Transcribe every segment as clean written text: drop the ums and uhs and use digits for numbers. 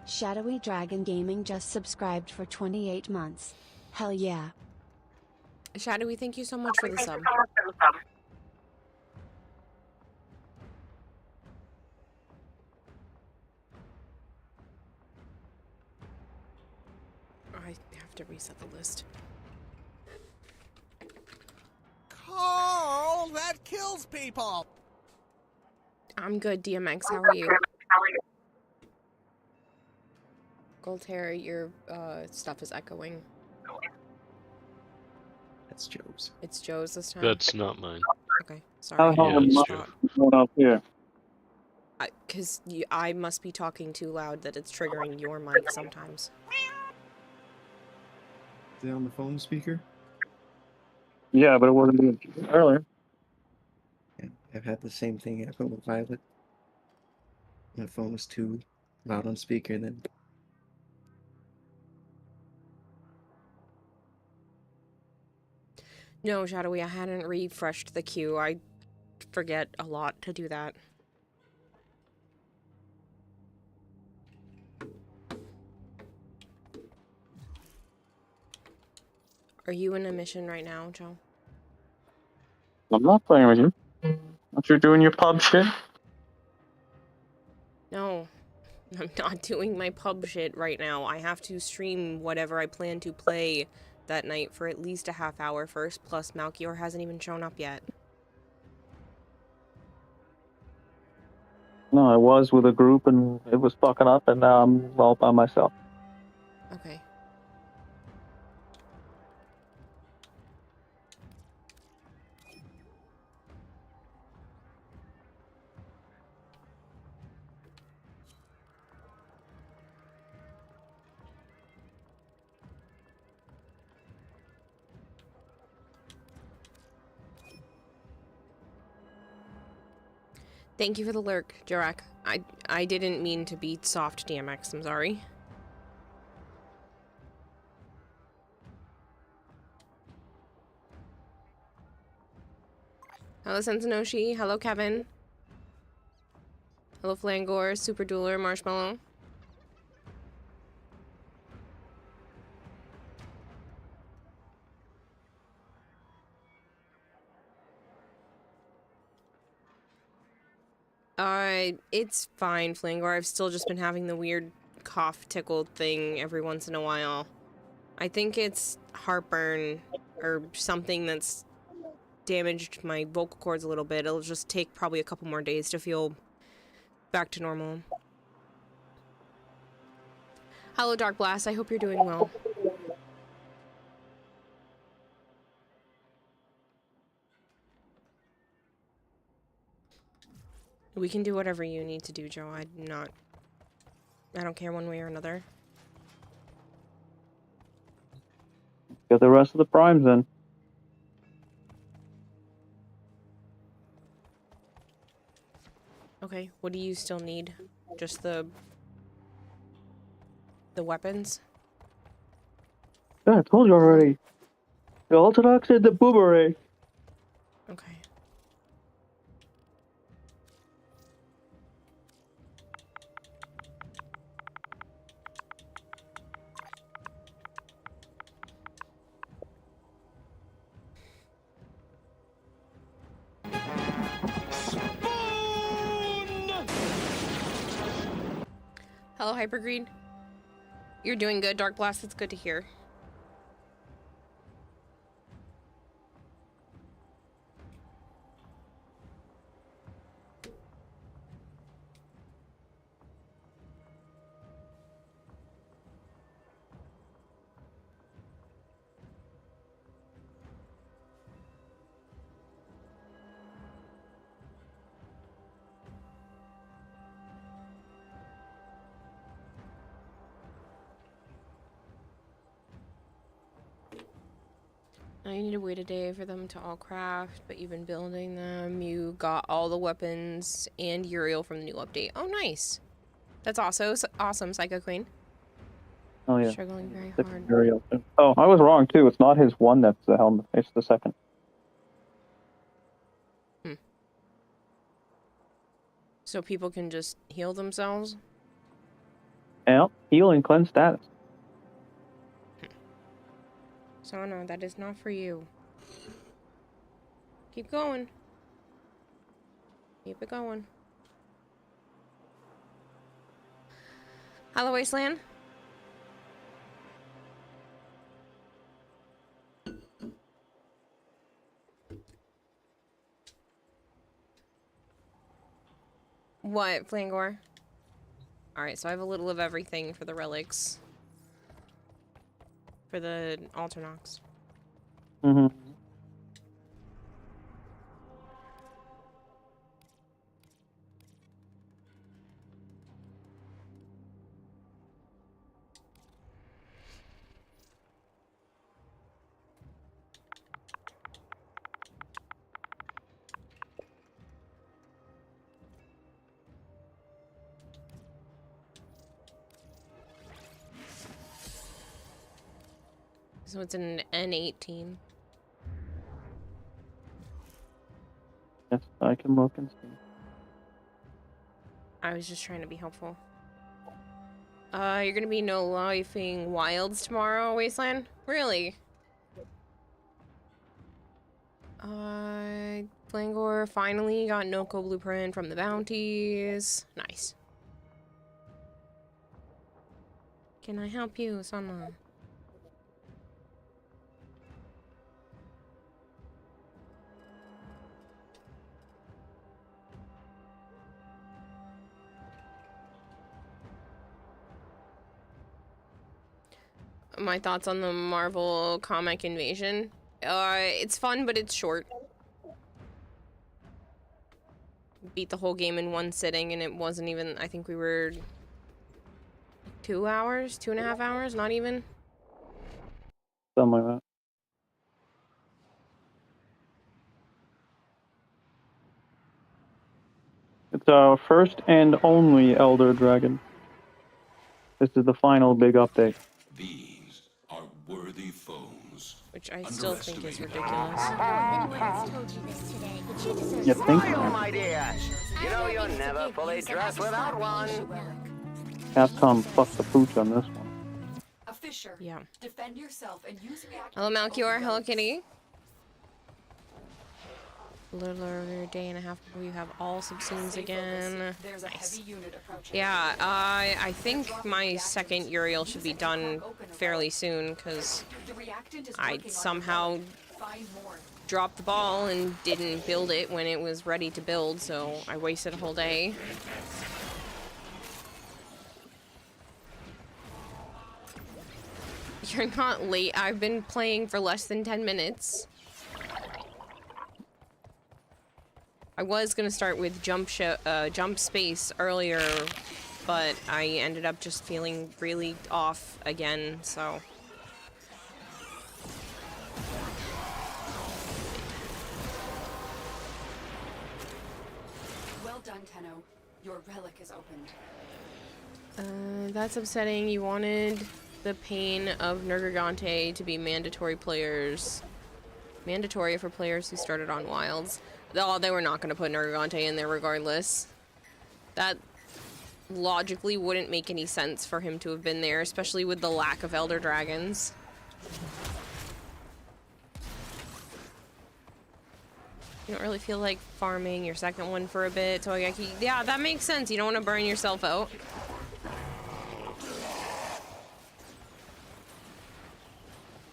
Shadowy Dragon Gaming just subscribed for 28 months. Hell yeah. Shadowy, thank you so much for the sub. I have to reset the list. Carl, that kills people! I'm good, DMX. How are you? Goldhair, your stuff is echoing. That's Joe's. It's Joe's this time? That's not mine. Okay, sorry. Yeah, it's Joe. Going up here. Because I must be talking too loud that it's triggering your mic sometimes. Is it on the phone speaker? Yeah, but it wasn't earlier. Yeah, I've had the same thing happen with Violet. My phone was too loud on speaker, then No, Shadowy, I hadn't refreshed the queue. I forget a lot to do that. Are you in a mission right now, Joe? I'm not playing with you. Aren't you doing your pub shit? No, I'm not doing my pub shit right now. I have to stream whatever I plan to play that night for at least a half hour first, plus Malchior hasn't even shown up yet. No, I was with a group and it was fucking up, and now I'm all by myself. Okay. Thank you for the lurk, Jarak. I didn't mean to be soft, DMX. I'm sorry. Hello, Sensanoshi. Hello, Kevin. Hello, Flangor, Super Dueler, Marshmallow. It's fine, Flangor. I've still just been having the weird cough tickle thing every once in a while. I think it's heartburn or something that's damaged my vocal cords a little bit. It'll just take probably a couple more days to feel back to normal. Hello, Dark Blast. I hope you're doing well. We can do whatever you need to do, Joe. I don't care one way or another. Get the rest of the primes in. Okay, what do you still need? Just the weapons? Yeah, I told you already. The Ultravox and the boomerang. Okay. Hello, Hypergreen. You're doing good, Dark Blast. It's good to hear. Now you need to wait a day for them to all craft, but you've been building them. You got all the weapons and Uriel from the new update. Oh, nice. That's also awesome, Psycho Queen. Oh yeah. Struggling very hard. Uriel. Oh, I was wrong too. It's not his one that's the helmet. It's the second. So people can just heal themselves? Yeah, heal and cleanse status. So no, that is not for you. Keep going. Keep it going. Hello, Wasteland. What, Flangor? Alright, so I have a little of everything for the relics. For the Alternox. Mm-hmm. So it's an N18. Yes, I can look and see. I was just trying to be helpful. You're gonna be no lifing wilds tomorrow, Wasteland? Really? Flangor finally got Noko blueprint from the bounties. Nice. Can I help you, Sama? My thoughts on the Marvel comic invasion. It's fun, but it's short. Beat the whole game in one sitting, and it wasn't even, I think we were 2 hours, 2.5 hours, not even. Something like that. It's our first and only Elder Dragon. This is the final big update. These are worthy foes. Which I still think is ridiculous. Anyone has told you this today, but you deserve You think? Smile, my dear. You know you're never fully dressed without one. Capcom fucked the pooch on this one. A fisher. Yeah. Defend yourself and use react. Hello, Malchior. Hello, Kitty. A little over a day and a half before you have all subscenes again. There's a Nice. heavy unit approaching. Yeah, I think my second Uriel should be done fairly soon, because The reactant is I working on somehow your boat. Find more. dropped the ball and didn't build it when it was ready to build, so I wasted a whole day. You're not late. I've been playing for less than 10 minutes. I was gonna start with jump space earlier, but I ended up just feeling really off again, so. Well done, Tenno. Your relic is opened. That's upsetting. You wanted the pain of Nergigante to be mandatory for players who started on Wilds. Oh, they were not going to put Nergigante in there regardless. That logically wouldn't make any sense for him to have been there, especially with the lack of Elder Dragons. You don't really feel like farming your second one for a bit, Toyaki. Yeah, that makes sense. You don't want to burn yourself out.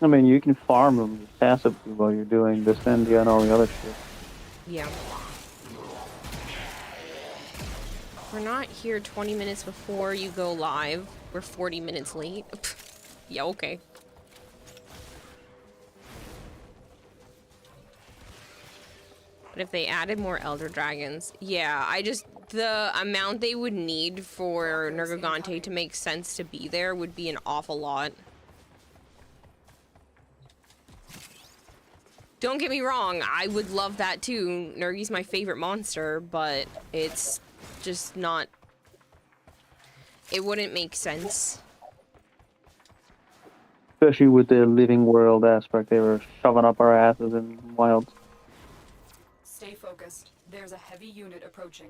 I mean, you can farm them passively while you're doing Descendia and all the other shit. Yeah. We're not here 20 minutes before you go live. We're 40 minutes late. Yeah, okay. But if they added more Elder Dragons, yeah, the amount they would need for Nergigante to make sense to be there would be an awful lot. Don't get me wrong, I would love that too. Nergi's my favorite monster, but it's just not... It wouldn't make sense. Especially with the living world aspect, they were shoving up our asses in Wilds. Stay focused. There's a heavy unit approaching.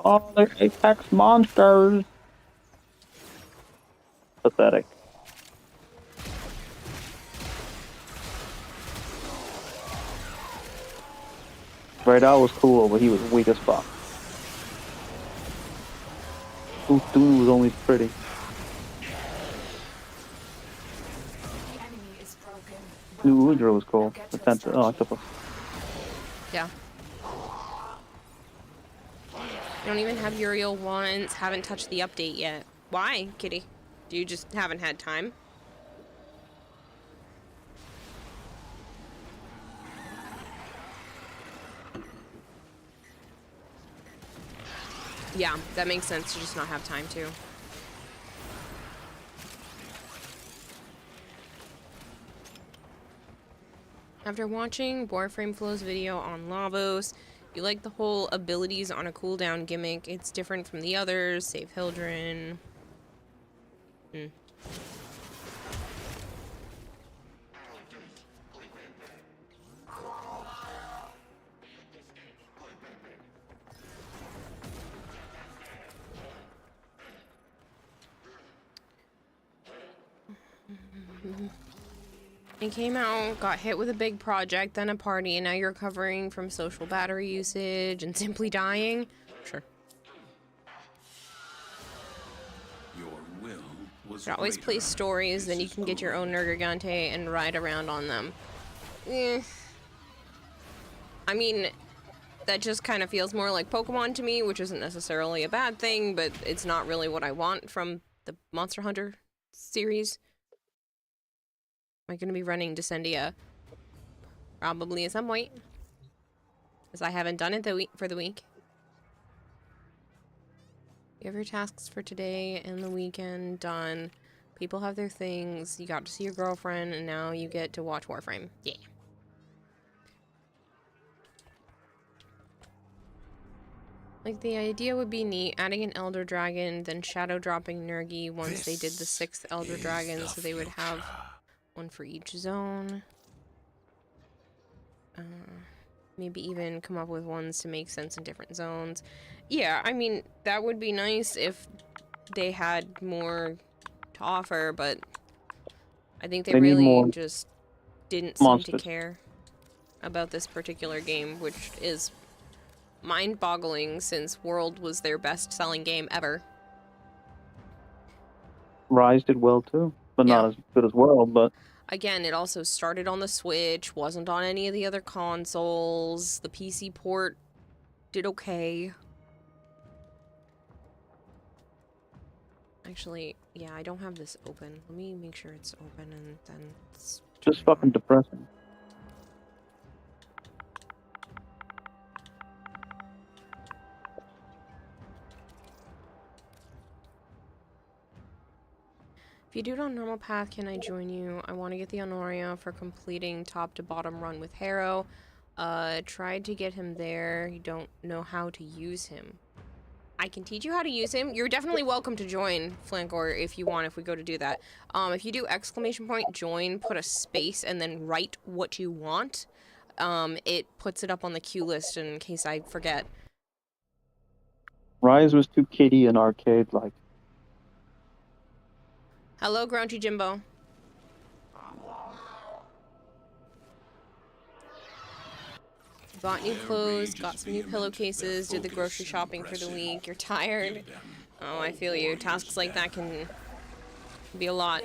Oh, they're apex monsters. Pathetic. Right, that was cool, but he was weak as fuck. Ooh, Dune was only pretty. The enemy is broken. Ooh, Udra was cool. Now get to Defensive. Oh, I suppose. Yeah. You don't even have Uriel once, haven't touched the update yet. Why, kitty? Do you just haven't had time? Yeah, that makes sense to just not have time to. After watching Warframe Flow's video on Lavos, you like the whole abilities on a cooldown gimmick. It's different from the others. Save Hildren. It came out, got hit with a big project, then a party, and now you're recovering from social battery usage and simply dying? Sure. Your will was You always play greater. stories, then you can get your own Nergigante and ride around on them. Eh. I mean, that just kind of feels more like Pokemon to me, which isn't necessarily a bad thing, but it's not really what I want from the Monster Hunter series. Am I going to be running Descendia? Probably at some point. Because I haven't done it for the week. You have your tasks for today and the weekend done. People have their things. You got to see your girlfriend, and now you get to watch Warframe. Yeah. Like, the idea would be neat, adding an Elder Dragon, then shadow dropping Nergi once they did the 6th Elder Dragon, so they would have one for each zone. Maybe even come up with ones to make sense in different zones. Yeah, I mean, that would be nice if they had more to offer, but I think they They need really more just didn't seem to monsters. care about this particular game, which is mind-boggling since World was their best-selling game ever. Rise did well too, but Yeah. not as good as World. But Again, it also started on the Switch, wasn't on any of the other consoles. The PC port did okay. Actually, yeah, I don't have this open. Let me make sure it's open and then it's just fucking depressing. If you do it on normal path, can I join you? I want to get the Honoria for completing top to bottom run with Harrow. Tried to get him there. You don't know how to use him. I can teach you how to use him. You're definitely welcome to join, Flankor, if you want, if we go to do that. If you do !join, put a space, and then write what you want, it puts it up on the queue list in case I forget. Rise was too kiddie and arcade-like. Hello, Grouchy Jimbo. Bought new clothes, got some new pillowcases, did the grocery shopping for the week. You're tired? Oh, I feel you. Tasks like that can be a lot.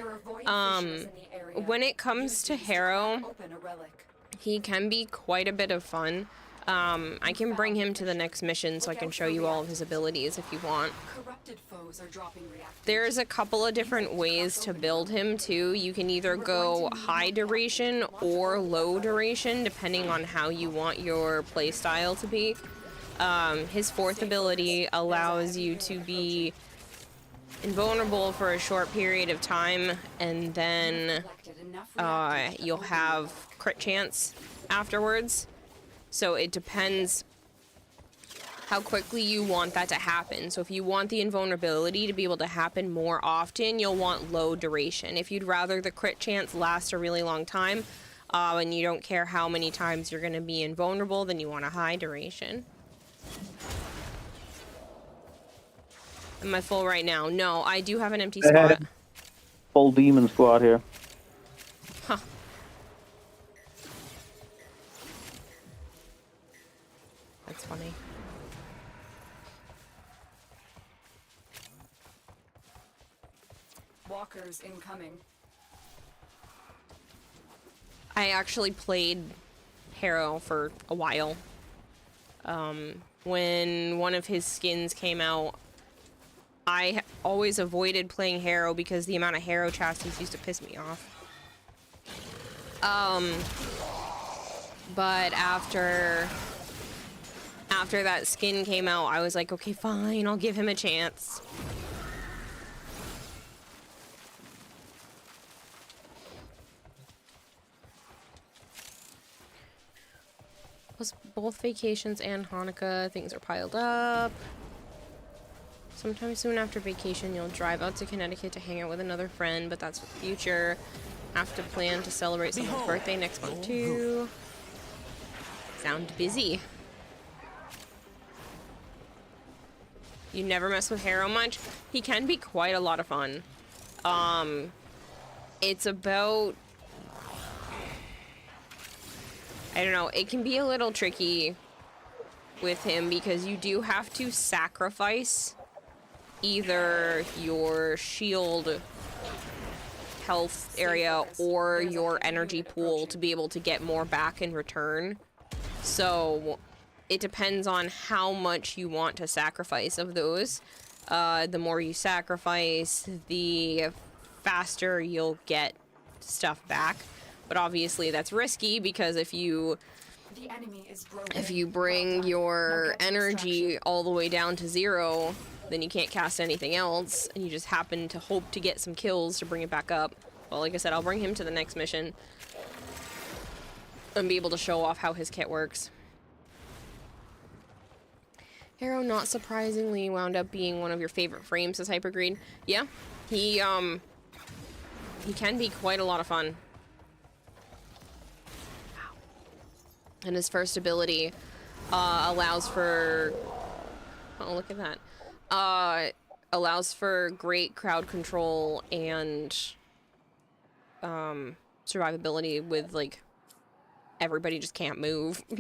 When it comes to Harrow, he can be quite a bit of fun. I can bring him to the next mission so I can show you all of his abilities if you want. There's a couple of different ways to build him too. You can either go high duration or low duration depending on how you want your playstyle to be. His 4th ability allows you to be invulnerable for a short period of time, and then you'll have crit chance afterwards. So it depends how quickly you want that to happen. So if you want the invulnerability to be able to happen more often, you'll want low duration. If you'd rather the crit chance last a really long time, and you don't care how many times you're going to be invulnerable, then you want a high duration. Am I full right now? No, I do have an empty I had spot. full demon squad here. Huh. That's funny. Walkers incoming. I actually played Harrow for a while. When one of his skins came out, I always avoided playing Harrow because the amount of Harrow chassis used to piss me off. But after that skin came out, I was like, okay, fine, I'll give him a chance. Plus, both vacations and Hanukkah, things are piled up. Sometime soon after vacation, you'll drive out to Connecticut to hang out with another friend, but that's for the future. Have to plan to celebrate someone's birthday next month, too. Sound busy. You never mess with Harrow much? He can be quite a lot of fun. It's about... I don't know, it can be a little tricky with him because you do have to sacrifice either your shield health area or your energy pool to be able to get more back in return. So it depends on how much you want to sacrifice of those. The more you sacrifice, the faster you'll get stuff back. But obviously that's risky because if you bring your energy all the way down to 0, then you can't cast anything else, and you just happen to hope to get some kills to bring it back up. Well, like I said, I'll bring him to the next mission and be able to show off how his kit works. Harrow, not surprisingly, wound up being one of your favorite frames as Hypergreed. Yeah, he can be quite a lot of fun. And his first ability allows for... Oh, look at that. Allows for great crowd control and survivability with, like, everybody just can't move. You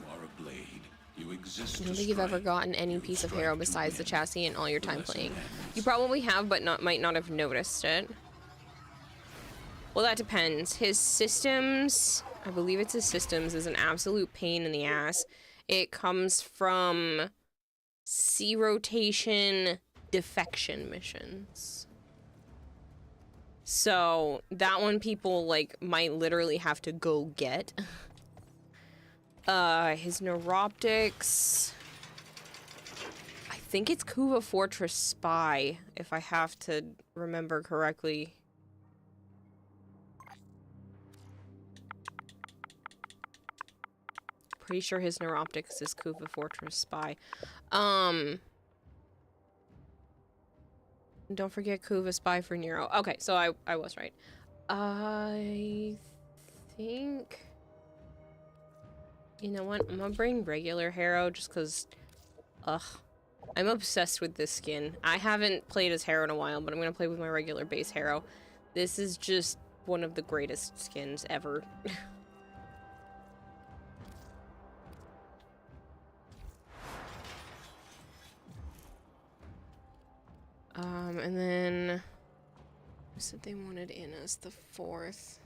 are a blade. You exist. I don't think you've ever gotten any piece of Harrow besides the chassis in all your time playing. You probably have, but might not have noticed it. Well, that depends. His systems, I believe it's his systems, is an absolute pain in the ass. It comes from C-rotation defection missions. So that one people, like, might literally have to go get. His neuroptics, I think it's Kuva Fortress Spy, if I have to remember correctly. Pretty sure his neuroptics is Kuva Fortress Spy. Don't forget Kuva Spy for Nero. Okay, so I was right. I think... You know what? I'm gonna bring regular Harrow just because... Ugh. I'm obsessed with this skin. I haven't played as Harrow in a while, but I'm gonna play with my regular base Harrow. This is just one of the greatest skins ever. And then... Who said they wanted in as the 4th?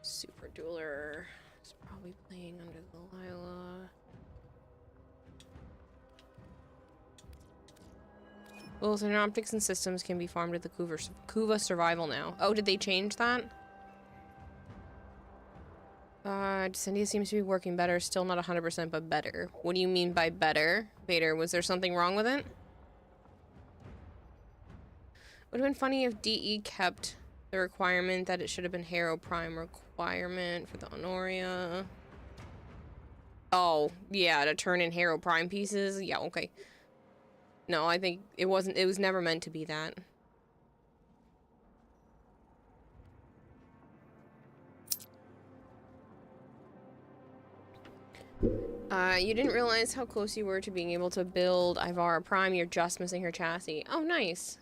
Super Dueler is probably playing under Delilah. Well, so optics and systems can be farmed at the Kuva Survival now. Oh, did they change that? Descendia seems to be working better. Still not 100%, but better. What do you mean by better? Vader, was there something wrong with it? Would have been funny if DE kept the requirement that it should have been Harrow Prime requirement for the Honoria. Oh, yeah, to turn in Harrow Prime pieces? Yeah, okay. No, I think it wasn't, it was never meant to be that. You didn't realize how close you were to being able to build Ivara Prime. You're just missing her chassis. Oh, nice.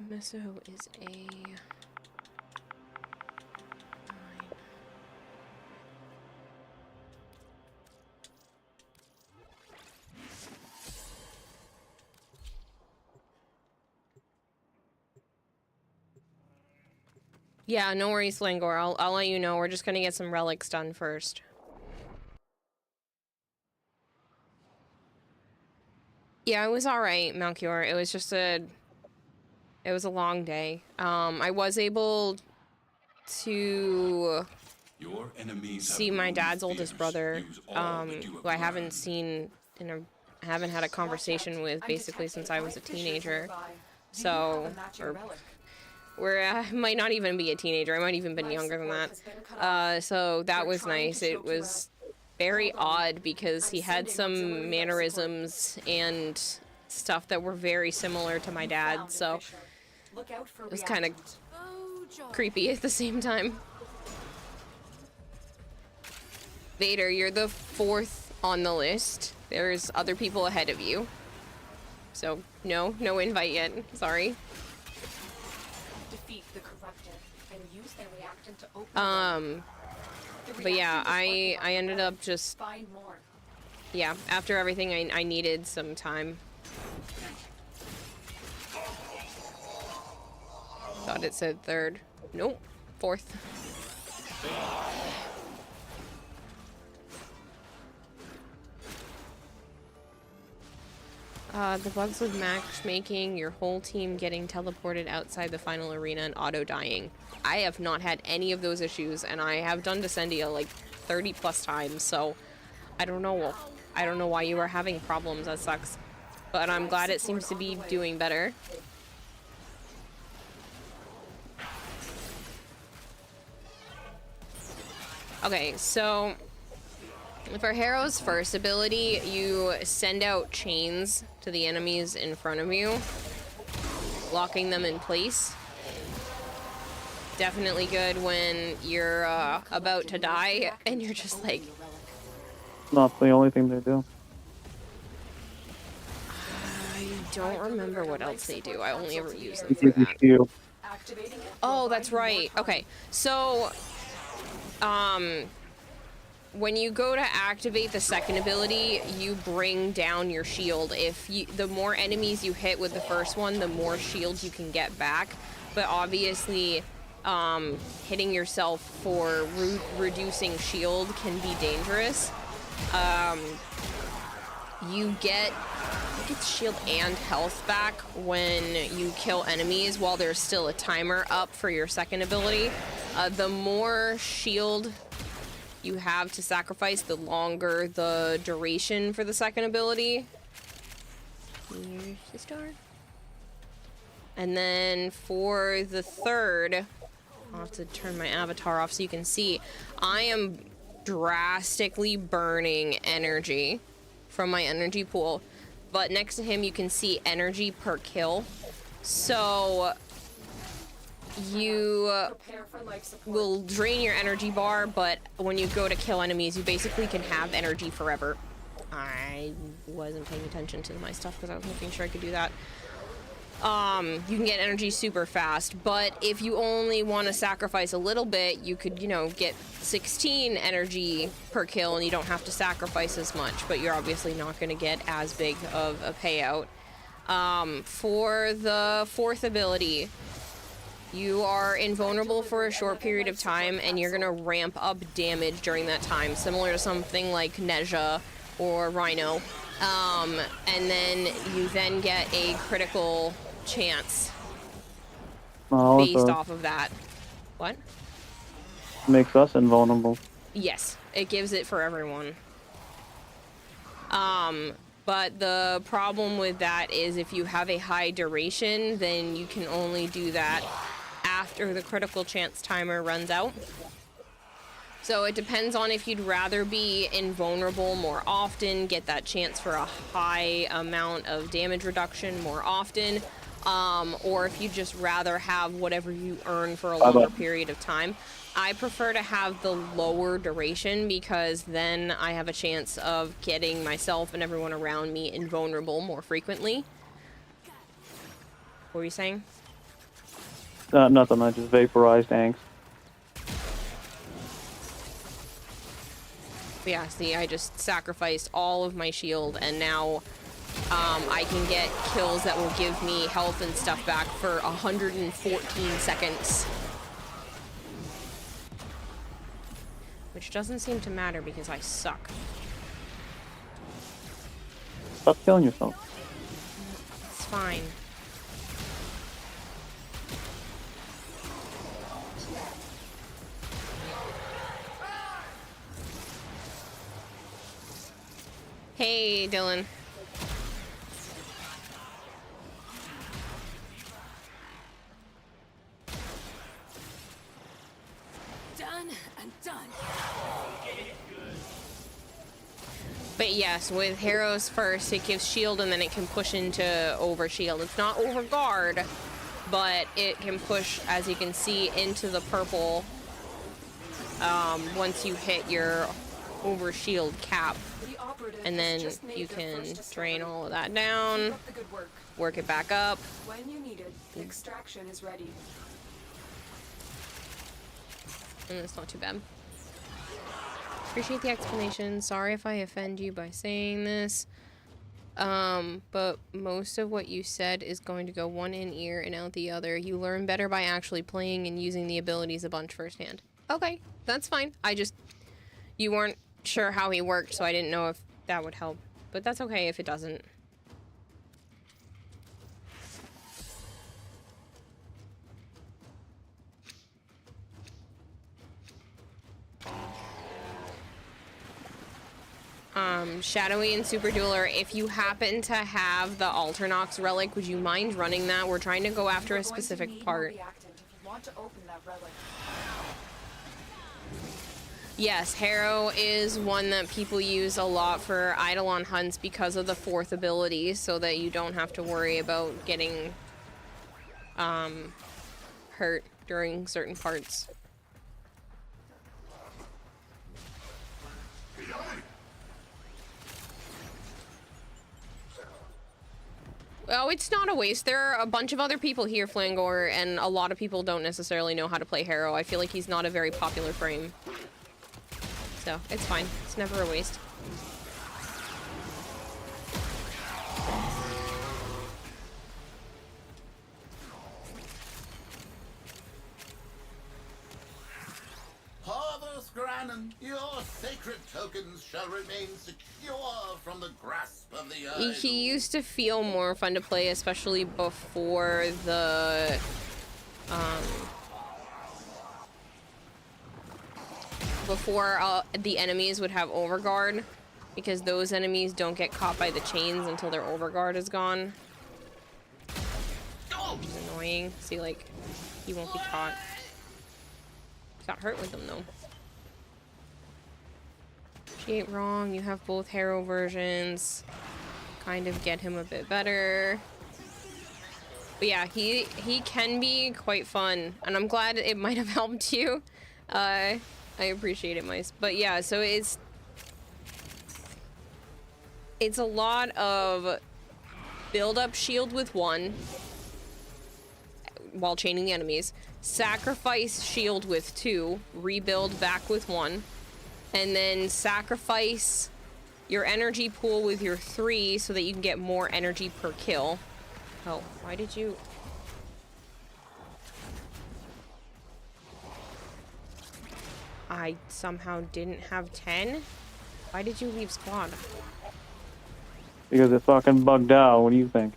Meso is a... 9. Yeah, no worries, Langor. I'll let you know. We're just gonna get some relics done first. Yeah, it was alright, Malchior. It was just it was a long day. I was able to Your enemies see have my grown dad's fierce. oldest brother, Use all that you who I haven't acquired. seen I haven't had a conversation with basically since I was a teenager. So, I might not even be a teenager. I might even been younger than that. So that was nice. It was very odd because he had some mannerisms and stuff that were very similar to my dad. So it was kind of creepy at the same time. Vader, you're the 4th on the list. There's other people ahead of you. So no invite yet. Sorry. Defeat the corrupted and use their reactant to open But yeah, I ended up just, find more. yeah, after everything I needed some time. Thought it said 3rd. Nope, 4th. The bugs with matchmaking, your whole team getting teleported outside the final arena and auto-dying. I have not had any of those issues, and I have done Descendia like 30 plus times, so I don't know why you are having problems. That sucks. But I'm glad it seems to be doing better. Okay, so for Harrow's first ability, you send out chains to the enemies in front of you, locking them in place. Definitely good when you're about to die and you're just like... Not the only thing they do. I don't remember what else they do. I only ever use them They for give you that. shield. Oh, that's right. Okay, so... when you go to activate the second ability, you bring down your shield. The more enemies you hit with the first one, the more shields you can get back. But obviously, hitting yourself for reducing shield can be dangerous. You get shield and health back when you kill enemies while there's still a timer up for your second ability. The more shield you have to sacrifice, the longer the duration for the second ability. Here's the star. And then for the third, I'll have to turn my avatar off so you can see, I am drastically burning energy from my energy pool. But next to him, you can see energy per kill. So you will drain your energy bar, but when you go to kill enemies, you basically can have energy forever. I wasn't paying attention to my stuff because I was making sure I could do that. You can get energy super fast, but if you only want to sacrifice a little bit, you could, get 16 energy per kill and you don't have to sacrifice as much, but you're obviously not going to get as big of a payout. For the fourth ability, you are invulnerable for a short period of time and you're going to ramp up damage during that time, similar to something like Nezha or Rhino. And then you then get a critical chance based off of that. What? Makes us invulnerable. Yes, it gives it for everyone. But the problem with that is if you have a high duration, then you can only do that after the critical chance timer runs out. So it depends on if you'd rather be invulnerable more often, get that chance for a high amount of damage reduction more often, or if you just rather have whatever you earn for a longer period of time. I prefer to have the lower duration because then I have a chance of getting myself and everyone around me invulnerable more frequently. What were you saying? Nothing, I just vaporized angst. But yeah, see, I just sacrificed all of my shield, and now I can get kills that will give me health and stuff back for 114 seconds. Which doesn't seem to matter because I suck. Stop killing yourself. It's fine. Hey, Dylan. Done and done. But yes, with Harrow's first, it gives shield and then it can push into over shield. It's not over guard, but it can push, as you can see, into the purple once you hit your over shield cap. And then you can drain all of that down, work it back up. When you need it, extraction is ready. And it's not too bad. Appreciate the explanation. Sorry if I offend you by saying this. But most of what you said is going to go one in ear and out the other. You learn better by actually playing and using the abilities a bunch firsthand. Okay, that's fine. You weren't sure how he worked, so I didn't know if that would help. But that's okay if it doesn't. Shadowy and Super Dueler, if you happen to have the Alternox relic, would you mind running that? We're trying to go after a specific part. Yes, Harrow is one that people use a lot for Eidolon hunts because of the fourth ability, so that you don't have to worry about getting hurt during certain parts. Oh, it's not a waste. There are a bunch of other people here, Flangor, and a lot of people don't necessarily know how to play Harrow. I feel like he's not a very popular frame. So, it's fine. It's never a waste. Harvest Granon, your sacred tokens shall remain secure from the grasp of the idol. He used to feel more fun to play, especially before the the enemies would have overguard, because those enemies don't get caught by the chains until their overguard is gone. Which is annoying. See, like, he won't be caught. He got hurt with them, though. She ain't wrong. You have both Harrow versions. Kind of get him a bit better. But yeah, he can be quite fun, and I'm glad it might have helped you. I appreciate it, Mice. But yeah, so it's a lot of build up shield with one while chaining the enemies, sacrifice shield with two, rebuild back with one, and then sacrifice your energy pool with your three so that you can get more energy per kill. Oh, why did you... I somehow didn't have 10? Why did you leave squad? Because it fucking bugged out. What do you think?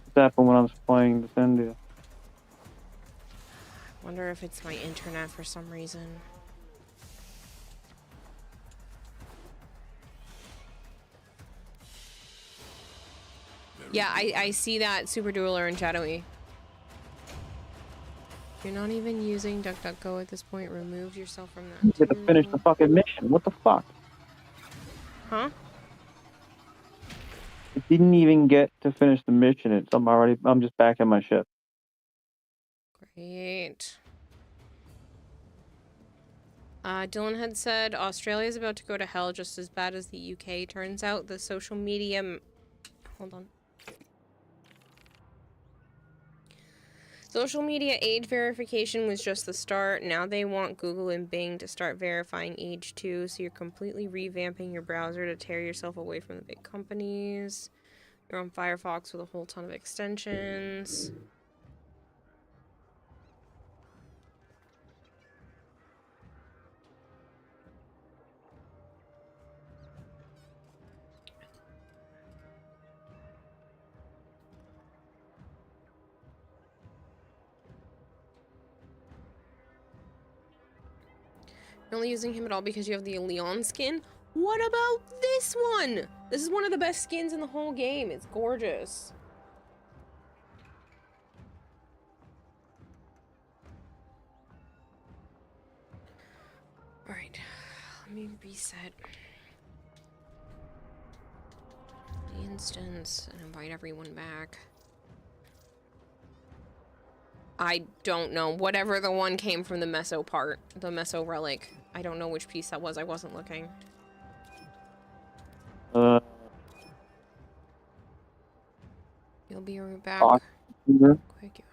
This happened when I was playing this India. Wonder if it's my internet for some reason. Yeah, I see that, Super Dueler and Shadowy. You're not even using DuckDuckGo at this point. Remove yourself from that. You get to finish the fucking mission. What the fuck? Huh? Didn't even get to finish the mission. I'm just back in my ship. Great. Dylan had said Australia is about to go to hell just as bad as the UK. Turns out the social media... Hold on. Social media age verification was just the start. Now they want Google and Bing to start verifying age too, so you're completely revamping your browser to tear yourself away from the big companies. You're on Firefox with a whole ton of extensions. You're only using him at all because you have the Leon skin? What about this one? This is one of the best skins in the whole game. It's gorgeous. Alright, let me reset the instance and invite everyone back. I don't know. Whatever the one came from the Meso part, the Meso relic. I don't know which piece that was. I wasn't looking. You'll be right back. Quick, you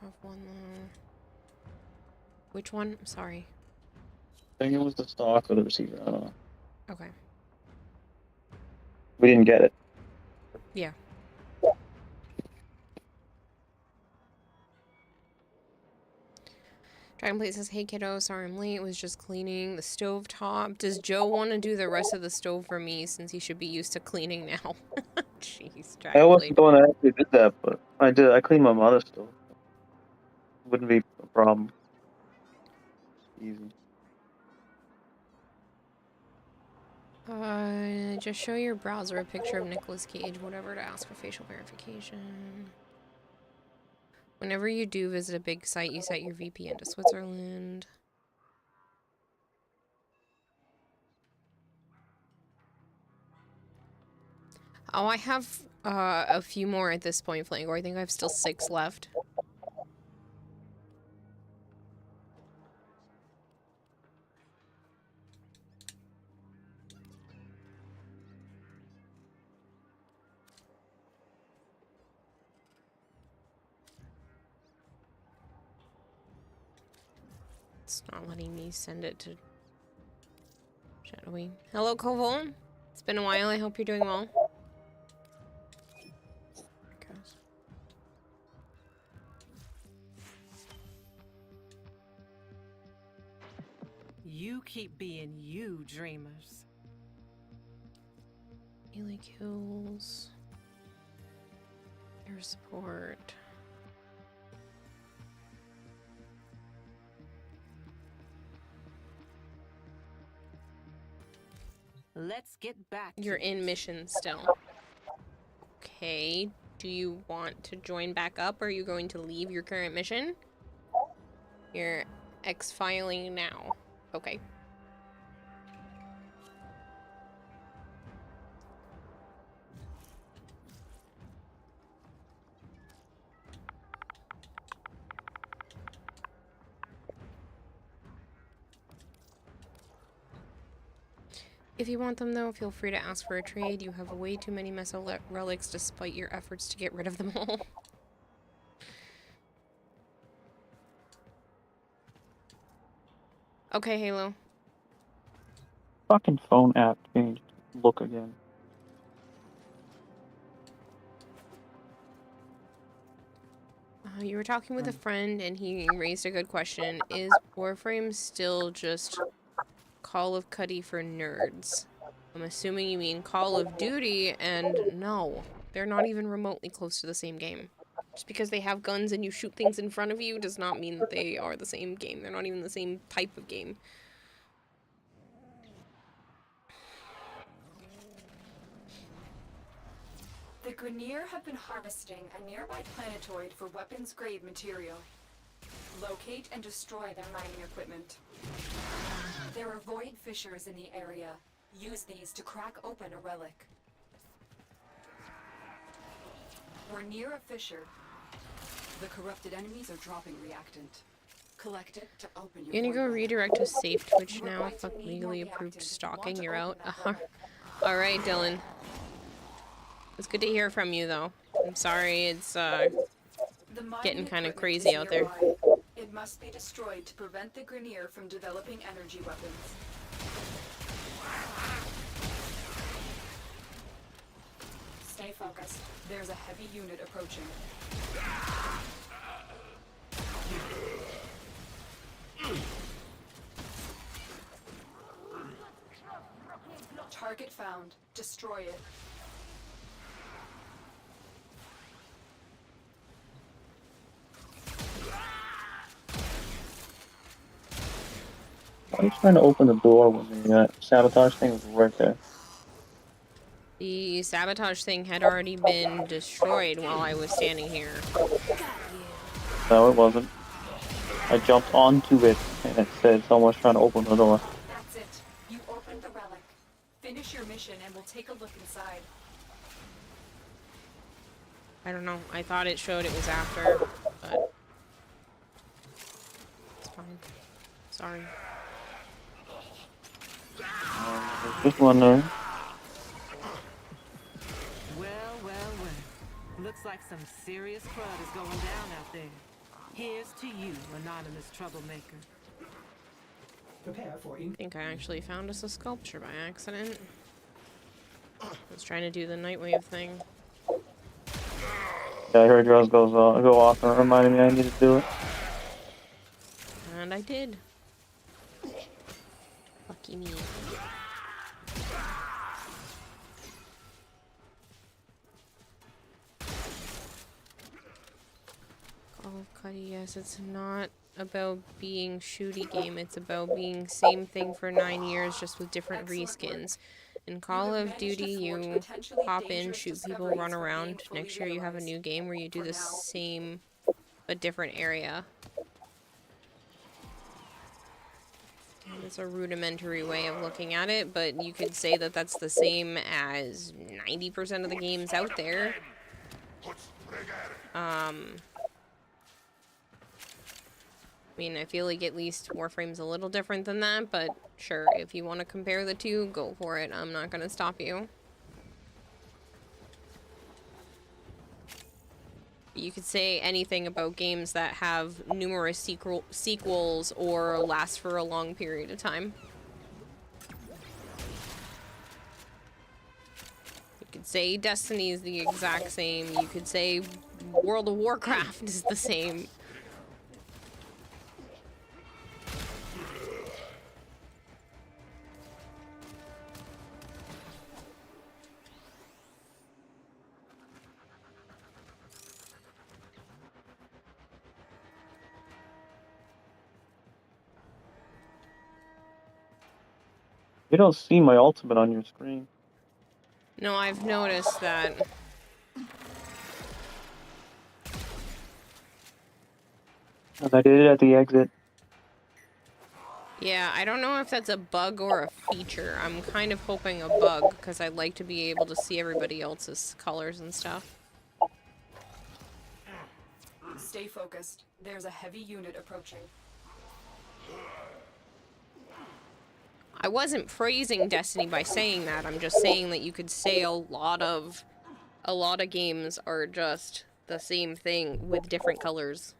have one though. Which one? I'm sorry. I think it was the stock or the receiver. I don't know. Okay. We didn't get it. Yeah. Dragonblade says, hey kiddo, sorry I'm late, was just cleaning the stove top. Does Joe want to do the rest of the stove for me since he should be used to cleaning now? Jeez, I wasn't Dragonblade. the one that actually did that, but I did. I cleaned my mother's stove. Wouldn't be a problem. Easy. Just show your browser a picture of Nicolas Cage, whatever, to ask for facial verification. Whenever you do visit a big site, you set your VPN to Switzerland. Oh, I have a few more at this point, Flangor. I think I have still 6 left. It's not letting me send it to Shadowy. Hello, Koval. It's been a while. I hope you're doing well. You keep being you, dreamers. Melee kills. Air support. Let's get back. You're in mission still. Okay. Do you want to join back up, or are you going to leave your current mission? You're X-filing now. Okay. If you want them, though, feel free to ask for a trade. You have way too many Meso relics despite your efforts to get rid of them all. Okay, Halo. Fucking phone app changed. Look again. You were talking with a friend, and he raised a good question. Is Warframe still just Call of Duty for nerds? I'm assuming you mean Call of Duty, and no. They're not even remotely close to the same game. Just because they have guns and you shoot things in front of you does not mean that they are the same game. They're not even the same type of game. The Grineer have been harvesting a nearby planetoid for weapons-grade material. Locate and destroy their mining equipment. There are void fissures in the area. Use these to crack open a relic. We're near a fissure. The corrupted enemies are dropping reactant. Collect it to open your You gonna go void well. redirect to safe Twitch We're now? going to Fuck need legally more approved reactant. stalking, Want to you're out. open that relic? Alright, Dylan. It's good to hear from you, though. I'm sorry it's, The getting mining kind of equipment crazy is out there. nearby. It must be destroyed to prevent the Grenier from developing energy weapons. Stay focused. There's a heavy unit approaching. Target found. Destroy it. Why are you trying to open the door when the sabotage thing was right there? The sabotage thing had already been destroyed while I was standing here. No, it wasn't. I jumped onto it and it said someone's trying to open the door. That's it. You opened the relic. Finish your mission and we'll take a look inside. I don't know. I thought it showed it was after, but it's fine. Sorry. Just wondering. Well. Looks like some serious crud is going down out there. Here's to you, anonymous troublemaker. I think I actually found us a sculpture by accident. I was trying to do the Nightwave thing. Yeah, I heard yours go off and it reminded me I needed to do it. And I did. Lucky me. Call of Cuddy, yes, it's not about being shooty game, it's about being same thing for 9 years just with different reskins. In Call of Duty, you hop in, shoot people, run around. Next year you have a new game where you do the same but different area. It's a rudimentary way of looking at it, but you could say that that's the same as 90% of the games out there. I mean, I feel like at least Warframe's a little different than that, but sure, if you want to compare the two, go for it. I'm not going to stop you. You could say anything about games that have numerous sequels or last for a long period of time. You could say Destiny is the exact same. You could say World of Warcraft is the same. You don't see my ultimate on your screen. No, I've noticed that. And I did it at the exit. Yeah, I don't know if that's a bug or a feature. I'm kind of hoping a bug, because I'd like to be able to see everybody else's colors and stuff. Stay focused. There's a heavy unit approaching. I wasn't praising Destiny by saying that. I'm just saying that you could say a lot of games are just the same thing with different colors.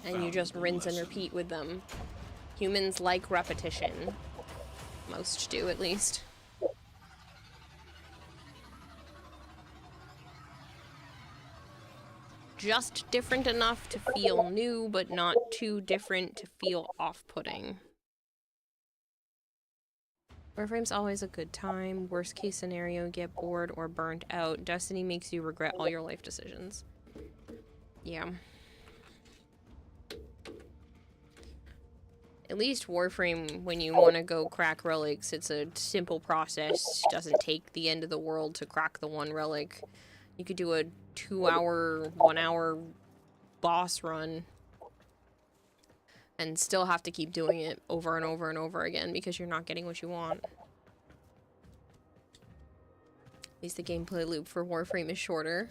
And you just rinse and repeat with them. Humans like repetition. Most do, at least. Just different enough to feel new, but not too different to feel off-putting. Warframe's always a good time. Worst case scenario, get bored or burnt out. Destiny makes you regret all your life decisions. Yeah. At least Warframe, when you want to go crack relics, it's a simple process. It doesn't take the end of the world to crack the one relic. You could do a 2-hour, 1-hour boss run and still have to keep doing it over and over and over again because you're not getting what you want. least the gameplay loop for Warframe is shorter.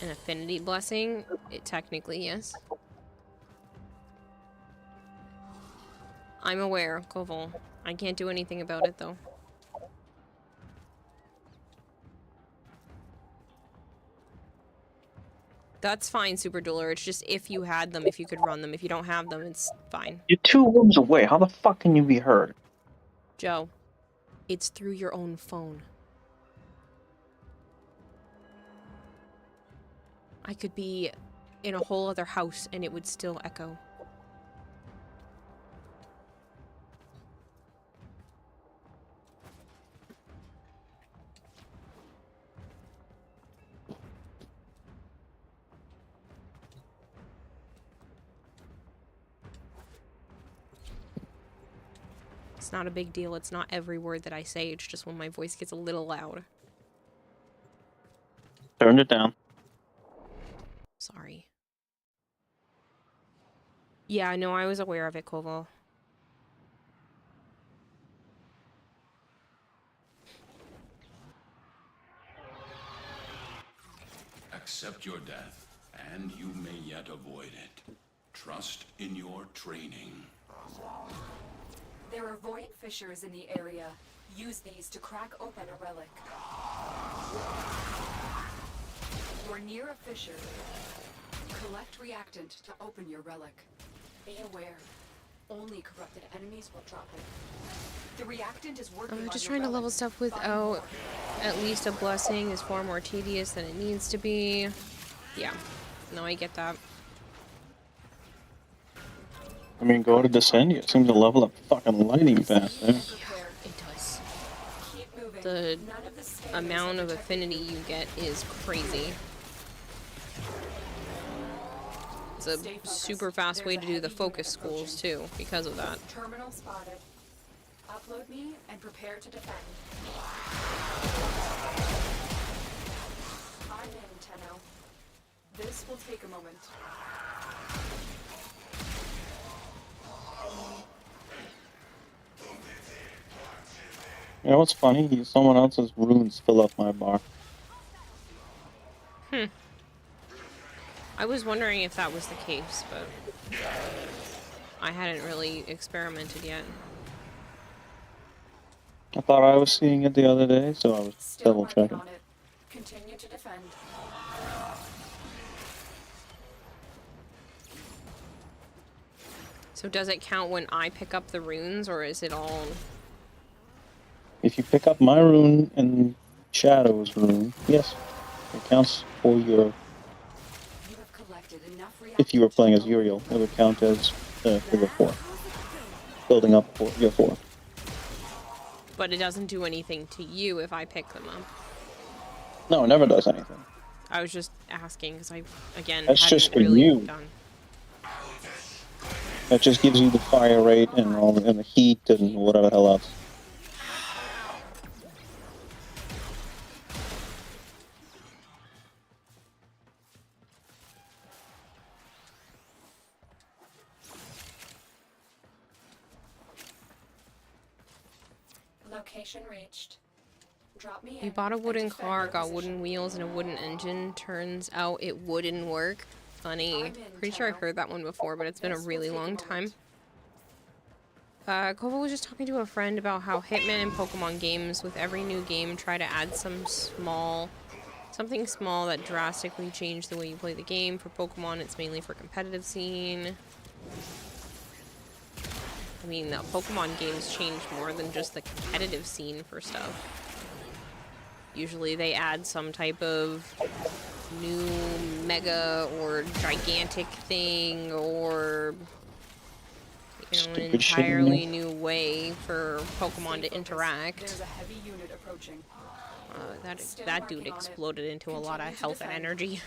An affinity blessing? It technically, yes. I'm aware, Koval. I can't do anything about it, though. That's fine, Super Dueler. It's just if you had them, if you could run them. If you don't have them, it's fine. You're 2 rooms away. How the fuck can you be heard? Joe, it's through your own phone. I could be in a whole other house and it would still echo. It's not a big deal. It's not every word that I say. It's just when my voice gets a little loud. Turned it down. Sorry. Yeah, no, I was aware of it, Koval. Accept your death, and you may yet avoid it. Trust in your training. There are void fissures in the area. Use these to crack open a relic. You're near a fissure. Collect reactant to open your relic. Be aware. Only corrupted enemies will drop it. The reactant is working on Just your trying to relic. level stuff without at least a blessing is far more tedious than it needs to be. Yeah. No, I get that. I mean, go to Descend. It seems to level up fucking lightning fast there. It does. The amount of affinity you get is crazy. It's a super fast way to do the focus schools too, because of that. Terminal spotted. Upload me and prepare to defend. I'm in, Tenno. This will take a moment. You know what's funny? Someone else's runes fill up my bar. I was wondering if that was the case, but I hadn't really experimented yet. I thought I was seeing it the other day, so I was double checking. On it. Continue to defend. So does it count when I pick up the runes, or is it all... If you pick up my rune and Shadow's rune, yes, it counts for your... You have collected enough If you were playing as Uriel, it would count as for your 4. Building up for your 4. But it doesn't do anything to you if I pick them up. No, it never does anything. I was just asking, because I, again, That's hadn't just for really you. done. That just gives you the fire rate and all and the heat and whatever the hell else. Location reached. Drop me You in bought a and wooden defend car, your got position. wooden wheels and a wooden engine. Turns out it wouldn't work. Funny. I'm in, Pretty sure I've Tenno. heard that one before, but it's been a This will really take a long moment. time. Kova was just talking to a friend about how Hitman and Pokemon games, with every new game, try to add something small that drastically changed the way you play the game. For Pokemon, it's mainly for competitive scene. I mean, the Pokemon games change more than just the competitive scene for stuff. Usually they add some type of new mega or gigantic thing, or you know, an Stupid shit in entirely there. new way for Pokemon to interact. There's a heavy unit approaching. That dude exploded into a lot of Continue to health and defend. energy.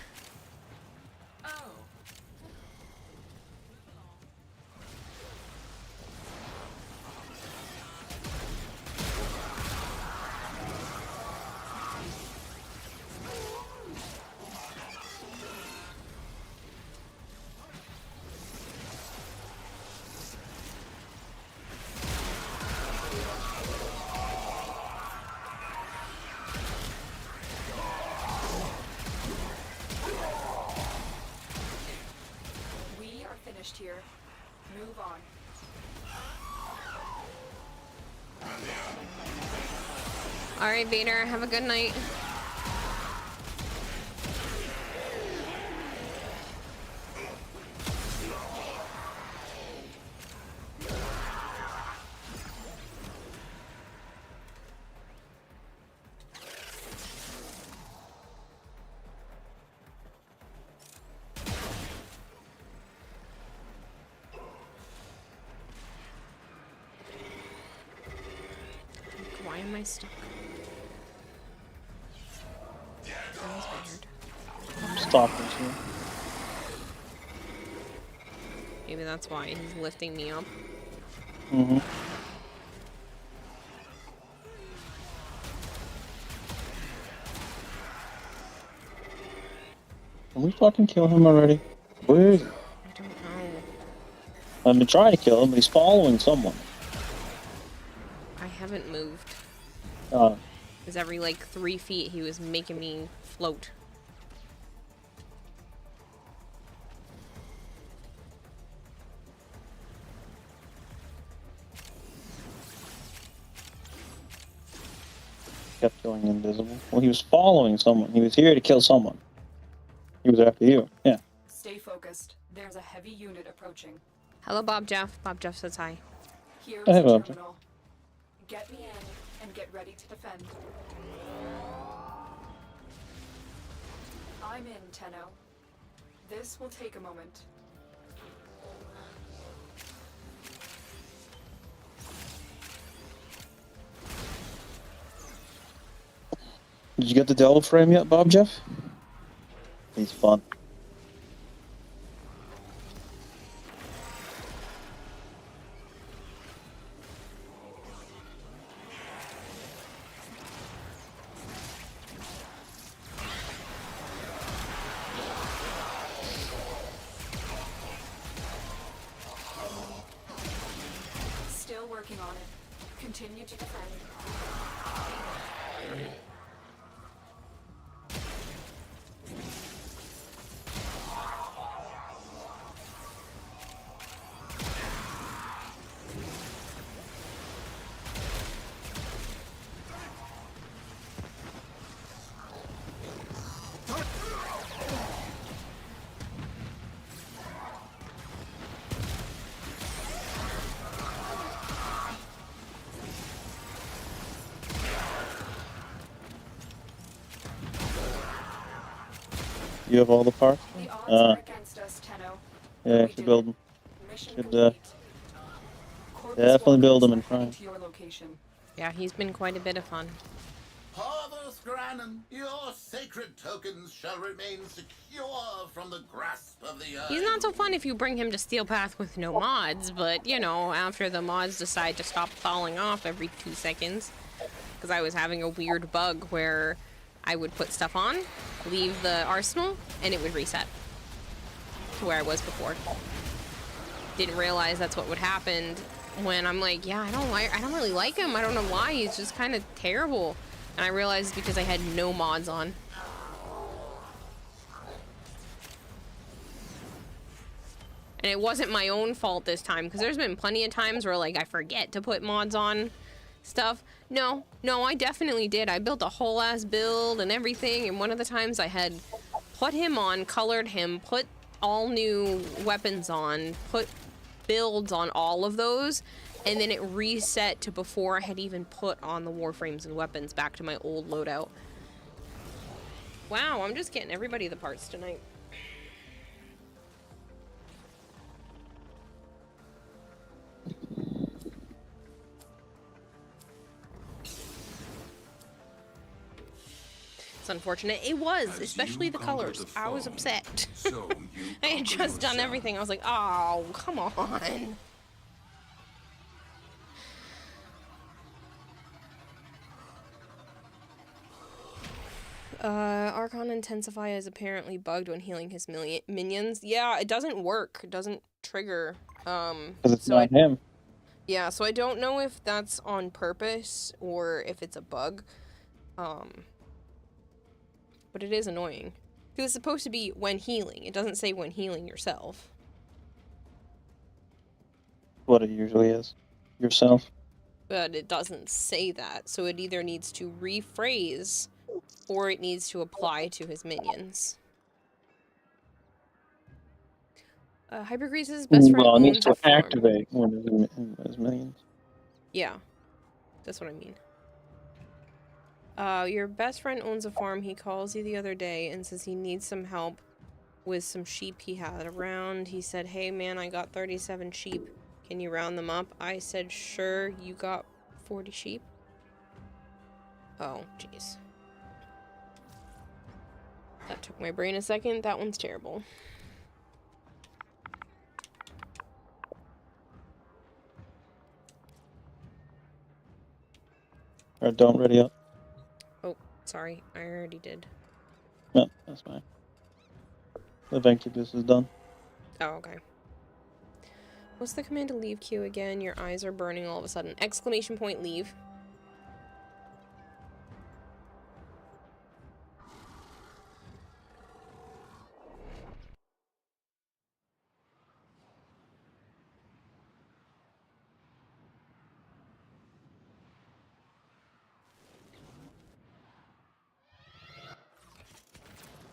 Alright, Vader, have a good night. Why am I stuck? That was weird. I'm stopping you. Maybe that's why he's lifting me up. Mm-hmm. Can we fucking kill him already? Where is he? I don't know. I've been trying to kill him, but he's following someone. I haven't moved. Uh, Because every like 3 feet he was making me float. kept going invisible. Well, he was following someone. He was here to kill someone. He was after you. Yeah. Stay focused. There's a heavy unit approaching. Hello, Bob Jeff. Bob Jeff says hi. Here's Hey, the Bob. terminal. Get me in and get ready to defend. I'm in, Tenno. This will take a moment. Did you get the devil frame yet, Bob Jeff? He's fun. Still working on it. Continue to defend. You have all the parts? The odds are against us, Tenno. Yeah, We should did build it. them. Mission Should, complete. Corvus definitely build them walkers and are heading try. to your location. Yeah, he's been quite a bit of fun. Parvus Granon, your sacred tokens shall remain secure from the grasp of the earth. He's not so fun if you bring him to Steel Path with no mods, but, you know, after the mods decide to stop falling off every 2 seconds. Because I was having a weird bug where I would put stuff on, leave the arsenal, and it would reset to where I was before. Didn't realize that's what would happen when I'm like, yeah, I don't really like him. I don't know why. He's just kind of terrible. And I realized because I had no mods on. And it wasn't my own fault this time, because there's been plenty of times where, like, I forget to put mods on stuff. No, I definitely did. I built a whole ass build and everything, and one of the times I had put him on, colored him, put all new weapons on, put builds on all of those, and then it reset to before I had even put on the Warframes and weapons back to my old loadout. Wow, I'm just getting everybody the parts tonight. It's unfortunate. It was, especially the colors. I was upset. I had just done everything. I was like, oh, come on. Archon Intensify is apparently bugged when healing his minions. Yeah, it doesn't work. It doesn't trigger. Because it's not him. Yeah, so I don't know if that's on purpose or if it's a bug. But it is annoying. Because it's supposed to be when healing. It doesn't say when healing yourself. What it usually is. Yourself. but it doesn't say that, so it either needs to rephrase or it needs to apply to his minions. Hypergrease's best friend Well, it needs owns to a farm. activate one of his minions. Yeah, that's what I mean. Your best friend owns a farm. He calls you the other day and says he needs some help with some sheep he had around. He said, hey man, I got 37 sheep. Can you round them up? I said, sure. You got 40 sheep? Oh, jeez. That took my brain a second. That one's terrible. Alright, don't ready up. Oh, sorry. I already did. No, that's fine. The Incubus is done. Oh, okay. What's the command to leave queue again? Your eyes are burning all of a sudden. Exclamation point leave.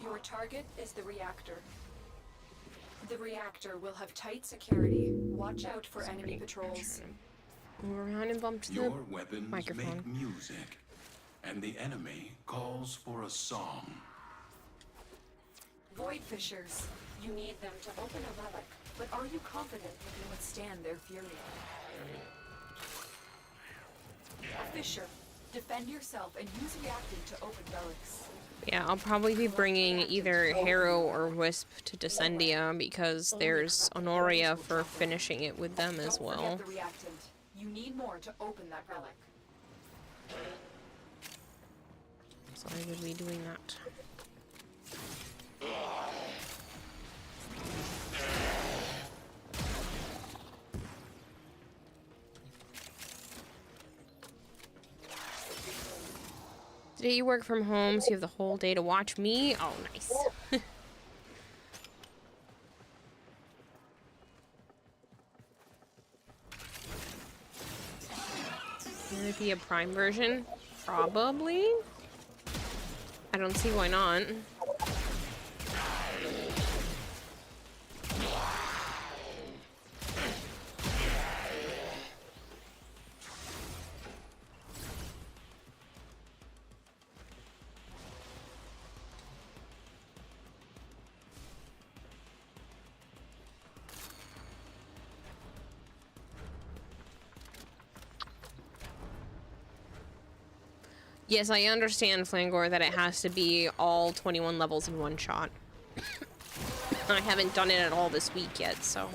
Your target is the reactor. The reactor will have tight security. Watch out for enemy patrols. Move around and bump to Your the weapons microphone. make music, and the enemy calls for a song. Void fissures. You need them to open a relic, but are you confident you can withstand their fury? A fissure. Defend yourself and use reacting to open relics. Yeah, I'll probably be bringing either Harrow or Wisp to Descendia because there's Honoria for finishing it with them as well. Don't forget the reactant. You need more to open that relic. So I would be doing that. Today you work from home, so you have the whole day to watch me? Oh, nice. Will it be a Prime version? Probably. I don't see why not. Yes, I understand, Flangor, that it has to be all 21 levels in one shot. I haven't done it at all this week yet, so.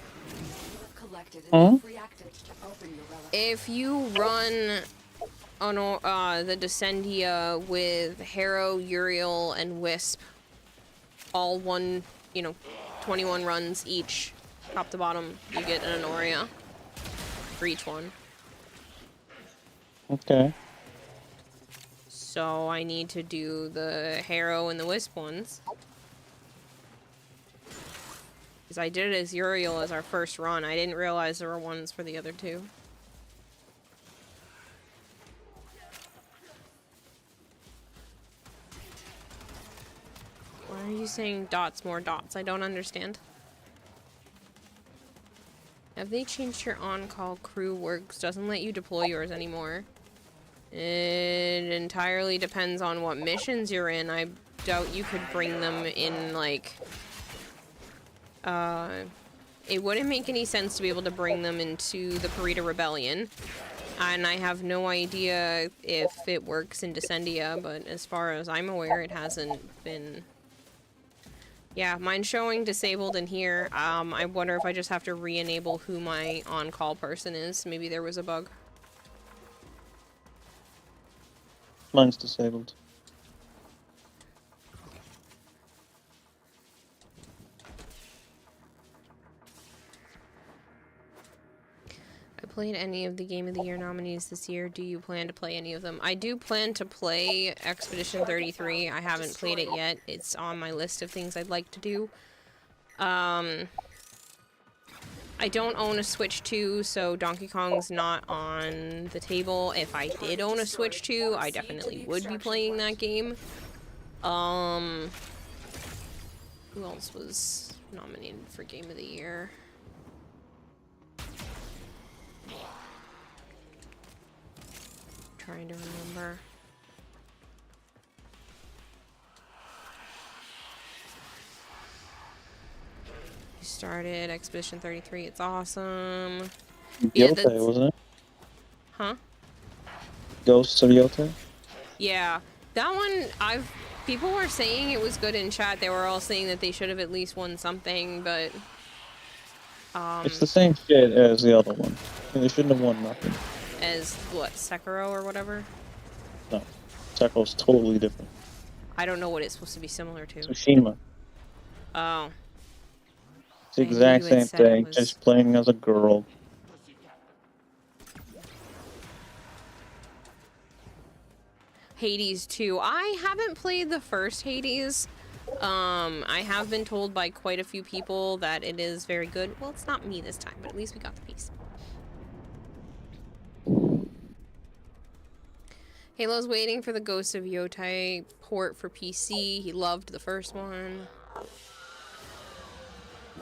If you run on the Descendia with Harrow, Uriel, and Wisp, all one, 21 runs each, top to bottom, you get an Honoria for each one. Okay. So I need to do the Harrow and the Wisp ones. Because I did it as Uriel as our first run. I didn't realize there were ones for the other two. Why are you saying dots, more dots? I don't understand. Have they changed your on-call crew works? Doesn't let you deploy yours anymore. It entirely depends on what missions you're in. I doubt you could bring them in, like... It wouldn't make any sense to be able to bring them into the Parita Rebellion. And I have no idea if it works in Descendia, but as far as I'm aware, it hasn't been... Yeah, mine's showing disabled in here. I wonder if I just have to re-enable who my on-call person is. Maybe there was a bug. Mine's disabled. I played any of the Game of the Year nominees this year. Do you plan to play any of them? I do plan to play Expedition 33. I haven't played it yet. It's on my list of things I'd like to do. I I don't own a Switch 2, so Donkey Kong's not on the table. If I did own a Switch 2, I definitely would be playing that game. Who else was nominated for Game of the Year? Trying to remember. You started Expedition 33. It's awesome. Yote, wasn't it? Huh? Ghosts of Yote? Yeah. That one, people were saying it was good in chat. They were all saying that they should have at least won something, but... It's the same shit as the other one. They shouldn't have won nothing. As, what, Sekiro or whatever? No. Sekiro's totally different. I don't know what it's supposed to be similar to. Tsushima. Oh. It's the exact same thing, just playing as a girl. Hades 2. I haven't played the first Hades. I have been told by quite a few people that it is very good. Well, it's not me this time, but at least we got the piece. Halo's waiting for the Ghost of Yotai port for PC. He loved the first one.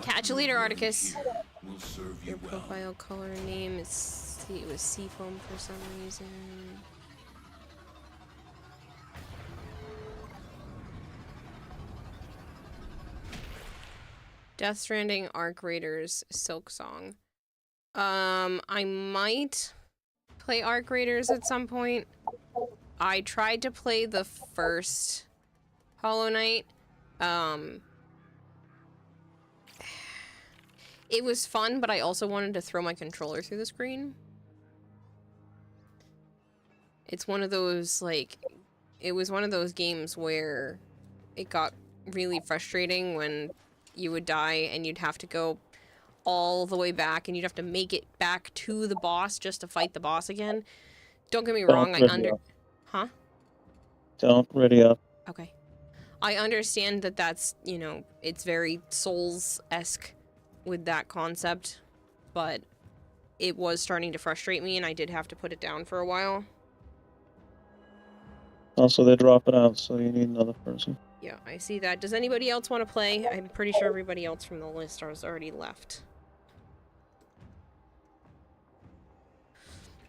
Catch you later, Articus. Your profile color name is... it was Seafoam for some reason. Death Stranding, Arc Raiders, Silk Song. I might play Arc Raiders at some point. I tried to play the first Hollow Knight. It was fun, but I also wanted to throw my controller through the screen. It's one of those, like, it was one of those games where it got really frustrating when you would die and you'd have to go all the way back and you'd have to make it back to the boss just to fight the boss again. Don't get me wrong, Huh? Don't ready up. Okay. I understand that that's, you know, it's very Souls-esque with that concept, but it was starting to frustrate me and I did have to put it down for a while. Also, they drop it out, so you need another person. Yeah, I see that. Does anybody else want to play? I'm pretty sure everybody else from the list has already left.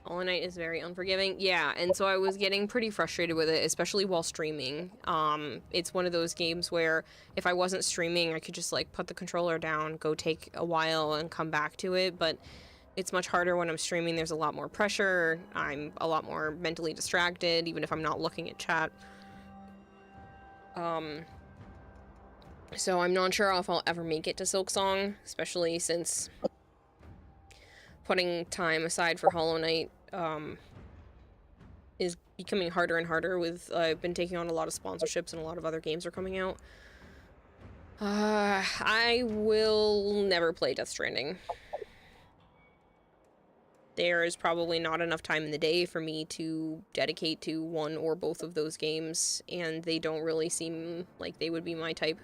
Hollow Knight is very unforgiving. Yeah, and so I was getting pretty frustrated with it, especially while streaming. It's one of those games where if I wasn't streaming, I could just, like, put the controller down, go take a while, and come back to it, but it's much harder when I'm streaming. There's a lot more pressure. I'm a lot more mentally distracted, even if I'm not looking at chat. So I'm not sure if I'll ever make it to Silksong, especially since putting time aside for Hollow Knight is becoming harder and harder with I've been taking on a lot of sponsorships and a lot of other games are coming out. I will never play Death Stranding. There is probably not enough time in the day for me to dedicate to one or both of those games, and they don't really seem like they would be my type.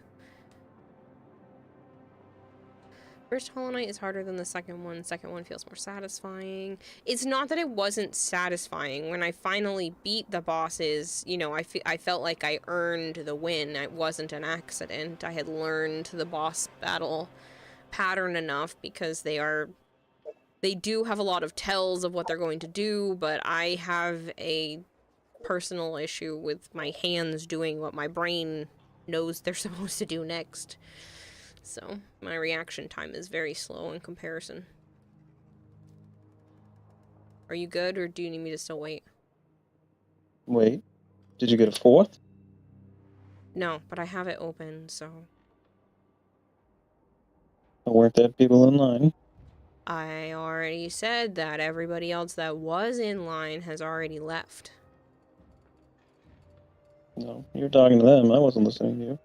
First Hollow Knight is harder than the second one. Second one feels more satisfying. It's not that it wasn't satisfying. When I finally beat the bosses, you know, I felt like I earned the win. It wasn't an accident. I had learned the boss battle pattern enough because they do have a lot of tells of what they're going to do, but I have a personal issue with my hands doing what my brain knows they're supposed to do next. So, my reaction time is very slow in comparison. Are you good, or do you need me to still wait? Wait. Did you get a fourth? No, but I have it open, so... Weren't there people in line? I already said that everybody else that was in line has already left. No, you're talking to them. I wasn't listening to you.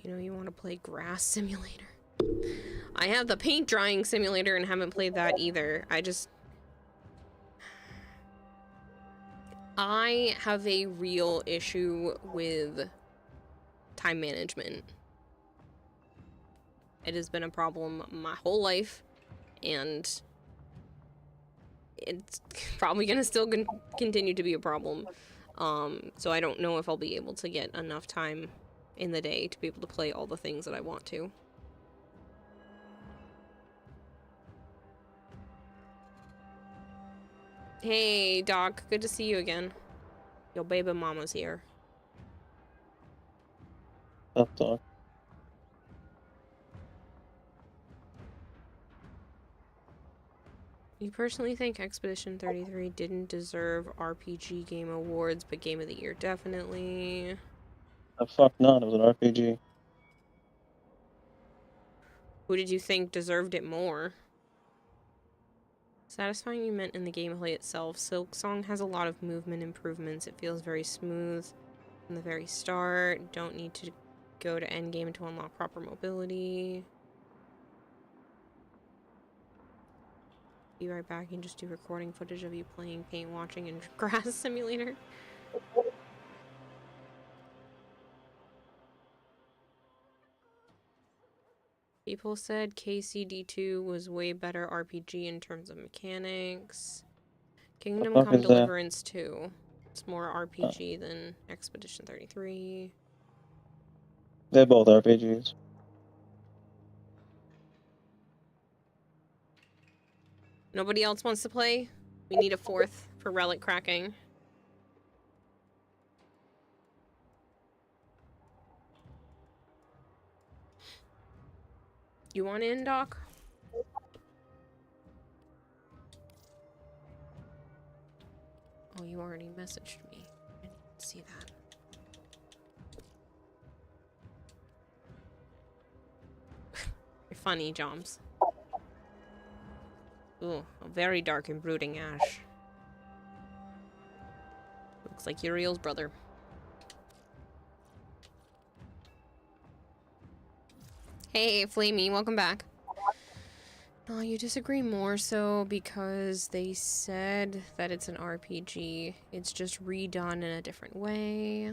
You know, you want to play Grass Simulator. I have the paint drying simulator and haven't played that either. I have a real issue with time management It has been a problem my whole life, and it's probably gonna still continue to be a problem. So I don't know if I'll be able to get enough time in the day to be able to play all the things that I want to. Hey, Doc. Good to see you again. Your baby mama's here. Up, dog. You personally think Expedition 33 didn't deserve RPG Game Awards, but Game of the Year definitely? The fuck not, it was an RPG. Who did you think deserved it more? Satisfying you meant in the gameplay itself. Silksong has a lot of movement improvements. It feels very smooth from the very start. Don't need to go to endgame to unlock proper mobility. Be right back and just do recording footage of you playing paint watching in Grass Simulator. People said KCD2 was way better RPG in terms of mechanics. Kingdom Come Deliverance 2. It's more RPG than Expedition 33. They're both RPGs. Nobody else wants to play? We need a fourth for relic cracking. You want in, Doc? Oh, you already messaged me. I didn't see that. You're funny, Joms. Ooh, a very dark and brooding ash. Looks like Uriel's brother. Hey, Flamey, welcome back. Oh, you disagree more so because they said that it's an RPG. It's just redone in a different way.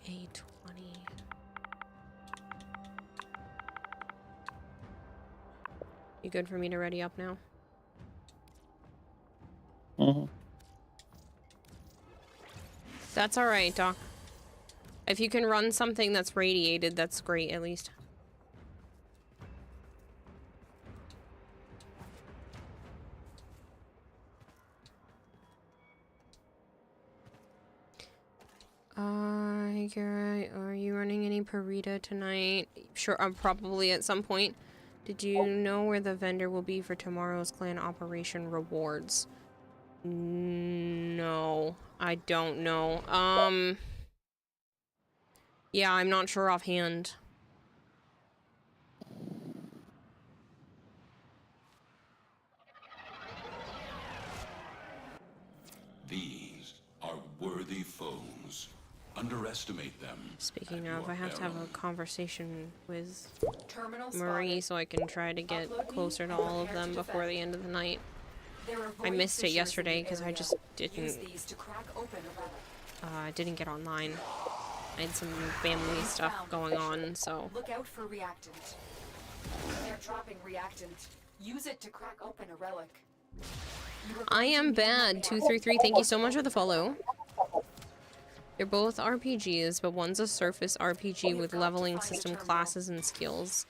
A20. You good for me to ready up now? Mm-hmm. That's alright, Doc. If you can run something that's radiated, that's great, at least. Are you running any Parita tonight? Sure, probably at some point. Did you know where the vendor will be for tomorrow's clan operation rewards? No, I don't know. Yeah, I'm not sure offhand. These are worthy foes. Underestimate them. Speaking of, I have to have a conversation with Terminal Marie so I can try to get closer to all of them before the end of the night. I missed it yesterday because I just didn't get online. I had some family stuff going on, so. Look out for reactant. They're dropping reactant. Use it to crack open a relic. I am bad. 233. Thank you so much for the follow. They're both RPGs, but one's a surface RPG with leveling system classes and skills.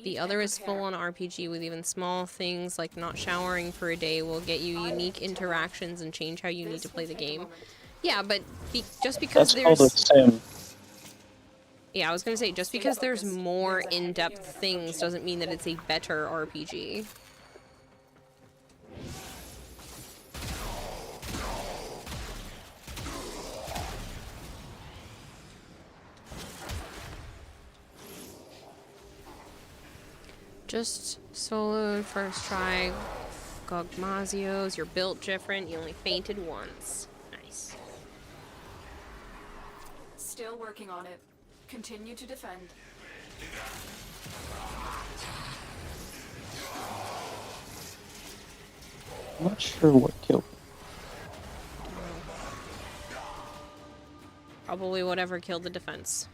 The other is full-on RPG with even small things like not showering for a day will get you unique interactions and change how you need to play the game. Yeah, but just because That's called a sim. Yeah, I was gonna say, just because there's more in-depth things doesn't mean that it's a better RPG. Just soloed first try. Gogmazios, you're built different, you only fainted once. Nice. Still working on it. Continue to defend. I'm not sure what killed me. Probably whatever killed the defense.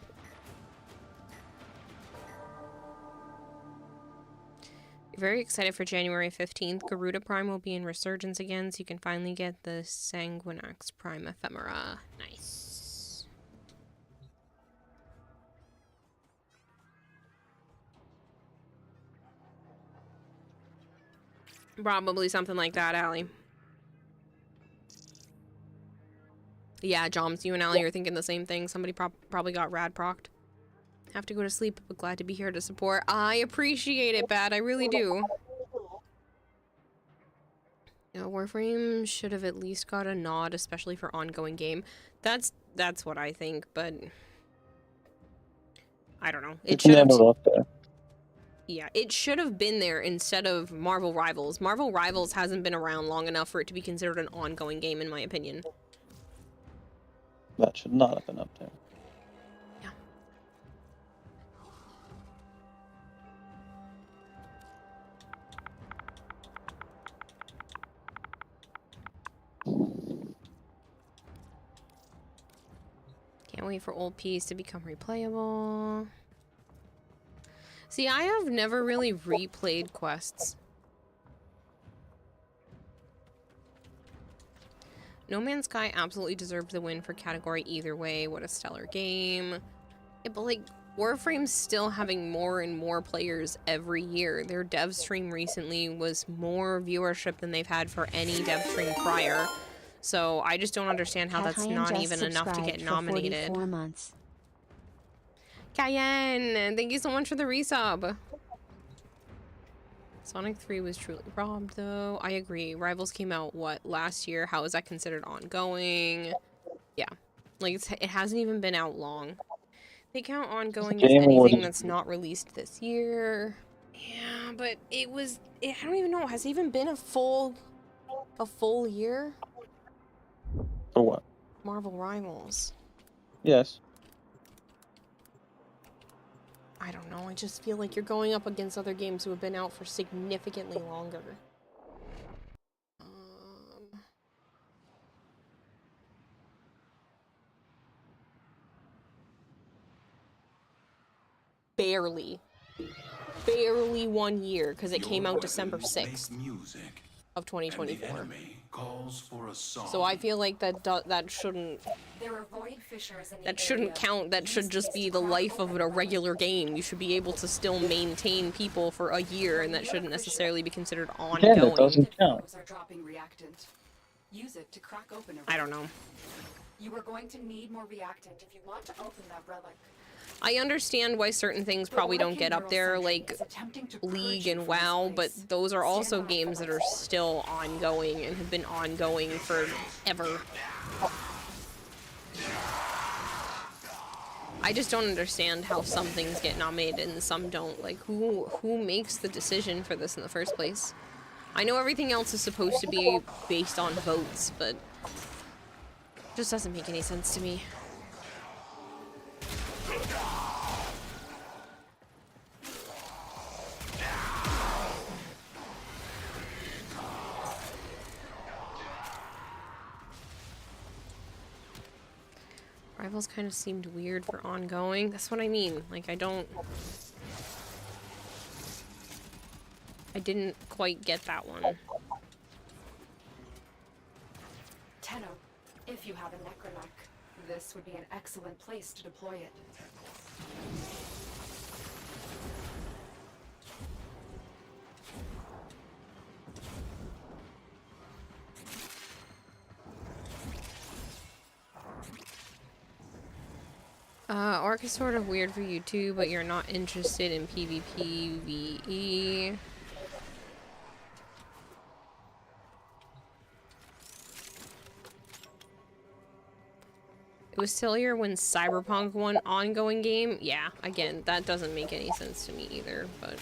Very excited for January 15th. Garuda Prime will be in Resurgence again, so you can finally get the Sanguinax Prime Ephemera. Nice. Probably something like that, Allie. Yeah, Joms, you and Allie are thinking the same thing. Somebody probably got rad procced. Have to go to sleep, but glad to be here to support. I appreciate it, Bad. I really do. You know, Warframe should have at least got a nod, especially for ongoing game. That's what I think, but I don't know. It should have. Yeah, it should have been there instead of Marvel Rivals. Marvel Rivals hasn't been around long enough for it to be considered an ongoing game, in my opinion. That should not have been up there. Yeah. Can't wait for old Ps to become replayable. See, I have never really replayed quests. No Man's Sky absolutely deserved the win for category either way. What a stellar game. Yeah, but like, Warframe's still having more and more players every year. Their dev stream recently was more viewership than they've had for any dev stream prior. So I just don't understand how that's not even enough to get nominated. 44 months. Cayenne, thank you so much for the resub. Sonic 3 was truly robbed, though. I agree. Rivals came out, what, last year? How is that considered ongoing? Yeah. Like, it hasn't even been out long. They count ongoing as anything that's not released this year. Yeah, but it was... I don't even know. Has it even been a full year? For what? Marvel Rivals. Yes. I don't know, I just feel like you're going up against other games who have been out for significantly longer. Barely 1 year, because it came out December 6th of 2024. So I feel like that shouldn't... That shouldn't count. That should just be the life of a regular game. You should be able to still maintain people for a year, and that shouldn't necessarily be considered ongoing. Yeah, that doesn't count. I don't know. You are going to need more reactant if you want to open that relic. I understand why certain things probably don't get up there, like League and WoW, but those are also games that are still ongoing and have been ongoing forever. I just don't understand how some things get nominated and some don't. Like, who makes the decision for this in the first place? I know everything else is supposed to be based on votes, but it just doesn't make any sense to me. Rivals kind of seemed weird for ongoing. That's what I mean. Like, I didn't quite get that one. Tenno, if you have a necromech, this would be an excellent place to deploy it. Orc is sort of weird for you too, but you're not interested in PvPvE. It was sillier when Cyberpunk won ongoing game. Yeah, again, that doesn't make any sense to me either, but...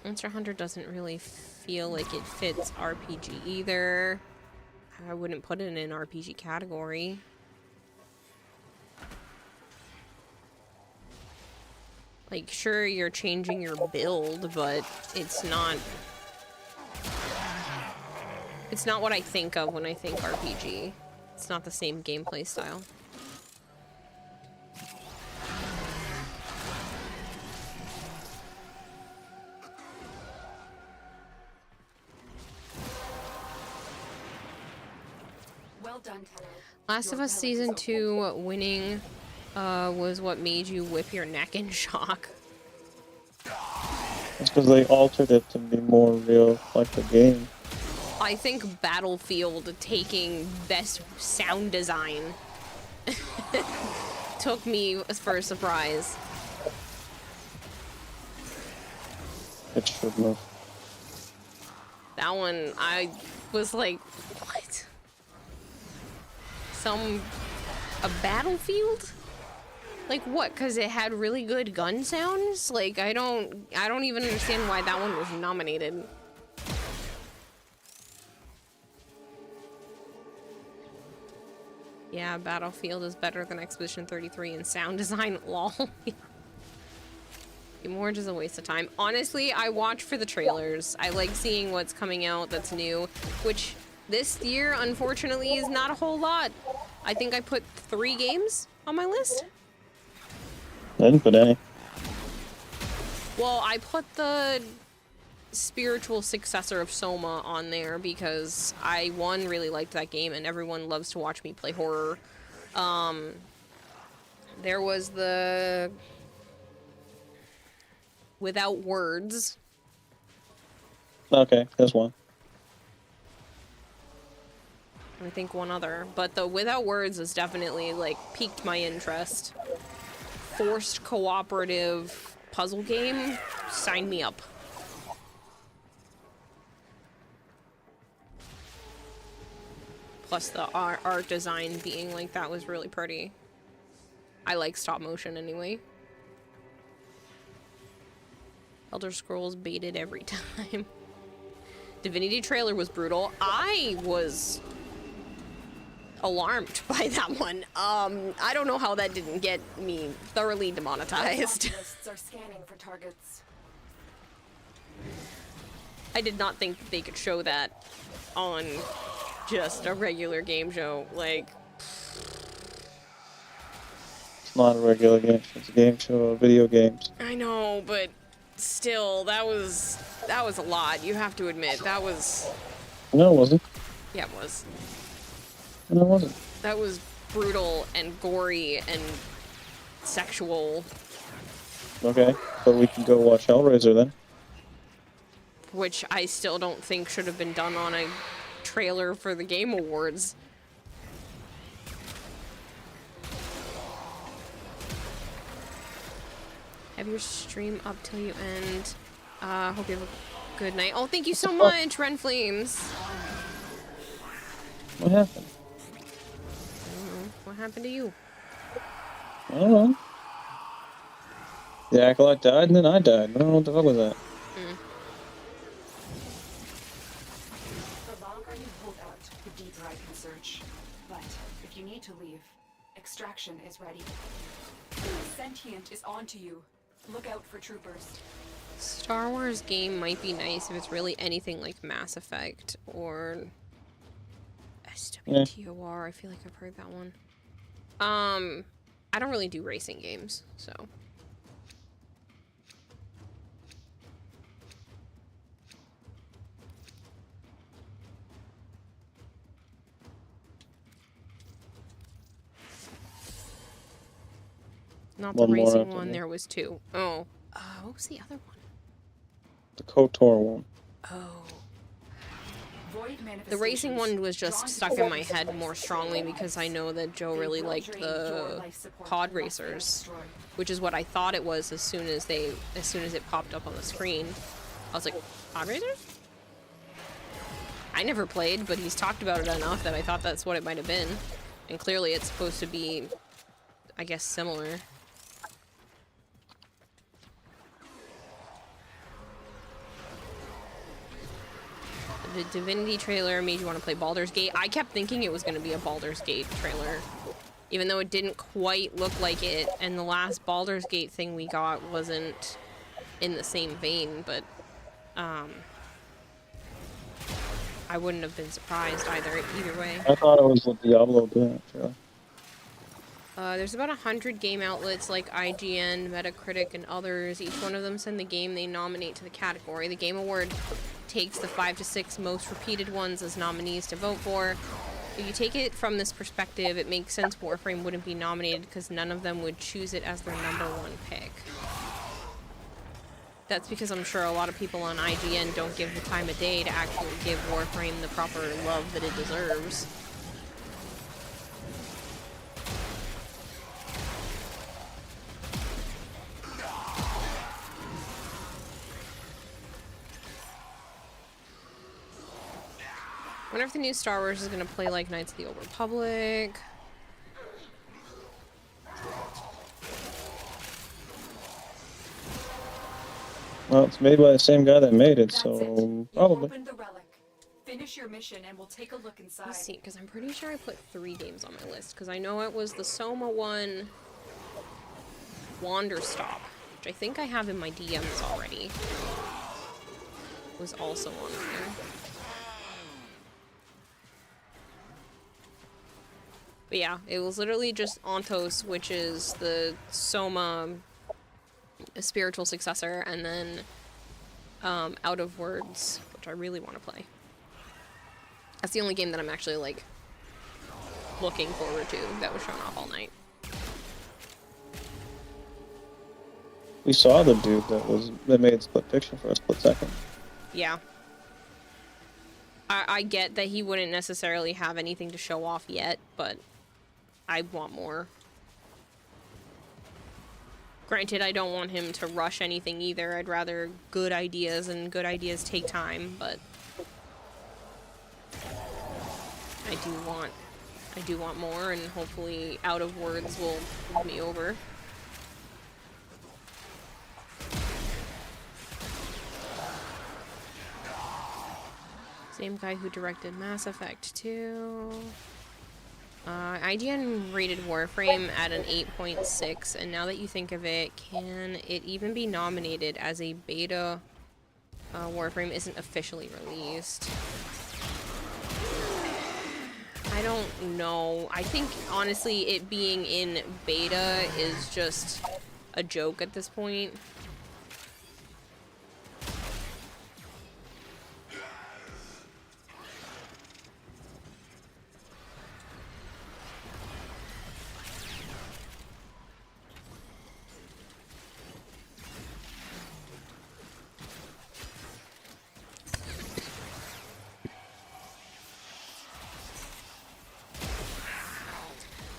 Monster Hunter doesn't really feel like it fits RPG either. I wouldn't put it in an RPG category. Like, sure, you're changing your build, but it's not... It's not what I think of when I think RPG. It's not the same gameplay style. Well done, Tenno. Last of Us Season 2 winning was what made you whip your neck in shock. It's because they altered it to be more real, like the game. I think Battlefield taking best sound design took me for a surprise. It should have. That one, I was like, what? A Battlefield? Like what? Because it had really good gun sounds? Like I don't even understand why that one was nominated. Yeah, Battlefield is better than Expedition 33 in sound design. Lol. More just a waste of time. Honestly, I watch for the trailers. I like seeing what's coming out that's new, which this year, unfortunately, is not a whole lot. I think I put 3 games on my list. I didn't put any. Well, I put the spiritual successor of Soma on there because I, one, really liked that game and everyone loves to watch me play horror. There was the Without Words. Okay, there's one. I think one other, but the Without Words has definitely like piqued my interest. Forced cooperative puzzle game, sign me up. Plus the art design being like that was really pretty. I like stop motion anyway. Elder Scrolls baited every time. Divinity trailer was brutal. I was alarmed by that one. I don't know how that didn't get me thoroughly demonetized. Are scanning for targets. I did not think they could show that on just a regular game show. Like, It's not a regular game. It's a game show of video games. I know, but still, that was a lot. You have to admit that was. No, it wasn't. Yeah, it was. No, it wasn't. That was brutal and gory and sexual. Okay, but we can go watch Hellraiser then. Which I still don't think should have been done on a trailer for the Game Awards. Have your stream up till you end. Hope you have a good night. Oh, thank you so much, Ren Flames. What happened? I don't know. What happened to you? I don't know. The Acolyte died and then I died. I don't know what the fuck was that. The longer you hold out, the deeper I can search. But if you need to leave, extraction is ready. Sentient is onto you. Look out for troopers. Star Wars game might be nice if it's really anything like Mass Effect or SWTOR. I feel like I've heard that one. I don't really do racing games, so. Not the racing one, there was 2. Oh. What was the other one? The KOTOR one. Oh. The racing one was just stuck in my head more strongly because I know that Joe really liked the pod racers, which is what I thought it was as soon as it popped up on the screen. I was like, pod racers? I never played, but he's talked about it enough that I thought that's what it might have been. And clearly it's supposed to be, I guess, similar. The Divinity trailer made you want to play Baldur's Gate. I kept thinking it was going to be a Baldur's Gate trailer, even though it didn't quite look like it, and the last Baldur's Gate thing we got wasn't in the same vein, but I I wouldn't have been surprised either way. I thought it was a Diablo bit. Yeah. There's about 100 game outlets like IGN, Metacritic, and others. Each one of them send the game they nominate to the category. The Game Award takes the 5 to 6 most repeated ones as nominees to vote for. If you take it from this perspective, it makes sense Warframe wouldn't be nominated because none of them would choose it as their #1 pick. That's because I'm sure a lot of people on IGN don't give the time of day to actually give Warframe the proper love that it deserves. I wonder if the new Star Wars is going to play like Knights of the Old Republic. Well, it's made by the same guy that made it, so probably. Open the relic. Finish your mission and we'll take a look inside. Let's see, because I'm pretty sure I put 3 games on my list, because I know it was the Soma one, Wanderstop, which I think I have in my DMs already. Was also on there. But yeah, it was literally just Ontos, which is the Soma spiritual successor, and then Out of Words, which I really want to play. That's the only game that I'm actually, like, looking forward to that was shown off all night. We saw the dude that made Split Fiction for a split second. Yeah. I get that he wouldn't necessarily have anything to show off yet, but I want more. Granted, I don't want him to rush anything either. I'd rather good ideas, and good ideas take time, but I do want more, and hopefully Out of Words will move me over. Same guy who directed Mass Effect 2. IGN rated Warframe at an 8.6, and now that you think of it, can it even be nominated as a beta? Warframe isn't officially released. I don't know. I think, honestly, it being in beta is just a joke at this point.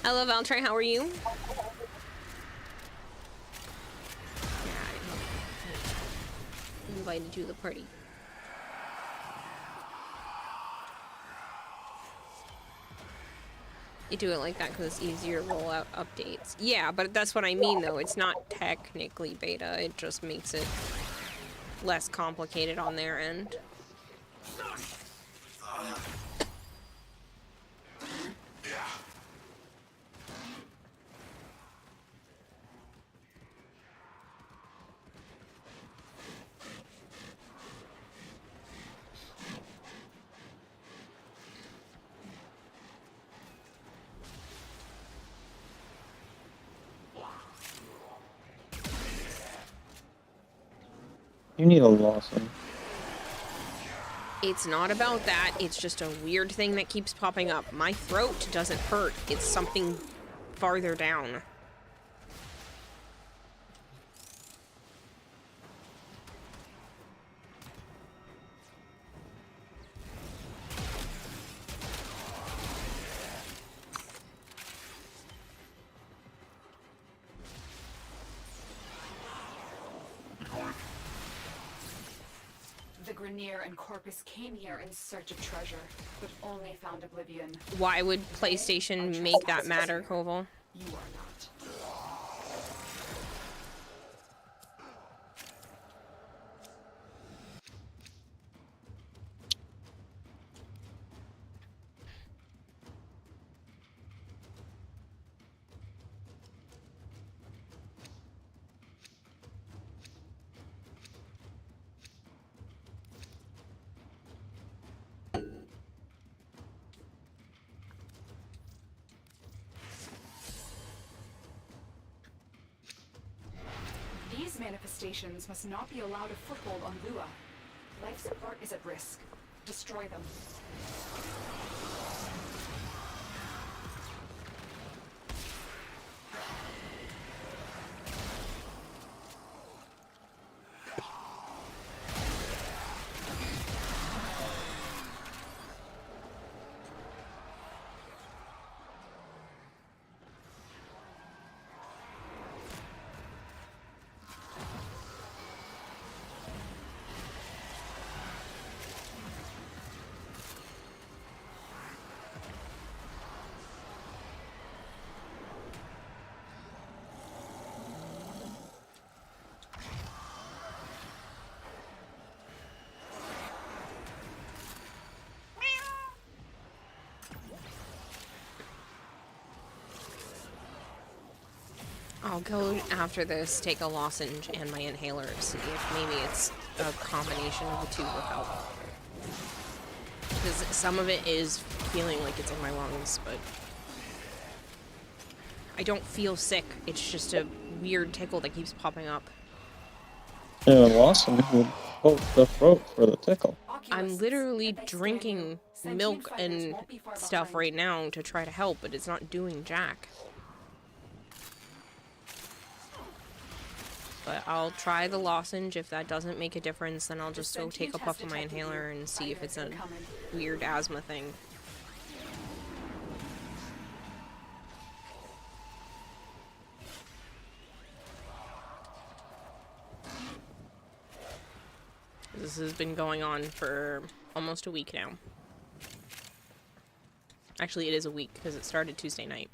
Hello, Valtry, how are you? Invited to the party. You do it like that because it's easier to roll out updates. Yeah, but that's what I mean, though. It's not technically beta. It just makes it less complicated on their end. You need a Lawson. It's not about that. It's just a weird thing that keeps popping up. My throat doesn't hurt. It's something farther down. The Grenier and Corpus came here in search of treasure, but only found oblivion. Why would PlayStation make that matter, Koval? You are not. manifestations must not be allowed a foothold on Lua. Life support is at risk. Destroy them. I'll go after this, take a lozenge and my inhaler, see if maybe it's a combination of the two work out. Because some of it is feeling like it's in my lungs, but I don't feel sick. It's just a weird tickle that keeps popping up. Yeah, Lawson would coat the throat for the tickle. I'm literally drinking milk and stuff right now to try to help, but it's not doing jack. But I'll try the lozenge. If that doesn't make a difference, then I'll just go take a puff of my inhaler and see if it's a weird asthma thing. This has been going on for almost a week now. Actually, it is a week because it started Tuesday night.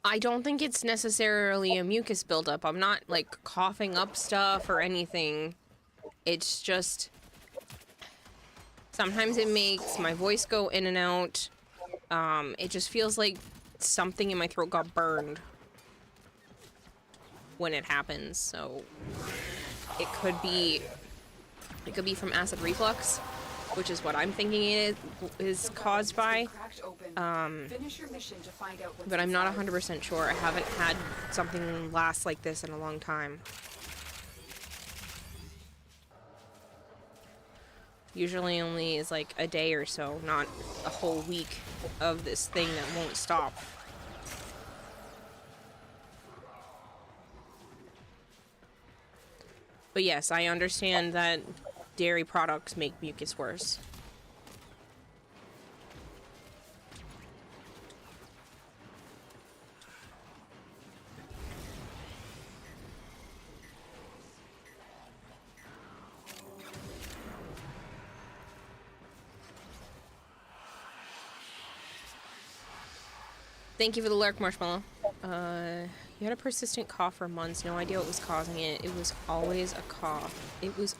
I don't think it's necessarily a mucus buildup. I'm not, like, coughing up stuff or anything. It's just... sometimes it makes my voice go in and out. It just feels like something in my throat got burned when it happens, so... It could be from acid reflux, which is what I'm thinking it is caused by. But I'm not 100% sure. I haven't had something last like this in a long time. Usually only is like a day or so, not a whole week of this thing that won't stop. But yes, I understand that dairy products make mucus worse. Thank you for the lurk, Marshmallow. You had a persistent cough for months, no idea what was causing it. It was always a cough. It was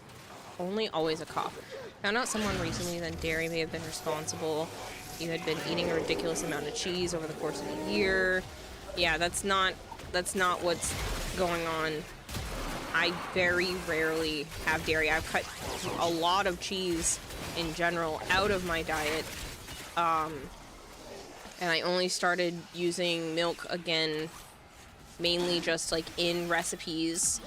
only always a cough. Found out someone recently that dairy may have been responsible. You had been eating a ridiculous amount of cheese over the course of a year. Yeah, that's not what's going on. I very rarely have dairy. I've cut a lot of cheese in general out of my diet. And I only started using milk again, mainly just like in recipes.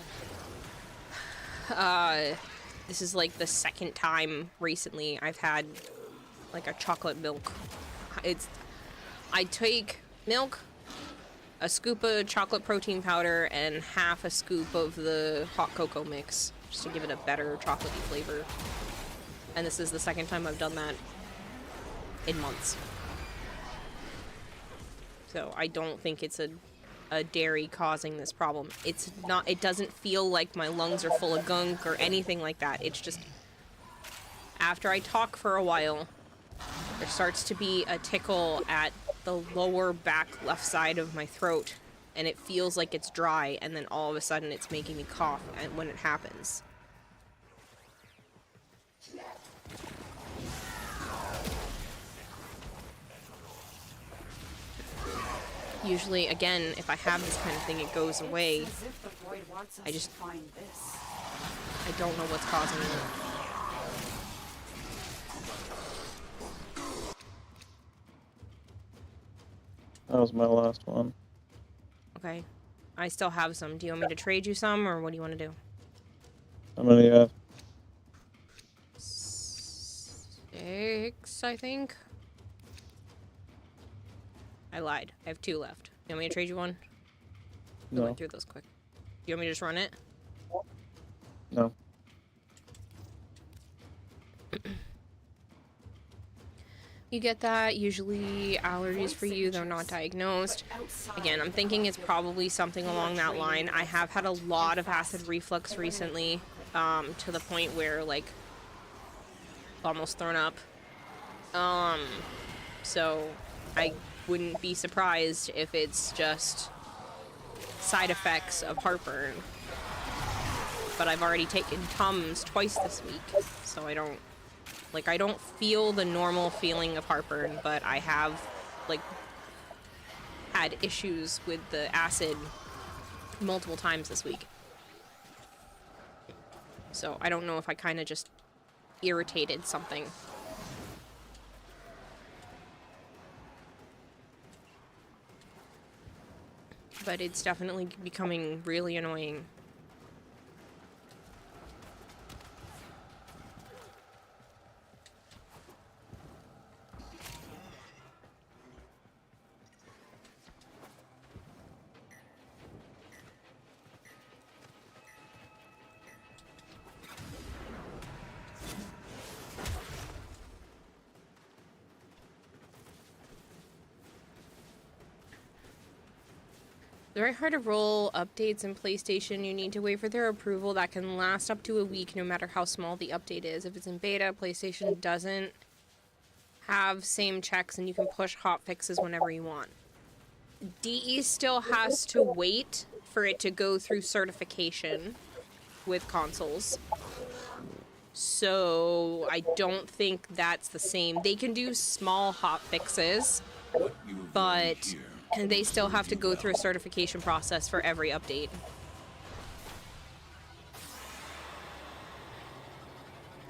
This is like the second time recently I've had like a chocolate milk. I take milk, a scoop of chocolate protein powder, and half a scoop of the hot cocoa mix, just to give it a better chocolatey flavor. And this is the second time I've done that in months. So I don't think it's a dairy causing this problem. It's not, it doesn't feel like my lungs are full of gunk or anything like that. It's just, after I talk for a while, there starts to be a tickle at the lower back left side of my throat, and it feels like it's dry, and then all of a sudden it's making me cough when it happens. Usually, again, if I have this kind of thing, it goes away. It's as if the void wants us I just- to find this. I don't know what's causing it. That was my last one. Okay. I still have some. Do you want me to trade you some, or what do you want to do? How many do you have? 6, I think. I lied. I have 2 left. You want me to trade you one? We No. went through those quick. You want me to just run it? No. You get that. Usually allergies for you, they're not diagnosed. Again, I'm thinking it's probably something along that line. I have had a lot of acid reflux recently, to the point where, like, almost thrown up. So I wouldn't be surprised if it's just side effects of heartburn. But I've already taken Tums twice this week, so I don't feel the normal feeling of heartburn, but I have, like, had issues with the acid multiple times this week. So I don't know if I kind of just irritated something. But it's definitely becoming really annoying. Very hard to roll updates in PlayStation. You need to wait for their approval. That can last up to a week no matter how small the update is. If it's in beta, PlayStation doesn't have same checks and you can push hot fixes whenever you want. DE still has to wait for it to go through certification with consoles. So I don't think that's the same. They can do small hot fixes, but they still have to go through a certification process for every update.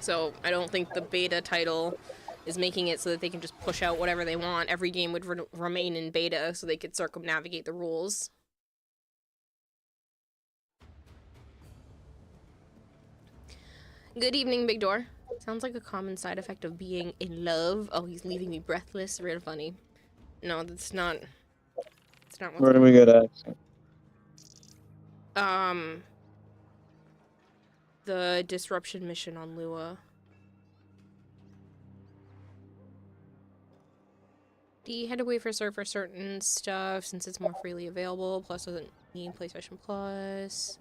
So I don't think the beta title is making it so that they can just push out whatever they want. Every game would remain in beta so they could circumnavigate the rules. Good evening, Big Door. Sounds like a common side effect of being in love. Oh, he's leaving me breathless. Real funny. No, that's not... It's not what's Where do we get accent? The disruption mission on Lua. D had to wait for cert for certain stuff since it's more freely available. Plus doesn't need PlayStation Plus.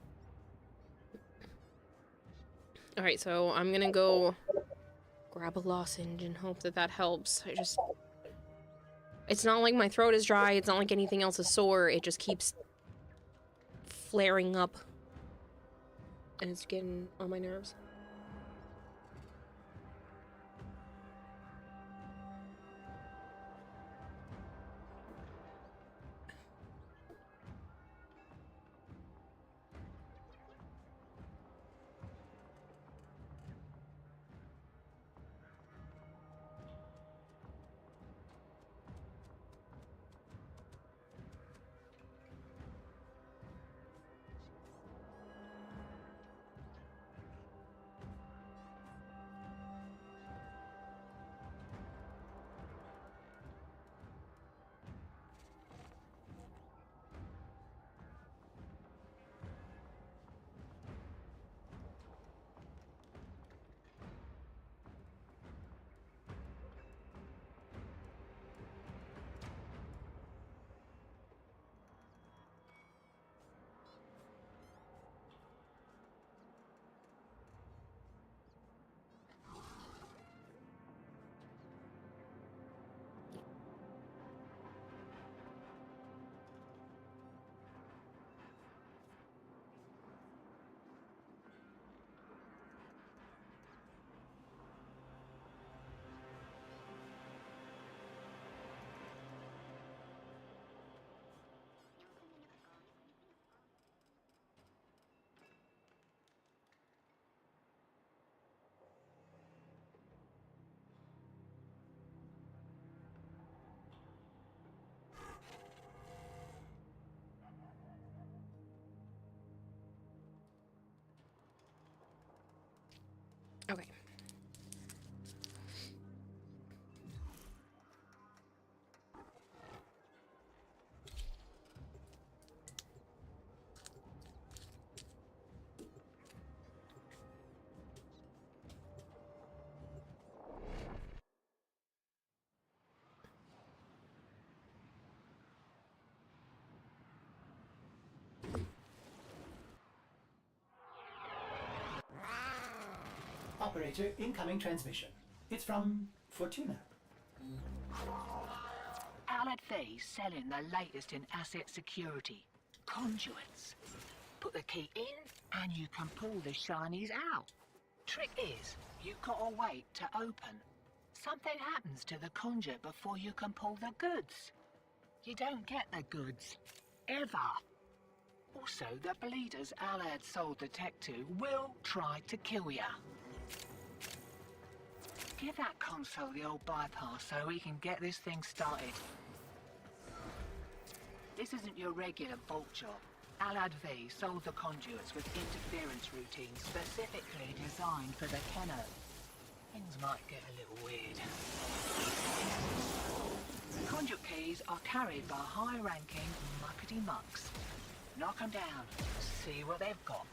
Alright, so I'm gonna go grab a lozenge and hope that that helps. It's not like my throat is dry, it's not like anything else is sore, it just keeps flaring up. And it's getting on my nerves. Okay. Operator, incoming transmission. It's from Fortuna. Allied Faye's selling the latest in asset security. Conduits. Put the key in and you can pull the shinies out. Trick is, you gotta wait to open. Something happens to the conduit before you can pull the goods. You don't get the goods. Ever. Also, the bleeders Allied sold the tech to will try to kill ya. Give that console the old bypass so we can get this thing started. This isn't your regular bolt job. Allied V sold the conduits with interference routines specifically designed for the Kenner. Things might get a little weird. Conduit keys are carried by high-ranking muckety-mucks. Knock 'em down. See what they've got.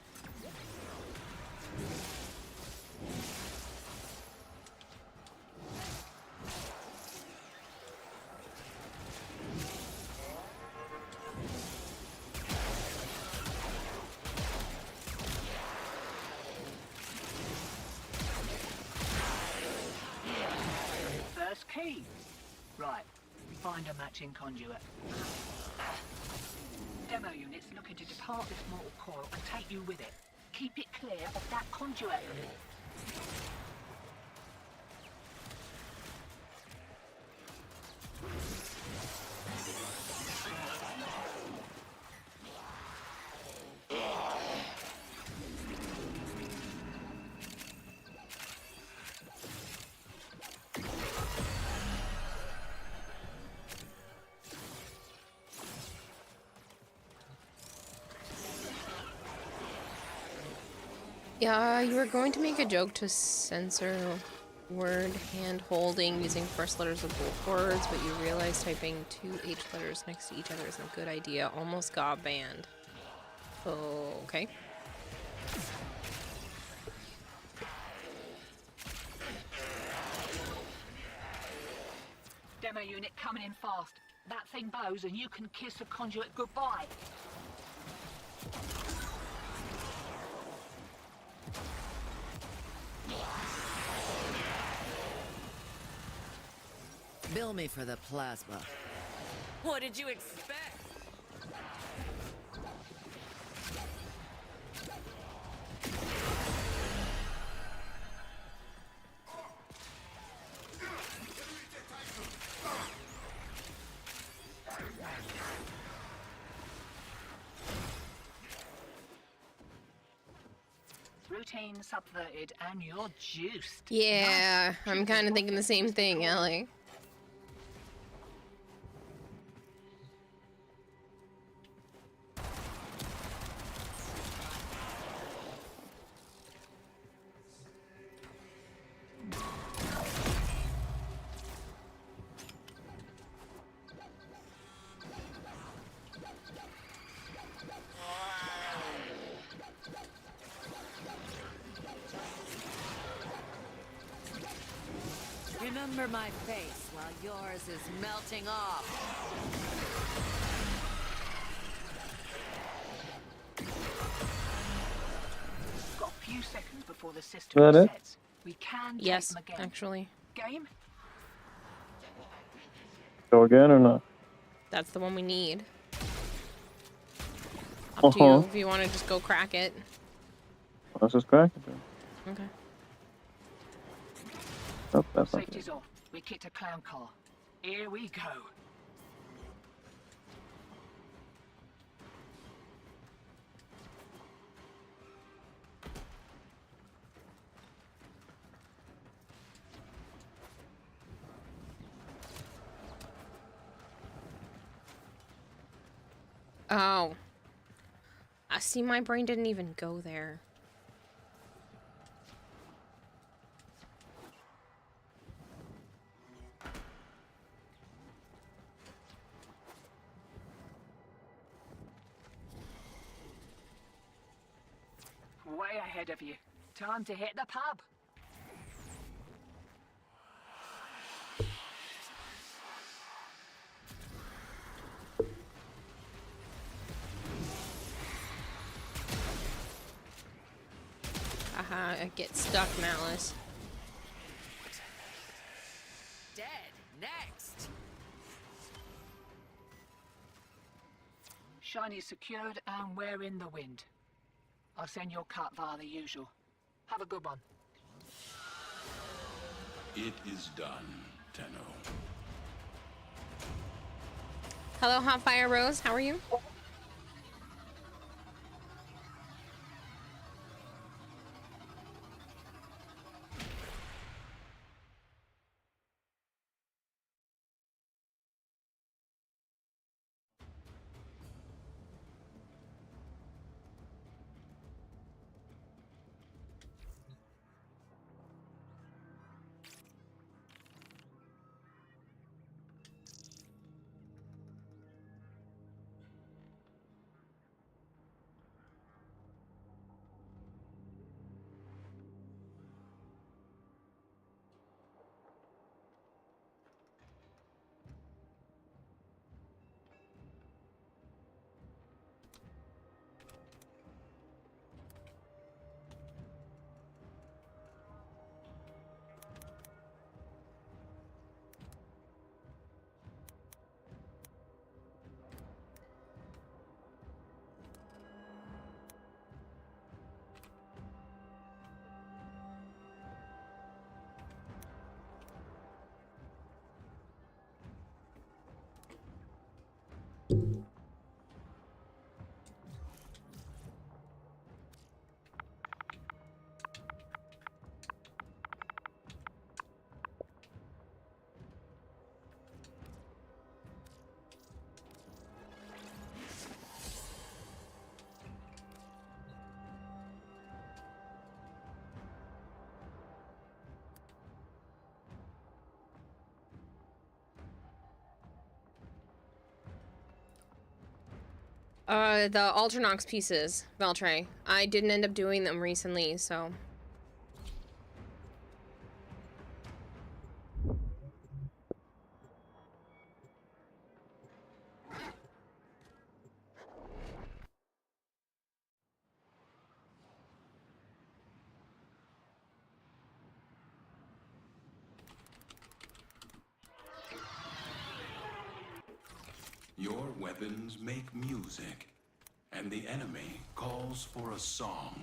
First key. Right. Find a matching conduit. Demo units looking to depart this mortal coil and take you with it. Keep it clear of that conduit. Yeah, you were going to make a joke to censor word hand holding using first letters of both words, but you realized typing two H letters next to each other isn't a good idea. Almost got banned. Okay. Demo unit coming in fast. That thing bows and you can kiss the conduit goodbye. Bill me for the plasma. What did you expect? Routine subverted and you're juiced. Yeah, Nice. I'm kind of thinking the same thing, Ellie. Remember my face while yours is melting off. Got a few seconds before the system Is that it? resets. We can Yes, take them again. actually. Game? Go again or not? That's the one we need. Up to you if you want to just go crack it. Let's just crack it then. Okay. Nope, that's not Safety's off. We kicked a clown car. Here we go. Oh. I see, my brain didn't even go there. way ahead of you. Time to hit the pub. Haha, I get stuck, Malice. Dead. Next. Shiny secured and we're in the wind. I'll send your cut via the usual. Have a good one. It is done, Tenno. Hello, Hotfire Rose. How are you? The Alternox pieces, Valtray. I didn't end up doing them recently, so... Your weapons make music, and the enemy calls for a song.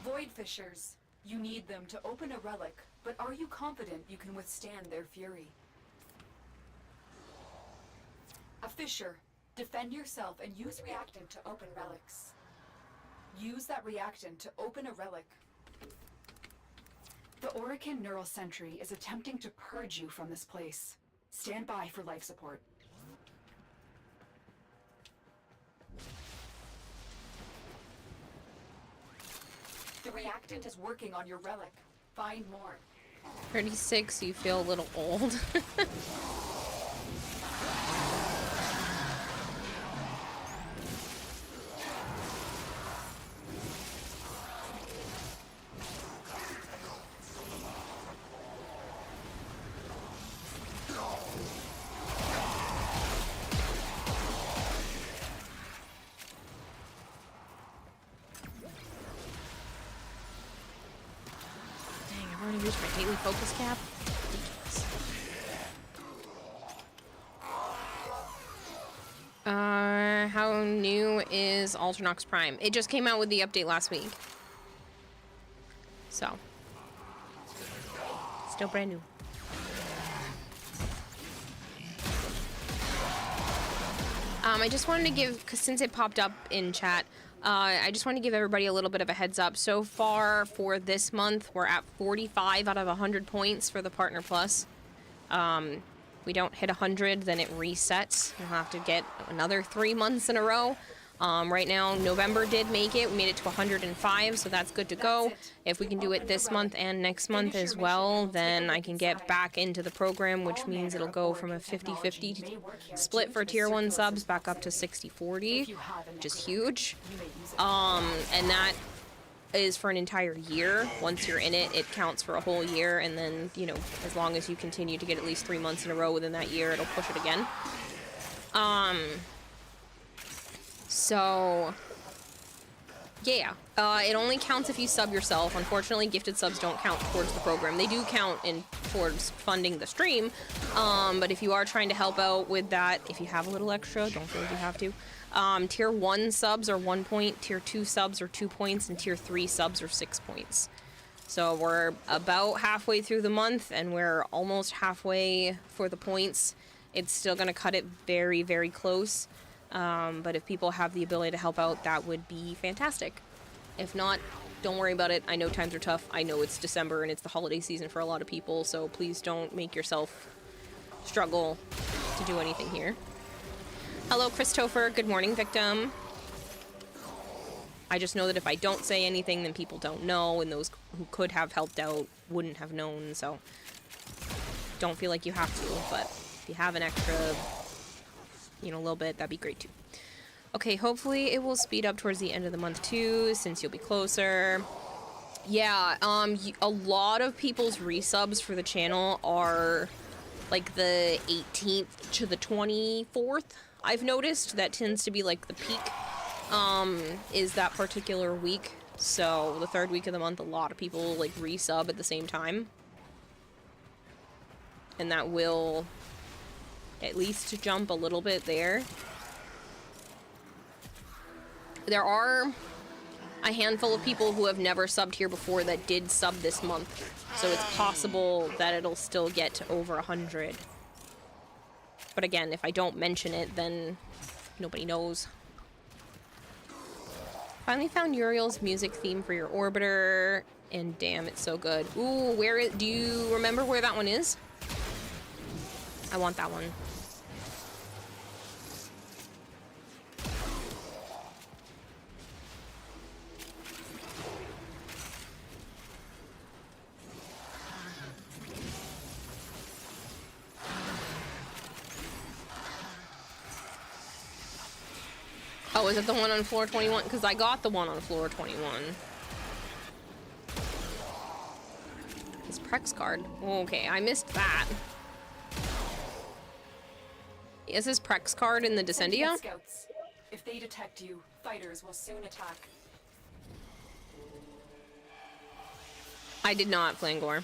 Void fissures. You need them to open a relic, but are you confident you can withstand their fury? A fissure. Defend yourself and use reactant to open relics. Use that reactant to open a relic. The Orican Neural Sentry is attempting to purge you from this place. Stand by for life support. The reactant is working on your relic. Find more. 36, you feel a little old. Focus cap. How new is Alternox Prime? It just came out with the update last week. So. Still brand new. I just wanted to give, because since it popped up in chat, I just want to give everybody a little bit of a heads up. So far for this month, we're at 45 out of 100 points for the Partner Plus. We don't hit 100, then it resets. You'll have to get another 3 months in a row. Right now, November did make it. We made it to 105, so that's good to go. If we can do it this month and next month as well, then I can get back into the program, which means it'll go from a 50-50 split for tier 1 subs back up to 60-40, which is huge. And that is for an entire year. Once you're in it, it counts for a whole year, and then, you know, as long as you continue to get at least 3 months in a row within that year, it'll push it again. So, yeah, it only counts if you sub yourself. Unfortunately, gifted subs don't count towards the program. They do count towards funding the stream, but if you are trying to help out with that, if you have a little extra, don't feel like you have to. Tier 1 subs are 1 point, tier 2 subs are 2 points, and tier 3 subs are 6 points. So we're about halfway through the month, and we're almost halfway for the points. It's still going to cut it very, very close. But if people have the ability to help out, that would be fantastic. If not, don't worry about it. I know times are tough. I know it's December and it's the holiday season for a lot of people, so please don't make yourself struggle to do anything here. Hello, Christopher. Good morning, victim. I just know that if I don't say anything, then people don't know, and those who could have helped out wouldn't have known, so don't feel like you have to, but if you have an extra, you know, a little bit, that'd be great too. Okay, hopefully it will speed up towards the end of the month too, since you'll be closer. Yeah, a lot of people's resubs for the channel are like the 18th to the 24th. I've noticed that tends to be like the peak, is that particular week. So the 3rd week of the month, a lot of people like resub at the same time. And that will at least jump a little bit there. There are a handful of people who have never subbed here before that did sub this month, so it's possible that it'll still get to over 100. But again, if I don't mention it, then nobody knows. Finally found Uriel's music theme for your orbiter, and damn, it's so good. Ooh, do you remember where that one is? I want that one. Oh, is it the one on floor 21? Because I got the one on floor 21. His Prex card. Okay, I missed that. Is his Prex card in the Descendia? Scouts. If they detect you, fighters will soon attack. I did not, Flangor.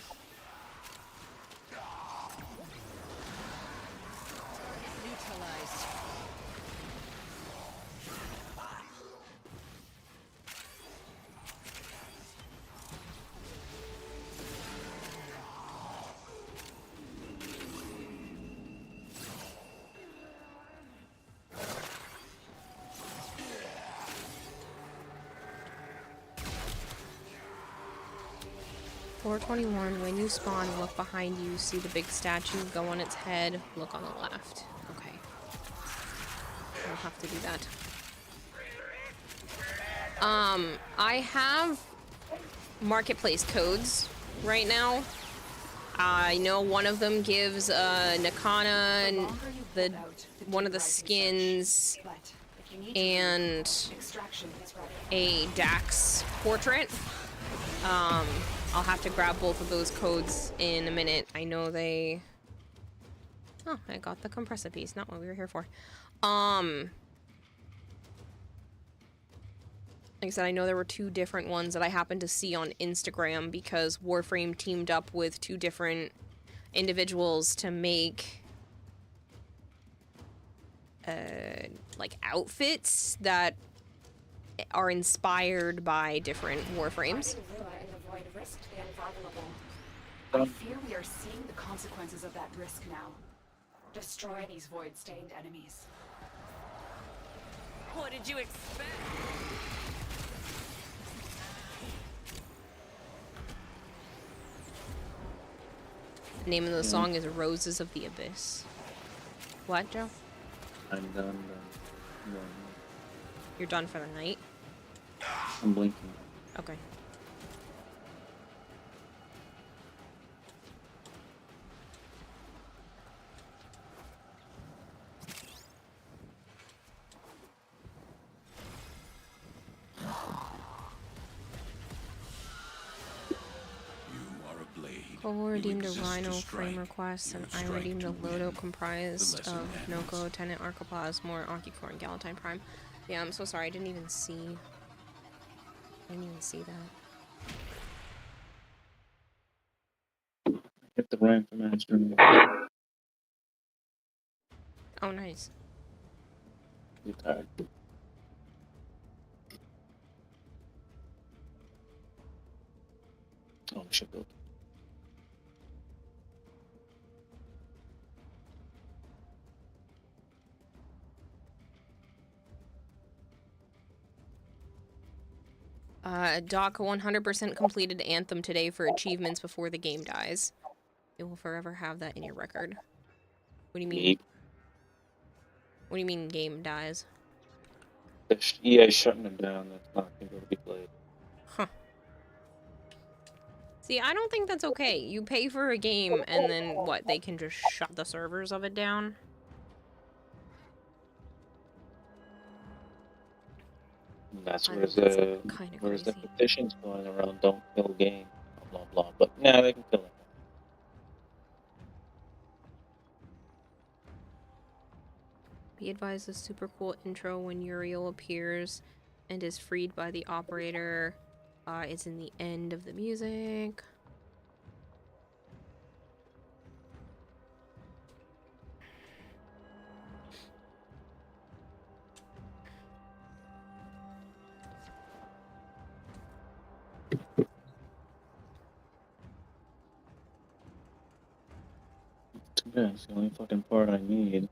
Floor 21, when you spawn, look behind you, see the big statue, go on its head, look on the left. Okay. I'll have to do that. I have marketplace codes right now. I know one of them gives Nakana and one of the skins and a Dax portrait. I'll have to grab both of those codes in a minute. I know they... Oh, I got the compressor piece, not what we were here for. Like I said, I know there were 2 different ones that I happened to see on Instagram because Warframe teamed up with 2 different individuals to make like outfits that are inspired by different Warframes. I fear we are seeing the consequences of that risk now. Destroy these void-stained enemies. What did you expect? The name of the song is Roses of the Abyss. What, Joe? I'm done. You're done for the night? I'm blinking. Okay. Cole redeemed a Rhino frame request, and I redeemed a Lodo comprised of Noko, Lieutenant Archoplasmor, Archicore, and Galatine Prime. Yeah, I'm so sorry, I didn't even see that. Hit the rank for master. Oh, nice. You're tired. Oh, shit, go. Doc 100% completed Anthem today for achievements before the game dies. You will forever have that in your record. What do you mean? What do you mean game dies? EA shutting them down. That's not going to be played. Huh. See, I don't think that's okay. You pay for a game and then what? They can just shut the servers of it down? That's where's the petitions going around? Don't kill game. Blah blah blah. But nah, they can kill it. Be advised, a super cool intro when Uriel appears and is freed by the operator. It's in the end of the music. Yeah, it's the only fucking part I need.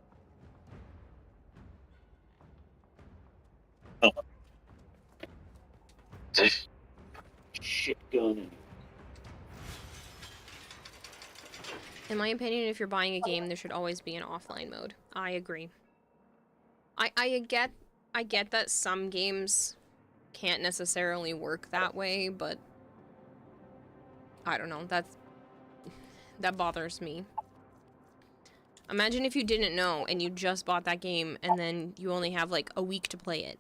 Oh. Shit gun. In my opinion, if you're buying a game, there should always be an offline mode. I agree. I get that some games can't necessarily work that way, but I don't know, that bothers me. Imagine if you didn't know and you just bought that game and then you only have like a week to play it.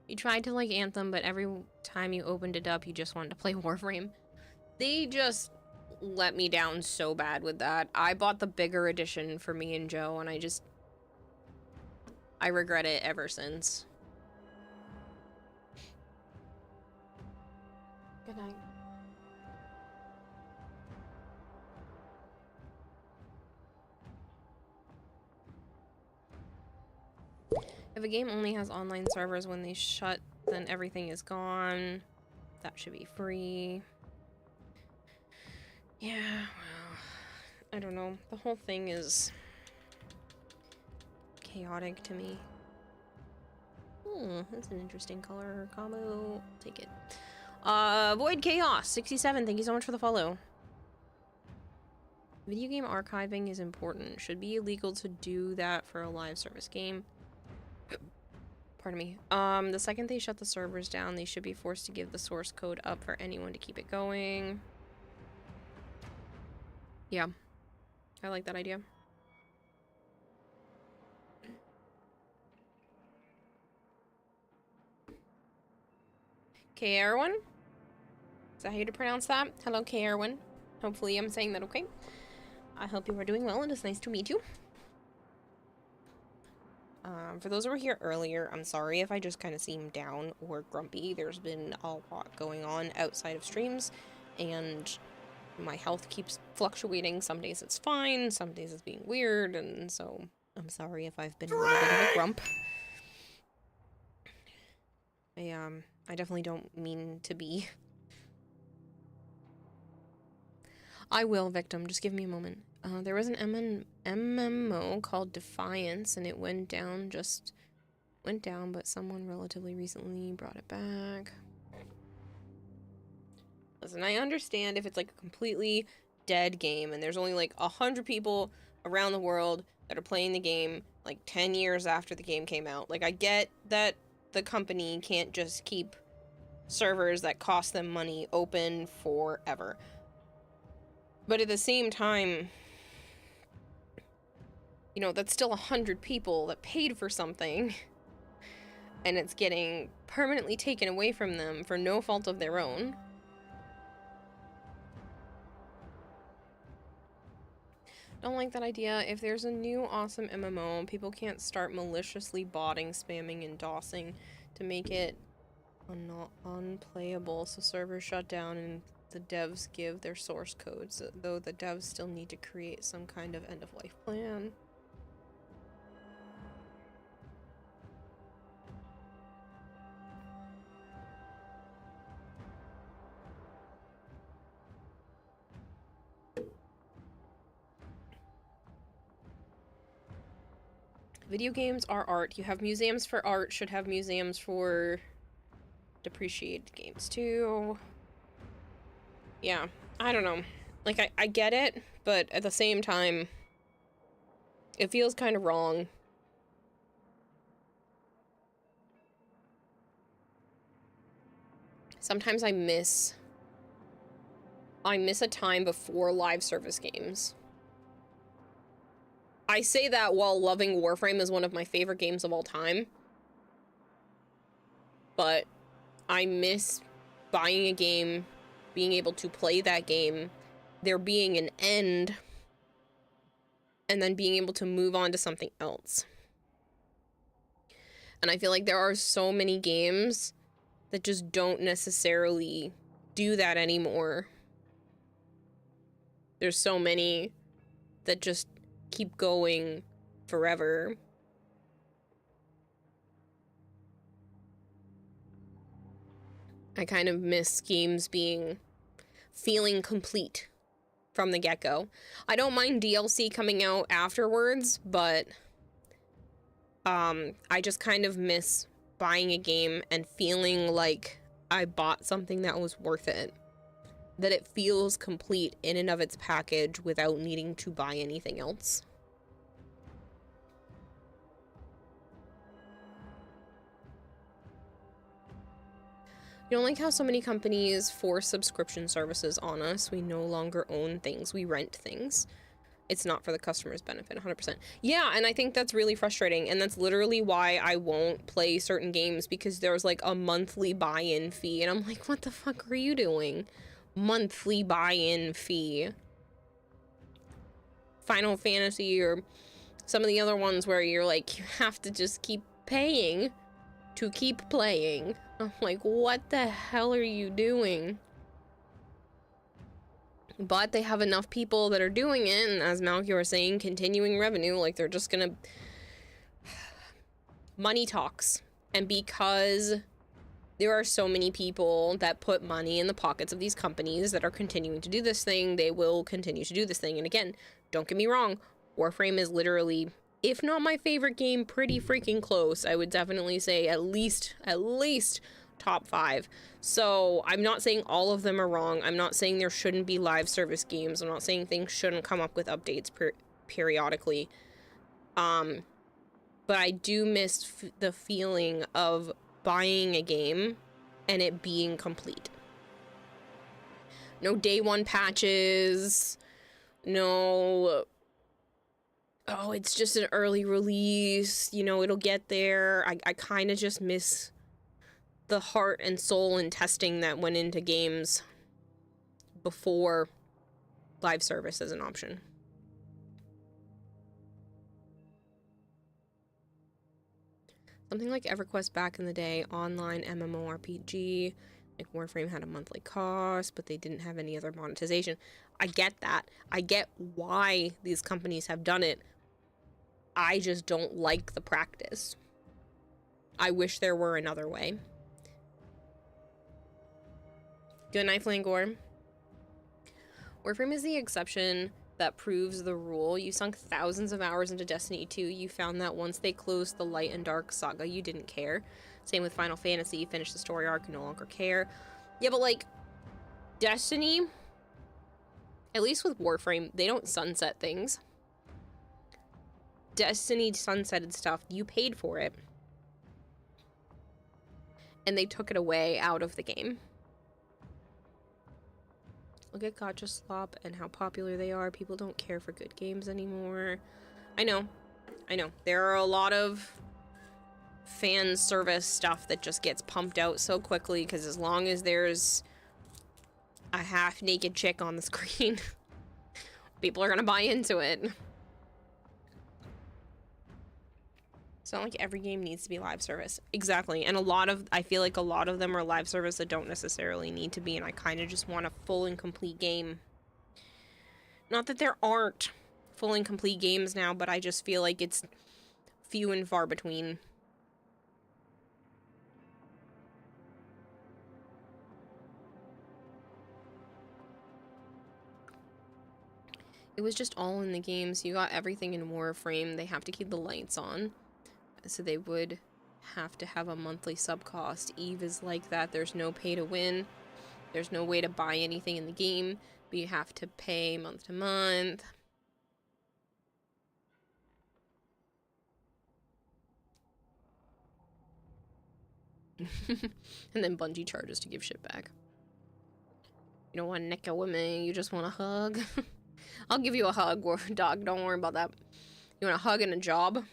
You tried to like Anthem, but every time you opened it up, you just wanted to play Warframe. They just let me down so bad with that. I bought the bigger edition for me and Joe, and I regret it ever since. Good night. If a game only has online servers when they shut, then everything is gone. That should be free. Yeah, well, I don't know. The whole thing is chaotic to me. That's an interesting color combo. I'll take it. Void Chaos 67, thank you so much for the follow. Video game archiving is important. Should be illegal to do that for a live service game. Pardon me. The second they shut the servers down, they should be forced to give the source code up for anyone to keep it going. Yeah. I like that idea. K Erwin? Is that how you pronounce that? Hello, K Erwin. Hopefully I'm saying that okay. I hope you are doing well, and it's nice to meet you. For those who were here earlier, I'm sorry if I just kind of seem down or grumpy. There's been a lot going on outside of streams, and my health keeps fluctuating. Some days it's fine, some days it's being weird, and so I'm sorry if I've been a little bit of a grump. I definitely don't mean to be. I will, Victim. Just give me a moment. There was an MMO called Defiance, and it went down, but someone relatively recently brought it back. Listen, I understand if it's like a completely dead game, and there's only like 100 people around the world that are playing the game like 10 years after the game came out. Like, I get that the company can't just keep servers that cost them money open forever. But at the same time, you know, that's still 100 people that paid for something, and it's getting permanently taken away from them for no fault of their own. Don't like that idea. If there's a new awesome MMO, people can't start maliciously botting, spamming, and DOSing to make it unplayable, so servers shut down and the devs give their source codes, though the devs still need to create some kind of end-of-life plan. Video games are art. You have museums for art, should have museums for depreciated games too. Yeah, I don't know. Like, I get it, but at the same time, it feels kind of wrong. Sometimes I miss a time before live service games. I say that while loving Warframe is one of my favorite games of all time. But I miss buying a game, being able to play that game, there being an end, and then being able to move on to something else. And I feel like there are so many games that just don't necessarily do that anymore. There's so many that just keep going forever. I kind of miss games feeling complete from the get-go. I don't mind DLC coming out afterwards, but I just kind of miss buying a game and feeling like I bought something that was worth it. That it feels complete in and of its package without needing to buy anything else. You don't like how so many companies force subscription services on us. We no longer own things, we rent things. It's not for the customer's benefit, 100%. Yeah, and I think that's really frustrating, and that's literally why I won't play certain games, because there's like a monthly buy-in fee, and I'm like, what the fuck are you doing? Monthly buy-in fee. Final Fantasy or some of the other ones where you're like, you have to just keep paying to keep playing. I'm like, what the hell are you doing? But they have enough people that are doing it, and as Malky was saying, continuing revenue, like they're just gonna... Money talks. And because there are so many people that put money in the pockets of these companies that are continuing to do this thing, they will continue to do this thing. And again, don't get me wrong, Warframe is literally, if not my favorite game, pretty freaking close. I would definitely say at least top 5. So I'm not saying all of them are wrong. I'm not saying there shouldn't be live service games. I'm not saying things shouldn't come up with updates periodically. But I do miss the feeling of buying a game and it being complete. No day one patches, no, oh, it's just an early release, you know, it'll get there. I kind of just miss the heart and soul and testing that went into games before live service as an option. Something like EverQuest back in the day, online MMORPG, like Warframe had a monthly cost, but they didn't have any other monetization. I get that. I get why these companies have done it. I just don't like the practice. I wish there were another way. Good night, Flangor. Warframe is the exception that proves the rule. You sunk thousands of hours into Destiny 2. You found that once they closed the Light and Dark saga, you didn't care. Same with Final Fantasy. You finished the story arc, you no longer care. Yeah, but like, Destiny, at least with Warframe, they don't sunset things. Destiny sunsetted stuff. You paid for it. And they took it away out of the game. Look at Gotcha Slop and how popular they are. People don't care for good games anymore. I know. There are a lot of fan service stuff that just gets pumped out so quickly because as long as there's a half-naked chick on the screen, people are gonna buy into it. It's not like every game needs to be live service. Exactly. And I feel like a lot of them are live service that don't necessarily need to be, and I kind of just want a full and complete game. Not that there aren't full and complete games now, but I just feel like it's few and far between. It was just all in the games. You got everything in Warframe. They have to keep the lights on. So they would have to have a monthly sub cost. Eve is like that. There's no pay to win. There's no way to buy anything in the game, but you have to pay month to month. And then Bungie charges to give shit back. You don't want to neck a woman, you just want a hug. I'll give you a hug, dog. Don't worry about that. You want a hug and a job?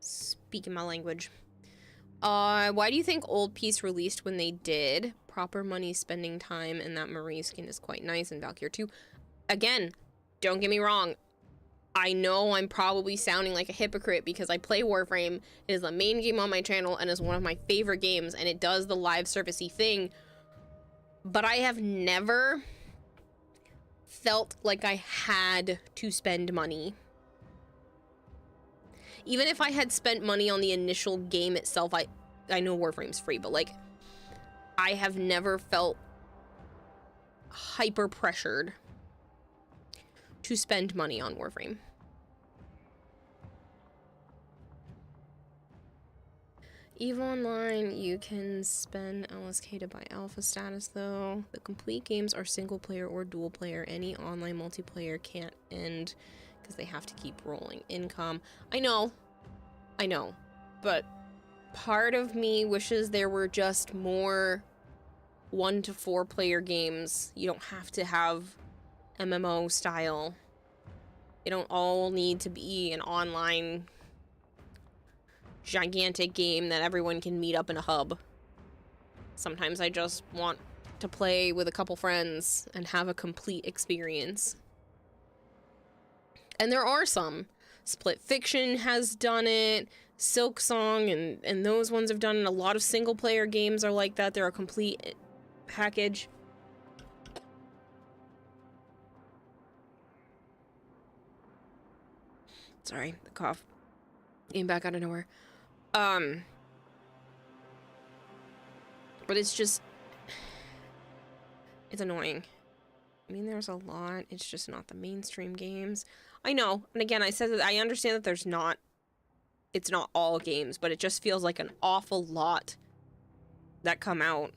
Speaking my language. Why do you think Old Peace released when they did? Proper money spending time, and that Marie skin is quite nice in Valkyrie 2. Again, don't get me wrong. I know I'm probably sounding like a hypocrite because I play Warframe. It is the main game on my channel and is one of my favorite games, and it does the live servicey thing. But I have never felt like I had to spend money. Even if I had spent money on the initial game itself, I know Warframe's free, but like, I have never felt hyper pressured to spend money on Warframe. EVE Online, you can spend LSK to buy alpha status though. The complete games are single player or dual player. Any online multiplayer can't end because they have to keep rolling income. I know, but part of me wishes there were just more 1 to 4 player games. You don't have to have MMO style. They don't all need to be an online gigantic game that everyone can meet up in a hub. Sometimes I just want to play with a couple friends and have a complete experience. And there are some. Split Fiction has done it, Silk Song, and those ones have done it. A lot of single player games are like that. They're a complete package. Sorry, the cough came back out of nowhere. But it's just, it's annoying. I mean, there's a lot. It's just not the mainstream games. I know. And again, I said that I understand that it's not all games, but it just feels like an awful lot that come out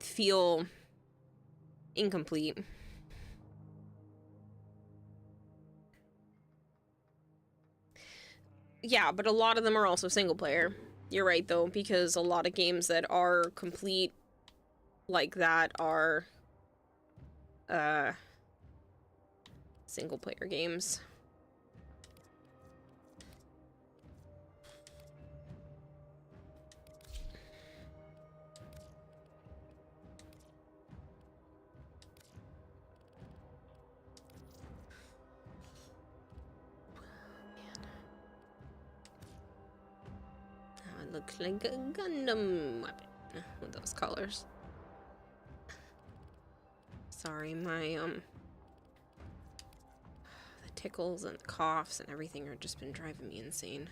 feel incomplete. Yeah, but a lot of them are also single player. You're right, though, because a lot of games that are complete like that are single player games. looks like a Gundam weapon with those colors. Sorry, my the tickles and the coughs and everything are just been driving me insane.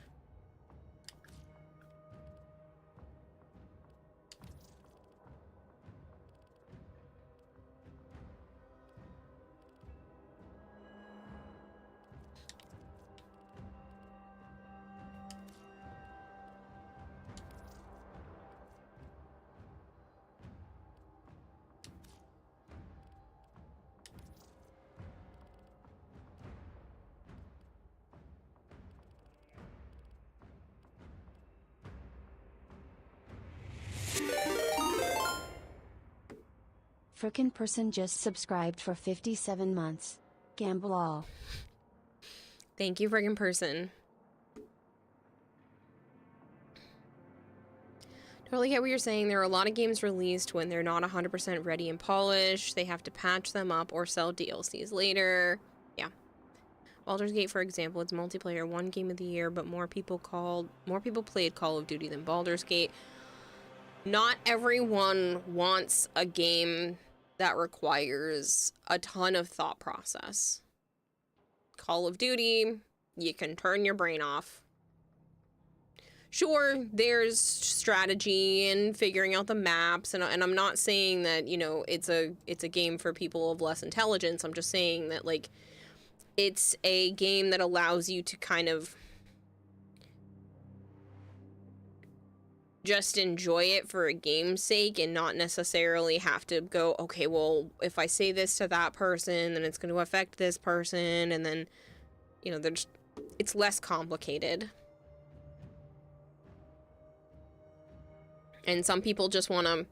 Frickin' person just subscribed for 57 months. Gamble all. Thank you, friggin' person. Totally get what you're saying. There are a lot of games released when they're not 100% ready and polished. They have to patch them up or sell DLCs later. Yeah. Baldur's Gate, for example, it's multiplayer, one game of the year, but more people played Call of Duty than Baldur's Gate. Not everyone wants a game that requires a ton of thought process. Call of Duty, you can turn your brain off. Sure, there's strategy and figuring out the maps, and I'm not saying that, you know, it's a game for people of less intelligence. I'm just saying that, like, it's a game that allows you to kind of just enjoy it for a game's sake and not necessarily have to go, okay, well, if I say this to that person, then it's going to affect this person, and then, you know, it's less complicated. And some people just want to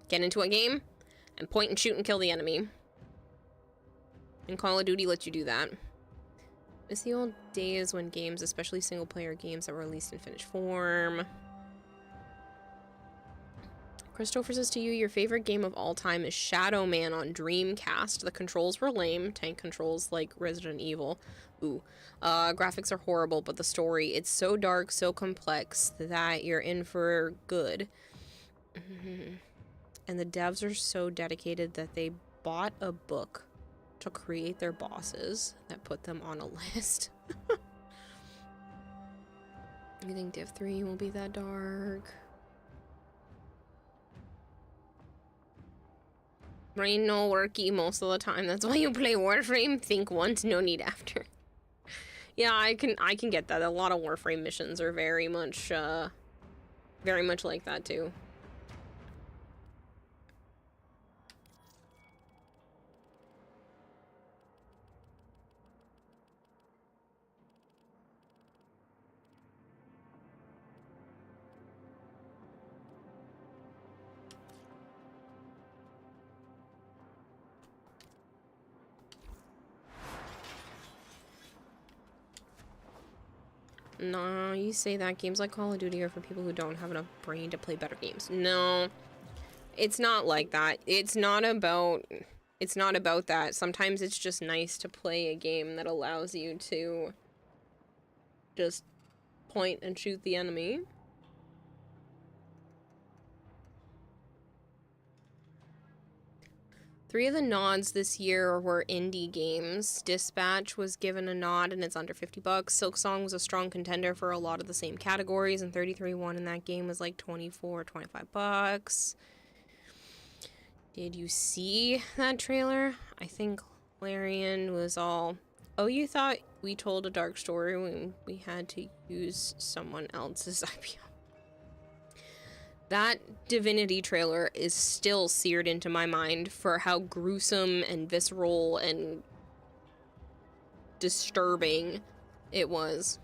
get into a game and point and shoot and kill the enemy. And Call of Duty lets you do that. It's the old days when games, especially single-player games that were released in finished form. Christopher says to you, your favorite game of all time is Shadow Man on Dreamcast. The controls were lame. Tank controls like Resident Evil. Ooh. Graphics are horrible, but the story, it's so dark, so complex that you're in for good. And the devs are so dedicated that they bought a book to create their bosses that put them on a list. You think Div 3 will be that dark? Brain no worky most of the time. That's why you play Warframe. Think once, no need after. Yeah, I can get that. A lot of Warframe missions are very much like that too. No, you say that games like Call of Duty are for people who don't have enough brain to play better games. No, it's not like that. It's not about that. Sometimes it's just nice to play a game that allows you to just point and shoot the enemy. Three of the nods this year were indie games. Dispatch was given a nod and it's under $50. Silksong was a strong contender for a lot of the same categories, and 33 won in that game was like $25. Did you see that trailer? I think Larian was all, oh, you thought we told a dark story when we had to use someone else's IPO. That Divinity trailer is still seared into my mind for how gruesome and visceral and disturbing it was.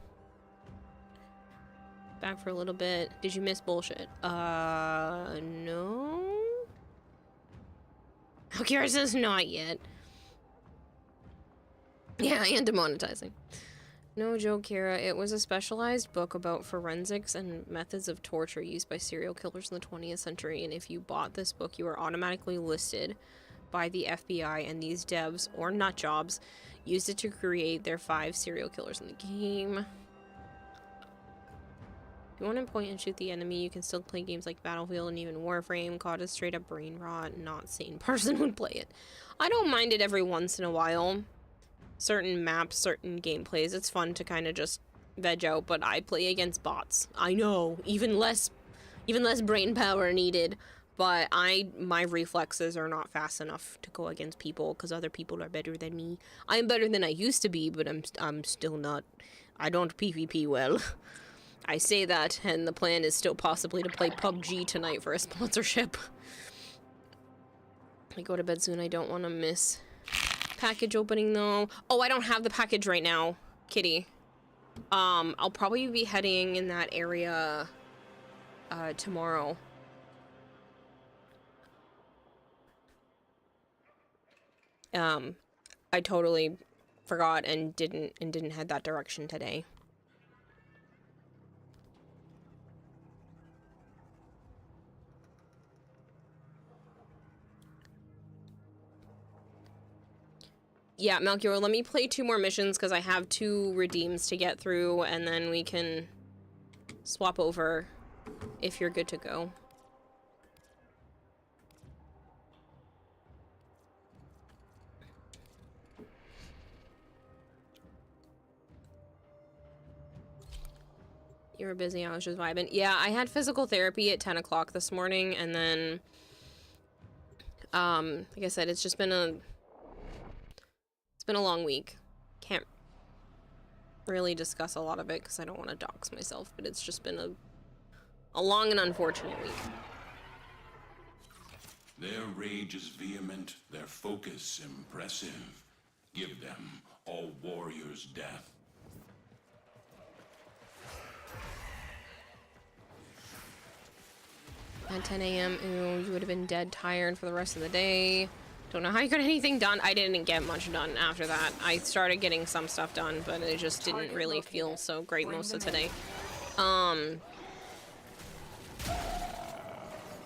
Back for a little bit. Did you miss bullshit? No? Akira says not yet. Yeah, and demonetizing. No joke, Kira. It was a specialized book about forensics and methods of torture used by serial killers in the 20th century, and if you bought this book, you were automatically listed by the FBI, and these devs, or nutjobs, used it to create their 5 serial killers in the game. you want to point and shoot the enemy, you can still play games like Battlefield and even Warframe. COD is straight up brain rot. Not sane person would play it. I don't mind it every once in a while. Certain maps, certain gameplays, it's fun to kind of just veg out, but I play against bots. I know, even less brain power needed, but my reflexes are not fast enough to go against people because other people are better than me. I'm better than I used to be, but I'm still not. I don't PvP well. I say that, and the plan is still possibly to play PUBG tonight for a sponsorship. I go to bed soon. I don't want to miss package opening though. Oh, I don't have the package right now, Kitty. I'll probably be heading in that area tomorrow. I totally forgot and didn't head that direction today. Yeah, Melchior, let me play 2 more missions because I have 2 redeems to get through, and then we can swap over if you're good to go. You were busy, I was just vibing. Yeah, I had physical therapy at 10 o'clock this morning, and then, like I said, it's just been a long week. Can't really discuss a lot of it because I don't want to dox myself, but it's just been a long and unfortunate week. Their rage is vehement, their focus impressive. Give them all warriors' death. At 10 a.m., ooh, you would have been dead tired for the rest of the day. Don't know how you got anything done. I didn't get much done after that. I started getting some stuff done, but it just didn't really feel so great most of today.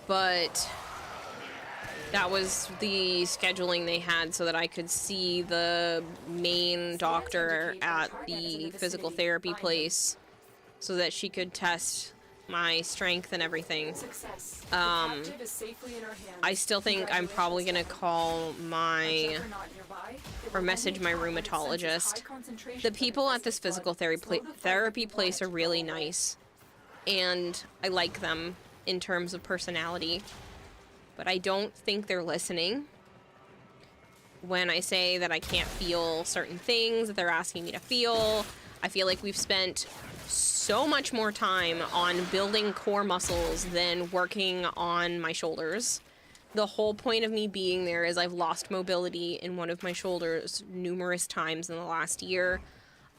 But that was the scheduling they had so that I could see the main doctor at the physical therapy place so that she could test my strength and everything. I still think I'm probably gonna call or message my rheumatologist. The people at this physical therapy place are really nice, and I like them in terms of personality, but I don't think they're listening when I say that I can't feel certain things that they're asking me to feel. I feel like we've spent so much more time on building core muscles than working on my shoulders. The whole point of me being there is I've lost mobility in one of my shoulders numerous times in the last year.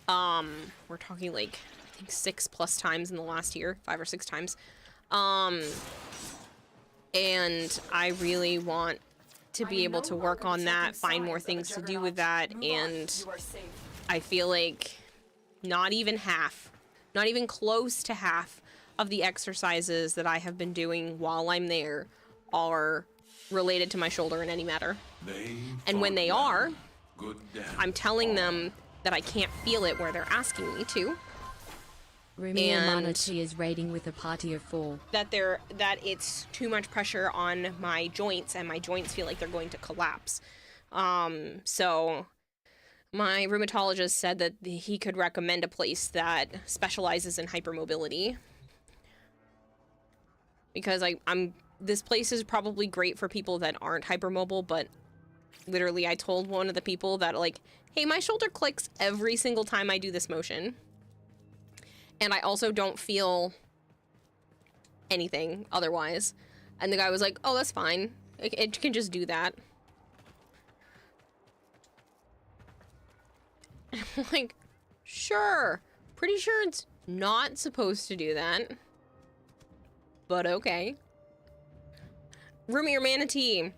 We're talking like, I think 6+ times in the last year, 5 or 6 times. And I really want to be able to work on that, find more things to do with that, and I feel like not even close to half of the exercises that I have been doing while I'm there are related to my shoulder in any matter. And when they are, I'm telling them that I can't feel it where they're asking me to. Rumi Amanati is raiding with a party of 4. That it's too much pressure on my joints, and my joints feel like they're going to collapse. So my rheumatologist said that he could recommend a place that specializes in hypermobility. Because this place is probably great for people that aren't hypermobile, but literally I told one of the people that, like, hey, my shoulder clicks every single time I do this motion. And I also don't feel anything otherwise. And the guy was like, oh, that's fine. It can just do that. I'm like, sure. Pretty sure it's not supposed to do that. But okay. Rumi or Manatee,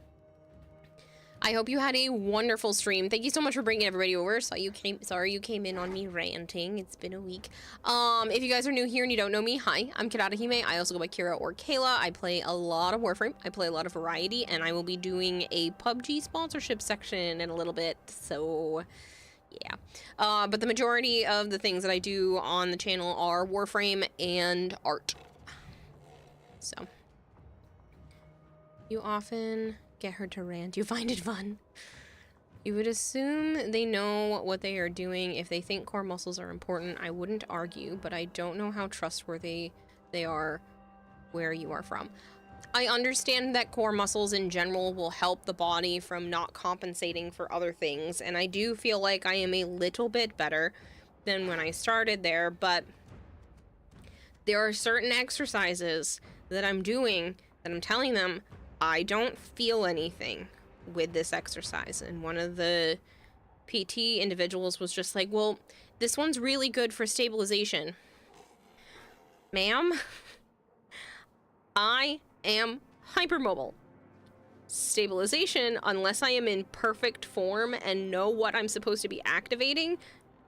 I hope you had a wonderful stream. Thank you so much for bringing everybody over. Sorry you came in on me ranting. It's been a week. If you guys are new here and you don't know me, hi, I'm Kirata Hime. I also go by Kira or Kayla. I play a lot of Warframe. I play a lot of Variety, and I will be doing a PUBG sponsorship section in a little bit. So Yeah. But the majority of the things that I do on the channel are Warframe and art. So. You often get her to rant. You find it fun. You would assume they know what they are doing. If they think core muscles are important, I wouldn't argue, but I don't know how trustworthy they are where you are from. I understand that core muscles in general will help the body from not compensating for other things, and I do feel like I am a little bit better than when I started there, but there are certain exercises that I'm doing that I'm telling them I don't feel anything with this exercise. And one of the PT individuals was just like, well, this one's really good for stabilization. Ma'am, I am hypermobile. Stabilization, unless I am in perfect form and know what I'm supposed to be activating,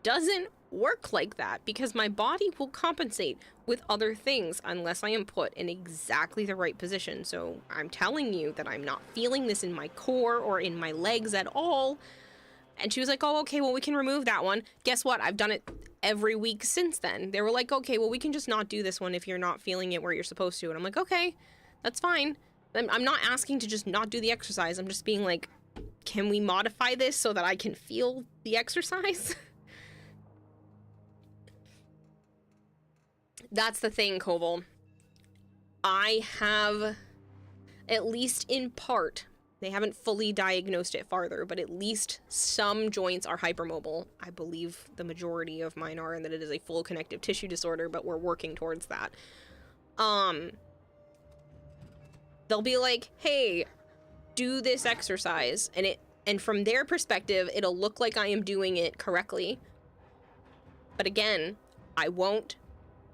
doesn't work like that because my body will compensate with other things unless I am put in exactly the right position. So I'm telling you that I'm not feeling this in my core or in my legs at all. And she was like, oh, okay, well, we can remove that one. Guess what? I've done it every week since then. They were like, okay, well, we can just not do this one if you're not feeling it where you're supposed to. And I'm like, okay, that's fine. I'm not asking to just not do the exercise. I'm just being like, can we modify this so that I can feel the exercise? That's the thing, Koval. I have, at least in part, they haven't fully diagnosed it farther, but at least some joints are hypermobile. I believe the majority of mine are, and that it is a full connective tissue disorder, but we're working towards that. They'll be like, hey, do this exercise, and from their perspective, it'll look like I am doing it correctly. But again, I won't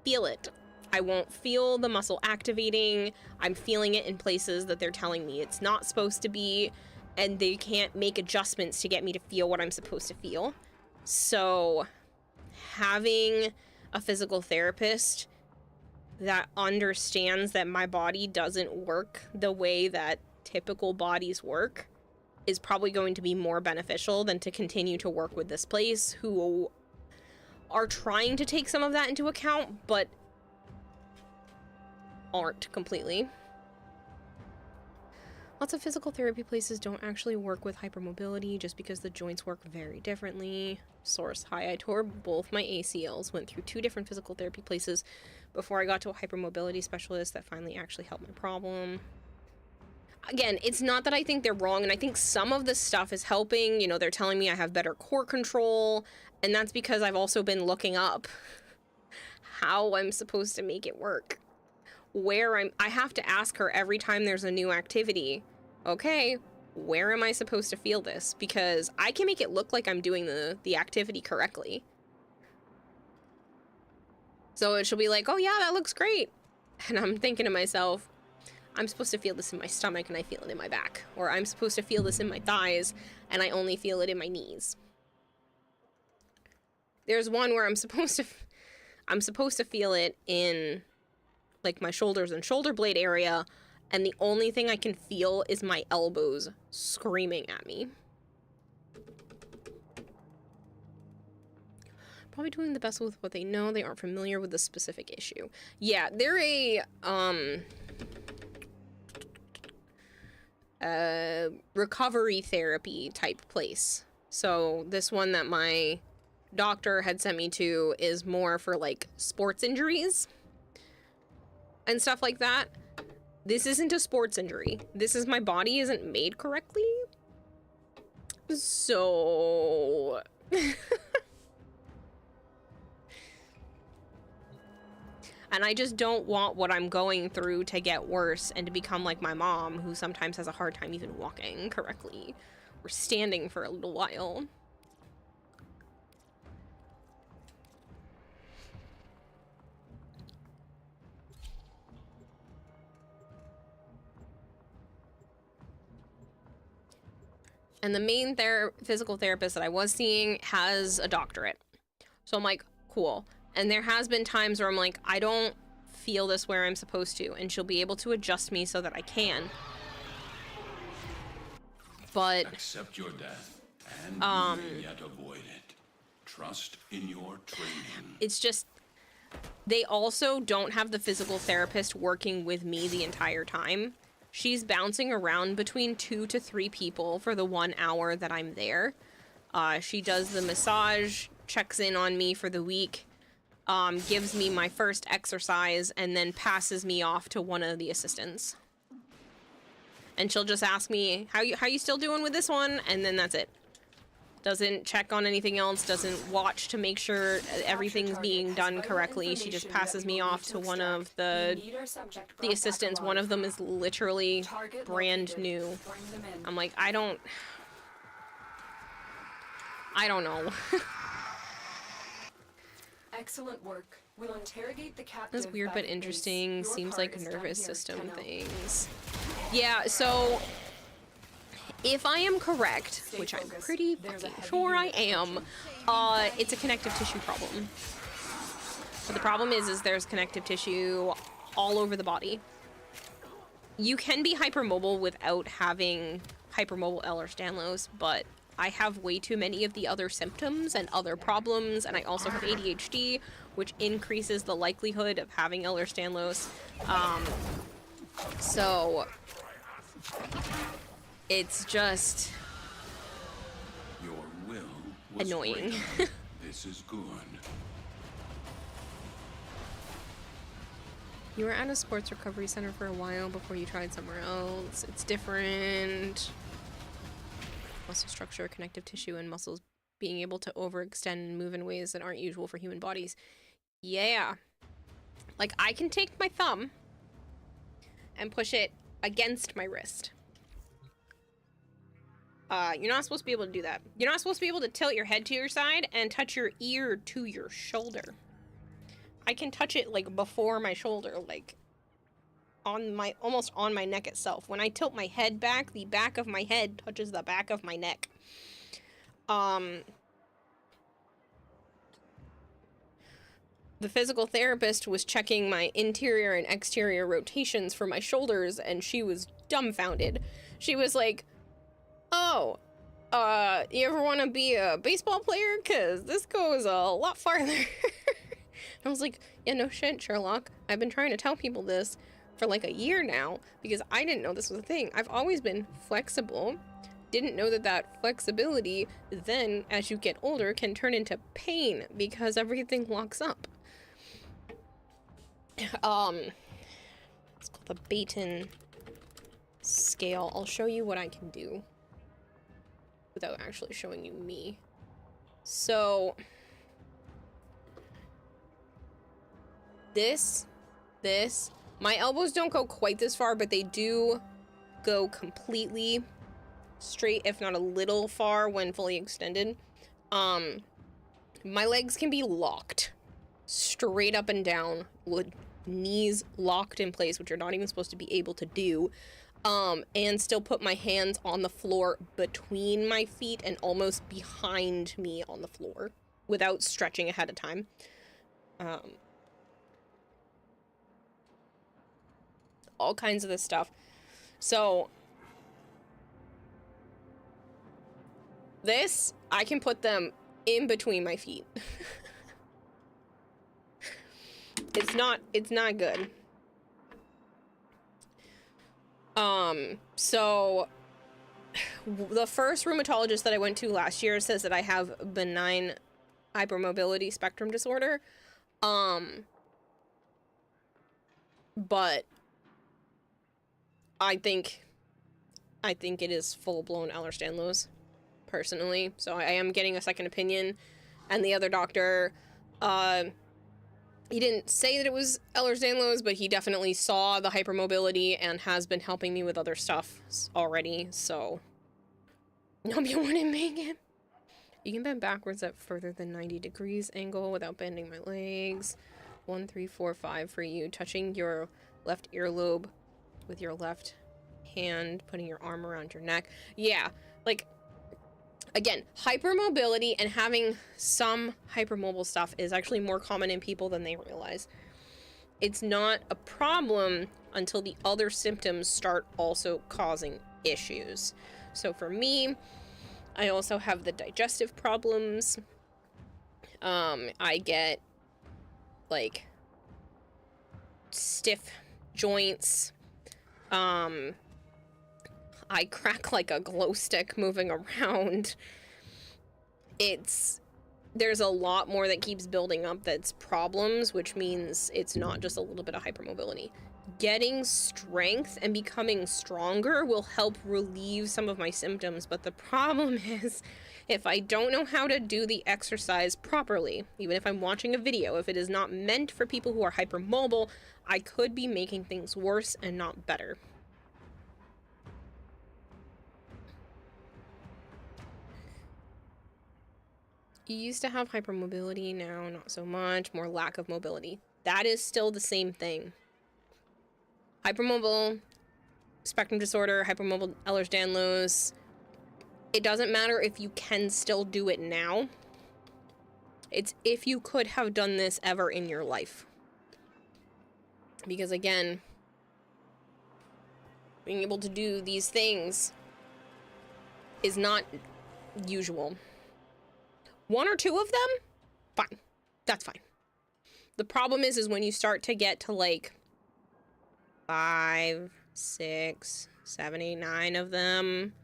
feel it. I won't feel the muscle activating. I'm feeling it in places that they're telling me it's not supposed to be, and they can't make adjustments to get me to feel what I'm supposed to feel. So having a physical therapist that understands that my body doesn't work the way that typical bodies work is probably going to be more beneficial than to continue to work with this place, who are trying to take some of that into account, but aren't completely. Lots of physical therapy places don't actually work with hypermobility just because the joints work very differently. Source: hi, I tore both my ACLs, went through 2 different physical therapy places before I got to a hypermobility specialist that finally actually helped my problem. Again, it's not that I think they're wrong, and I think some of this stuff is helping. You know, they're telling me I have better core control, and that's because I've also been looking up how I'm supposed to make it work. I have to ask her every time there's a new activity, okay, where am I supposed to feel this? Because I can make it look like I'm doing the activity correctly. So she'll be like, oh yeah, that looks great. And I'm thinking to myself, I'm supposed to feel this in my stomach and I feel it in my back. Or I'm supposed to feel this in my thighs and I only feel it in my knees. There's one where I'm supposed to feel it in like my shoulders and shoulder blade area, and the only thing I can feel is my elbows screaming at me. Probably doing the best with what they know. They aren't familiar with the specific issue. Yeah, they're a recovery therapy type place. So this one that my doctor had sent me to is more for like sports injuries and stuff like that. This isn't a sports injury. This is my body isn't made correctly. So and I just don't want what I'm going through to get worse and to become like my mom, who sometimes has a hard time even walking correctly or standing for a little while. And the main physical therapist that I was seeing has a doctorate. So I'm like, cool. And there has been times where I'm like, I don't feel this where I'm supposed to. And she'll be able to adjust me so that I can. But accept your death, and you may yet avoid it. Trust in your training. It's just, they also don't have the physical therapist working with me the entire time. She's bouncing around between 2 to 3 people for the 1 hour that I'm there. She does the massage, checks in on me for the week, gives me my first exercise, and then passes me off to one of the assistants. And she'll just ask me, how you still doing with this one? And then that's it. Doesn't check on anything else, doesn't watch to make sure everything's being done correctly. She just passes me off to one of the assistants. One of them is literally brand new. I'm like, I don't know. Excellent work. We'll interrogate the captive. That's weird by but the interesting. base. Your Seems part like is down nervous here, system 10-0. things. Yeah, so if I am correct, which I'm pretty fucking sure I am, it's a connective tissue problem. But the problem is there's connective tissue all over the body. You can be hypermobile without having hypermobile Ehlers-Danlos, but I have way too many of the other symptoms and other problems, and I also have ADHD, which increases the likelihood of having Ehlers-Danlos. So it's just Your will was annoying. greater. This is good. You were at a sports recovery center for a while before you tried somewhere else. It's different. Muscle structure, connective tissue, and muscles being able to overextend and move in ways that aren't usual for human bodies. Yeah. Like, I can take my thumb and push it against my wrist. You're not supposed to be able to do that. You're not supposed to be able to tilt your head to your side and touch your ear to your shoulder. I can touch it, like, before my shoulder, like, on my, almost on my neck itself. When I tilt my head back, the back of my head touches the back of my neck. The physical therapist was checking my interior and exterior rotations for my shoulders, and she was dumbfounded. She was like, oh, you ever want to be a baseball player? Because this goes a lot farther. I was like, yeah, no shit, Sherlock. I've been trying to tell people this for like a year now because I didn't know this was a thing. I've always been flexible. Didn't know that flexibility then, as you get older, can turn into pain because everything locks up. It's called the Baton scale. I'll show you what I can do without actually showing you me. So this, my elbows don't go quite this far, but they do go completely straight, if not a little far when fully extended. My legs can be locked straight up and down with knees locked in place, which you're not even supposed to be able to do, and still put my hands on the floor between my feet and almost behind me on the floor without stretching ahead of time. All kinds of this stuff. So this, I can put them in between my feet. It's not good. So the first rheumatologist that I went to last year says that I have benign hypermobility spectrum disorder. But I think it is full-blown Ehlers-Danlos, personally. So I am getting a second opinion. And the other doctor, he didn't say that it was Ehlers-Danlos, but he definitely saw the hypermobility and has been helping me with other stuff already, so hope you want to make it. You can bend backwards at further than 90 degrees angle without bending my legs. 1, 3, 4, 5 for you. Touching your left earlobe with your left hand, putting your arm around your neck. Yeah, like, again, hypermobility and having some hypermobile stuff is actually more common in people than they realize. It's not a problem until the other symptoms start also causing issues. So for me, I also have the digestive problems. I get, like, stiff joints. I crack like a glow stick moving around. There's a lot more that keeps building up that's problems, which means it's not just a little bit of hypermobility. Getting strength and becoming stronger will help relieve some of my symptoms, but the problem is, if I don't know how to do the exercise properly, even if I'm watching a video, if it is not meant for people who are hypermobile, I could be making things worse and not better. You used to have hypermobility, now not so much, more lack of mobility. That is still the same thing. Hypermobile, spectrum disorder, hypermobile Ehlers-Danlos. It doesn't matter if you can still do it now. It's if you could have done this ever in your life. Because again, being able to do these things is not usual. One or two of them, fine. That's fine. The problem is when you start to get to like 5, 6, 7, 8, 9 of them,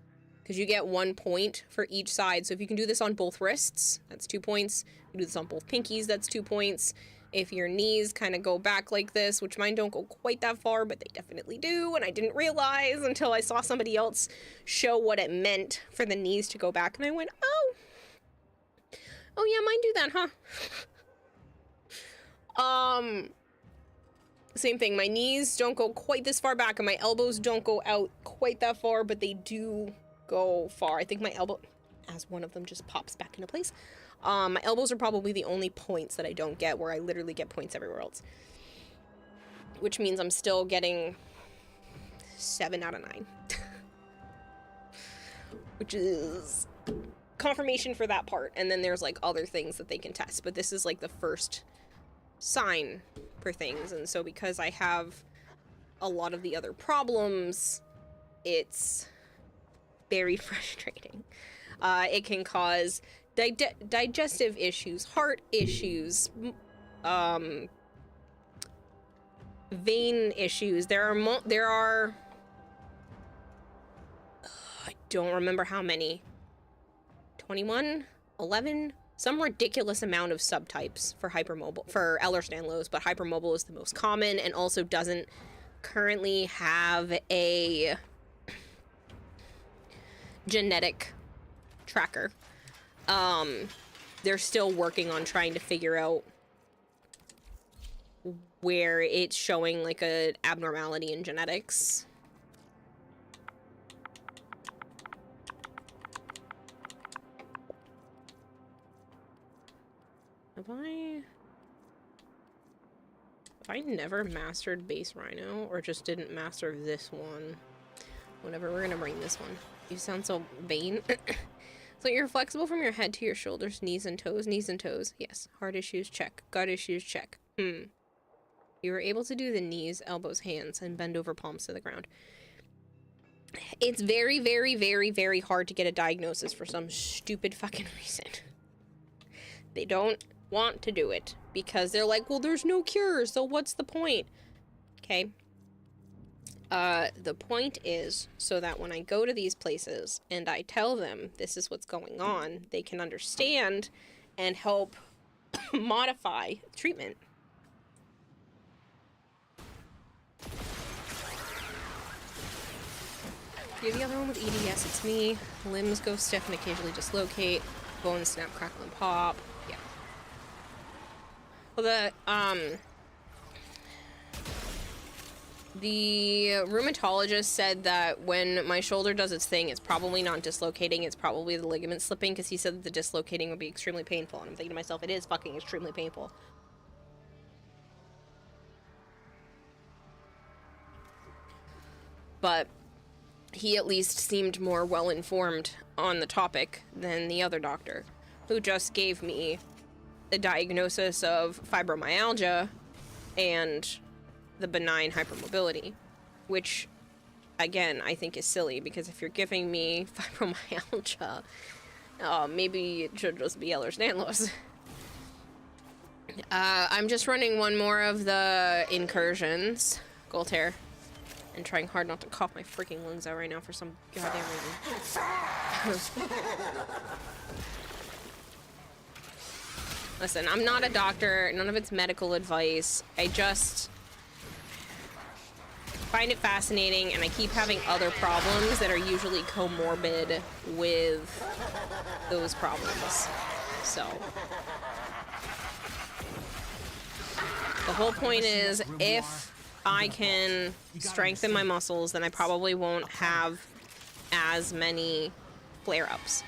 because you get 1 point for each side. So if you can do this on both wrists, that's 2 points. If you do this on both pinkies, that's 2 points. If your knees kind of go back like this, which mine don't go quite that far, but they definitely do, and I didn't realize until I saw somebody else show what it meant for the knees to go back, and I went, oh yeah, mine do that, huh? Same thing, my knees don't go quite this far back, and my elbows don't go out quite that far, but they do go far. I think my elbow, as one of them just pops back into place. My elbows are probably the only points that I don't get, where I literally get points everywhere else. Which means I'm still getting 7 out of 9. Which is confirmation for that part. And then there's like other things that they can test, but this is like the first sign for things. And so because I have a lot of the other problems, it's very frustrating. It can cause digestive issues, heart issues, vein issues. There are I don't remember how many. 21, 11, some ridiculous amount of subtypes for Ehlers-Danlos, but hypermobile is the most common and also doesn't currently have a genetic tracker. They're still working on trying to figure out where it's showing like an abnormality in genetics. Have I never mastered base rhino, or just didn't master this one? Whatever, we're gonna bring this one. You sound so vain. So you're flexible from your head to your shoulders, knees and toes. Knees and toes, yes. Heart issues, check. Gut issues, check. You were able to do the knees, elbows, hands, and bend over palms to the ground. It's very, very, very, very hard to get a diagnosis for some stupid fucking reason. They don't want to do it because they're like, well, there's no cure, so what's the point? Okay. The point is so that when I go to these places and I tell them this is what's going on, they can understand and help modify treatment. You're the other one with EDS, it's me. Limbs go stiff and occasionally dislocate. Bones snap, crackle, and pop. Yeah. Well, the rheumatologist said that when my shoulder does its thing, it's probably not dislocating, it's probably the ligament slipping, because he said that the dislocating would be extremely painful. And I'm thinking to myself, it is fucking extremely painful. But he at least seemed more well-informed on the topic than the other doctor, who just gave me the diagnosis of fibromyalgia and the benign hypermobility, which, again, I think is silly, because if you're giving me fibromyalgia, maybe it should just be Ehlers-Danlos. I'm just running one more of the incursions, Goltair, and trying hard not to cough my freaking lungs out right now for some goddamn reason. Listen, I'm not a doctor, none of it's medical advice. I just find it fascinating, and I keep having other problems that are usually comorbid with those problems. So the whole point is, if I can strengthen my muscles, then I probably won't have as many flare-ups.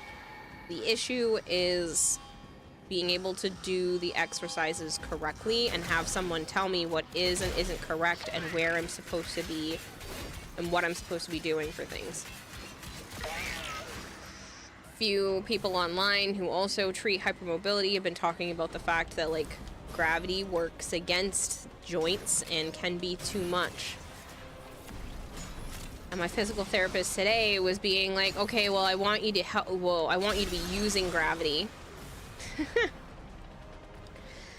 The issue is being able to do the exercises correctly and have someone tell me what is and isn't correct and where I'm supposed to be and what I'm supposed to be doing for things. Few people online who also treat hypermobility have been talking about the fact that, like, gravity works against joints and can be too much. And my physical therapist today was being like, okay, well, I want you to I want you to be using gravity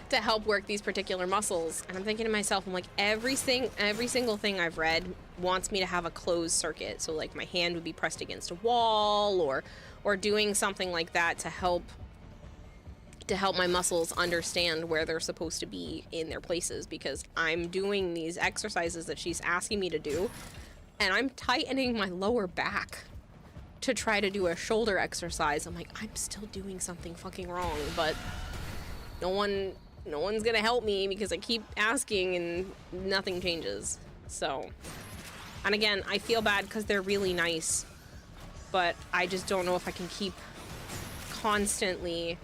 to help work these particular muscles. And I'm thinking to myself, I'm like, every single thing I've read wants me to have a closed circuit. So like my hand would be pressed against a wall or doing something like that to help my muscles understand where they're supposed to be in their places, because I'm doing these exercises that she's asking me to do and I'm tightening my lower back to try to do a shoulder exercise. I'm like, I'm still doing something fucking wrong, but no one's gonna help me because I keep asking and nothing changes. So, and again, I feel bad because they're really nice, but I just don't know if I can keep constantly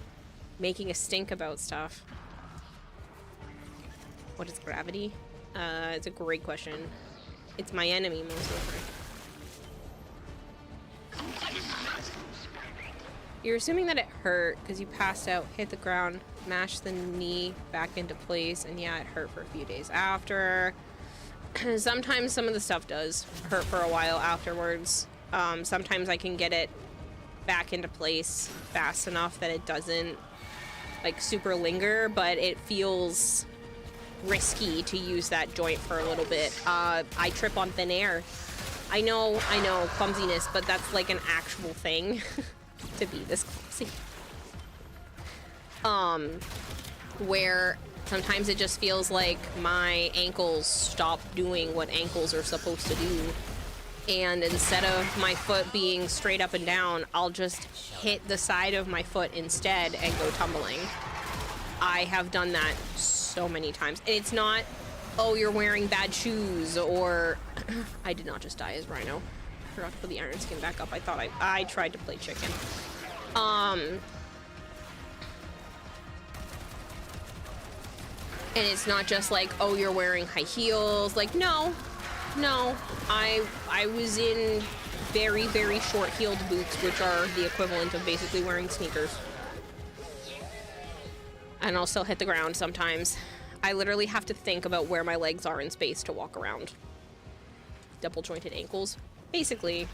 making a stink about stuff. What is gravity? It's a great question. It's my enemy most of the time. You're assuming that it hurt because you passed out, hit the ground, mashed the knee back into place, and yeah, it hurt for a few days after. Sometimes some of the stuff does hurt for a while afterwards. Sometimes I can get it back into place fast enough that it doesn't like super linger, but it feels risky to use that joint for a little bit. I trip on thin air. I know, clumsiness, but that's like an actual thing to be this clumsy. Where sometimes it just feels like my ankles stop doing what ankles are supposed to do. And instead of my foot being straight up and down, I'll just hit the side of my foot instead and go tumbling. I have done that so many times. And it's not, oh, you're wearing bad shoes, or I did not just die as Rhino. I forgot to put the iron skin back up. I thought I tried to play chicken. And it's not just like, oh, you're wearing high heels. Like, no, I was in very, very short-heeled boots, which are the equivalent of basically wearing sneakers. And I'll still hit the ground sometimes. I literally have to think about where my legs are in space to walk around. Double-jointed ankles, basically.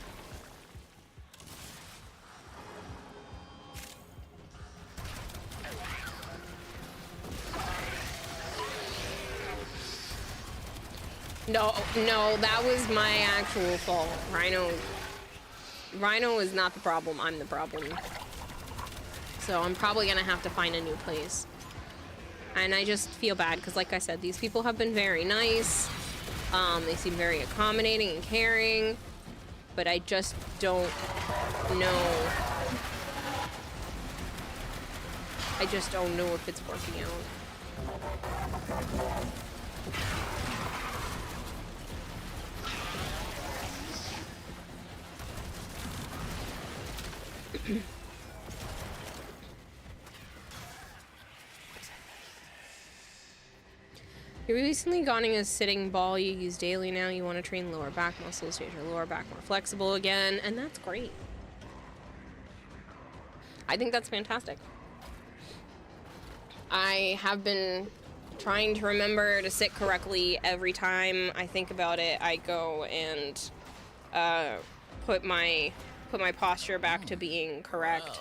No, that was my actual fault. Rhino is not the problem, I'm the problem. So I'm probably gonna have to find a new place. And I just feel bad because, like I said, these people have been very nice. They seem very accommodating and caring, but I just don't know. I just don't know if it's working out. You're recently gone a sitting ball you use daily now. You want to train lower back muscles to make your lower back more flexible again, and that's great. I think that's fantastic. I have been trying to remember to sit correctly every time I think about it. I go and put my posture back to being correct.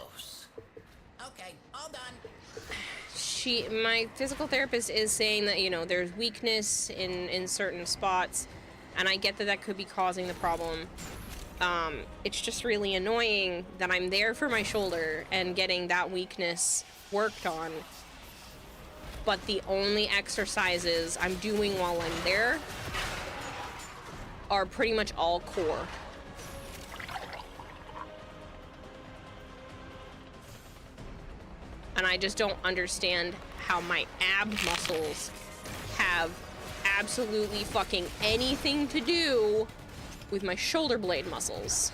Okay, all done. My physical therapist is saying that, you know, there's weakness in certain spots, and I get that that could be causing the problem. It's just really annoying that I'm there for my shoulder and getting that weakness worked on, but the only exercises I'm doing while I'm there are pretty much all core. And I just don't understand how my ab muscles have absolutely fucking anything to do with my shoulder blade muscles.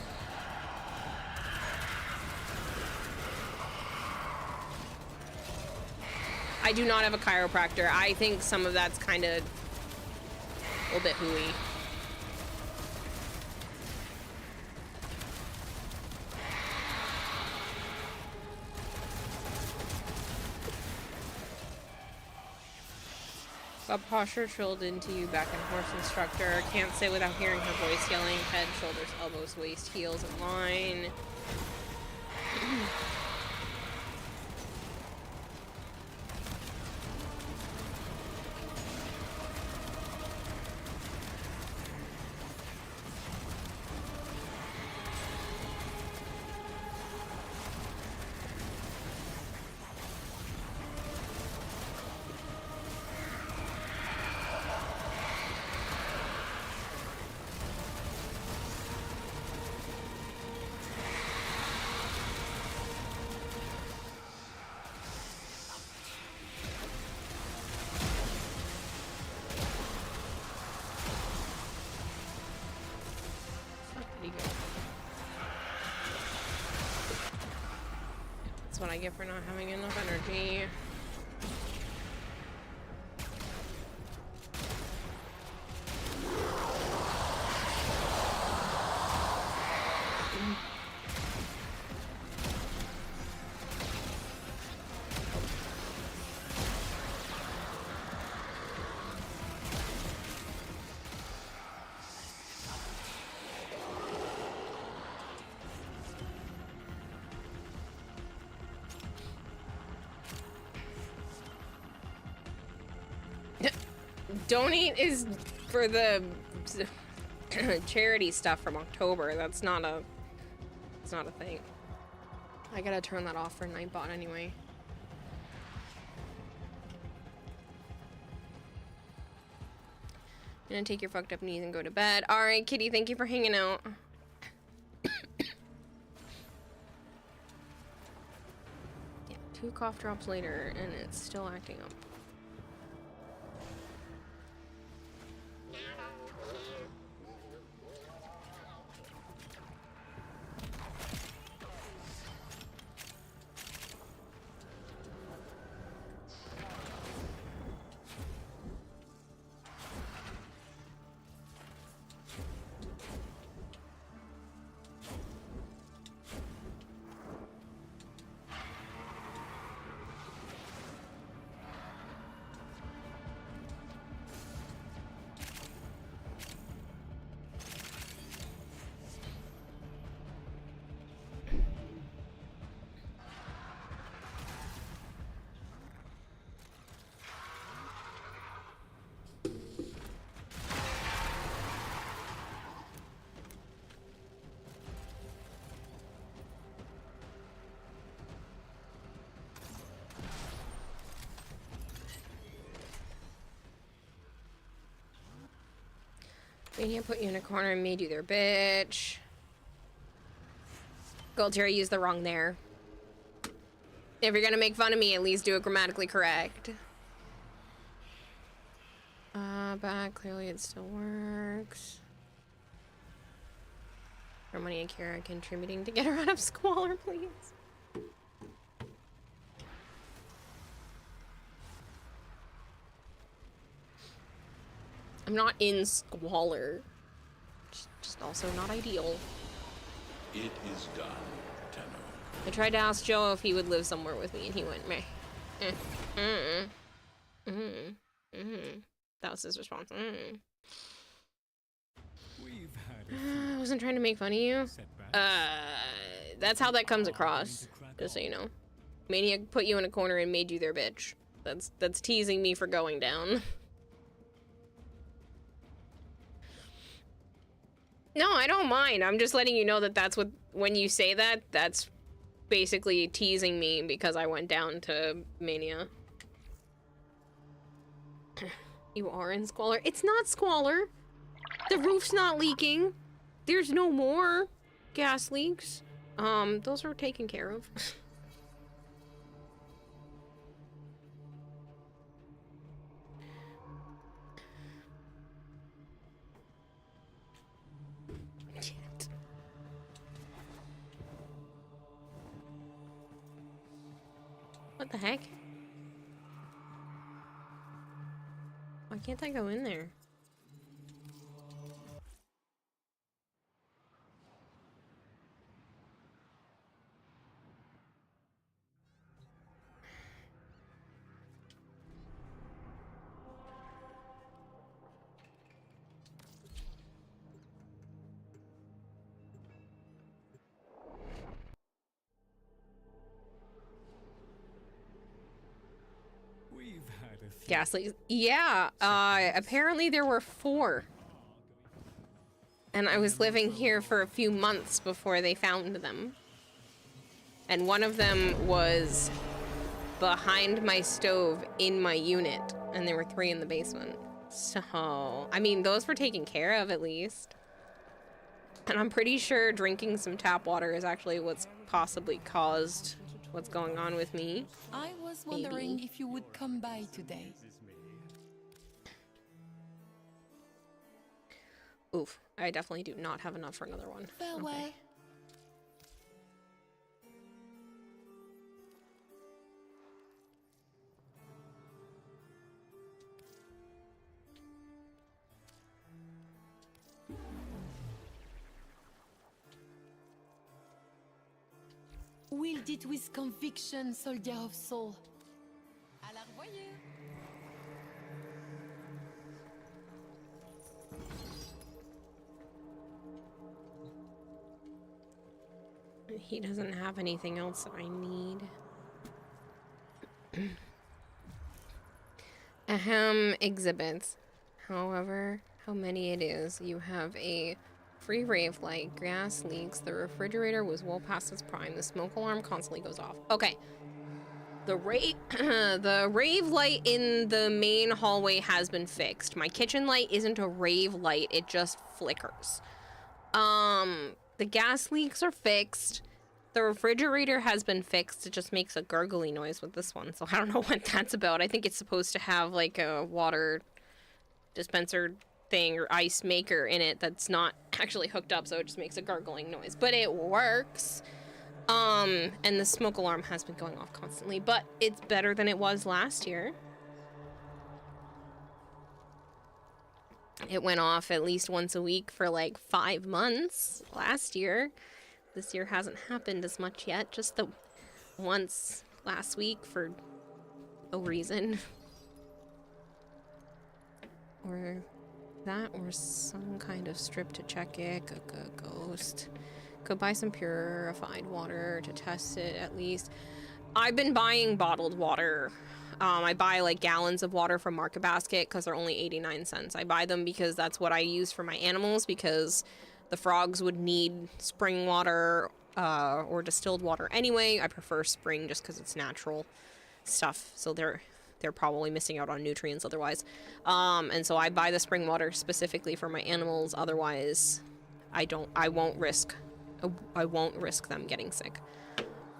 I do not have a chiropractor. I think some of that's kind of a little bit hooey. Got posture drilled into you, back and horse instructor. Can't sit without hearing her voice yelling. Head, shoulders, elbows, waist, heels in line. That's what I get for not having enough energy. Donate is for the charity stuff from October. That's not a thing. I gotta turn that off for Nightbot anyway. I'm gonna take your fucked up knees and go to bed. Alright, Kitty, thank you for hanging out. Yeah, 2 cough drops later and it's still acting up. Mania put you in a corner and made you their bitch. Goldterra used the wrong there. If you're gonna make fun of me, at least do it grammatically correct. But clearly it still works. Harmony and Kira contributing to get her out of squalor, please. I'm not in squalor. Just also not ideal. It is done, Tenno. I tried to ask Joe if he would live somewhere with me, and he went, meh. That was his response. I wasn't trying to make fun of you. That's how that comes across, just so you know. Maniac put you in a corner and made you their bitch. That's teasing me for going down. No, I don't mind. I'm just letting you know that that's what, when you say that, that's basically teasing me because I went down to Mania. You are in squalor. It's not squalor. The roof's not leaking. There's no more gas leaks. Those are taken care of. What the heck? Why can't I go in there? Gas leaks. Yeah, apparently there were 4. And I was living here for a few months before they found them. And one of them was behind my stove in my unit, and there were 3 in the basement. So, I mean, those were taken care of at least. And I'm pretty sure drinking some tap water is actually what's possibly caused what's going on with me. I was wondering if you would come by today. Oof, I definitely do not have enough for another one. Farewell. Okay. Wield it with conviction, soldier of soul. À la revoyure. He doesn't have anything else that I need. Exhibits. However, how many it is. You have a free rave light, gas leaks, the refrigerator was well past its prime, the smoke alarm constantly goes off. Okay. The rave light in the main hallway has been fixed. My kitchen light isn't a rave light, it just flickers. The gas leaks are fixed. The refrigerator has been fixed. It just makes a gurgly noise with this one, so I don't know what that's about. I think it's supposed to have like a water dispenser thing or ice maker in it that's not actually hooked up, so it just makes a gurgling noise. But it works. And the smoke alarm has been going off constantly, but it's better than it was last year. It went off at least once a week for like 5 months last year. This year hasn't happened as much yet, just the once last week for no reason. Or that, or some kind of strip to check it, ghost. Could buy some purified water to test it at least. I've been buying bottled water. I buy like gallons of water from Market Basket because they're only 89 cents. I buy them because that's what I use for my animals, because the frogs would need spring water or distilled water anyway. I prefer spring just because it's natural stuff, so they're probably missing out on nutrients otherwise. And so I buy the spring water specifically for my animals. Otherwise, I won't risk them getting sick.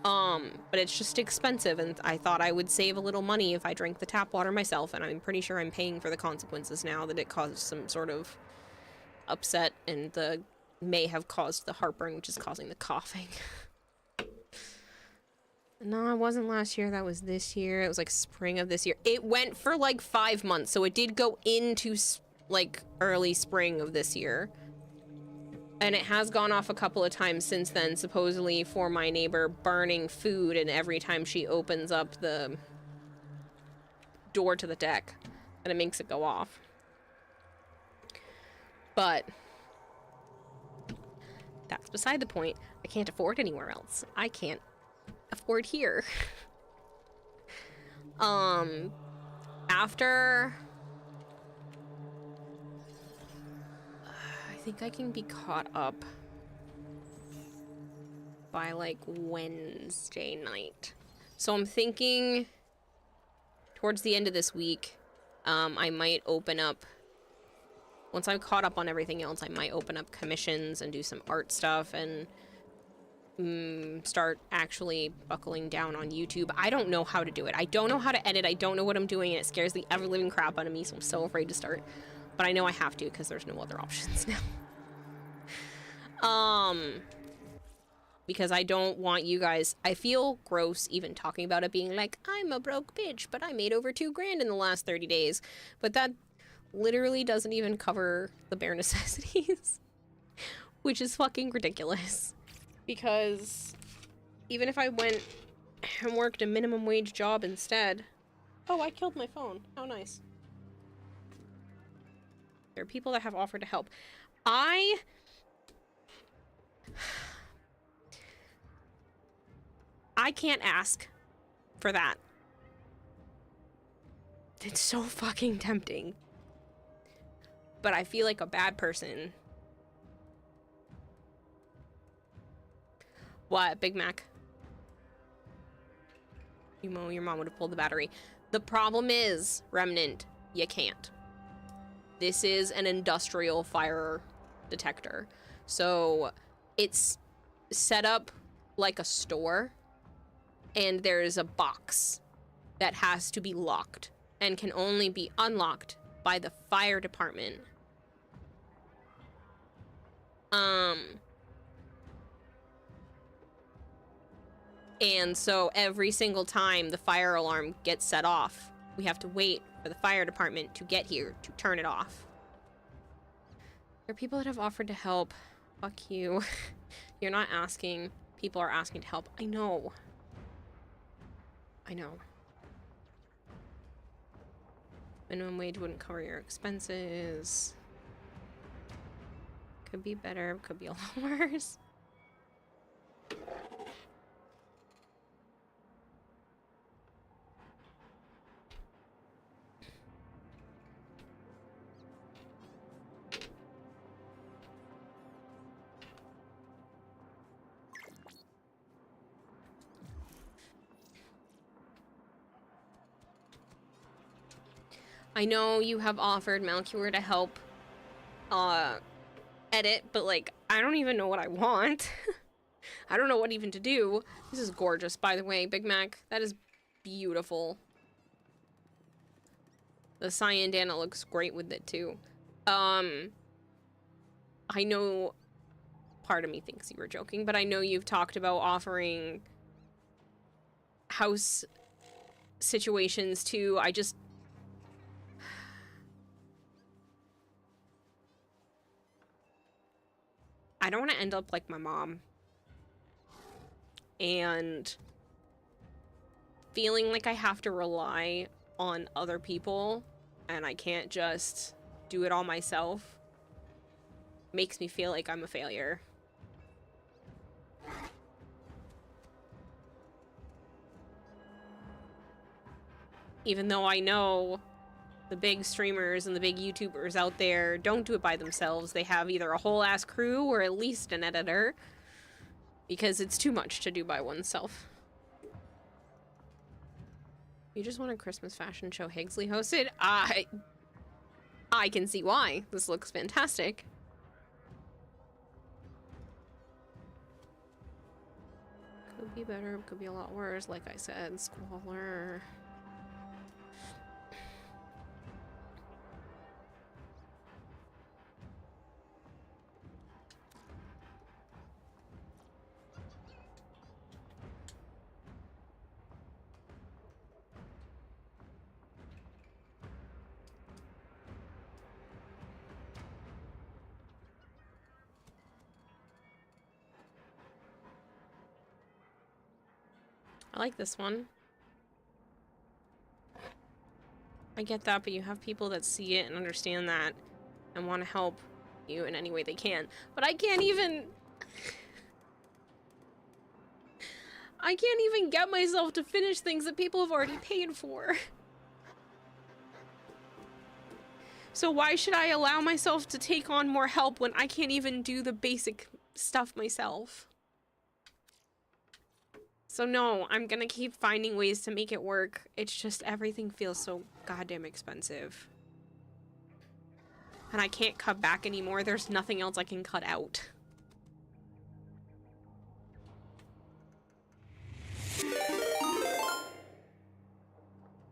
But it's just expensive, and I thought I would save a little money if I drank the tap water myself, and I'm pretty sure I'm paying for the consequences now that it caused some sort of upset and may have caused the heartburn, which is causing the coughing. No, it wasn't last year, that was this year. It was like spring of this year. It went for like 5 months, so it did go into like early spring of this year. And it has gone off a couple of times since then, supposedly for my neighbor burning food, and every time she opens up the door to the deck, and it makes it go off. But that's beside the point. I can't afford anywhere else. I can't afford here. After... I think I can be caught up by, like, Wednesday night. So I'm thinking towards the end of this week, I might open up... Once I'm caught up on everything else, I might open up commissions and do some art stuff and start actually buckling down on YouTube. I don't know how to do it. I don't know how to edit. I don't know what I'm doing, and it scares the ever-living crap out of me, so I'm so afraid to start. But I know I have to, because there's no other options now. Because I don't want you guys... I feel gross even talking about it, being like, I'm a broke bitch, but I made over $2 grand in the last 30 days. But that literally doesn't even cover the bare necessities. Which is fucking ridiculous. Because even if I went and worked a minimum wage job instead... Oh, I killed my phone. How nice. There are people that have offered to help. I can't ask for that. It's so fucking tempting. But I feel like a bad person. What, Big Mac? Your mom would have pulled the battery. The problem is, Remnant, you can't. This is an industrial fire detector. So it's set up like a store, and there's a box that has to be locked and can only be unlocked by the fire department. And so every single time the fire alarm gets set off, we have to wait for the fire department to get here to turn it off. There are people that have offered to help. Fuck you. You're not asking. People are asking to help. I know. I know. Minimum wage wouldn't cover your expenses. Could be better. Could be a lot worse. I know you have offered Malcure to help edit, but like, I don't even know what I want. I don't know what even to do. This is gorgeous, by the way, Big Mac. That is beautiful. The cyan Dana looks great with it too. I know part of me thinks you were joking, but I know you've talked about offering house situations too. I don't want to end up like my mom. And feeling like I have to rely on other people and I can't just do it all myself makes me feel like I'm a failure. Even though I know the big streamers and the big YouTubers out there don't do it by themselves. They have either a whole ass crew or at least an editor. Because it's too much to do by oneself. You just want a Christmas fashion show Higgsley hosted? I can see why. This looks fantastic. Could be better, could be a lot worse. Like I said, squalor. I like this one. I get that, but you have people that see it and understand that and want to help you in any way they can. But I can't even... I can't even get myself to finish things that people have already paid for. So why should I allow myself to take on more help when I can't even do the basic stuff myself? So no, I'm gonna keep finding ways to make it work. It's just everything feels so goddamn expensive. And I can't cut back anymore. There's nothing else I can cut out.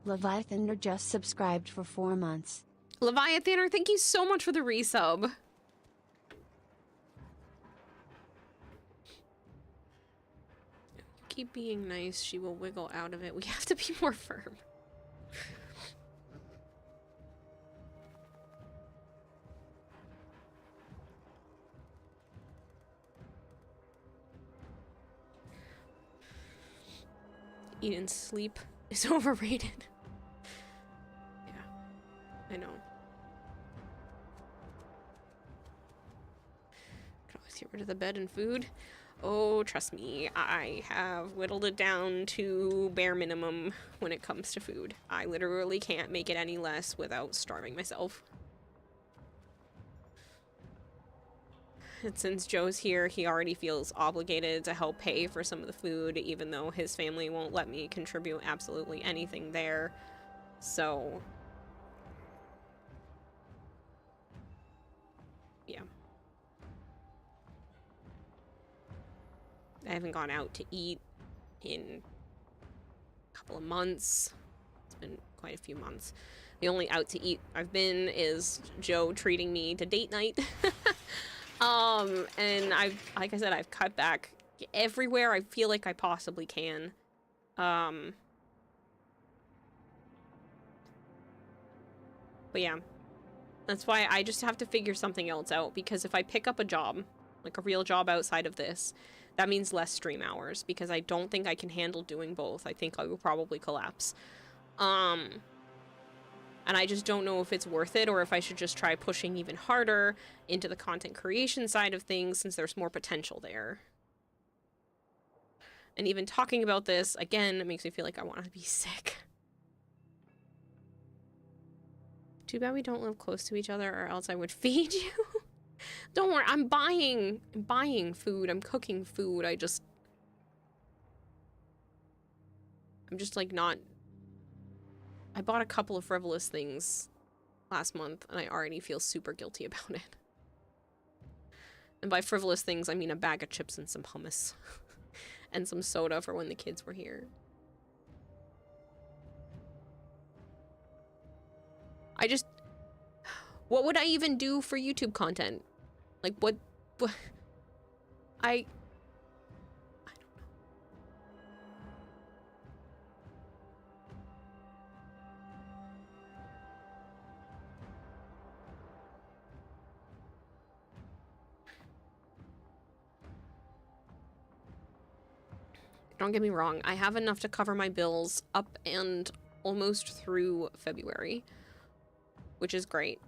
Leviathaner just subscribed for 4 months. Leviathaner, thank you so much for the resub. Keep being nice, she will wiggle out of it. We have to be more firm. Eat and sleep is overrated. Yeah, I know. Could always get rid of the bed and food. Oh, trust me, I have whittled it down to bare minimum when it comes to food. I literally can't make it any less without starving myself. And since Joe's here, he already feels obligated to help pay for some of the food, even though his family won't let me contribute absolutely anything there. So, yeah. I haven't gone out to eat in a couple of months. It's been quite a few months. The only out to eat I've been is Joe treating me to date night. And like I said, I've cut back everywhere I feel like I possibly can. But yeah, that's why I just have to figure something else out, because if I pick up a job, like a real job outside of this, that means less stream hours, because I don't think I can handle doing both. I think I will probably collapse. And I just don't know if it's worth it, or if I should just try pushing even harder into the content creation side of things, since there's more potential there. And even talking about this, again, it makes me feel like I want to be sick. Too bad we don't live close to each other, or else I would feed you. Don't worry, I'm buying food, I'm cooking food, I'm just like not... I bought a couple of frivolous things last month, and I already feel super guilty about it. And by frivolous things, I mean a bag of chips and some hummus. And some soda for when the kids were here. What would I even do for YouTube content? Like, what I don't know. Don't get me wrong, I have enough to cover my bills up and almost through February, which is great.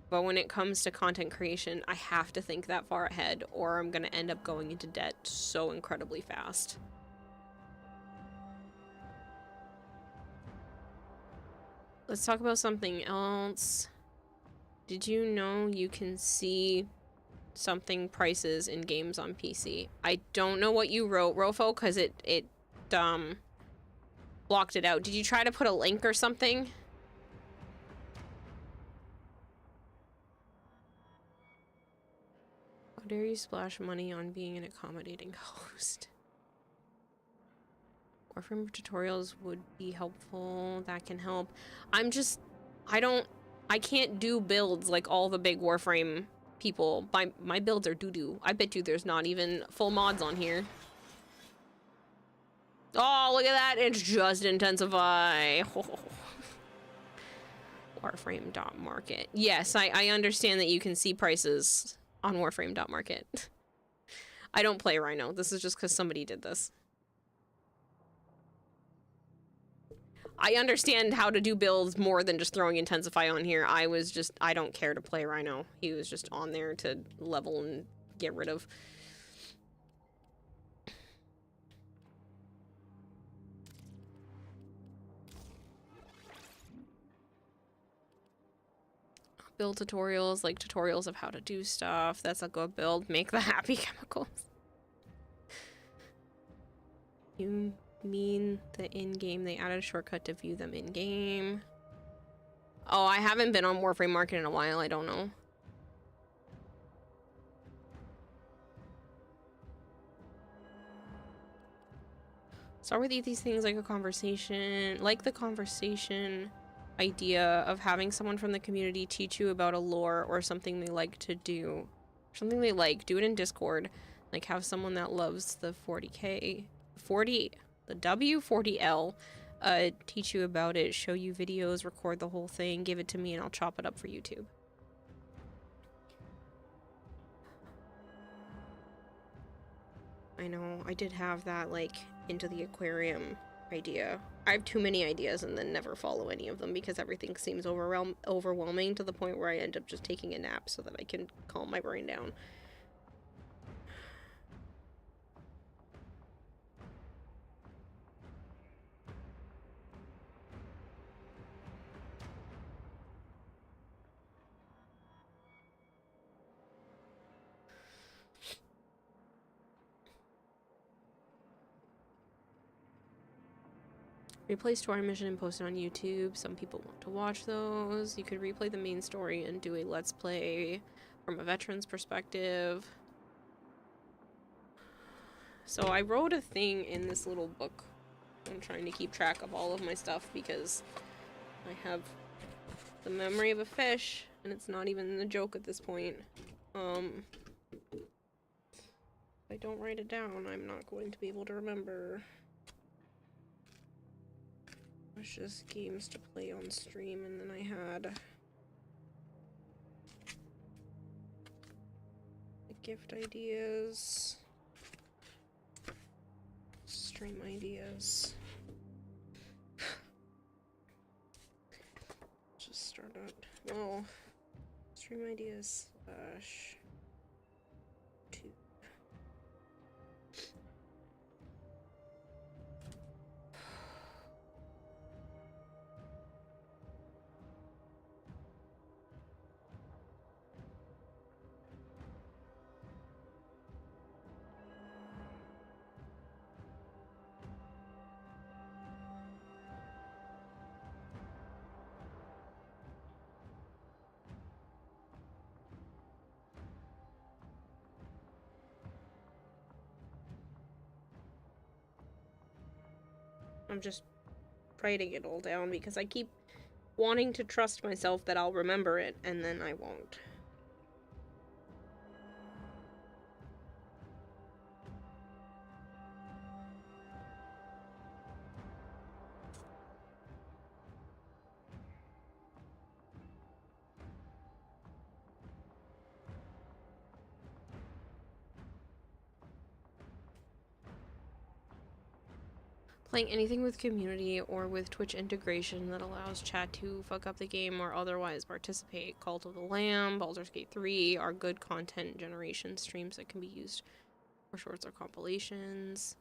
But when it comes to content creation, I have to think that far ahead, or I'm gonna end up going into debt so incredibly fast. Let's talk about something else. Did you know you can see something prices in games on PC? I don't know what you wrote, Rofo, because it blocked it out. Did you try to put a link or something? How dare you splash money on being an accommodating host? Warframe tutorials would be helpful. That can help. I can't do builds like all the big Warframe people. My builds are doo-doo. I bet you there's not even full mods on here. Oh, look at that. It's just intensify. Warframe.market. Yes, I understand that you can see prices on Warframe.market. I don't play Rhino. This is just because somebody did this. I understand how to do builds more than just throwing Intensify on here. I don't care to play Rhino. He was just on there to level and get rid of. build tutorials, like tutorials of how to do stuff. That's a good build. Make the happy chemicals. You mean the in-game? They added a shortcut to view them in-game. Oh, I haven't been on Warframe Market in a while. I don't know. Start with these things like a conversation, like the conversation idea of having someone from the community teach you about a lore or something they like to do. Something they like, do it in Discord. Like have someone that loves the 40K, the W40L, teach you about it, show you videos, record the whole thing, give it to me and I'll chop it up for YouTube. I know, I did have that, like, into the aquarium idea. I have too many ideas and then never follow any of them because everything seems overwhelming to the point where I end up just taking a nap so that I can calm my brain down. Replay story mission and post it on YouTube. Some people want to watch those. You could replay the main story and do a let's play from a veteran's perspective. So I wrote a thing in this little book. I'm trying to keep track of all of my stuff because I have the memory of a fish and it's not even a joke at this point. If I don't write it down, I'm not going to be able to remember. It's just games to play on stream, and then I had the gift ideas, stream ideas. Just start out, well, stream ideas slash 2. I'm just writing it all down because I keep wanting to trust myself that I'll remember it, and then I won't. Playing anything with community or with Twitch integration that allows chat to fuck up the game or otherwise participate. Cult of the Lamb, Baldur's Gate 3 are good content generation streams that can be used for shorts or compilations.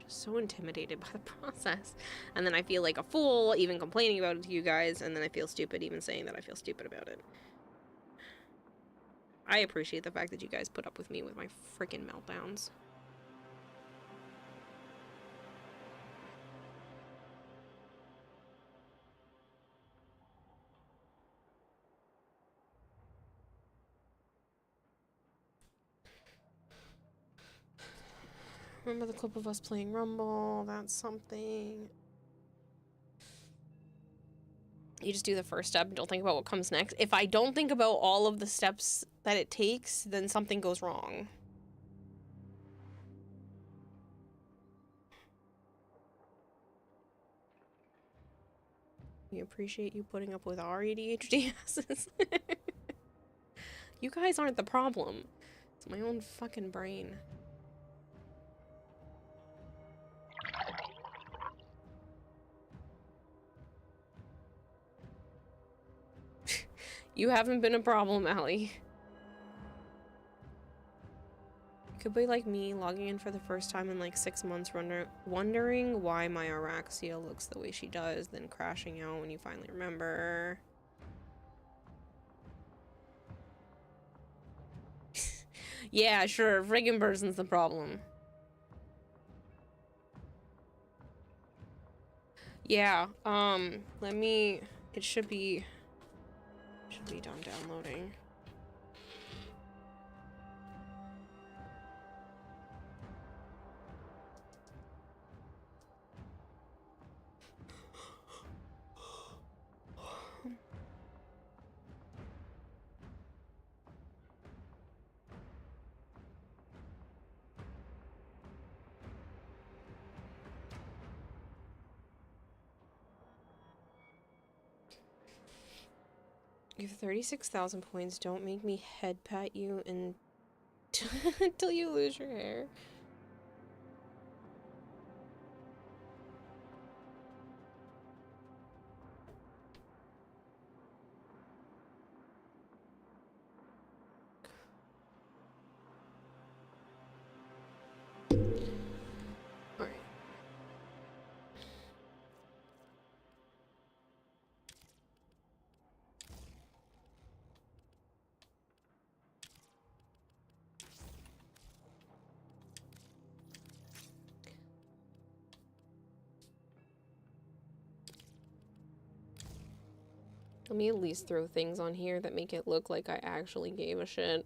Just so intimidated by the process. And then I feel like a fool even complaining about it to you guys, and then I feel stupid even saying that I feel stupid about it. I appreciate the fact that you guys put up with me with my freaking meltdowns. Remember the clip of us playing Rumble? That's something. You just do the first step and don't think about what comes next. If I don't think about all of the steps that it takes, then something goes wrong. We appreciate you putting up with our ADHD asses. You guys aren't the problem. It's my own fucking brain. You haven't been a problem, Allie. could be like me logging in for the first time in like 6 months, wondering why my Araxia looks the way she does, then crashing out when you finally remember. Yeah, sure, friggin' person's the problem. Yeah, it should be done downloading. You have 36,000 points. Don't make me head pat you and until you lose your hair. All right. Let me at least throw things on here that make it look like I actually gave a shit.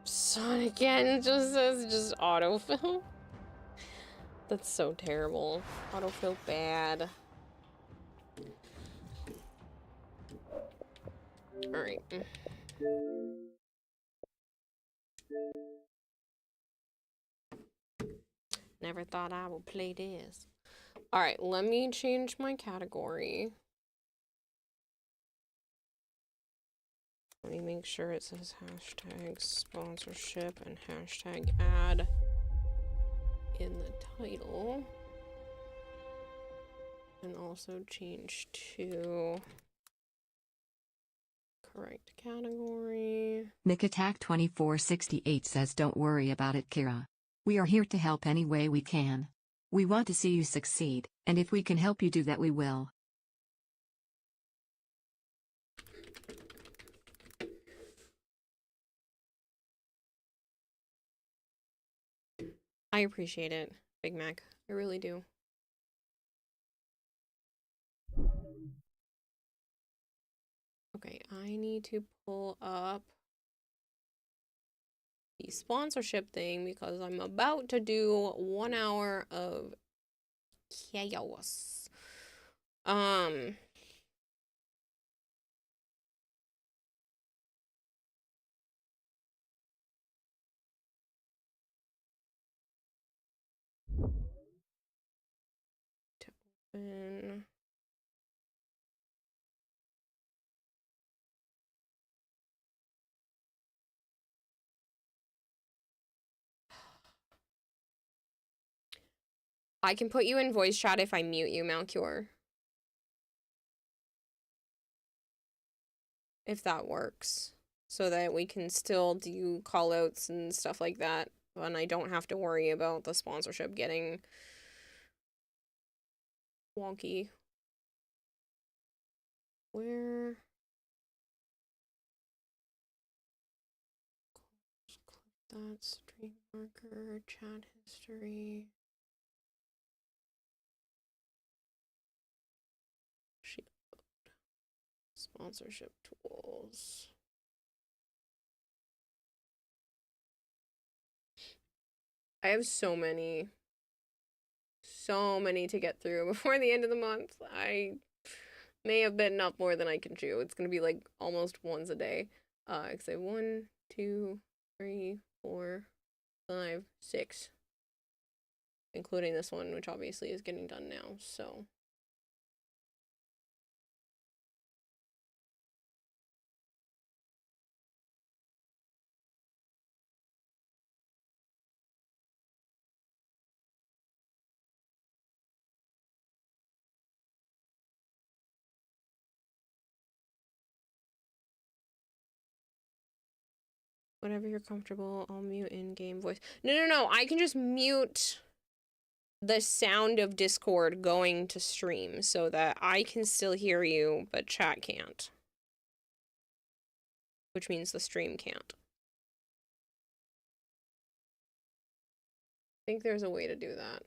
Son again just says just autofill. That's so terrible. Autofill bad. Alright. Never thought I would play this. Alright, let me change my category. Let me make sure it says hashtag sponsorship and hashtag ad in the title. And also change to correct category. Nick Attack 2468 says don't worry about it, Kira. We are here to help any way we can. We want to see you succeed, and if we can help you do that, we will. I appreciate it, Big Mac. I really do. Okay, I need to pull up the sponsorship thing because I'm about to do 1 hour of chaos. To open. I can put you in voice chat if I mute you, Malcure. If that works. So that we can still do callouts and stuff like that. And I don't have to worry about the sponsorship getting wonky. Where? Click that, stream marker, chat history. Sponsorship tools. I have so many to get through before the end of the month. I may have bitten up more than I can chew. It's gonna be like almost once a day. Cause I have 1, 2, 3, 4, 5, 6. Including this one, which obviously is getting done now, so. Whatever you're comfortable, I'll mute in-game voice. No, I can just mute the sound of Discord going to stream so that I can still hear you, but chat can't. Which means the stream can't. I think there's a way to do that.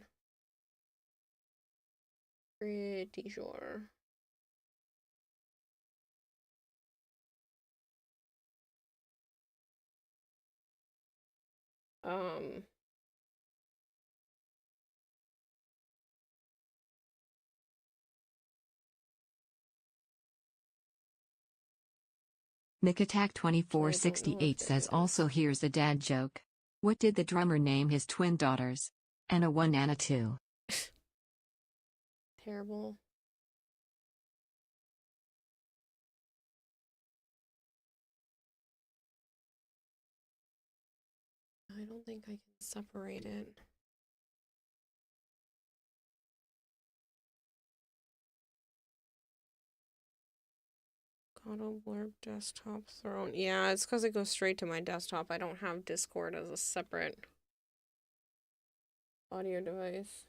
Pretty sure. Nick Attack 2468 says also here's a dad joke. What did the drummer name his twin daughters? Anna 1, Anna 2. Terrible. I don't think I can separate it. Auto blurb desktop throne. Yeah, it's because it goes straight to my desktop. I don't have Discord as a separate audio device.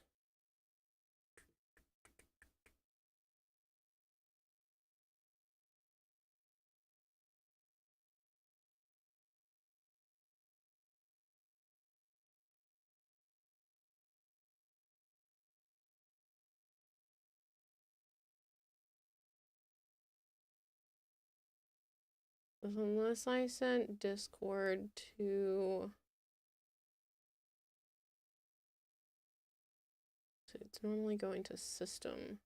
Unless I sent Discord to... So it's normally going to system.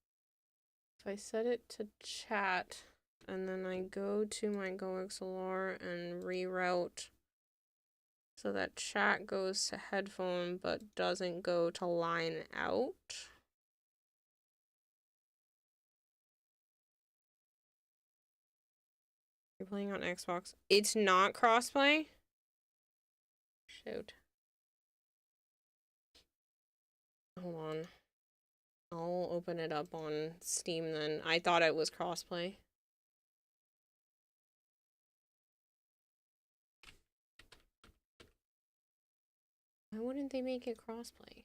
If I set it to chat, and then I go to my GoXLR and reroute so that chat goes to headphone but doesn't go to line out. You're playing on Xbox. It's not crossplay? Shoot. Hold on. I'll open it up on Steam then. I thought it was crossplay. Why wouldn't they make it crossplay?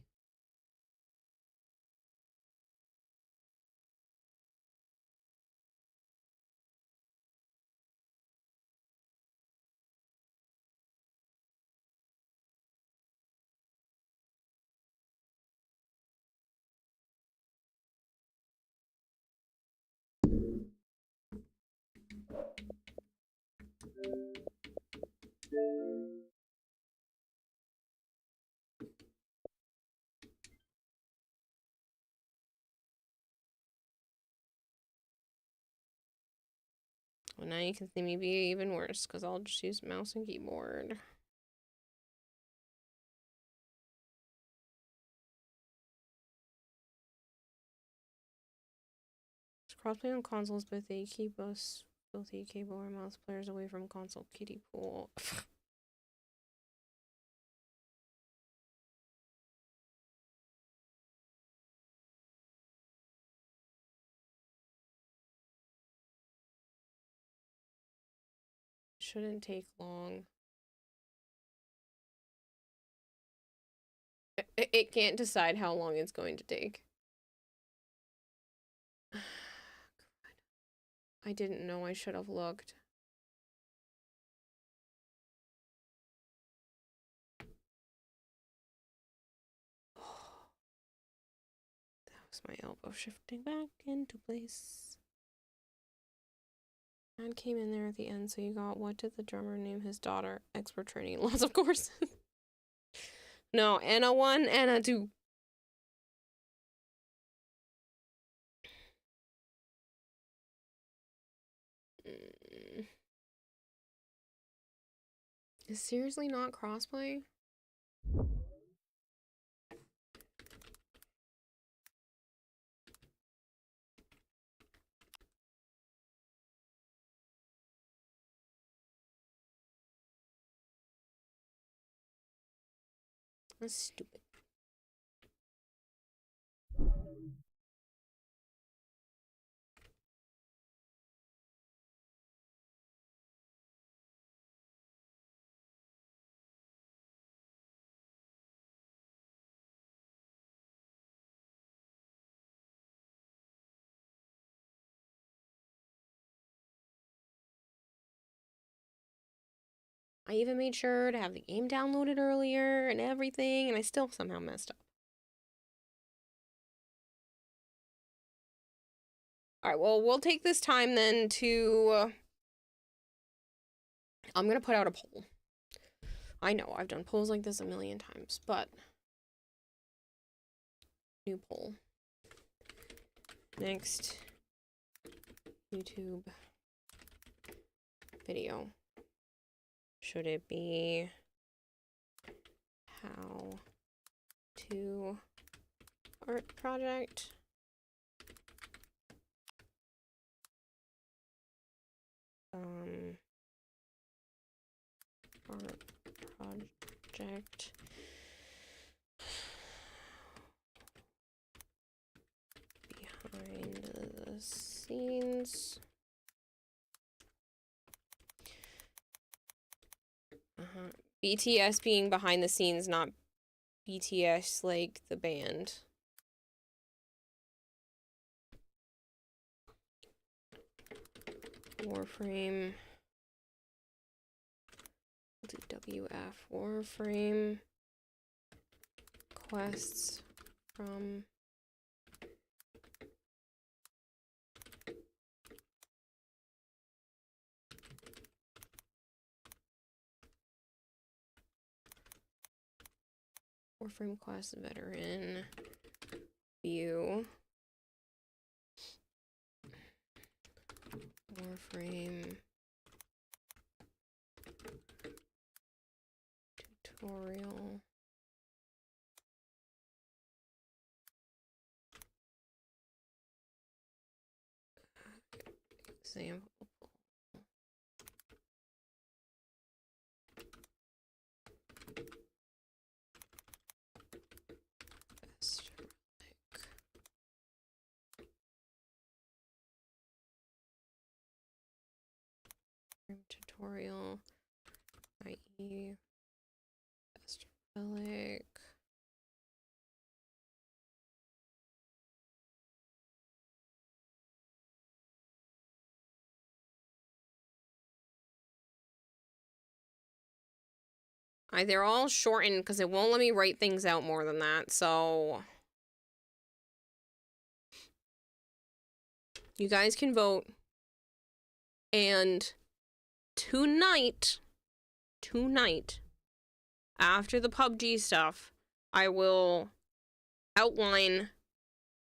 Well, now you can see me be even worse, because I'll just use mouse and keyboard. It's crossplay on consoles, but they keep us, both the cable or mouse players, away from console kiddie pool. Shouldn't take long. It can't decide how long it's going to take. I didn't know. I should have looked. That was my elbow shifting back into place. And came in there at the end, so you got, what did the drummer name his daughter? Expert training. Lots of courses. No, Anna 1, Anna 2. Is seriously not crossplay? That's stupid. I even made sure to have the game downloaded earlier and everything, and I still somehow messed up. Alright, well, we'll take this time then to... I'm gonna put out a poll. I know, I've done polls like this a million times, but... New poll. Next YouTube video. Should it be how to art project? Art project behind the scenes. BTS being behind the scenes, not BTS like the band. Warframe. We'll do WF Warframe. Quests from Warframe quest veteran view. Warframe tutorial. Example. Best relic. Tutorial. IE. Best relic. They're all shortened because it won't let me write things out more than that, so... You guys can vote. And tonight, after the PUBG stuff, I will outline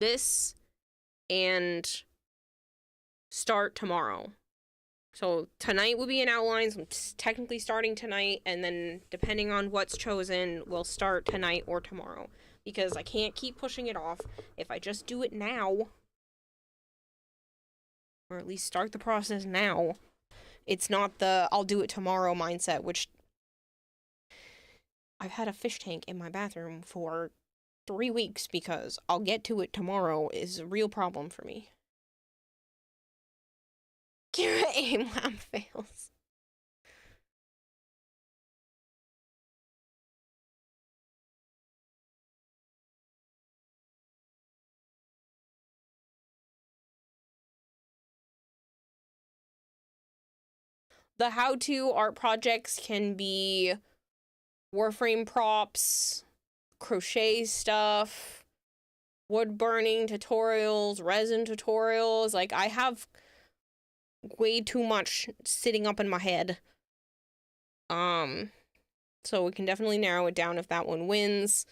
this and start tomorrow. So tonight will be an outline, so I'm technically starting tonight, and then depending on what's chosen, we'll start tonight or tomorrow. Because I can't keep pushing it off. If I just do it now, or at least start the process now, it's not the I'll do it tomorrow mindset, which I've had a fish tank in my bathroom for 3 weeks because I'll get to it tomorrow is a real problem for me. Kira aim lab fails. The how-to art projects can be Warframe props, crochet stuff, wood burning tutorials, resin tutorials. Like, I have way too much sitting up in my head. So we can definitely narrow it down if that one wins.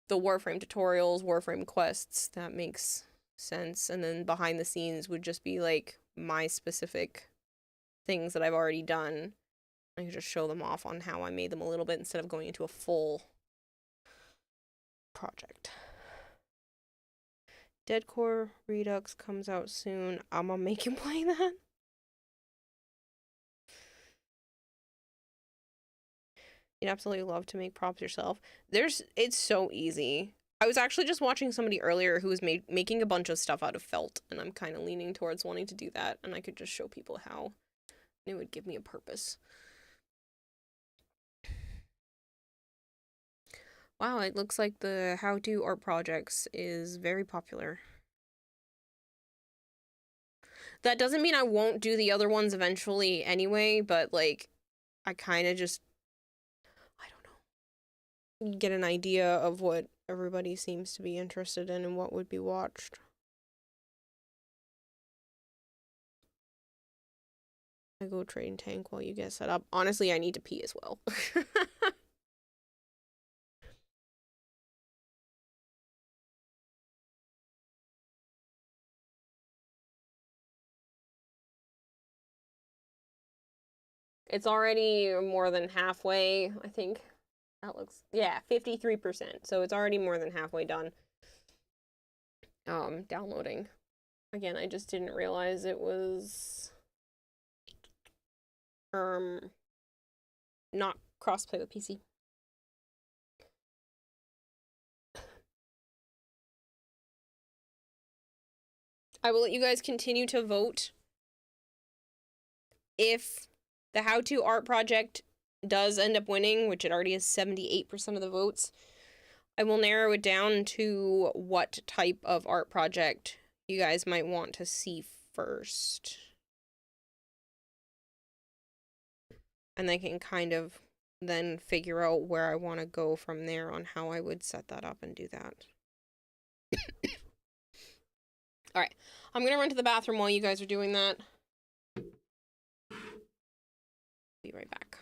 The Warframe tutorials, Warframe quests, that makes sense. And then behind the scenes would just be like my specific things that I've already done. I can just show them off on how I made them a little bit instead of going into a full project. Dead Core Redux comes out soon. I'm gonna make him play that. You'd absolutely love to make props yourself. It's so easy. I was actually just watching somebody earlier who was making a bunch of stuff out of felt, and I'm kind of leaning towards wanting to do that, and I could just show people how. It would give me a purpose. Wow, it looks like the how-to art projects is very popular. That doesn't mean I won't do the other ones eventually anyway, but like, I kind of just, I don't know, get an idea of what everybody seems to be interested in and what would be watched. I go train tank while you get set up. Honestly, I need to pee as well. It's already more than halfway, I think. That looks, yeah, 53%. So it's already more than halfway done. Downloading. Again, I just didn't realize it was not crossplay with PC. I will let you guys continue to vote. If the how-to art project does end up winning, which it already has 78% of the votes, I will narrow it down to what type of art project you guys might want to see first. And I can kind of then figure out where I want to go from there on how I would set that up and do that. All right, I'm going to run to the bathroom while you guys are doing that. Be right back.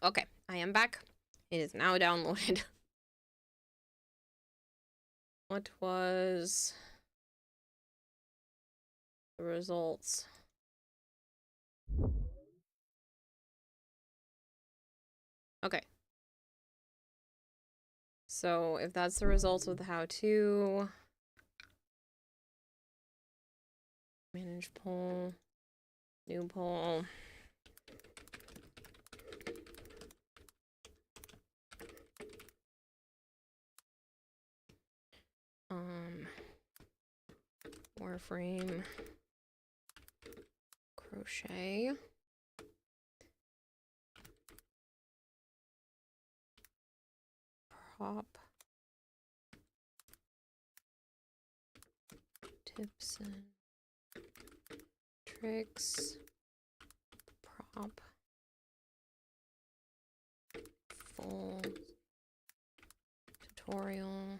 Okay, I am back. It is now downloaded. What was the results? Okay. So if that's the results of the how-to, manage poll, new poll. Warframe, crochet. Prop. Tips and tricks. Prop. Full tutorial.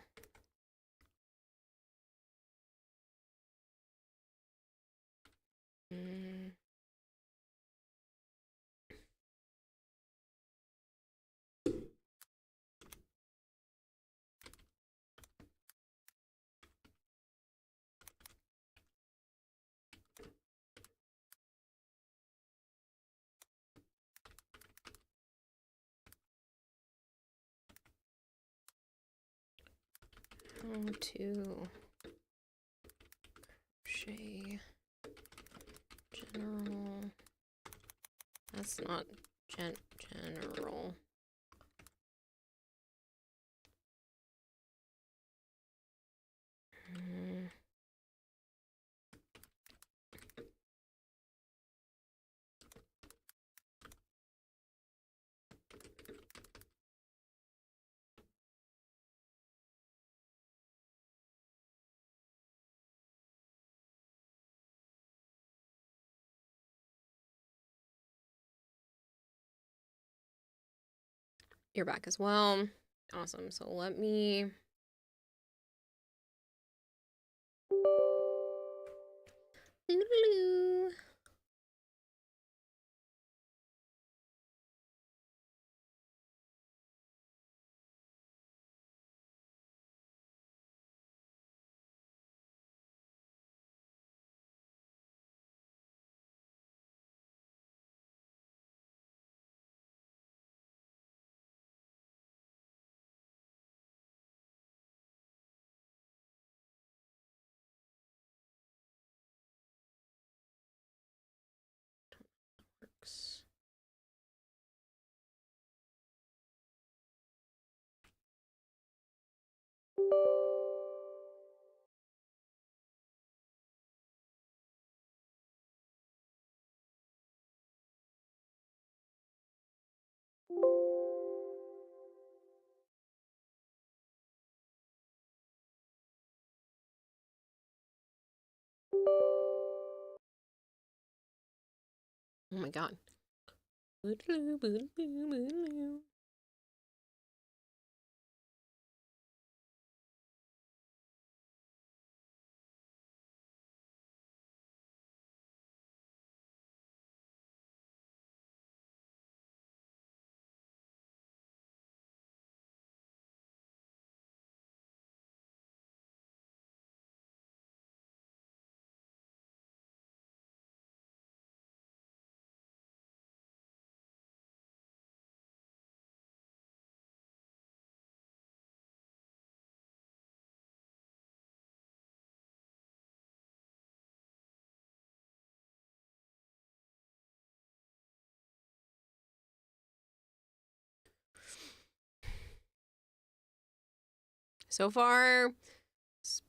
How to crochet general. That's not general. You're back as well. Awesome. So let me... Oh my god. So far,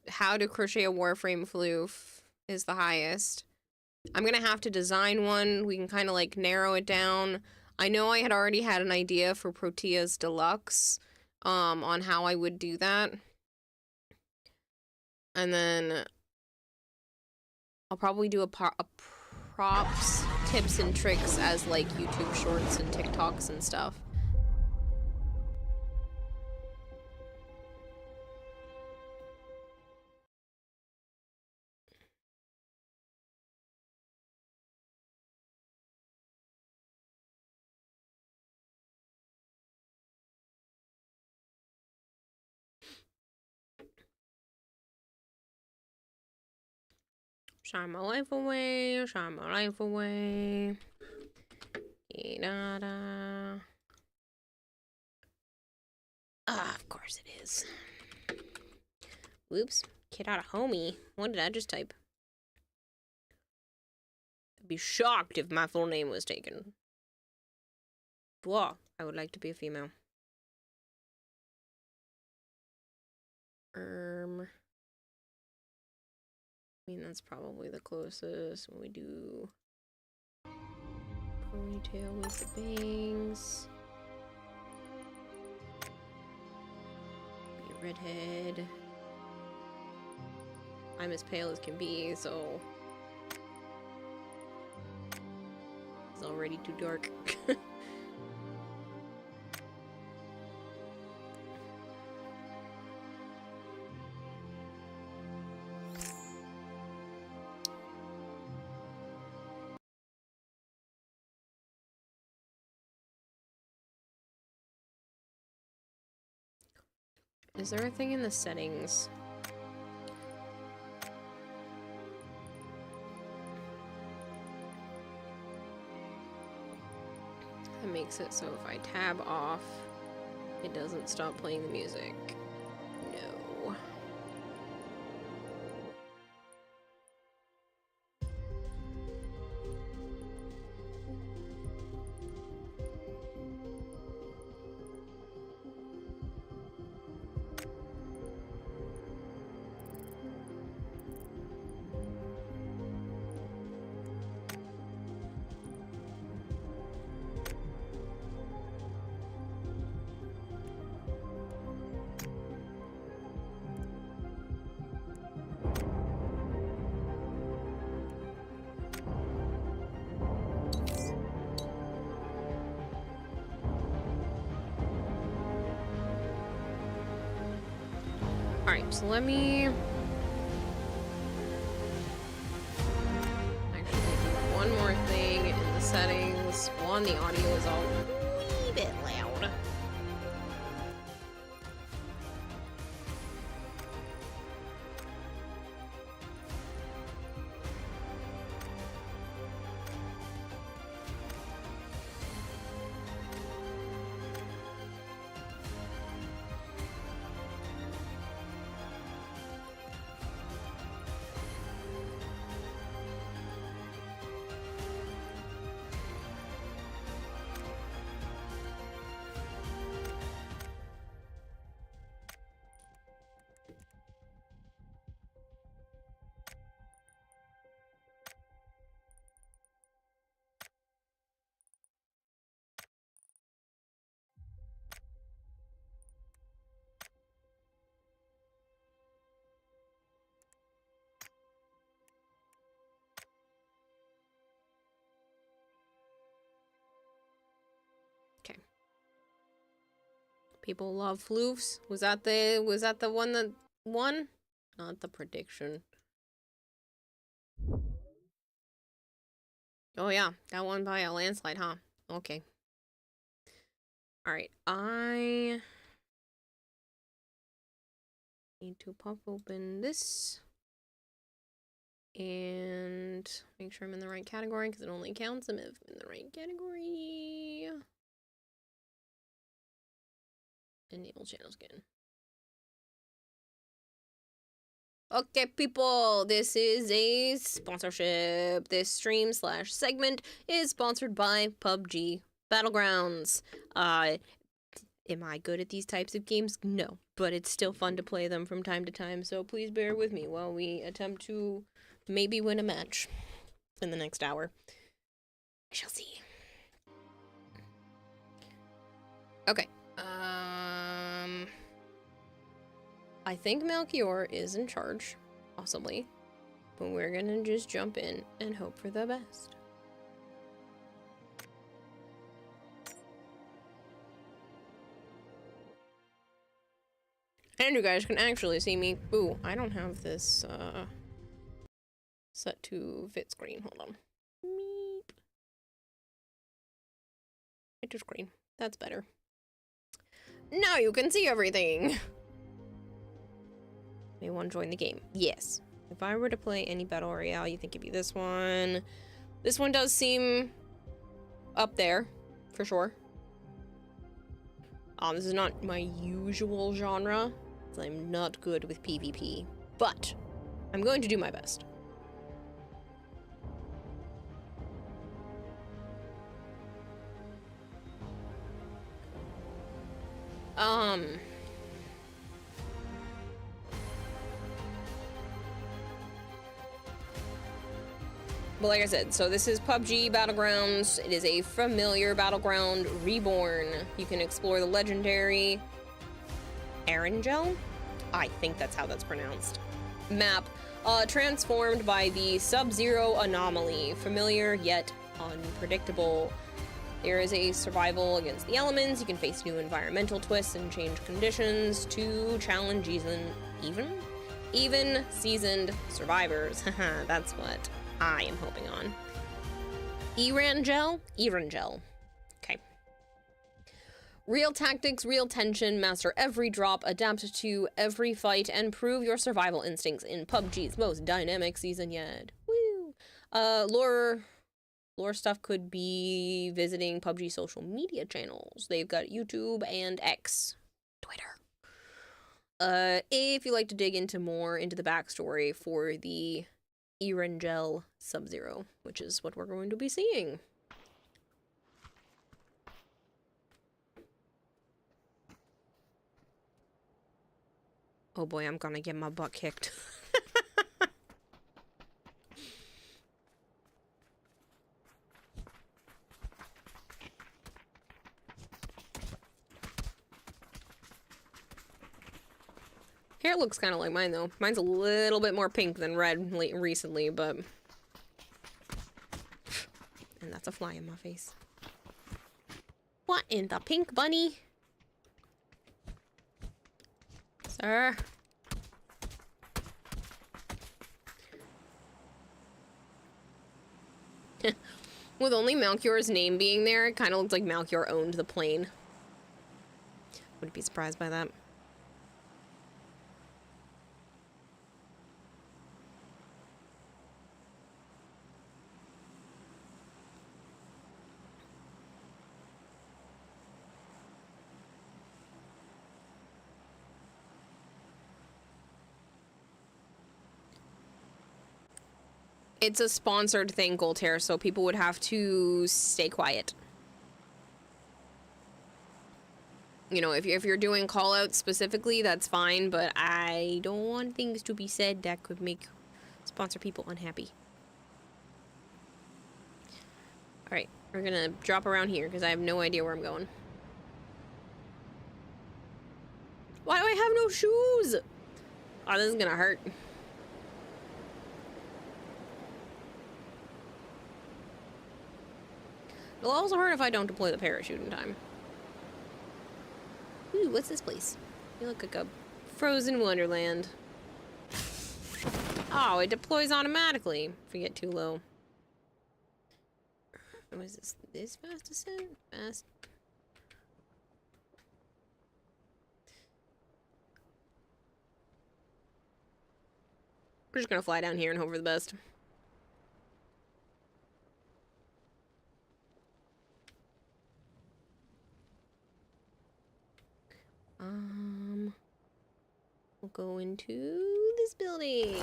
how to crochet a Warframe floof is the highest. I'm gonna have to design one. We can kind of like narrow it down. I know I had already had an idea for Protea's Deluxe on how I would do that. And then I'll probably do a props, tips, and tricks as like YouTube shorts and TikToks and stuff. Shine my life away, shine my life away. Da-da. Ah, of course it is. Whoops. Kid out a homie. What did I just type? I'd be shocked if my full name was taken. Blah. I would like to be a female. I mean, that's probably the closest. When we do ponytail with the bangs. Be a redhead. I'm as pale as can be, so it's already too dark. Is there a thing in the settings? That makes it so if I tab off, it doesn't stop playing the music. No. Alright, so let me actually do one more thing in the settings. One, the audio is all a wee bit loud. Okay. People love floofs. Was that the one that won? Not the prediction. Oh yeah, that won by a landslide, huh? Okay. Alright, I need to pop open this and make sure I'm in the right category because it only counts them if I'm in the right category. Enable channel skin. Okay, people, this is a sponsorship. This stream/segment is sponsored by PUBG Battlegrounds. Am I good at these types of games? No, but it's still fun to play them from time to time, so please bear with me while we attempt to maybe win a match in the next hour. I shall see. Okay. I think Melchior is in charge, possibly, but we're gonna just jump in and hope for the best. And you guys can actually see me. Ooh, I don't have this set to fit screen. Hold on. Meep. Fit to screen. That's better. Now you can see everything. Anyone join the game? Yes. If I were to play any Battle Royale, you think it'd be this one. This one does seem up there, for sure. This is not my usual genre, so I'm not good with PvP, but I'm going to do my best. But like I said, so this is PUBG Battlegrounds. It is a familiar battleground reborn. You can explore the legendary Erangel? I think that's how that's pronounced. Map, transformed by the Sub-Zero anomaly. Familiar yet unpredictable. There is a survival against the elements. You can face new environmental twists and change conditions to challenge even seasoned survivors. Haha, that's what I am hoping on. Erangel? Okay. Real tactics, real tension, master every drop, adapt to every fight, and prove your survival instincts in PUBG's most dynamic season yet. Woo! Lore stuff could be visiting PUBG social media channels. They've got YouTube and X, Twitter. If you like to dig into the backstory for the Erangel Sub-Zero, which is what we're going to be seeing. Oh boy, I'm gonna get my butt kicked. Hair looks kind of like mine, though. Mine's a little bit more pink than red recently, but... And that's a fly in my face. What in the pink bunny? Sir? With only Malchior's name being there, it kind of looks like Malchior owned the plane. Wouldn't be surprised by that. It's a sponsored thing, Goltair, so people would have to stay quiet. You know, if you're doing call-outs specifically, that's fine, but I don't want things to be said that could make sponsor people unhappy. Alright, we're gonna drop around here, because I have no idea where I'm going. Why do I have no shoes? Oh, this is gonna hurt. It'll also hurt if I don't deploy the parachute in time. Ooh, what's this place? You look like a frozen wonderland. Oh, it deploys automatically if you get too low. What is this? This fast descent? Fast. We're just gonna fly down here and hope for the best. We'll go into this building.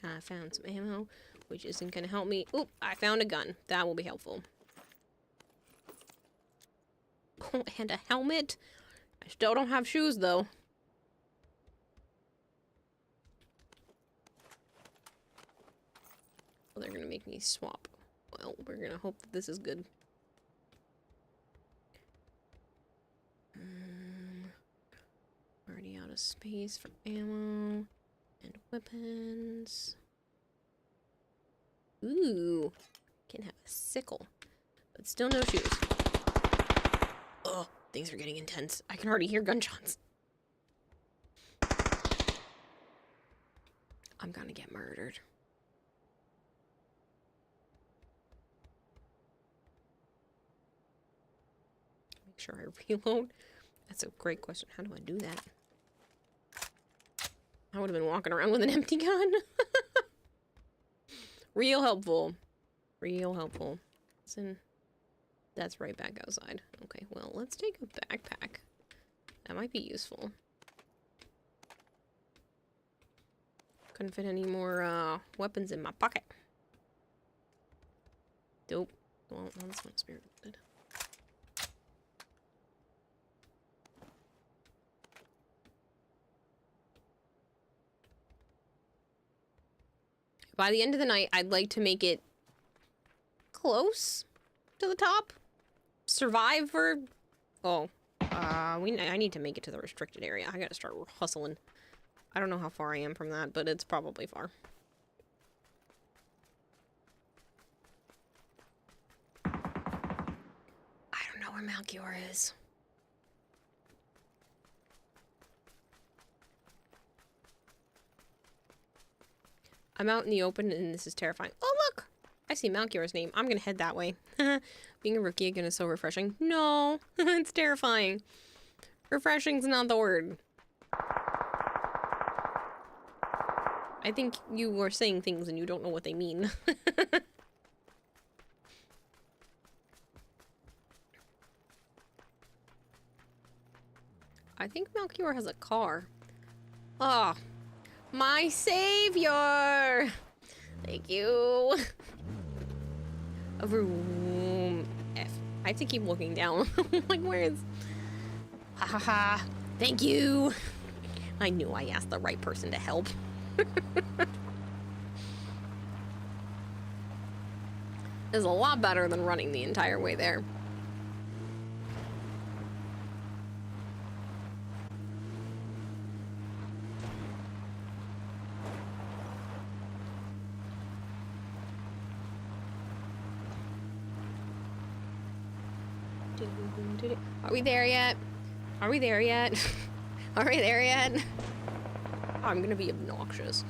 I found some ammo, which isn't gonna help me. Oop, I found a gun. That will be helpful. Oh, and a helmet. I still don't have shoes, though. They're gonna make me swap. Well, we're gonna hope that this is good. Already out of space for ammo and weapons. Ooh, can have a sickle, but still no shoes. Oh, things are getting intense. I can already hear gunshots. I'm gonna get murdered. sure I reload. That's a great question. How do I do that? I would have been walking around with an empty gun. Real helpful. Real helpful. That's right back outside. Okay, well, let's take a backpack. That might be useful. Couldn't fit any more weapons in my pocket. Dope. Well, this one's spirit loaded. By the end of the night, I'd like to make it close to the top. Survive for... Oh. I need to make it to the restricted area. I gotta start hustling. I don't know how far I am from that, but it's probably far. I don't know where Malchior is. I'm out in the open and this is terrifying. Oh, look! I see Malchior's name. I'm gonna head that way. Being a rookie again is so refreshing. No, it's terrifying. Refreshing's not the word. I think you are saying things and you don't know what they mean. I think Malchior has a car. Ah, oh, my savior! Thank you. A room F. I have to keep looking down. Like, where is... Ha ha ha. Thank you. I knew I asked the right person to help. Is a lot better than running the entire way there. Are we there yet? Are we there yet? Are we there yet? Oh, I'm gonna be obnoxious.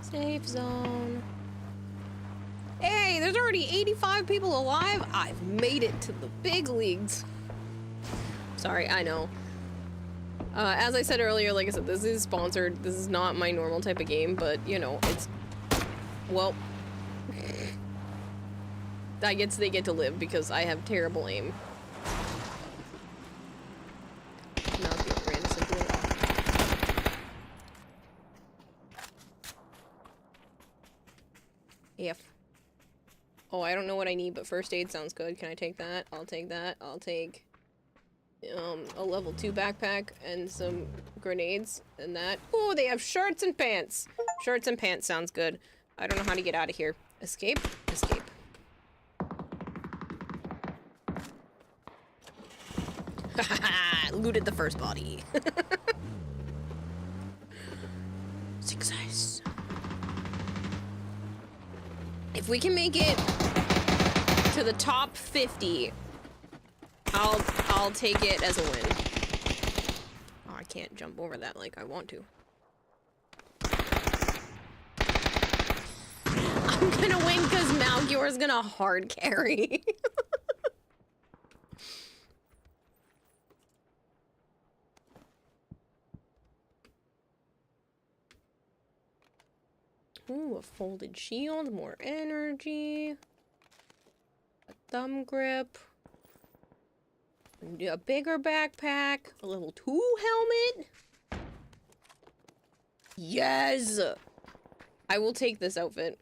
Safe zone. Hey, there's already 85 people alive. I've made it to the big leagues. Sorry, I know. As I said earlier, like I said, this is sponsored. This is not my normal type of game, but, you know, it's... Well... I guess they get to live because I have terrible aim. If. Oh, I don't know what I need, but first aid sounds good. Can I take that? I'll take that. I'll take a level 2 backpack and some grenades and that. Oh, they have shirts and pants. Shirts and pants sounds good. I don't know how to get out of here. Escape? Escape. Looted the first body. Success. If we can make it to the top 50, I'll take it as a win. Oh, I can't jump over that like I want to. I'm gonna win because Malchior's gonna hard carry. Ooh, a folded shield, more energy, a thumb grip, a bigger backpack, a level 2 helmet. Yes! I will take this outfit.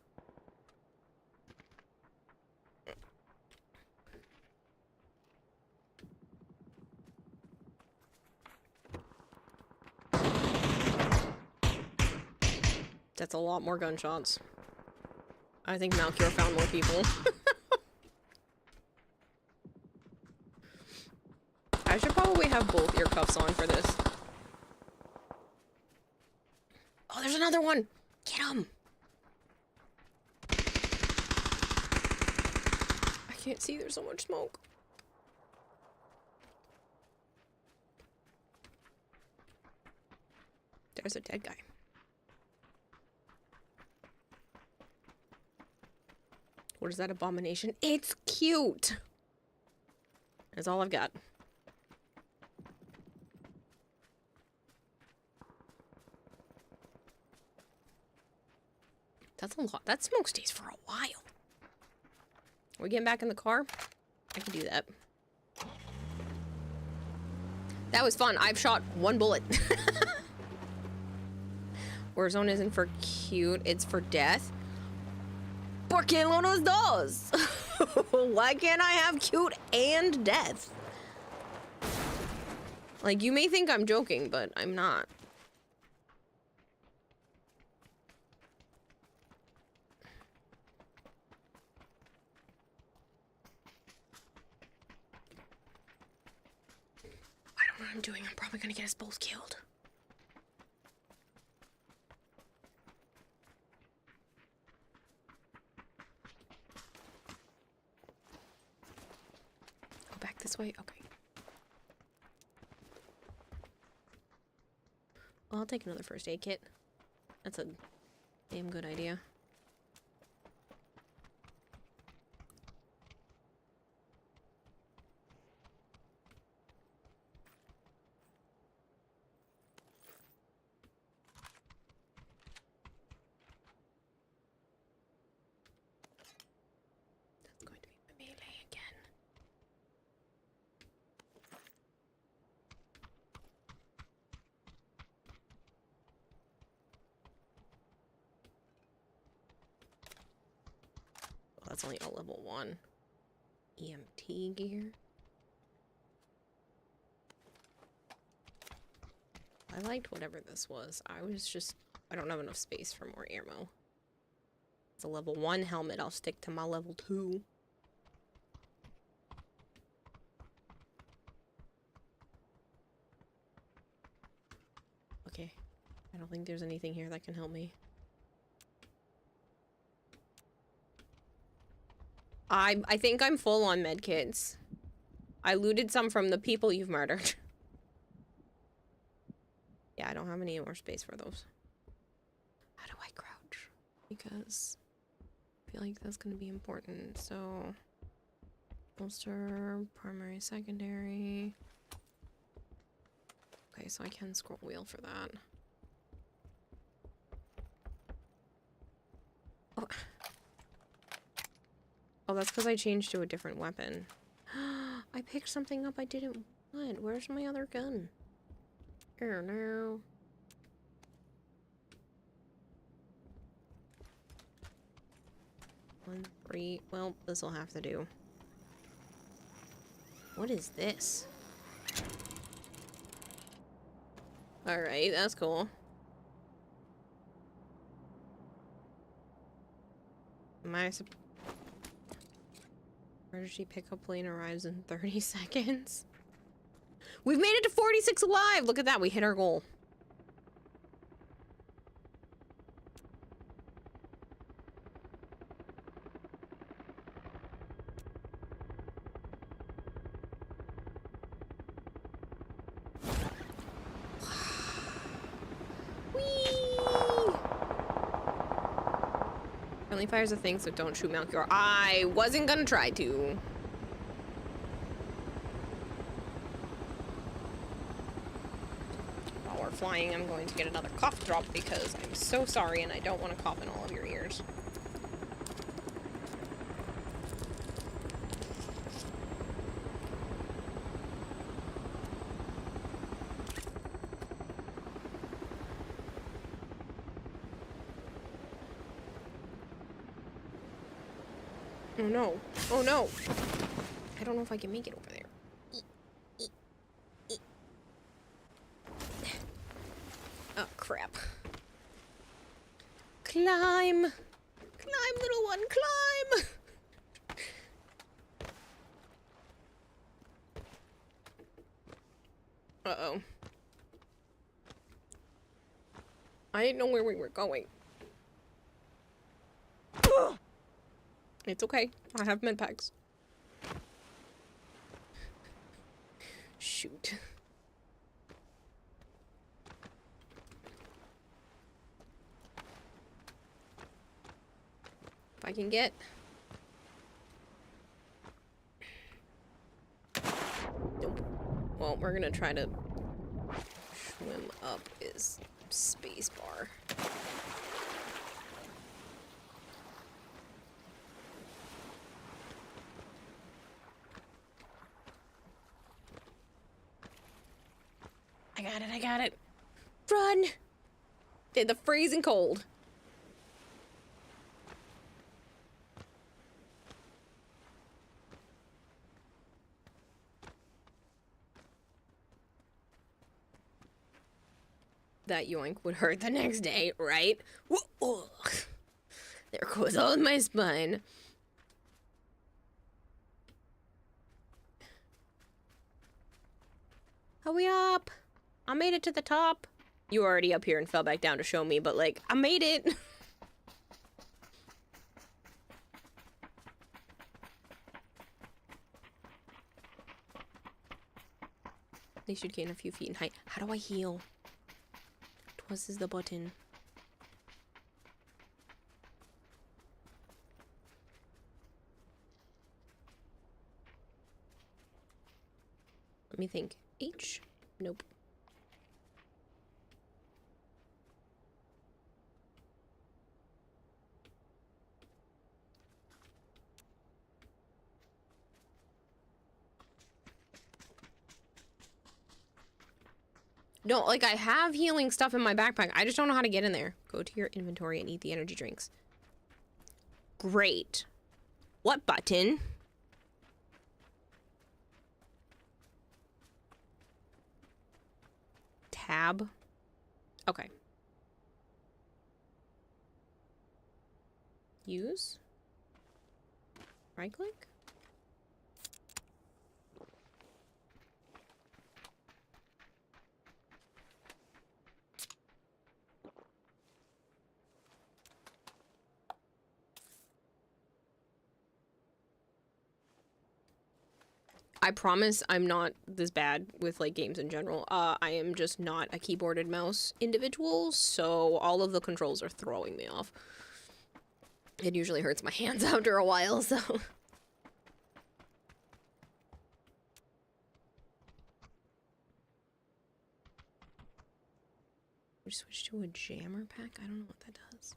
That's a lot more gunshots. I think Malchior found more people. I should probably have both ear cuffs on for this. Oh, there's another one! Get him! I can't see, there's so much smoke. There's a dead guy. What is that abomination? It's cute! That's all I've got. That's a lot. That smoke stays for a while. Are we getting back in the car? I can do that. That was fun. I've shot one bullet. Warzone isn't for cute, it's for death. ¿Por qué no los dos? Why can't I have cute and death? Like, you may think I'm joking, but I'm not. I don't know what I'm doing. I'm probably gonna get us both killed. Go back this way? Okay. Well, I'll take another first aid kit. That's a damn good idea. That's going to be my melee again. Well, that's only a level 1. EMT gear. I liked whatever this was. I don't have enough space for more ammo. It's a level 1 helmet. I'll stick to my level 2. Okay. I don't think there's anything here that can help me. I think I'm full on medkits. I looted some from the people you've murdered. Yeah, I don't have any more space for those. How do I crouch? Because I feel like that's gonna be important. So, holster, primary, secondary. Okay, so I can scroll wheel for that. Oh. Oh, that's because I changed to a different weapon. I picked something up I didn't want. Where's my other gun? Oh no. One, 3. Well, this'll have to do. What is this? Alright, that's cool. Emergency pickup plane arrives in 30 seconds. We've made it to 46 alive! Look at that, we hit our goal. Friendly fire's a thing, so don't shoot Melchior. I wasn't gonna try to. While we're flying, I'm going to get another cough drop because I'm so sorry and I don't want to cough in all of your ears. Oh no. Oh no. I don't know if I can make it over there. Oh crap. Climb! Climb, little one, climb! Uh-oh. I didn't know where we were going. It's okay. I have med packs. can get. Nope. Well, we're gonna try to swim up his space bar. I got it. Run! In the freezing cold. That yoink would hurt the next day, right? Whoa. There goes all my spine. Hurry up! I made it to the top. You were already up here and fell back down to show me, but like, I made it! They should gain a few feet in height. How do I heal? Twas is the button. Let me think. H? Nope. No, like, I have healing stuff in my backpack. I just don't know how to get in there. Go to your inventory and eat the energy drinks. Great. What button? Tab. Okay. Use. Right click. I promise I'm not this bad with like games in general. I am just not a keyboard and mouse individual, so all of the controls are throwing me off. It usually hurts my hands after a while, so. We switch to a jammer pack? I don't know what that does.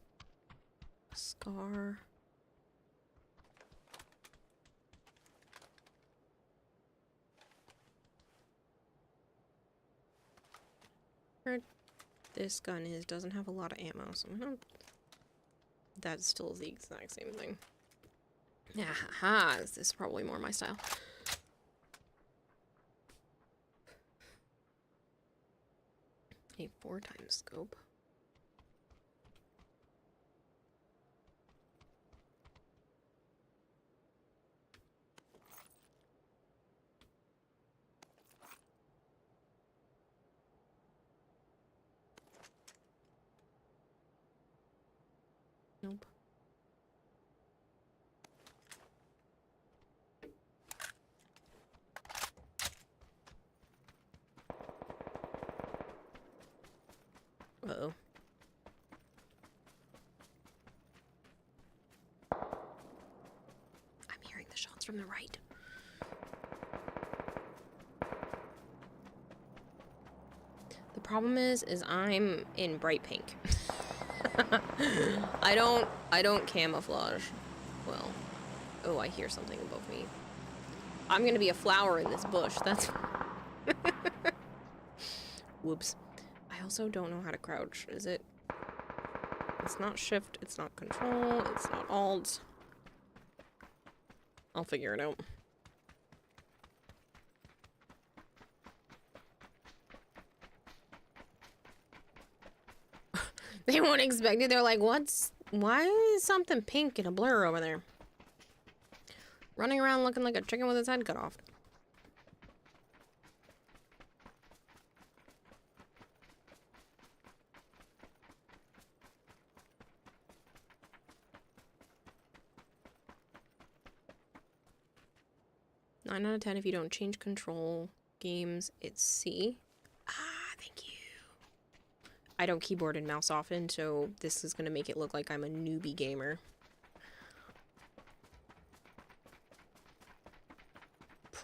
A scar. Where this gun is doesn't have a lot of ammo, so I don't. That still is the exact same thing. Yeah, haha, this is probably more my style. A 4x scope. Nope. Uh-oh. I'm hearing the shots from the right. The problem is I'm in bright pink. I don't camouflage well. Oh, I hear something above me. I'm gonna be a flower in this bush. That's whoops. I also don't know how to crouch. Is it? It's not shift, it's not control, it's not alt. I'll figure it out. They won't expect it. They're like, why is something pink and a blur over there? Running around looking like a chicken with its head cut off. Nine out of 10 if you don't change control games, it's C. Ah, thank you. I don't keyboard and mouse often, so this is gonna make it look like I'm a newbie gamer.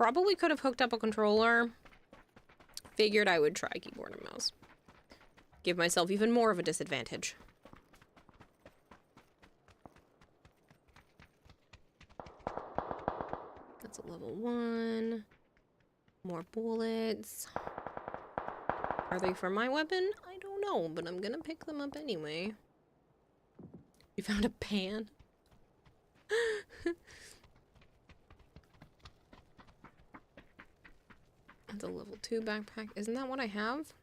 probably could have hooked up a controller. Figured I would try keyboard and mouse. Give myself even more of a disadvantage. That's a level 1. More bullets. Are they for my weapon? I don't know, but I'm gonna pick them up anyway. You found a pan? That's a level 2 backpack. Isn't that what I have?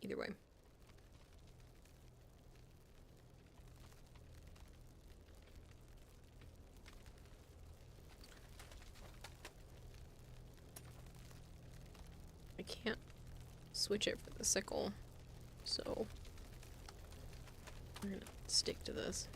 Either way. I can't switch it for the sickle, so we're gonna stick to this.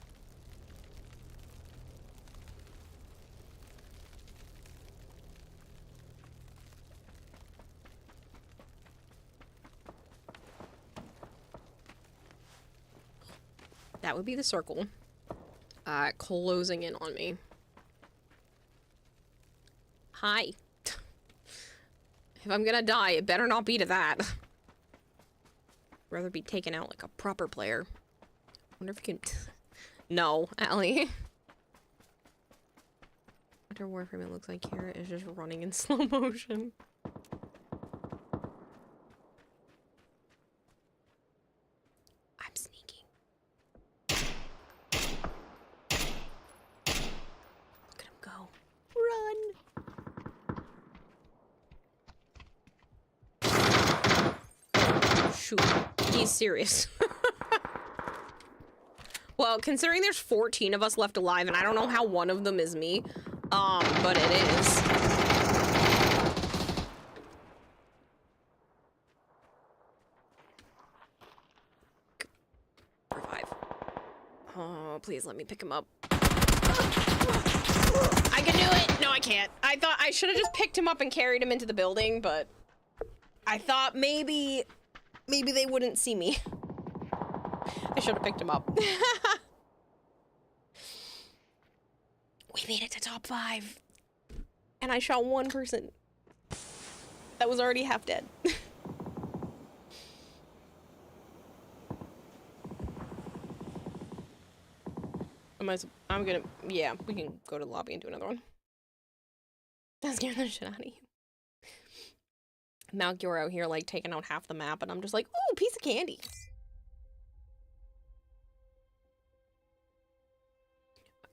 That would be the circle. Closing in on me. Hi. If I'm gonna die, it better not be to that. Rather be taken out like a proper player. Wonder if you can... No, Allie. After Warframe, it looks like Kara is just running in slow motion. I'm sneaking. Look at him go. Run! Shoot. He's serious. Well, considering there's 14 of us left alive, and I don't know how one of them is me, but it is. Revive. Oh, please let me pick him up. I can do it! No, I can't. I thought I should have just picked him up and carried him into the building, but I thought maybe they wouldn't see me. I should have picked him up. We made it to top 5. And I shot one person that was already half dead. I'm gonna, yeah, we can go to the lobby and do another one. That scared the shit out of you. Now you're out here like taking out half the map and I'm just like, ooh, piece of candy.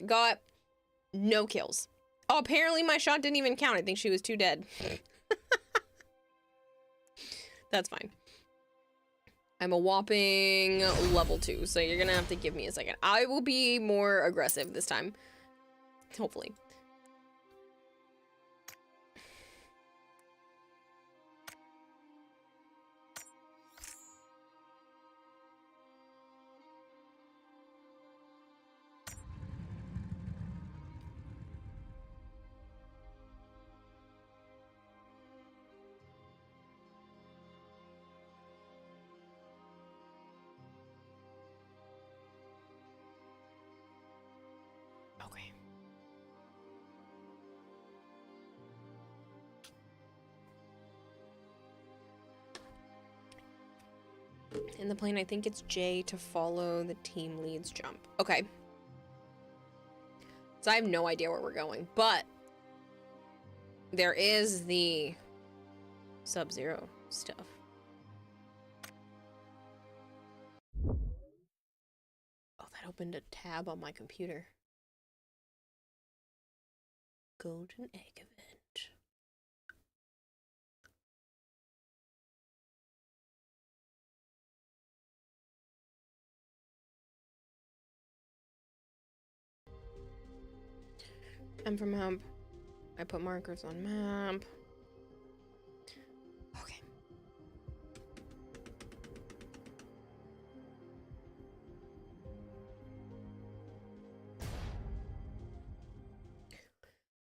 Got no kills. Oh, apparently my shot didn't even count. I think she was too dead. That's fine. I'm a whopping level 2, so you're gonna have to give me a second. I will be more aggressive this time. Hopefully. In the plane, I think it's J to follow the team lead's jump. Okay. So I have no idea where we're going, but there is the Sub-Zero stuff. Oh, that opened a tab on my computer. Golden Egg Event. M for map. I put markers on map. Okay.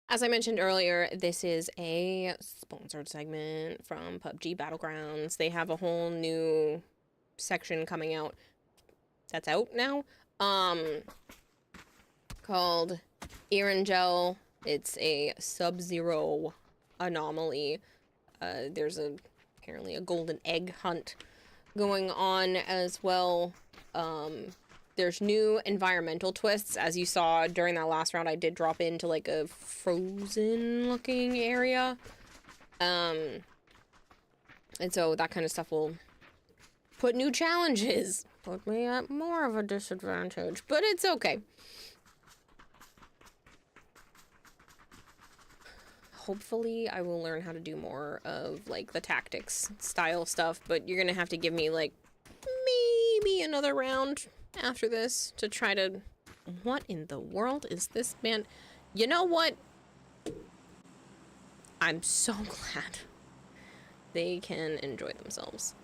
As I mentioned earlier, this is a sponsored segment from PUBG Battlegrounds. They have a whole new section coming out that's out now, called Ear and Gel It's a Sub-Zero anomaly. There's apparently a golden egg hunt going on as well. There's new environmental twists. As you saw during that last round, I did drop into like a frozen looking area. And so that kind of stuff will put new challenges. Put me at more of a disadvantage, but it's okay. Hopefully I will learn how to do more of like the tactics style stuff, but you're gonna have to give me like maybe another round after this to try to... What in the world is this man? You know what? I'm so glad they can enjoy themselves.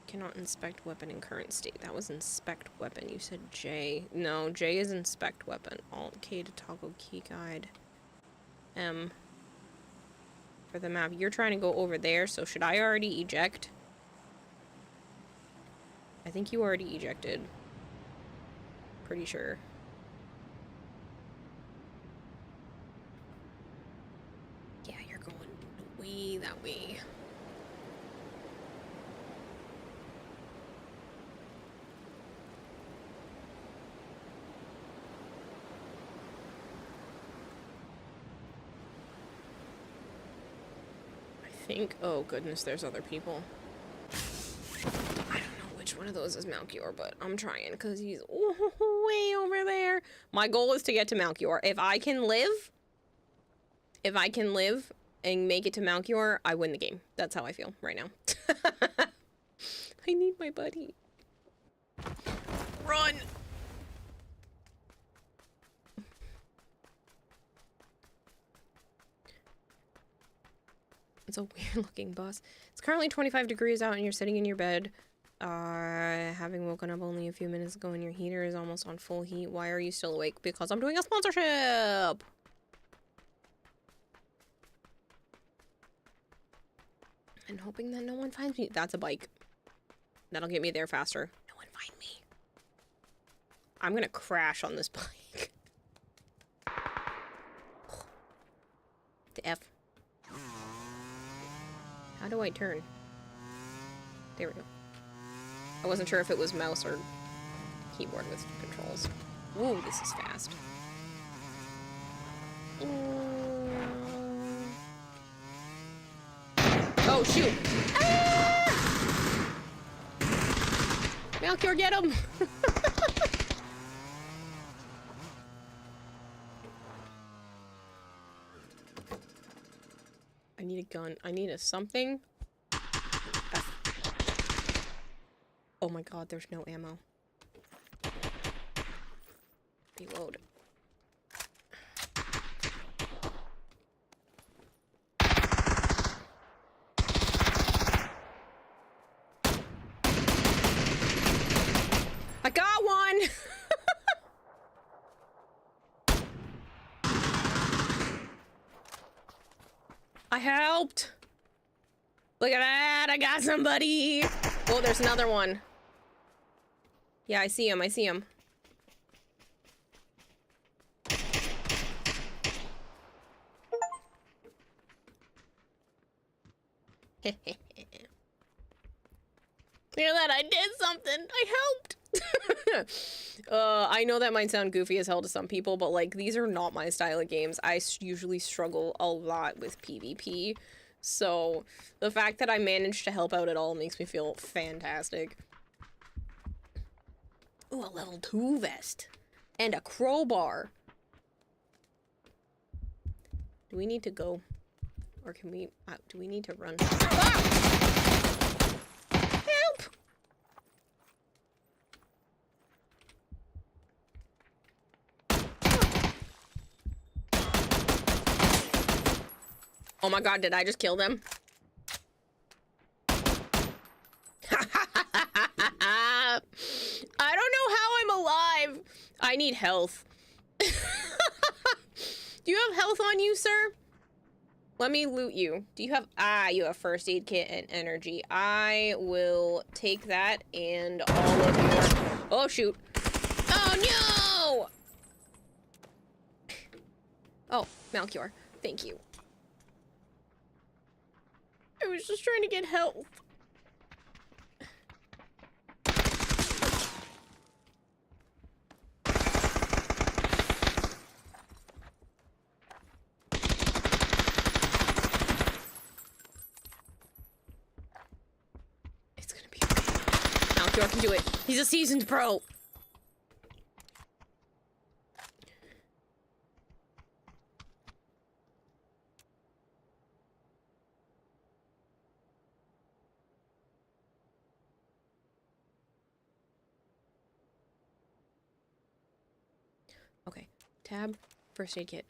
Cannot inspect weapon in current state. That was inspect weapon. You said J. No, J is inspect weapon. Alt K to toggle key guide. M for the map. You're trying to go over there, so should I already eject? I think you already ejected. Pretty sure. Yeah, you're going way that way. Oh goodness, there's other people. I don't know which one of those is Malchior, but I'm trying because he's way over there. My goal is to get to Malchior. If I can live and make it to Malchior, I win the game. That's how I feel right now. I need my buddy. Run! It's a weird looking bus. It's currently 25 degrees out and you're sitting in your bed. Having woken up only a few minutes ago and your heater is almost on full heat. Why are you still awake? Because I'm doing a sponsorship! And hoping that no one finds me. That's a bike. That'll get me there faster. No one find me. I'm gonna crash on this bike. The F. How do I turn? There we go. I wasn't sure if it was mouse or keyboard with controls. Ooh, this is fast. Oh, shoot! Ah! Malchior, get him! I need a gun. I need a something. Oh my god, there's no ammo. Reload. I got one! I helped! Look at that! I got somebody! Oh, there's another one. Yeah, I see him. I see him. Look at that! I did something! I helped! I know that might sound goofy as hell to some people, but like, these are not my style of games. I usually struggle a lot with PvP, so the fact that I managed to help out at all makes me feel fantastic. Ooh, a level 2 vest. And a crowbar. Do we need to go? Or can we... do we need to run? Ah! Help! Oh my god, did I just kill them? I don't know how I'm alive. I need health. Do you have health on you, sir? Let me loot you. Do you have... Ah, you have first aid kit and energy. I will take that and all of your... Oh, shoot. Oh, no! Oh. Malchior, thank you. I was just trying to get health. It's gonna be okay. Malchior can do it. He's a seasoned pro. Okay, tab, first aid kit.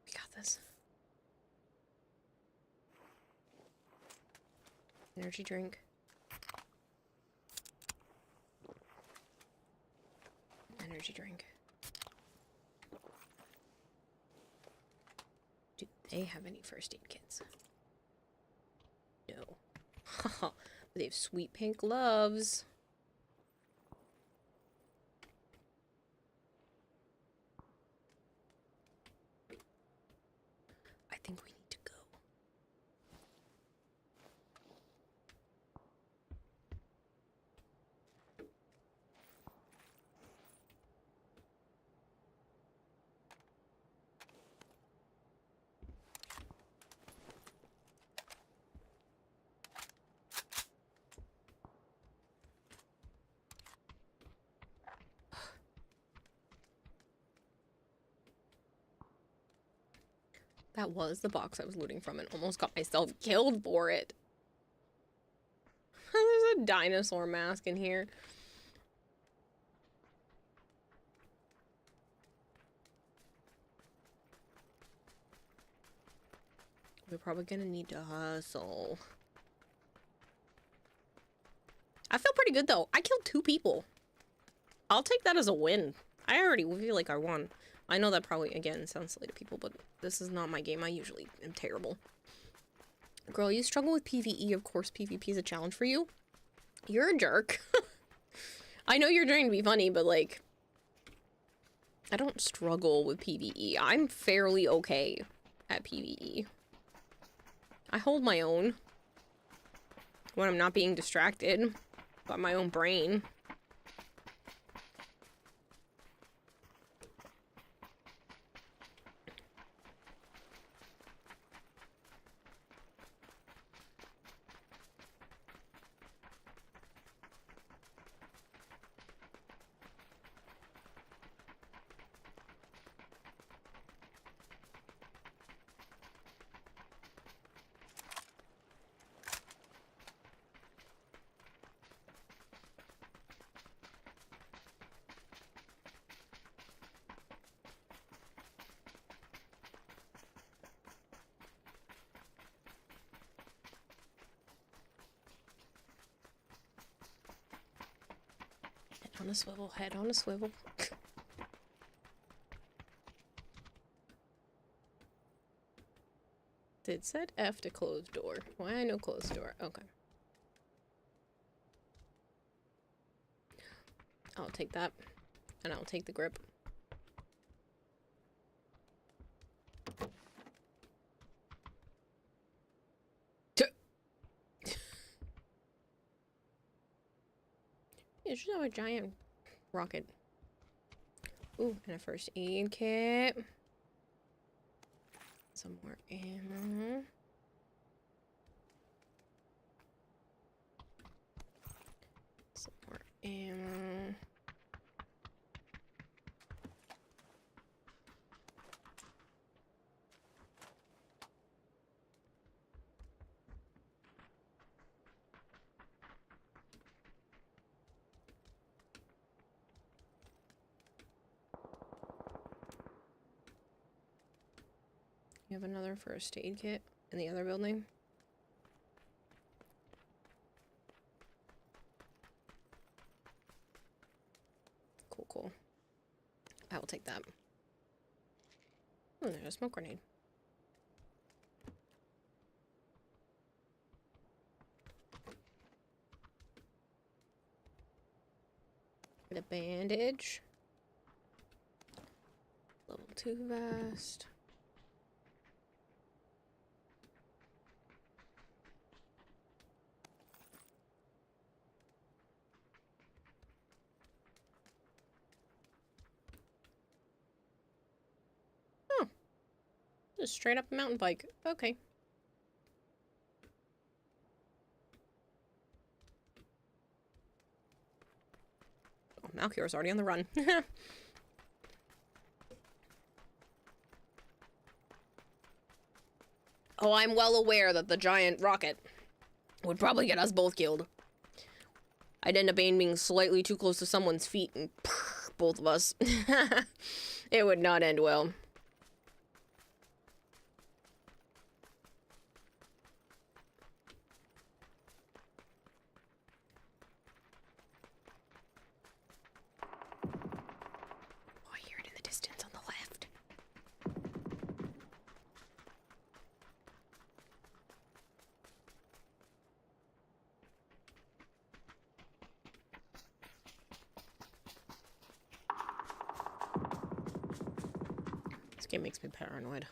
We got this. Energy drink. Energy drink. Do they have any first aid kits? No. But they have sweet pink gloves. I think we need to go. That was the box I was looting from and almost got myself killed for it. There's a dinosaur mask in here. We're probably gonna need to hustle. I feel pretty good though. I killed 2 people. I'll take that as a win. I already feel like I won. I know that probably, again, sounds silly to people, but this is not my game. I usually am terrible. Girl, you struggle with PvE. Of course PvP is a challenge for you. You're a jerk. I know you're trying to be funny, but, like, I don't struggle with PvE. I'm fairly okay at PvE. I hold my own when I'm not being distracted by my own brain. On a swivel, head on a swivel. Did set F to close door. Why I know close door? Okay. I'll take that. And I'll take the grip. You should have a giant rocket. Ooh, and a first aid kit. Some more ammo. Some more ammo. You have another first aid kit in the other building? Cool, cool. I will take that. Oh, there's a smoke grenade. Get a bandage. Level 2 vest. Just straight up a mountain bike. Okay. Oh, Malchior's already on the run. Oh, I'm well aware that the giant rocket would probably get us both killed. I'd end up being slightly too close to someone's feet and both of us. It would not end well. Oh, I hear it in the distance on the left. This game makes me paranoid.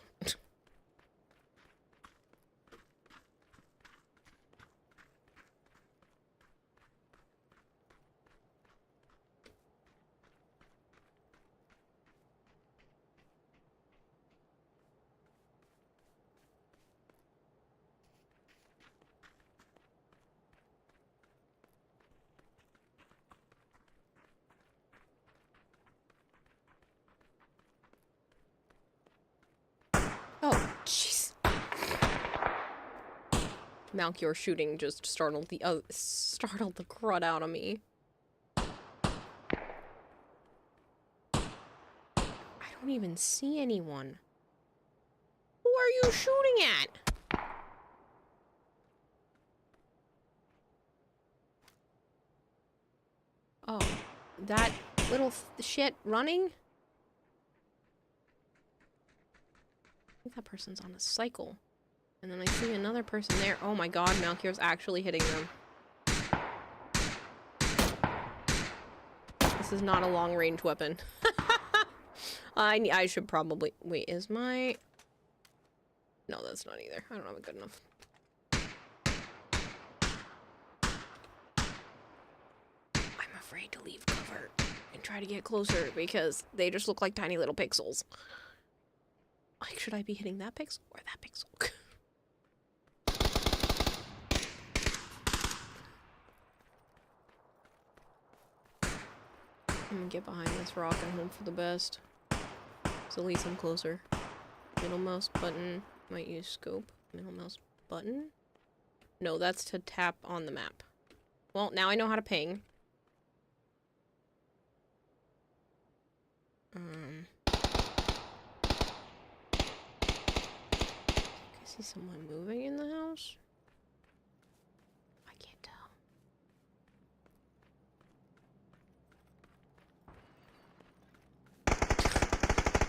Oh, jeez. Malchior shooting just startled the crud out of me. I don't even see anyone. Who are you shooting at? Oh, that little shit running? I think that person's on a cycle. And then I see another person there. Oh my god, Malchior's actually hitting them. This is not a long-range weapon. I should probably... Wait, is my... No, that's not either. I don't have it good enough. I'm afraid to leave cover and try to get closer because they just look like tiny little pixels. Like, should I be hitting that pixel or that pixel? I'm gonna get behind this rock and hope for the best. So at least I'm closer. Middle mouse button. Might use scope. Middle mouse button? No, that's to tap on the map. Well, now I know how to ping. I see someone moving in the house. I can't tell.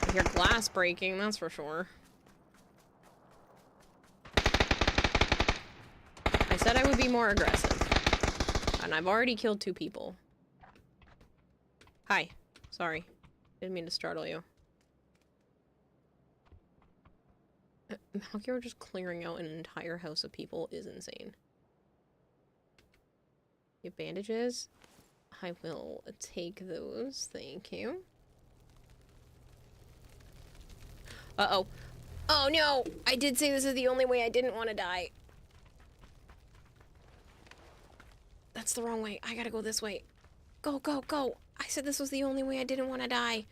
I hear glass breaking, that's for sure. I said I would be more aggressive. And I've already killed 2 people. Hi. Sorry. Didn't mean to startle you. Malchior just clearing out an entire house of people is insane. You have bandages? I will take those. Thank you. Uh-oh. Oh no! I did say this is the only way I didn't want to die. That's the wrong way. I gotta go this way. Go, go, go! I said this was the only way I didn't want to die.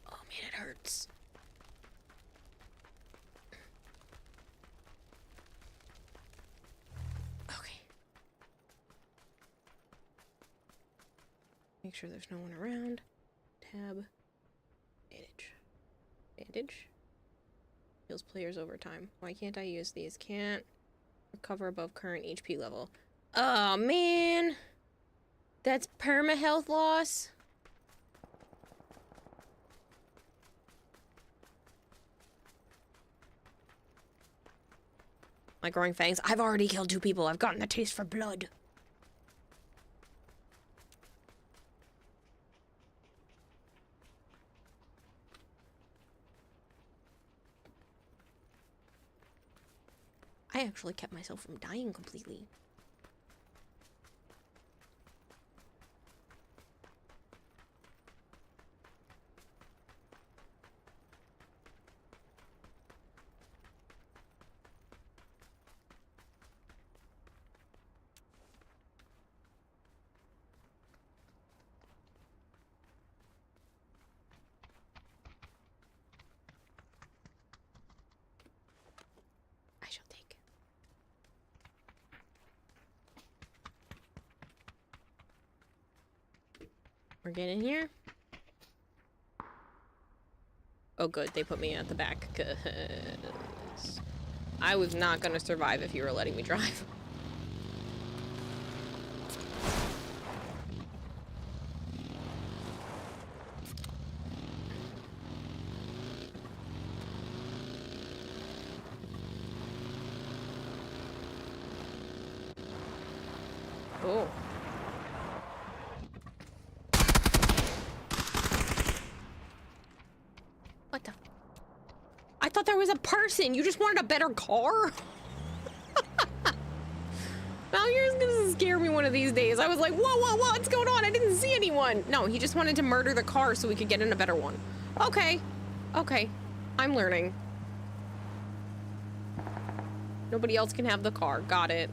Oh man, it hurts. Okay. Make sure there's no one around. Tab. Bandage. Bandage. Heals players over time. Why can't I use these? Can't recover above current HP level. Oh man! That's perma-health loss? My growing fangs. I've already killed 2 people. I've gotten the taste for blood. I actually kept myself from dying completely. I shall take. We're getting here. Oh good, they put me at the back, 'cause I was not gonna survive if you were letting me drive. Oh. What the? I thought there was a person. You just wanted a better car? Now you're gonna scare me one of these days. I was like, whoa, what's going on? I didn't see anyone. No, he just wanted to murder the car so we could get in a better one. Okay. Okay. I'm learning. Nobody else can have the car. Got it.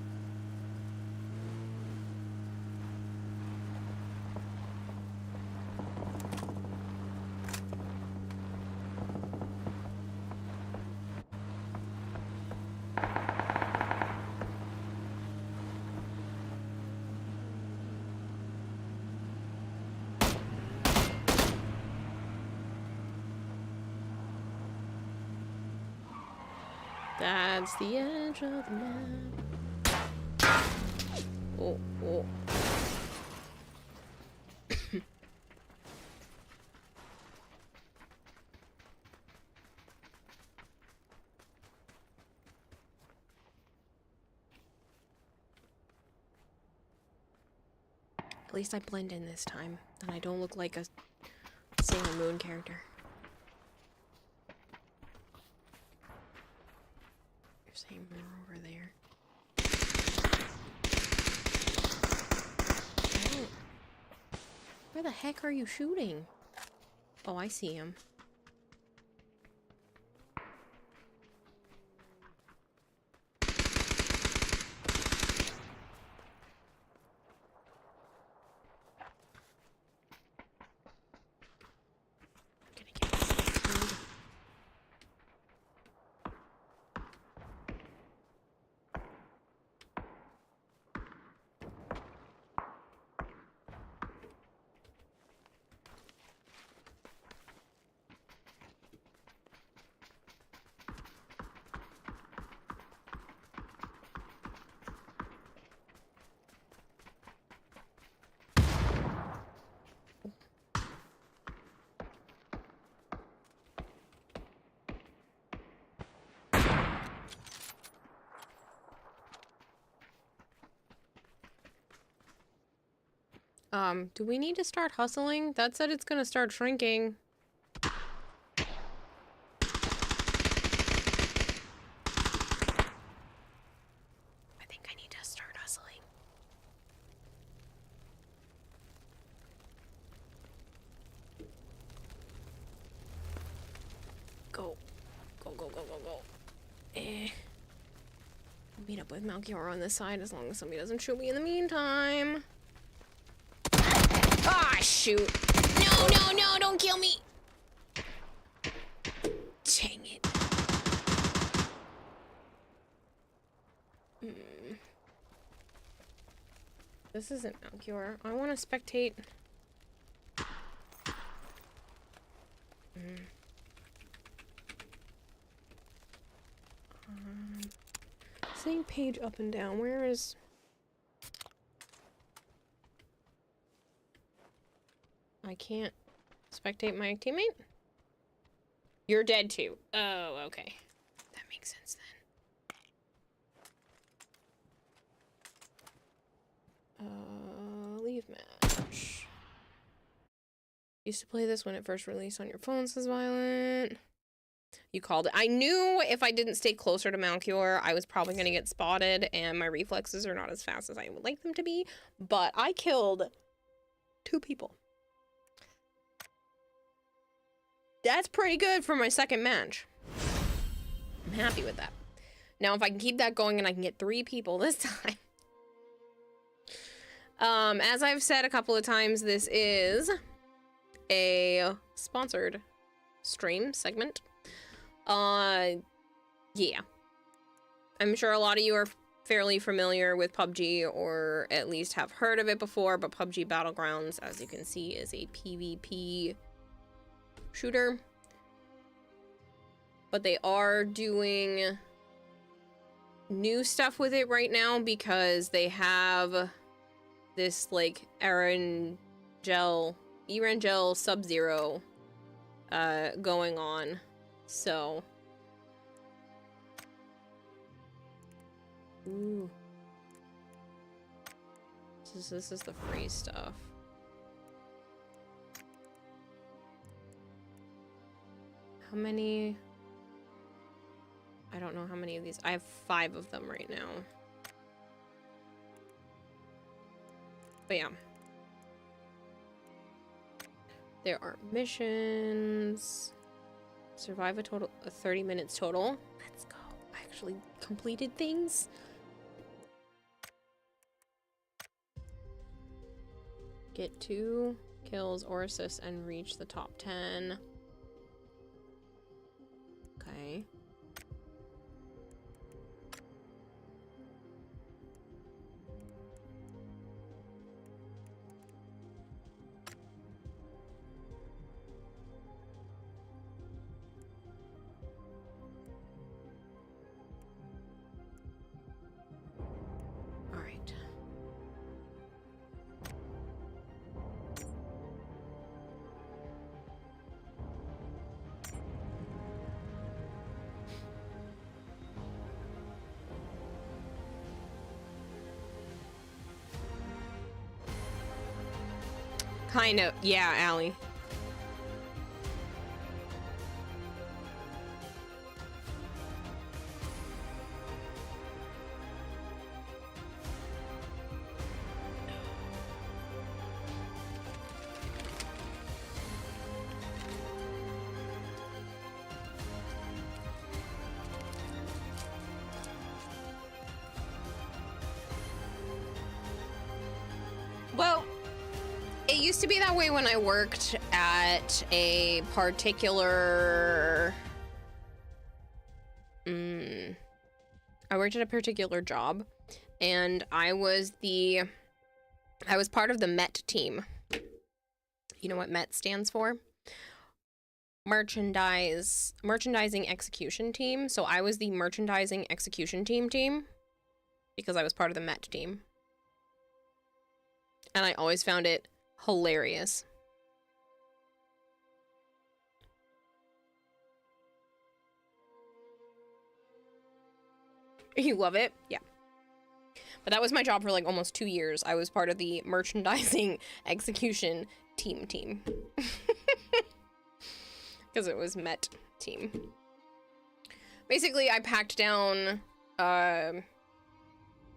That's the edge of the map. Oh, oh. At least I blend in this time, and I don't look like a Sailor Moon character. Same over there. Oh. Where the heck are you shooting? Oh, I see him. Do we need to start hustling? That said it's gonna start shrinking. I think I need to start hustling. Go. Go, go, go, go, go. I'll meet up with Melchior on this side as long as somebody doesn't shoot me in the meantime. Ah, shoot. No, no, no, don't kill me. Dang it. This isn't Melchior. I want to spectate. Saying page up and down. Where is... I can't spectate my teammate? You're dead too. Oh, okay. That makes sense then. Leave match. Used to play this when it first released on your phone, says Violet. You called it. I knew if I didn't stay closer to Malchior, I was probably going to get spotted, and my reflexes are not as fast as I would like them to be, but I killed 2 people. That's pretty good for my second match. I'm happy with that. Now, if I can keep that going and I can get 3 people this time. As I've said a couple of times, this is a sponsored stream segment. Yeah. I'm sure a lot of you are fairly familiar with PUBG or at least have heard of it before, but PUBG Battlegrounds, as you can see, is a PvP shooter. But they are doing new stuff with it right now because they have this, like, Erangel Sub-Zero going on. So, ooh, this is the free stuff. How many? I don't know how many of these. I have 5 of them right now. But yeah. There are missions. Survive a total of 30 minutes total. Let's go. I actually completed things. Get 2 kills or assists and reach the top 10. Okay. Kind of, yeah, Allie. Well, it used to be that way when I worked at a particular... I worked at a particular job, and I was part of the MET team. You know what MET stands for? Merchandising Execution Team. So I was the Merchandising Execution Team because I was part of the MET team. And I always found it hilarious. You love it? Yeah. But that was my job for like almost 2 years. I was part of the Merchandising Execution team. Because it was MET team. Basically, I packed down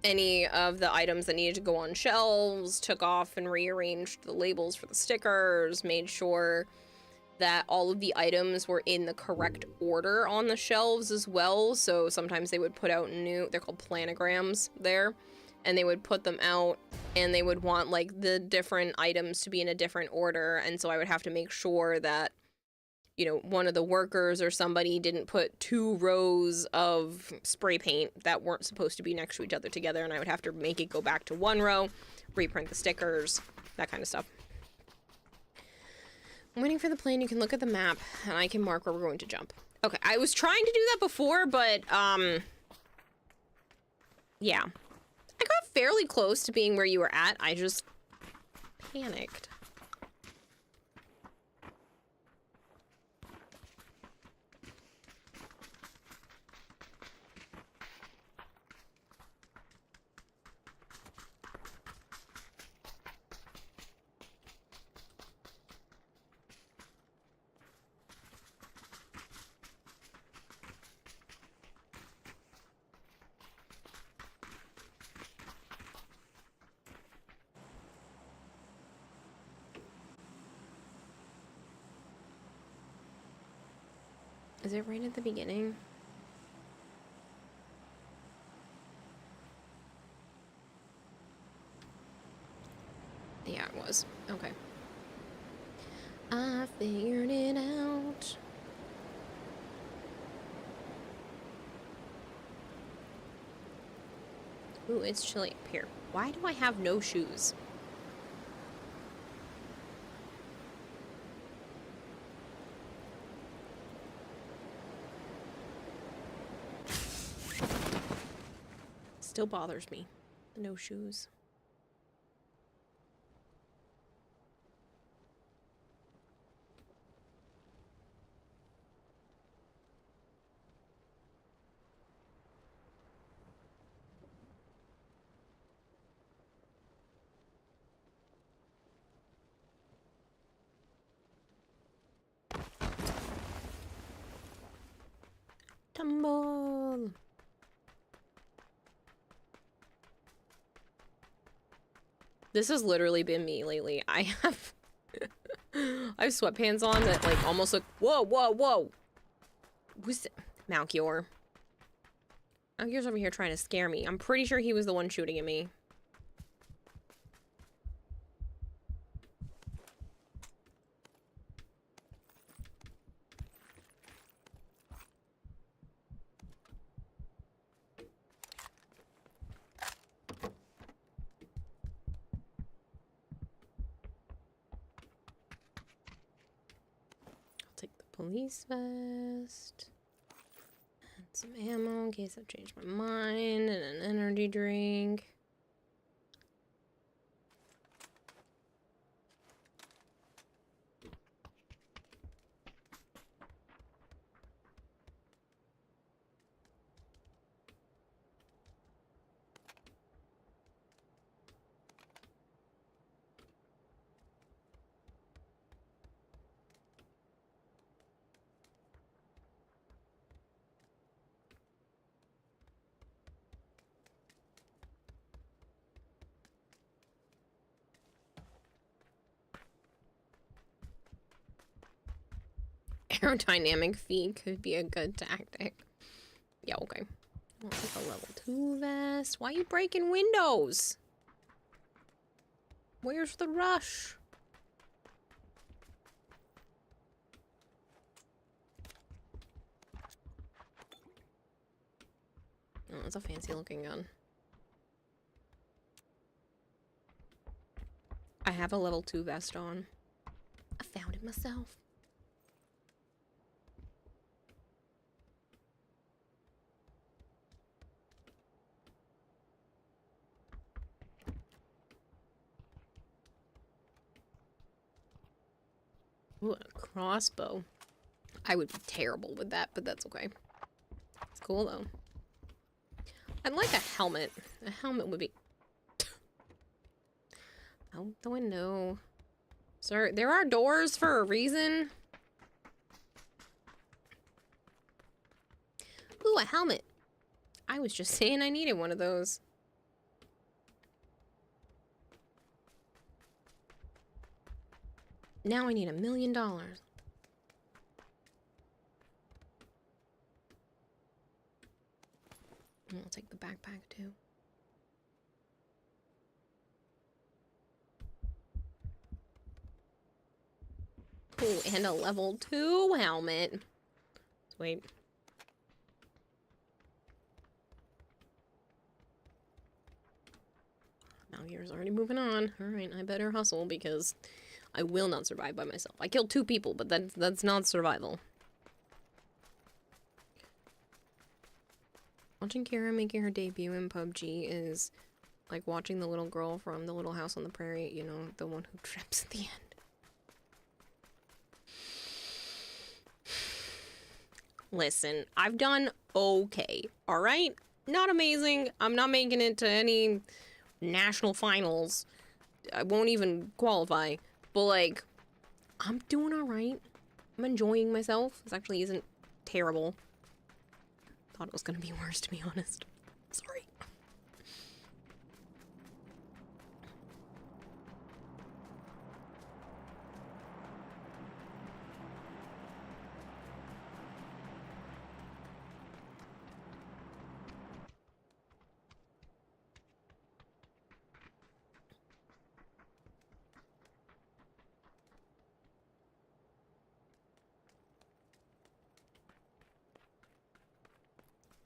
any of the items that needed to go on shelves, took off and rearranged the labels for the stickers, made sure that all of the items were in the correct order on the shelves as well. So sometimes they would put out they're called planograms there, and they would put them out and they would want like the different items to be in a different order. And so I would have to make sure that, you know, one of the workers or somebody didn't put 2 rows of spray paint that weren't supposed to be next to each other together, and I would have to make it go back to 1 row, reprint the stickers, that kind of stuff. I'm waiting for the plane. You can look at the map, and I can mark where we're going to jump. Okay, I was trying to do that before, but, yeah. I got fairly close to being where you were at. I just panicked. Is it right at the beginning? Yeah, it was. Okay. I figured it out. Ooh, it's chilly up here. Why do I have no shoes? Still bothers me. The no shoes. Tumble. This has literally been me lately. I have I have sweatpants on that like almost look whoa, whoa, whoa. Who's it? Malchior. Malchior's over here trying to scare me. I'm pretty sure he was the one shooting at me. Police vest. And some ammo in case I've changed my mind. And an energy drink. Aerodynamic feet could be a good tactic. Yeah, okay. I'll take a level 2 vest. Why are you breaking windows? Where's the rush? Oh, that's a fancy looking gun. I have a level 2 vest on. I found it myself. Ooh, a crossbow. I would be terrible with that, but that's okay. It's cool, though. I'd like a helmet. A helmet would be... Out the window. Sir, there are doors for a reason. Ooh, a helmet. I was just saying I needed one of those. Now I need $1 million. I'll take the backpack too. Ooh, and a level 2 helmet. Let's wait. Malchior's already moving on. Alright, I better hustle because I will not survive by myself. I killed 2 people, but that's not survival. Watching Kara making her debut in PUBG is like watching the little girl from the Little House on the Prairie, you know, the one who trips at the end. Listen, I've done okay, alright? Not amazing. I'm not making it to any national finals. I won't even qualify. But, like, I'm doing alright. I'm enjoying myself. This actually isn't terrible. Thought it was gonna be worse, to be honest. Sorry.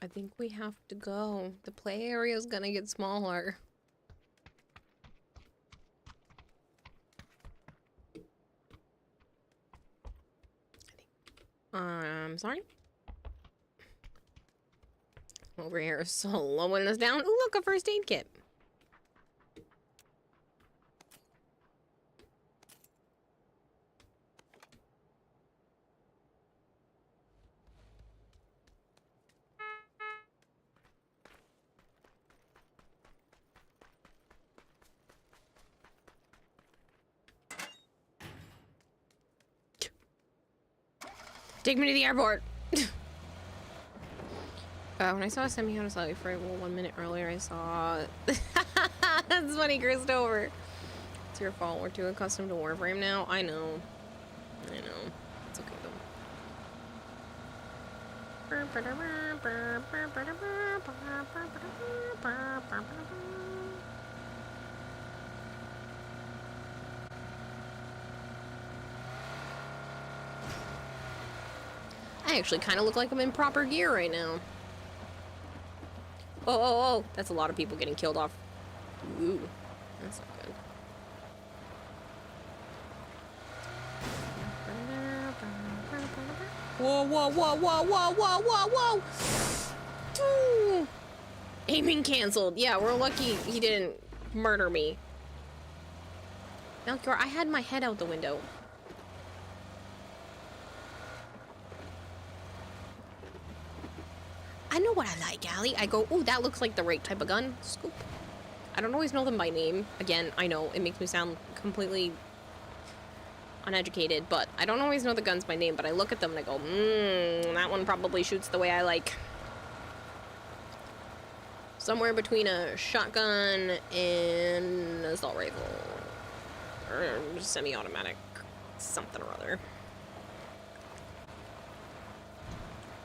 I think we have to go. The play area is gonna get smaller. Sorry? Over here, slowing us down. Ooh, look, a first aid kit. Take me to the airport. When I saw a semi-auto slightly for 1 minute earlier, I saw... That's funny, Christopher. It's your fault. We're too accustomed to Warframe now. I know. I know. It's okay, though. I actually kind of look like I'm in proper gear right now. Oh, oh, oh. That's a lot of people getting killed off. Ooh. That's not good. Whoa, whoa, whoa, whoa, whoa, whoa, whoa, whoa! Ooh. Aiming canceled. Yeah, we're lucky he didn't murder me. Melchior, I had my head out the window. I know what I like, Allie. I go, ooh, that looks like the right type of gun. Scoop. I don't always know them by name. Again, I know, it makes me sound completely uneducated, but I don't always know the guns by name, but I look at them and I go, that one probably shoots the way I like. Somewhere between a shotgun and an assault rifle. Or semi-automatic. Something or other.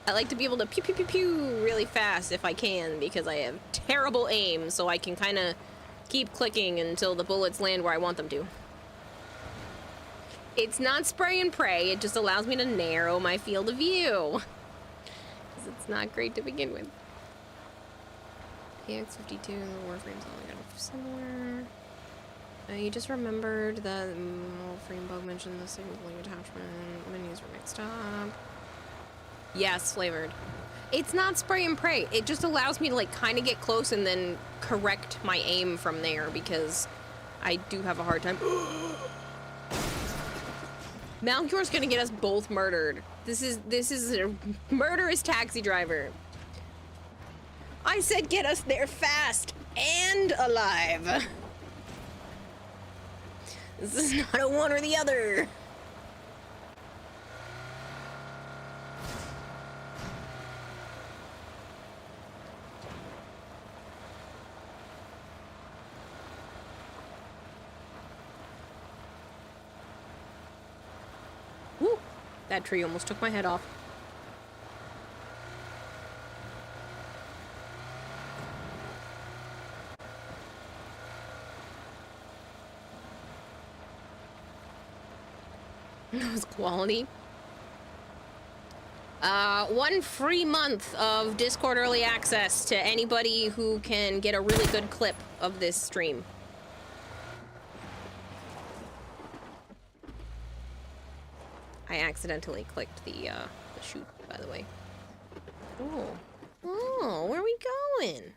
I like to be able to pew pew pew pew really fast if I can, because I have terrible aim, so I can kind of keep clicking until the bullets land where I want them to. It's not spray and pray, it just allows me to narrow my field of view. Because it's not great to begin with. PX52, the Warframe's all kind of similar. You just remembered that Warframe bug mentioned the single link attachment. Menus were mixed up. Yes, flavored. It's not spray and pray. It just allows me to like kind of get close and then correct my aim from there, because I do have a hard time. Malchior's gonna get us both murdered. This is a murderous taxi driver. I said get us there fast and alive. This is not a one or the other. Woo! That tree almost took my head off. That was quality. 1 free month of Discord early access to anybody who can get a really good clip of this stream. I accidentally clicked the shoot, by the way. Oh. Oh, where are we going?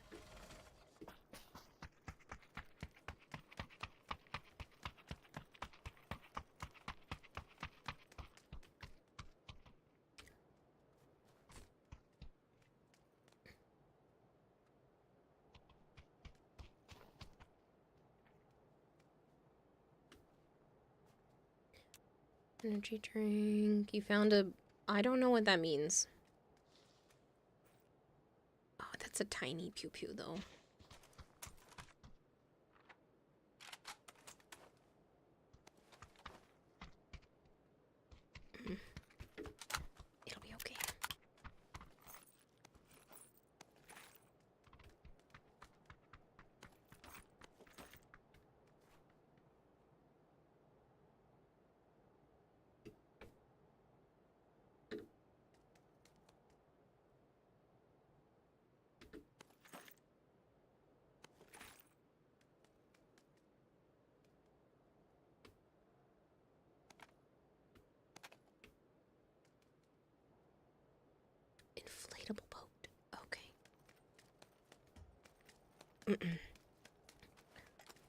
Energy drink. You found a... I don't know what that means. Oh, that's a tiny pew-pew, though. It'll be okay. The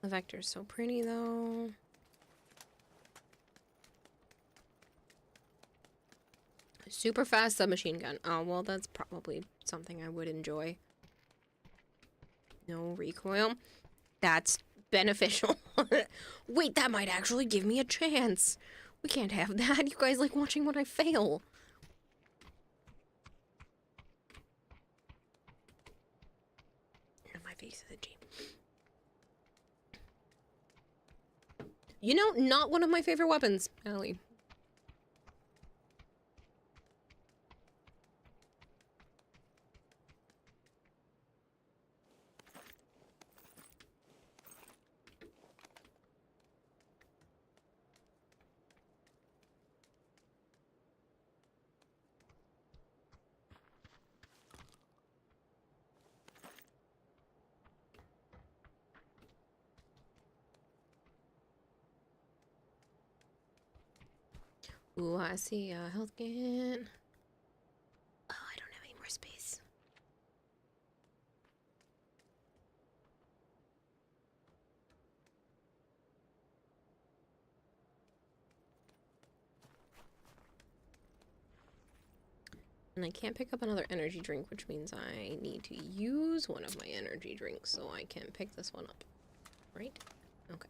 vector's so pretty, though. Super fast submachine gun. Oh, well, that's probably something I would enjoy. No recoil. That's beneficial. Wait, that might actually give me a chance. We can't have that. You guys like watching when I fail. My face is itchy. You know, not one of my favorite weapons, Allie. Ooh, I see a health kit. Oh, I don't have any more space. And I can't pick up another energy drink, which means I need to use one of my energy drinks so I can pick this one up. Right? Okay.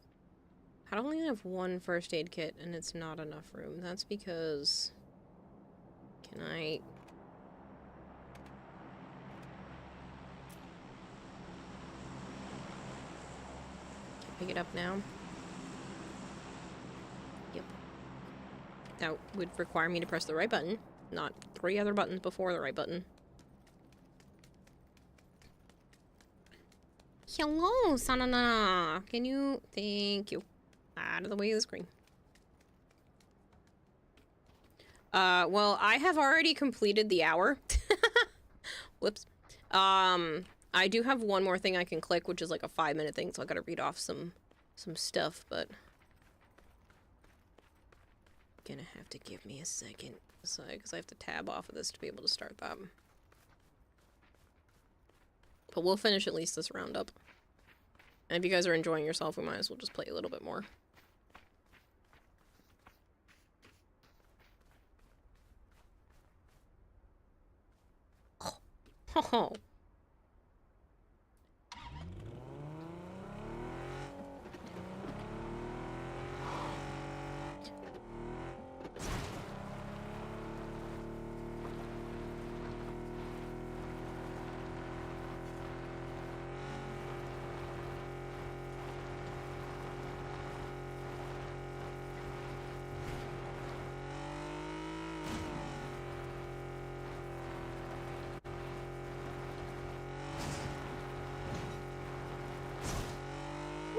I only have one first aid kit and it's not enough room. That's because... Can I... Can I pick it up now? Yep. That would require me to press the right button, not 3 other buttons before the right button. Hello, Sanana! Can you... Thank you. Out of the way of the screen. Well, I have already completed the hour. Whoops. I do have one more thing I can click, which is like a 5-minute thing, so I gotta read off some stuff, but... Gonna have to give me a second, because I have to tab off of this to be able to start that. But we'll finish at least this roundup. And if you guys are enjoying yourself, we might as well just play a little bit more. Oh.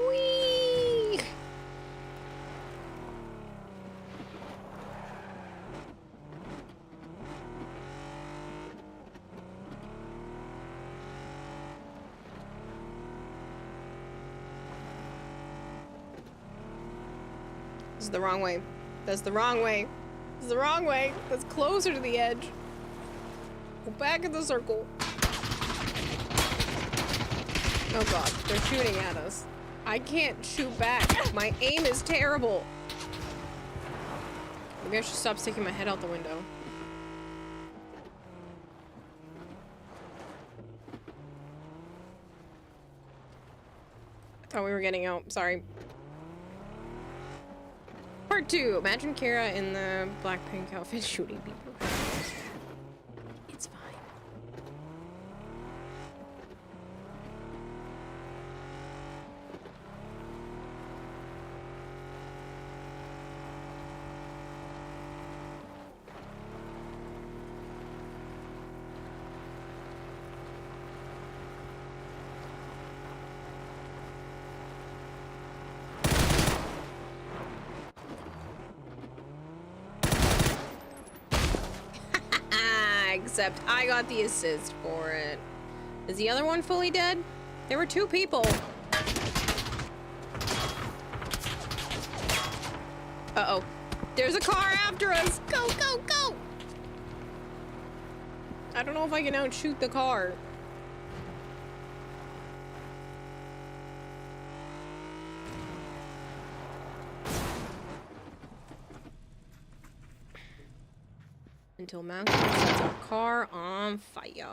Whee! This is the wrong way. That's the wrong way. This is the wrong way. That's closer to the edge. Go back in the circle. Oh god, they're shooting at us. I can't shoot back. My aim is terrible. Maybe I should stop sticking my head out the window. I thought we were getting out. Sorry. Part 2. Imagine Kira in the black pink outfit shooting people. It's fine. Except I got the assist for it. Is the other one fully dead? There were 2 people. Uh-oh. There's a car after us. Go, go, go! I don't know if I can outshoot the car. Until Malcolm sets our car on fire.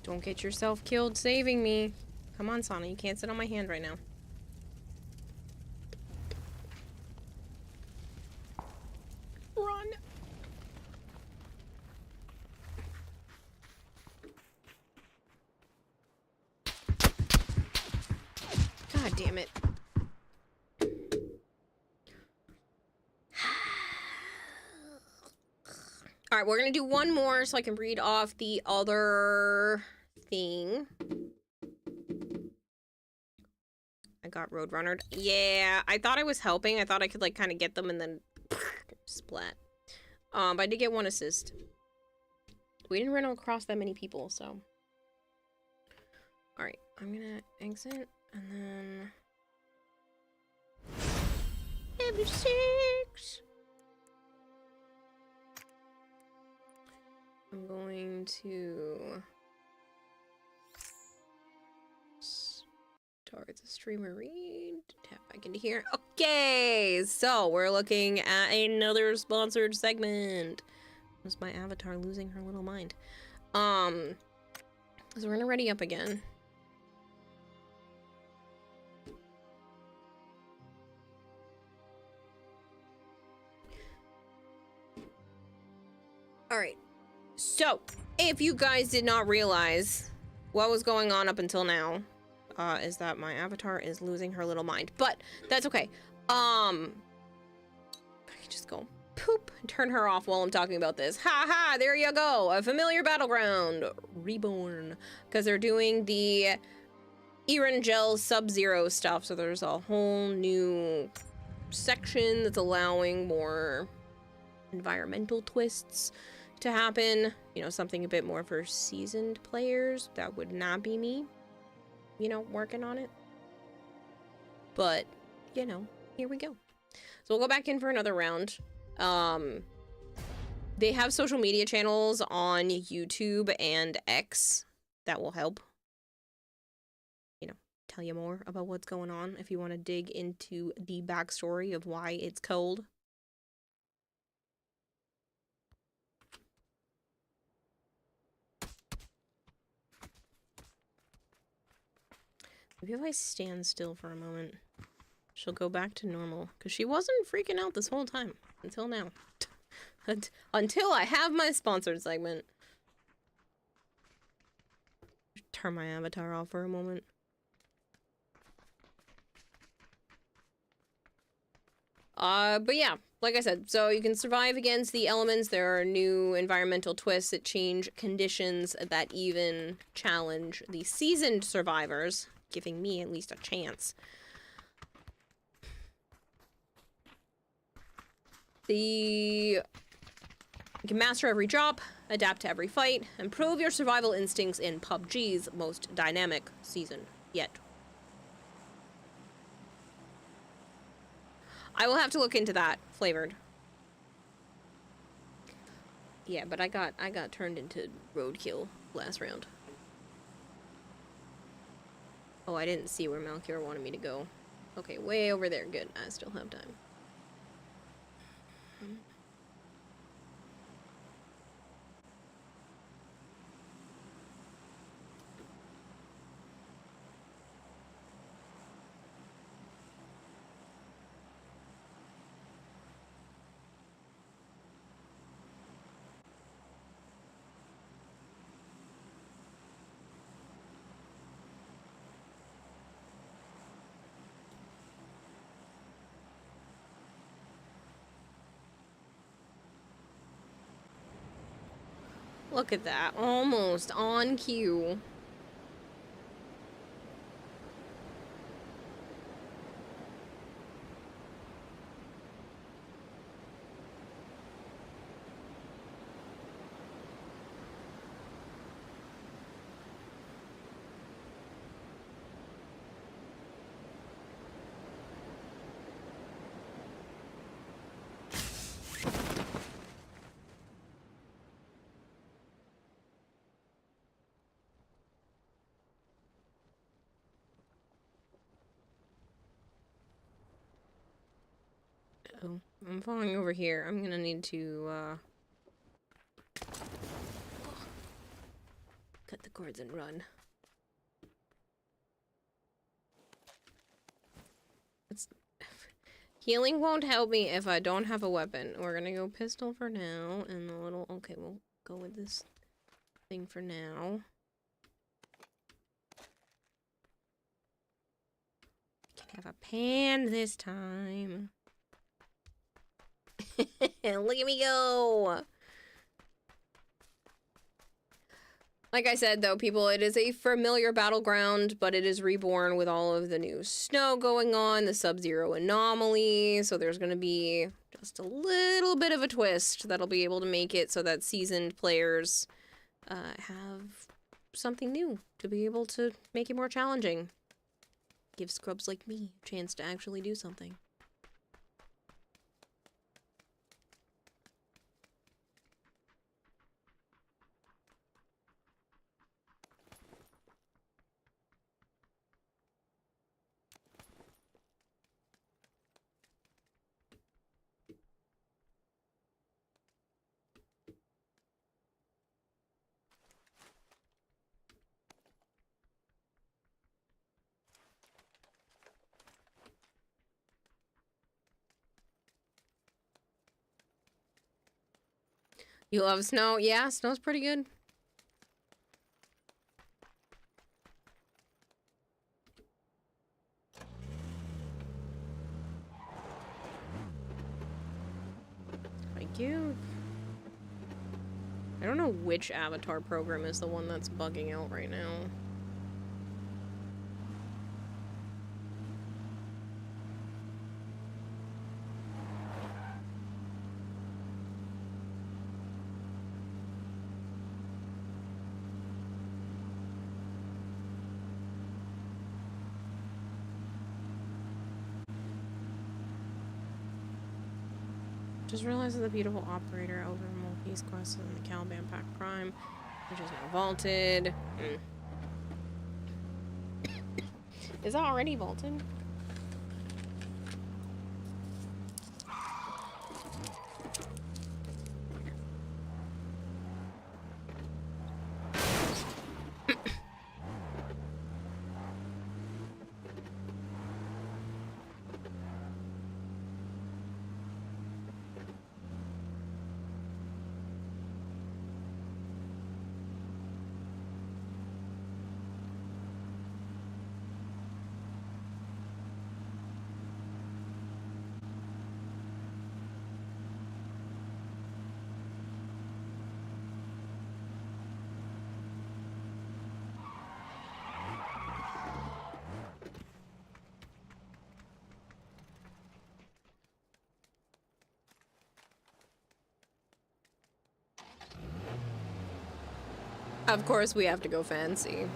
Don't get yourself killed saving me. Come on, Sana, you can't sit on my hand right now. Run! God damn it. Alright, we're gonna do one more so I can read off the other thing. I got Roadrunnered. Yeah, I thought I was helping. I thought I could, like, kind of get them and then splat. But I did get one assist. We didn't run across that many people, so. Alright, I'm gonna exit and then. Level 6! I'm going to start the streamer read, tap back into here. Okay, so we're looking at another sponsored segment. Was my avatar losing her little mind? So we're gonna ready up again. All right. So, if you guys did not realize what was going on up until now, is that my avatar is losing her little mind. But, that's okay. I can just go poop and turn her off while I'm talking about this. Ha ha, there you go. A familiar battleground. Reborn. Because they're doing the Erangel Sub-Zero stuff, so there's a whole new section that's allowing more environmental twists to happen, you know, something a bit more for seasoned players. That would not be me, you know, working on it. But, you know, here we go. So we'll go back in for another round. They have social media channels on YouTube and X that will help, you know, tell you more about what's going on if you want to dig into the backstory of why it's cold. Maybe if I stand still for a moment, she'll go back to normal. Because she wasn't freaking out this whole time. Until now. Until I have my sponsored segment. Turn my avatar off for a moment. But yeah, like I said, so you can survive against the elements. There are new environmental twists that change conditions that even challenge the seasoned survivors, giving me at least a chance. You can master every drop, adapt to every fight, and prove your survival instincts in PUBG's most dynamic season yet. I will have to look into that, flavored. Yeah, but I got turned into roadkill last round. Oh, I didn't see where Malkier wanted me to go. Okay, way over there. Good. I still have time. Look at that. Almost on cue. Oh, I'm falling over here. I'm gonna need to, cut the cords and run. It's... Healing won't help me if I don't have a weapon. We're gonna go pistol for now, and the little... Okay, we'll go with this thing for now. Can have a pan this time. Look at me go! Like I said, though, people, it is a familiar battleground, but it is reborn with all of the new snow going on, the Sub-Zero anomaly, so there's going to be just a little bit of a twist that'll be able to make it so that seasoned players have something new to be able to make it more challenging. Give scrubs like me a chance to actually do something. You love snow? Yeah, snow's pretty good. Thank you. I don't know which avatar program is the one that's bugging out right now. Just realized that the beautiful operator over Mulkey's quest in the Caliban Pack Prime, which is now vaulted. Is that already vaulted? Of course, we have to go fancy.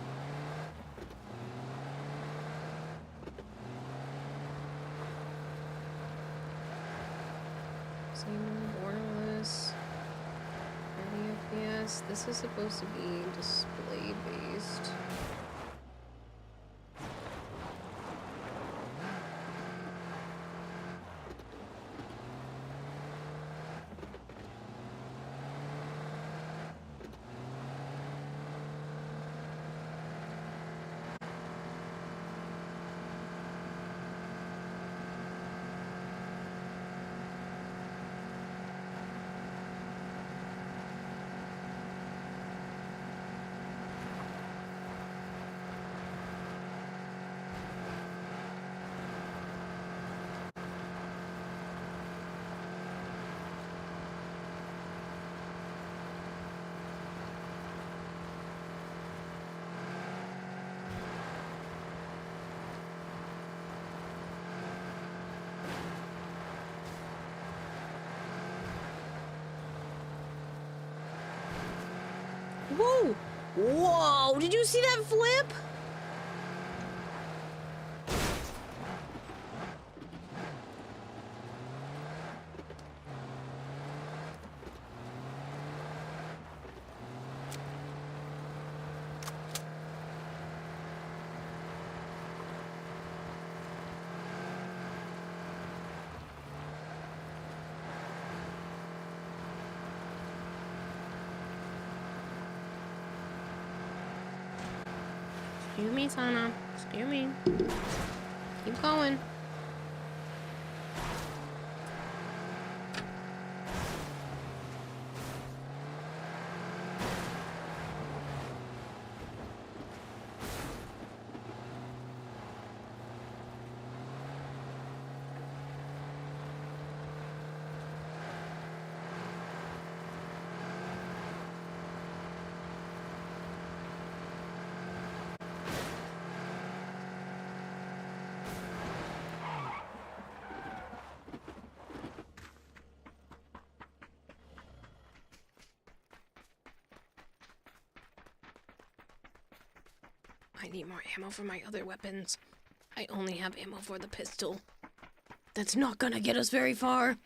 Same borderless. 30 FPS. This is supposed to be display based. Whoa! Whoa! Did you see that flip? Excuse me, Sana. Excuse me. Keep going. I need more ammo for my other weapons. I only have ammo for the pistol. That's not gonna get us very far.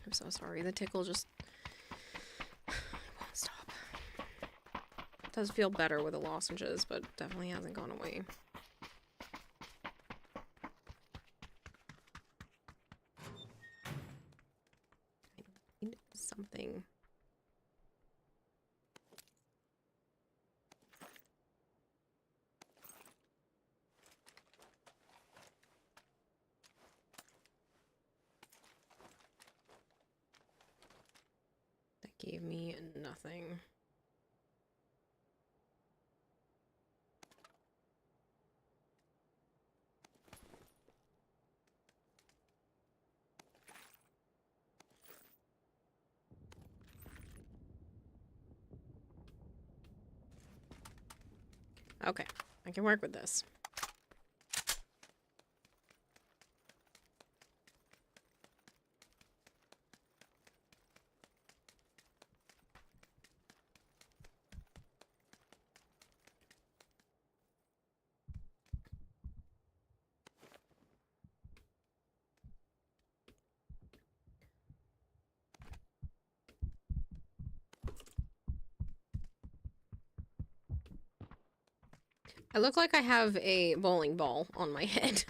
I'm so sorry. The tickle just won't stop. It does feel better with the lozenges, but definitely hasn't gone away. I need something. Gave me nothing. Okay, I can work with this. I look like I have a bowling ball on my head.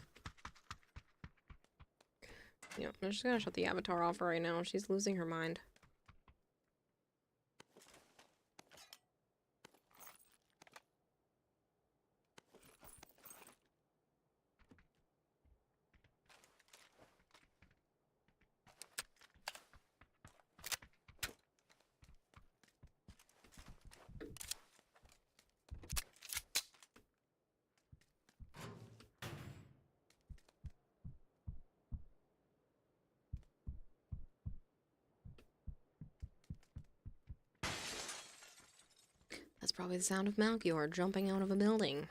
Yeah, I'm just gonna shut the avatar off right now. She's losing her mind. That's probably the sound of Malchior jumping out of a building.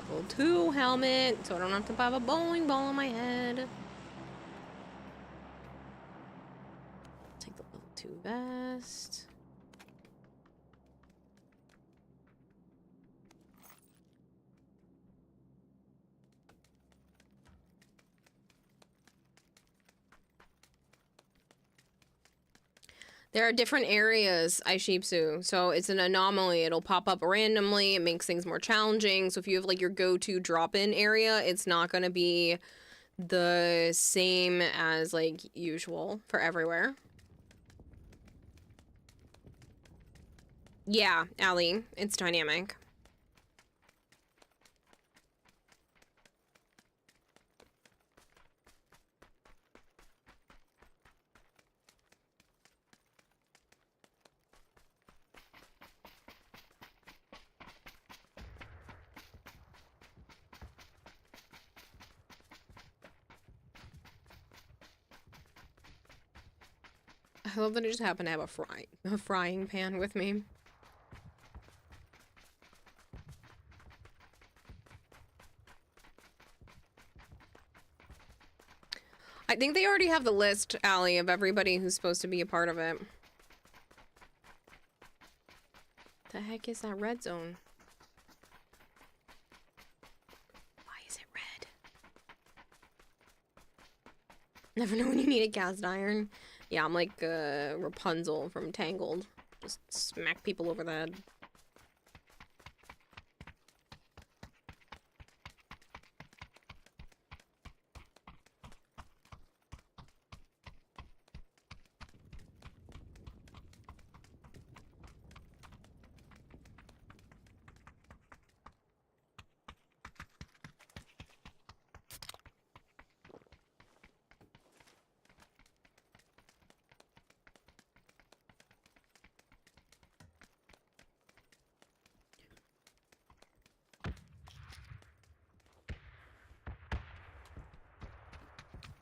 Level 2 helmet, so I don't have to have a bowling ball on my head. Take the level 2 vest. There are different areas, Aishipsu, so it's an anomaly. It'll pop up randomly, it makes things more challenging. So if you have like your go-to drop-in area, it's not gonna be the same as like usual for everywhere. Yeah, Allie, it's dynamic. I love that I just happen to have a frying pan with me. I think they already have the list, Allie, of everybody who's supposed to be a part of it. The heck is that red zone? Why is it red? Never know when you need a cast iron. Yeah, I'm like Rapunzel from Tangled. Just smack people over the head.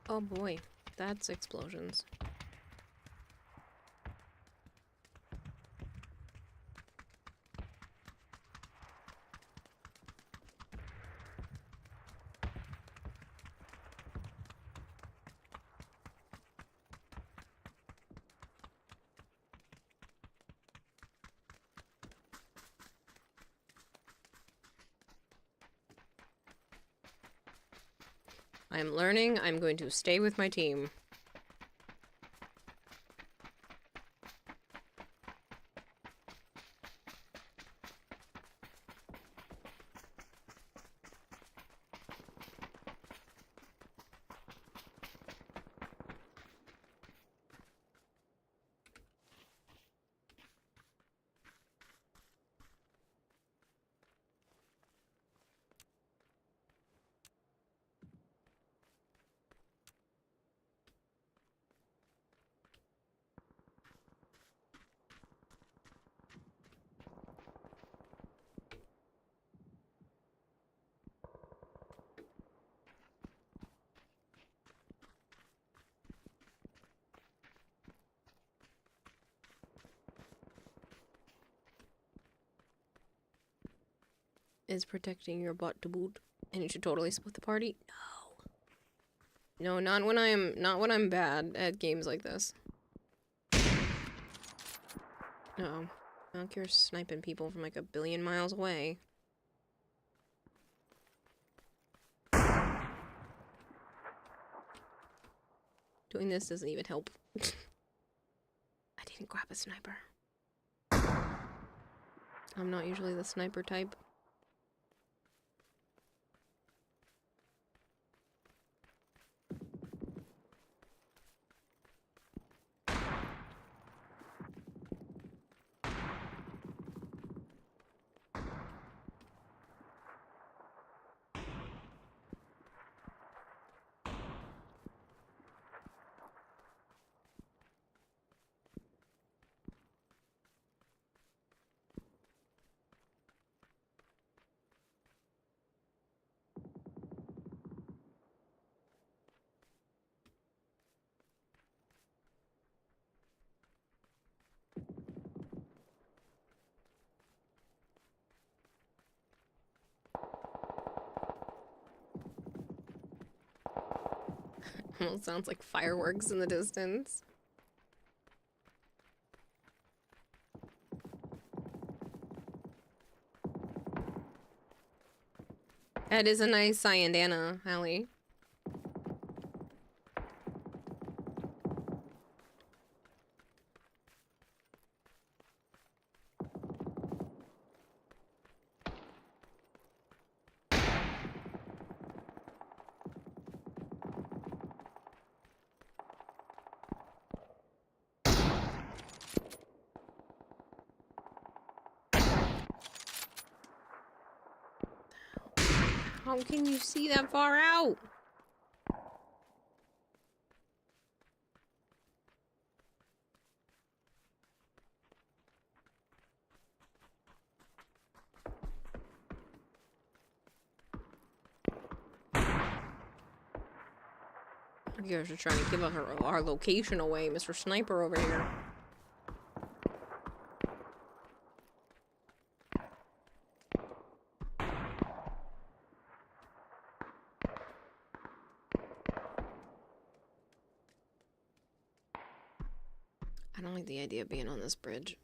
Oh boy, that's explosions. I'm learning. I'm going to stay with my team. Is protecting your butt to boot, and you should totally split the party. No, not when I'm bad at games like this. No, I don't care sniping people from like a billion miles away. Doing this doesn't even help. I didn't grab a sniper. I'm not usually the sniper type. Almost sounds like fireworks in the distance. That is a nice Cyandana, Allie. How can you see that far out? You guys are trying to give our location away, Mr. Sniper over here. I don't like the idea of being on this bridge.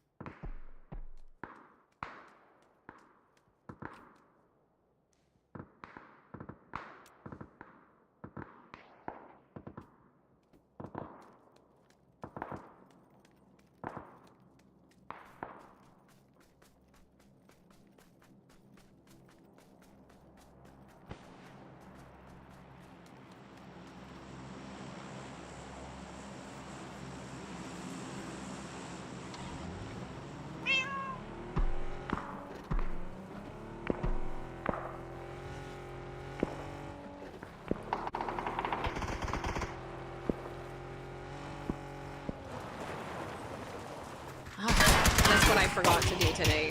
That's what I forgot to do today.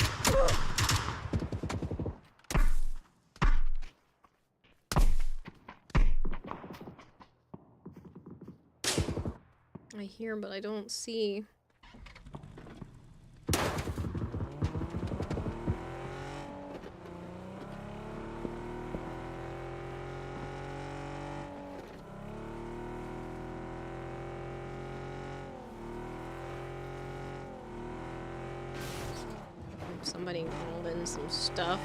I hear, but I don't see. Somebody called in some stuff.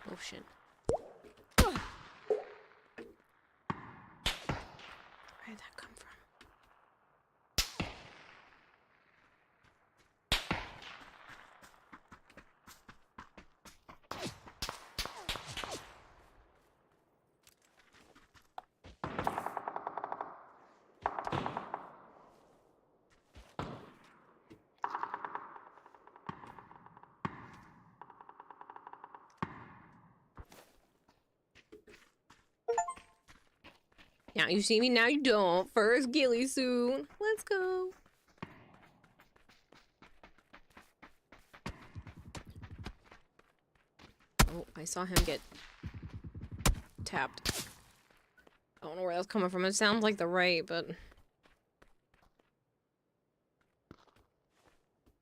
Oh shit. Where did that come from? Now you see me, now you don't. First ghillie suit. Let's go. Oh, I saw him get tapped. I don't know where that's coming from. It sounds like the right, but...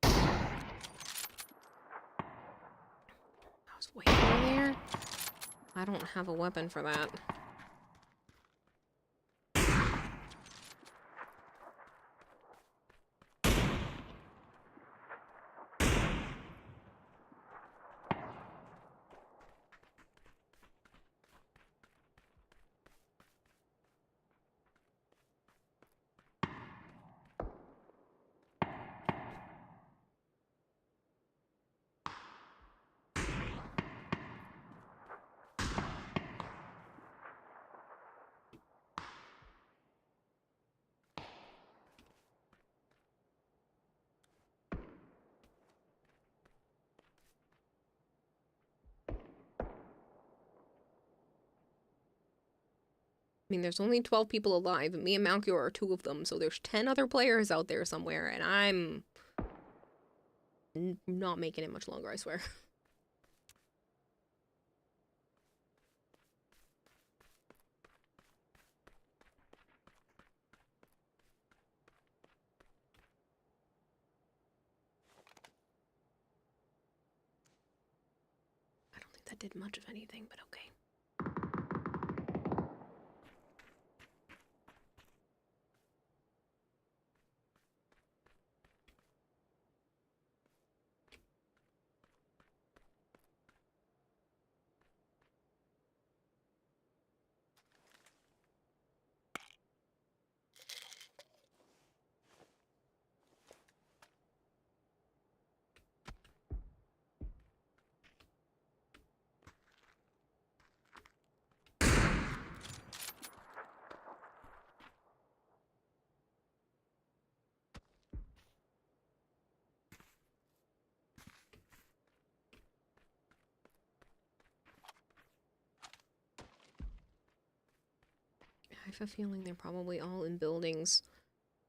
I was way over there. I don't have a weapon for that. I mean, there's only 12 people alive, and me and Malchior are 2 of them, so there's 10 other players out there somewhere, and I'm not making it much longer, I swear. I don't think that did much of anything, but okay. I have a feeling they're probably all in buildings,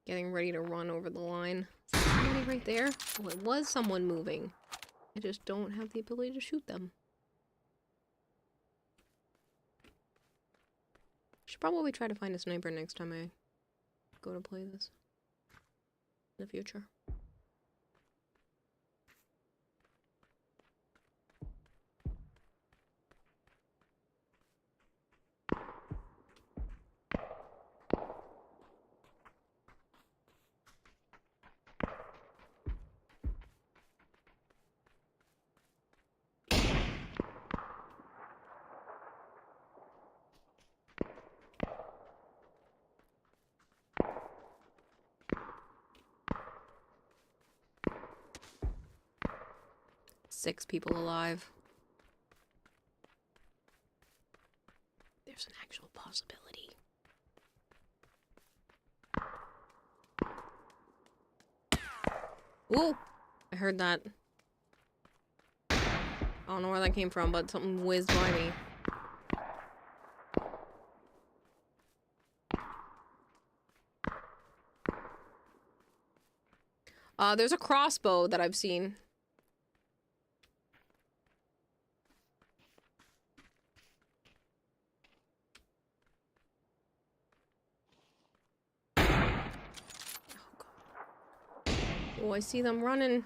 getting ready to run over the line. Is there somebody right there? Oh, it was someone moving. I just don't have the ability to shoot them. Should probably try to find a sniper next time I go to play this in the future. Six people alive. There's an actual possibility. Ooh! I heard that. I don't know where that came from, but something whizzed by me. There's a crossbow that I've seen. Oh, I see them running.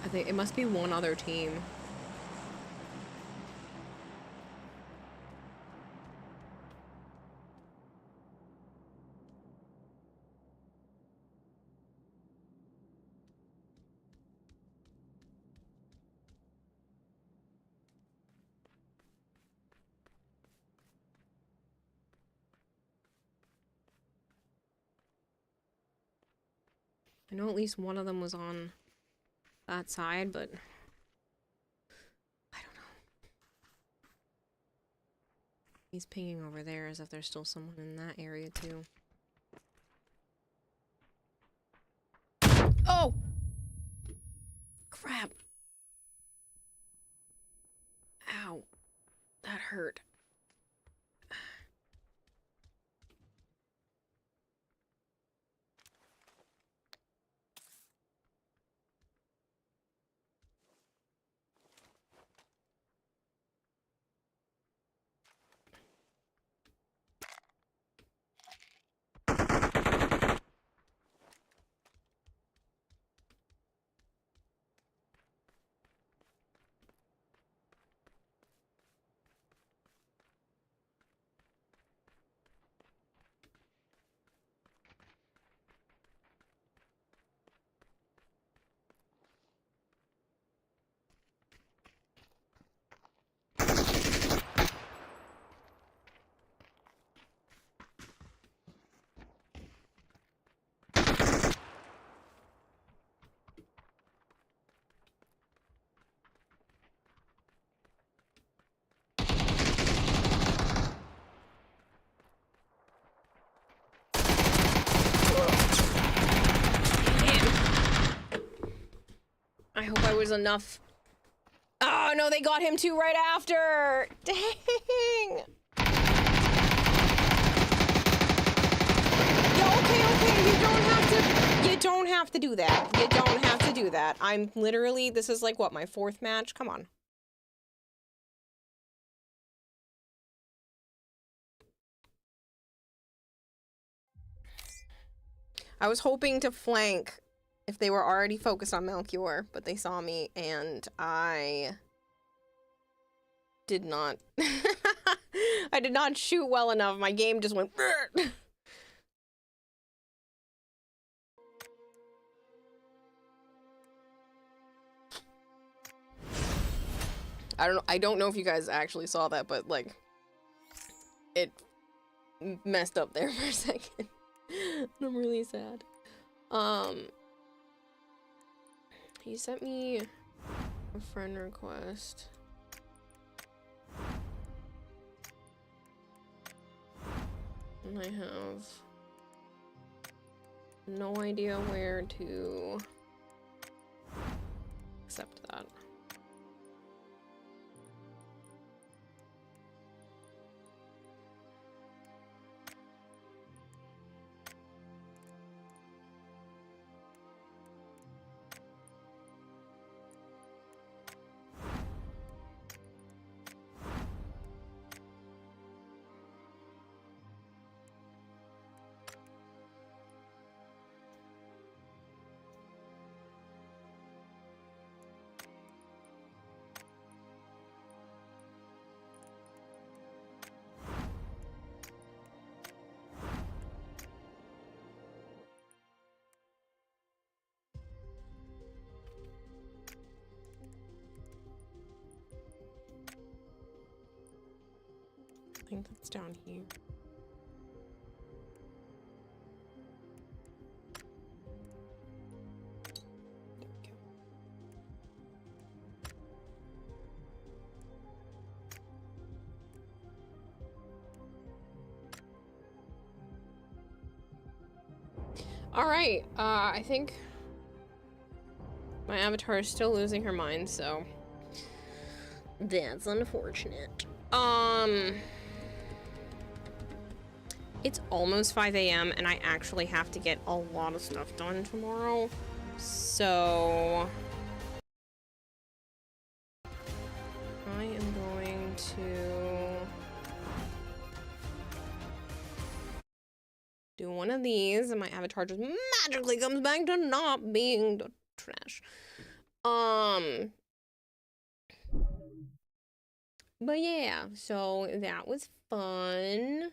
I think it must be one other team. I know at least one of them was on that side, but I don't know. He's pinging over there as if there's still someone in that area too. Oh! Crap. Ow. That hurt. I hope I was enough. Oh no, they got him too right after. Dang. Yeah, okay, you don't have to do that. You don't have to do that. I'm literally, this is like what, my fourth match? Come on. I was hoping to flank if they were already focused on Melchior, but they saw me and I did not I did not shoot well enough. My game just went I don't know if you guys actually saw that, but like it messed up there for a second. I'm really sad. He sent me a friend request. And I have no idea where to accept that. I think that's down here. There we go. All right, I think my avatar is still losing her mind, so that's unfortunate. It's almost 5 a.m. and I actually have to get a lot of stuff done tomorrow. So I am going to do one of these and my avatar just magically comes back to not being the trash. But yeah, so that was fun.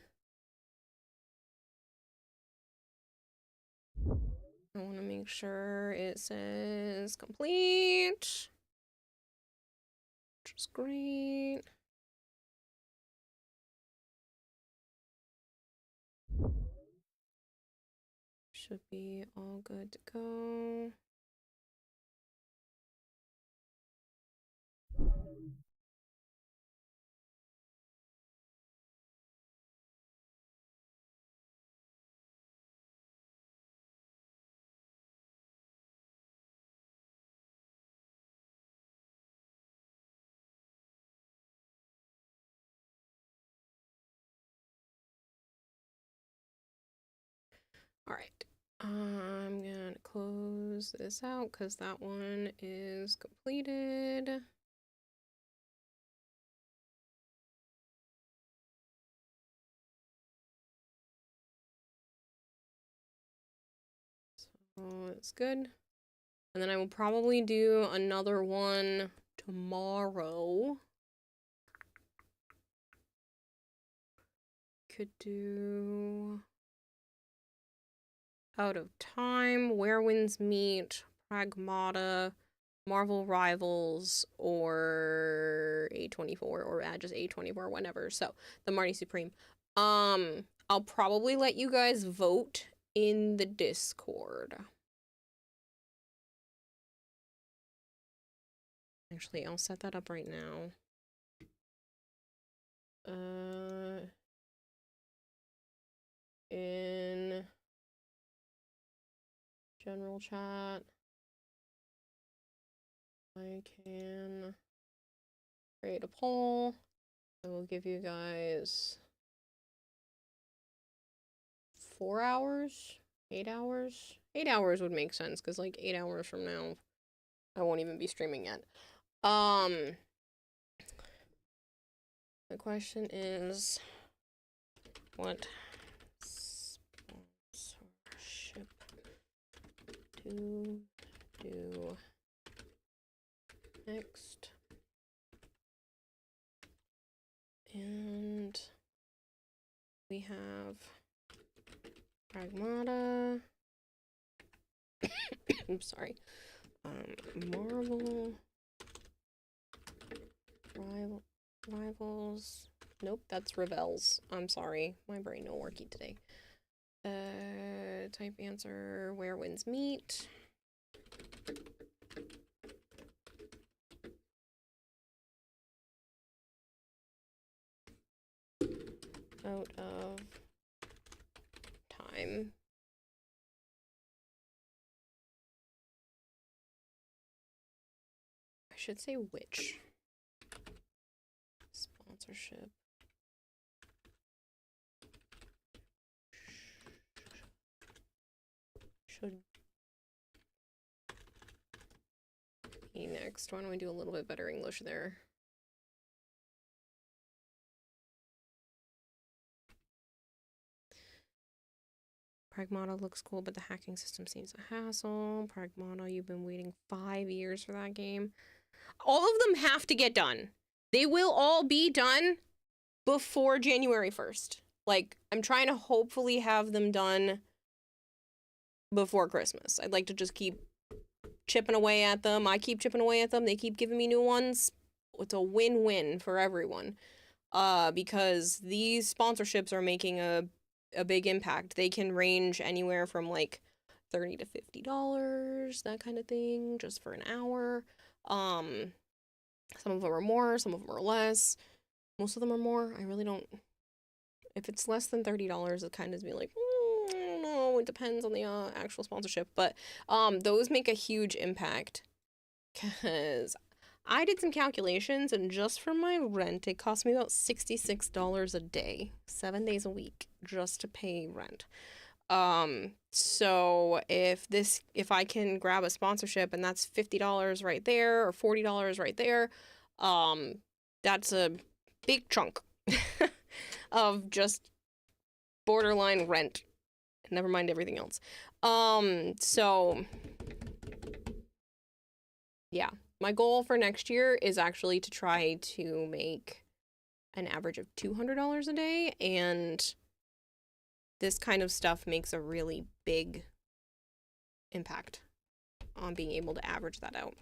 I want to make sure it says complete, which is great. Should be all good to go. All right, I'm gonna close this out because that one is completed. So it's good. And then I will probably do another one tomorrow. Could do Out of Time, Where Winds Meet, Pragmata, Marvel Rivals, or A24, or just A24, whatever. So, the Marty Supreme. I'll probably let you guys vote in the Discord. Actually, I'll set that up right now. In general chat, I can create a poll. I will give you guys 4 hours, 8 hours. 8 hours would make sense because like 8 hours from now, I won't even be streaming yet. The question is, what sponsorship do to do next. And we have Pragmata. I'm sorry. Marvel. Rivals. Nope, that's Revels. I'm sorry. My brain no working today. Type answer. Where winds meet. Out of time. I should say which. Sponsorship. Should be next. Why don't we do a little bit better English there? Pragmata looks cool, but the hacking system seems a hassle. Pragmata, you've been waiting 5 years for that game. All of them have to get done. They will all be done before January 1st. Like, I'm trying to hopefully have them done before Christmas. I'd like to just keep chipping away at them. I keep chipping away at them. They keep giving me new ones. It's a win-win for everyone. Because these sponsorships are making a big impact. They can range anywhere from like $30 to $50, that kind of thing, just for an hour. Some of them are more, some of them are less. Most of them are more. I really don't. If it's less than $30, it kind of be like, I don't know. It depends on the actual sponsorship. But those make a huge impact. Because I did some calculations, and just for my rent, it cost me about $66 a day, 7 days a week, just to pay rent. So if I can grab a sponsorship and that's $50 right there or $40 right there, that's a big chunk of just borderline rent. Never mind everything else. So yeah, my goal for next year is actually to try to make an average of $200 a day, and this kind of stuff makes a really big impact on being able to average that out.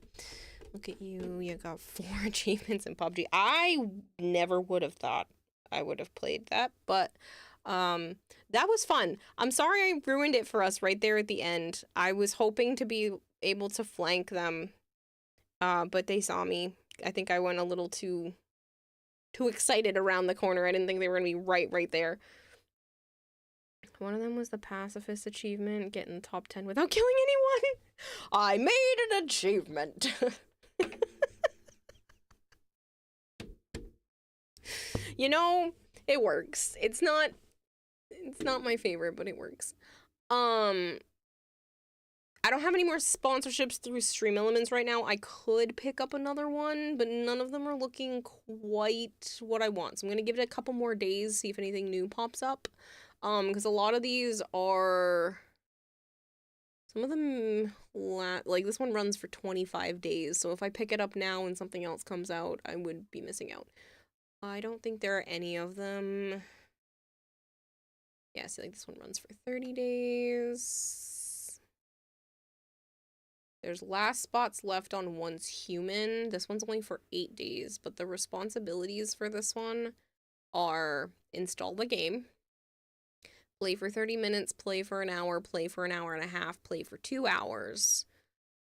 Look at you, you got 4 achievements in PUBG. I never would have thought I would have played that, but that was fun. I'm sorry I ruined it for us right there at the end. I was hoping to be able to flank them, but they saw me. I think I went a little too excited around the corner. I didn't think they were gonna be right there. One of them was the pacifist achievement, getting top 10 without killing anyone. I made an achievement. You know, it works. It's not my favorite, but it works. I don't have any more sponsorships through Stream Elements right now. I could pick up another one, but none of them are looking quite what I want. So I'm going to give it a couple more days, see if anything new pops up. Because a lot of these are, some of them, like this one runs for 25 days. So if I pick it up now and something else comes out, I would be missing out. I don't think there are any of them. Yeah, see, like this one runs for 30 days. There's last spots left on Once Human. This one's only for 8 days, but the responsibilities for this one are install the game, play for 30 minutes, play for an hour, play for an hour and a half, play for 2 hours,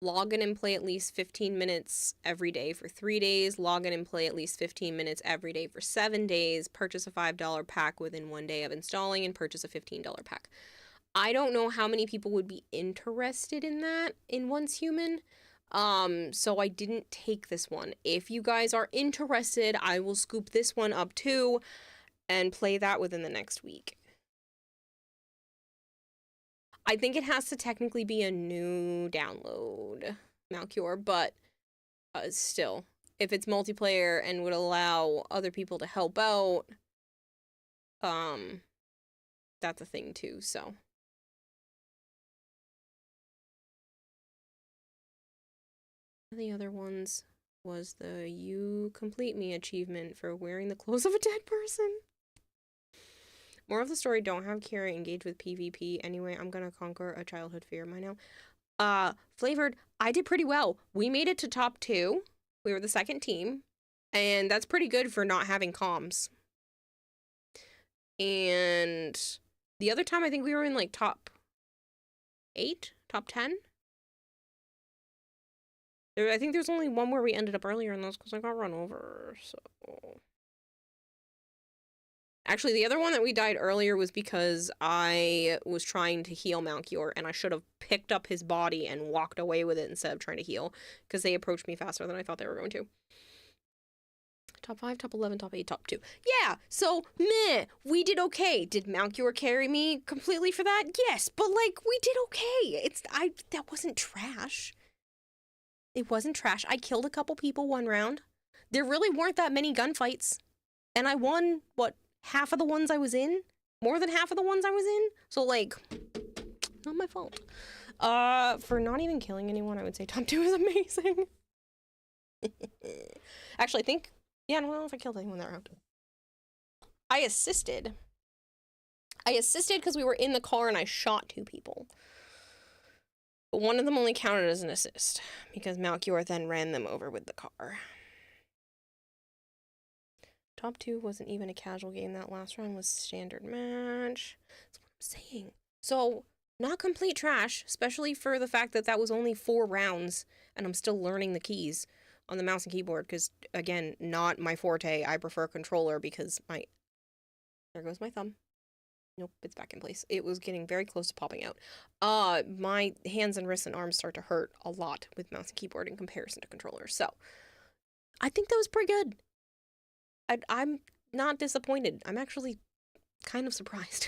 log in and play at least 15 minutes every day for 3 days, log in and play at least 15 minutes every day for 7 days, purchase a $5 pack within 1 day of installing, and purchase a $15 pack. I don't know how many people would be interested in that in Once Human, so I didn't take this one. If you guys are interested, I will scoop this one up too and play that within the next week. I think it has to technically be a new download, Malcure, but still, if it's multiplayer and would allow other people to help out, that's a thing too, so. The other ones was the You Complete Me achievement for wearing the clothes of a dead person. More of the story, don't have Kira engage with PvP. Anyway, I'm gonna conquer a childhood fear of mine now. Flavored, I did pretty well. We made it to top 2. We were the second team. And that's pretty good for not having comms. And the other time, I think we were in like top 8, top 10. I think there's only one where we ended up earlier in those because I got run over, so... Actually, the other one that we died earlier was because I was trying to heal Malchior, and I should have picked up his body and walked away with it instead of trying to heal, because they approached me faster than I thought they were going to. Top 5, top 11, top 8, top 2. Yeah, so, meh, we did okay. Did Malchior carry me completely for that? Yes, but, like, we did okay. That wasn't trash. It wasn't trash. I killed a couple people one round. There really weren't that many gunfights. And I won, what, half of the ones I was in? More than half of the ones I was in? So, like, not my fault. For not even killing anyone, I would say top 2 is amazing. Actually, I think... Yeah, I don't know if I killed anyone that round. I assisted. I assisted because we were in the car and I shot 2 people. But one of them only counted as an assist, because Malchior then ran them over with the car. Top 2 wasn't even a casual game. That last round was standard match. That's what I'm saying. So, not complete trash, especially for the fact that that was only 4 rounds, and I'm still learning the keys on the mouse and keyboard, because, again, not my forte. I prefer controller because my... There goes my thumb. Nope, it's back in place. It was getting very close to popping out. My hands and wrists and arms start to hurt a lot with mouse and keyboard in comparison to controller. So, I think that was pretty good. I'm not disappointed. I'm actually kind of surprised.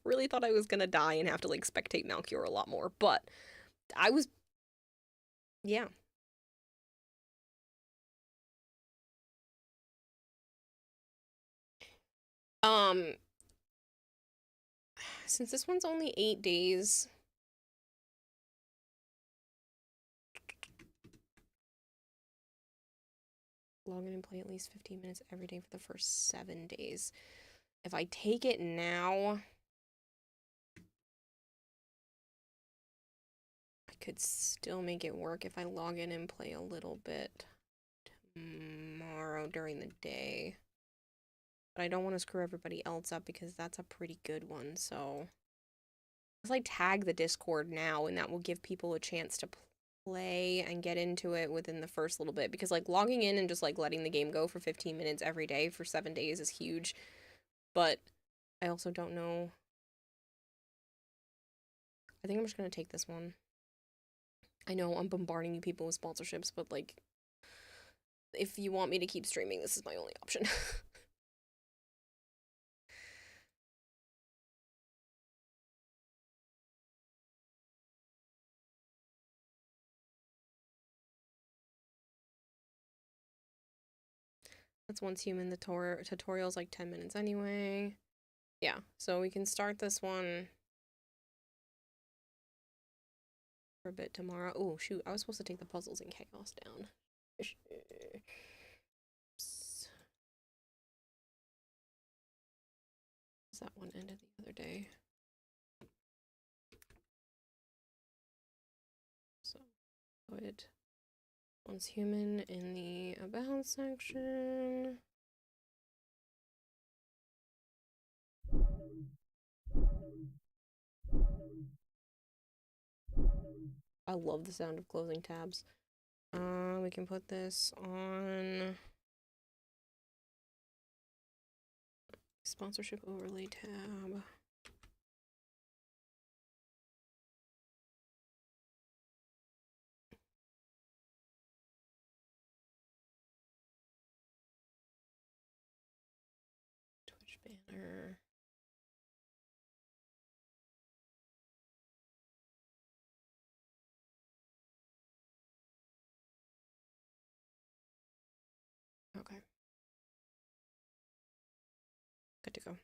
Really thought I was gonna die and have to, like, spectate Malchior a lot more, but I was... Yeah. Since this one's only 8 days... Log in and play at least 15 minutes every day for the first 7 days. If I take it now... I could still make it work if I log in and play a little bit tomorrow during the day. But I don't want to screw everybody else up because that's a pretty good one, so... Unless I tag the Discord now, and that will give people a chance to play and get into it within the first little bit. Because, like, logging in and just, like, letting the game go for 15 minutes every day for 7 days is huge. But I also don't know... I think I'm just gonna take this one. I know I'm bombarding you people with sponsorships, but, like, if you want me to keep streaming, this is my only option. That's once human. The tutorial's like 10 minutes anyway. Yeah, so we can start this one for a bit tomorrow. Oh, shoot. I was supposed to take the puzzles and chaos down. That one ended the other day. So, put once human in the about section. I love the sound of closing tabs. We can put this on sponsorship overlay tab. Twitch banner. Okay. Good to go.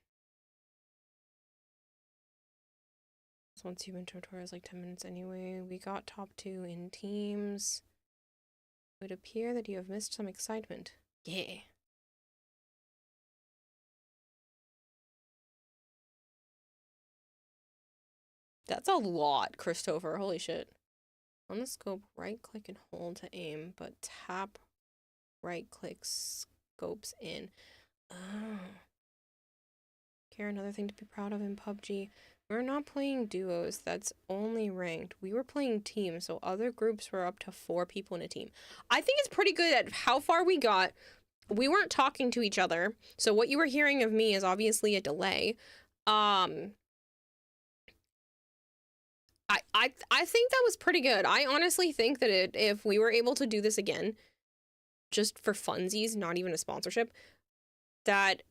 once you've been tutorials like 10 minutes anyway. We got top 2 in teams. It would appear that you have missed some excitement. Yeah. That's a lot, Christopher. Holy shit. On the scope, right-click and hold to aim, but tap right-click scopes in. Oh. Care, another thing to be proud of in PUBG. We're not playing duos, that's only ranked. We were playing teams, so other groups were up to 4 people in a team. I think it's pretty good at how far we got. We weren't talking to each other, so what you were hearing of me is obviously a delay. I think that was pretty good. I honestly think that if we were able to do this again, just for funsies, not even a sponsorship, that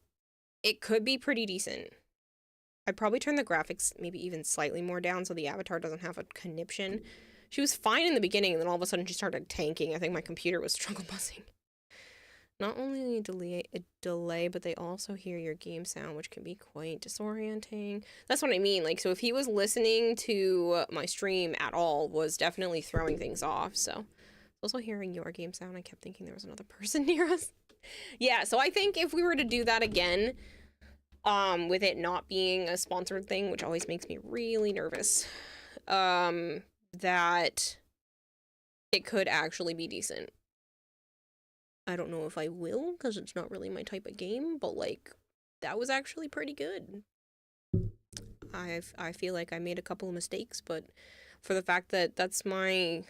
it could be pretty decent. I'd probably turn the graphics maybe even slightly more down so the avatar doesn't have a conniption. She was fine in the beginning, and then all of a sudden she started tanking. I think my computer was struggle buzzing. Not only a delay, but they also hear your game sound, which can be quite disorienting. That's what I mean. Like, so if he was listening to my stream at all, was definitely throwing things off. So, also hearing your game sound, I kept thinking there was another person near us. Yeah, so I think if we were to do that again, with it not being a sponsored thing, which always makes me really nervous, that it could actually be decent. I don't know if I will, because it's not really my type of game, but, like, that was actually pretty good. I feel like I made a couple of mistakes, but for the fact that that's my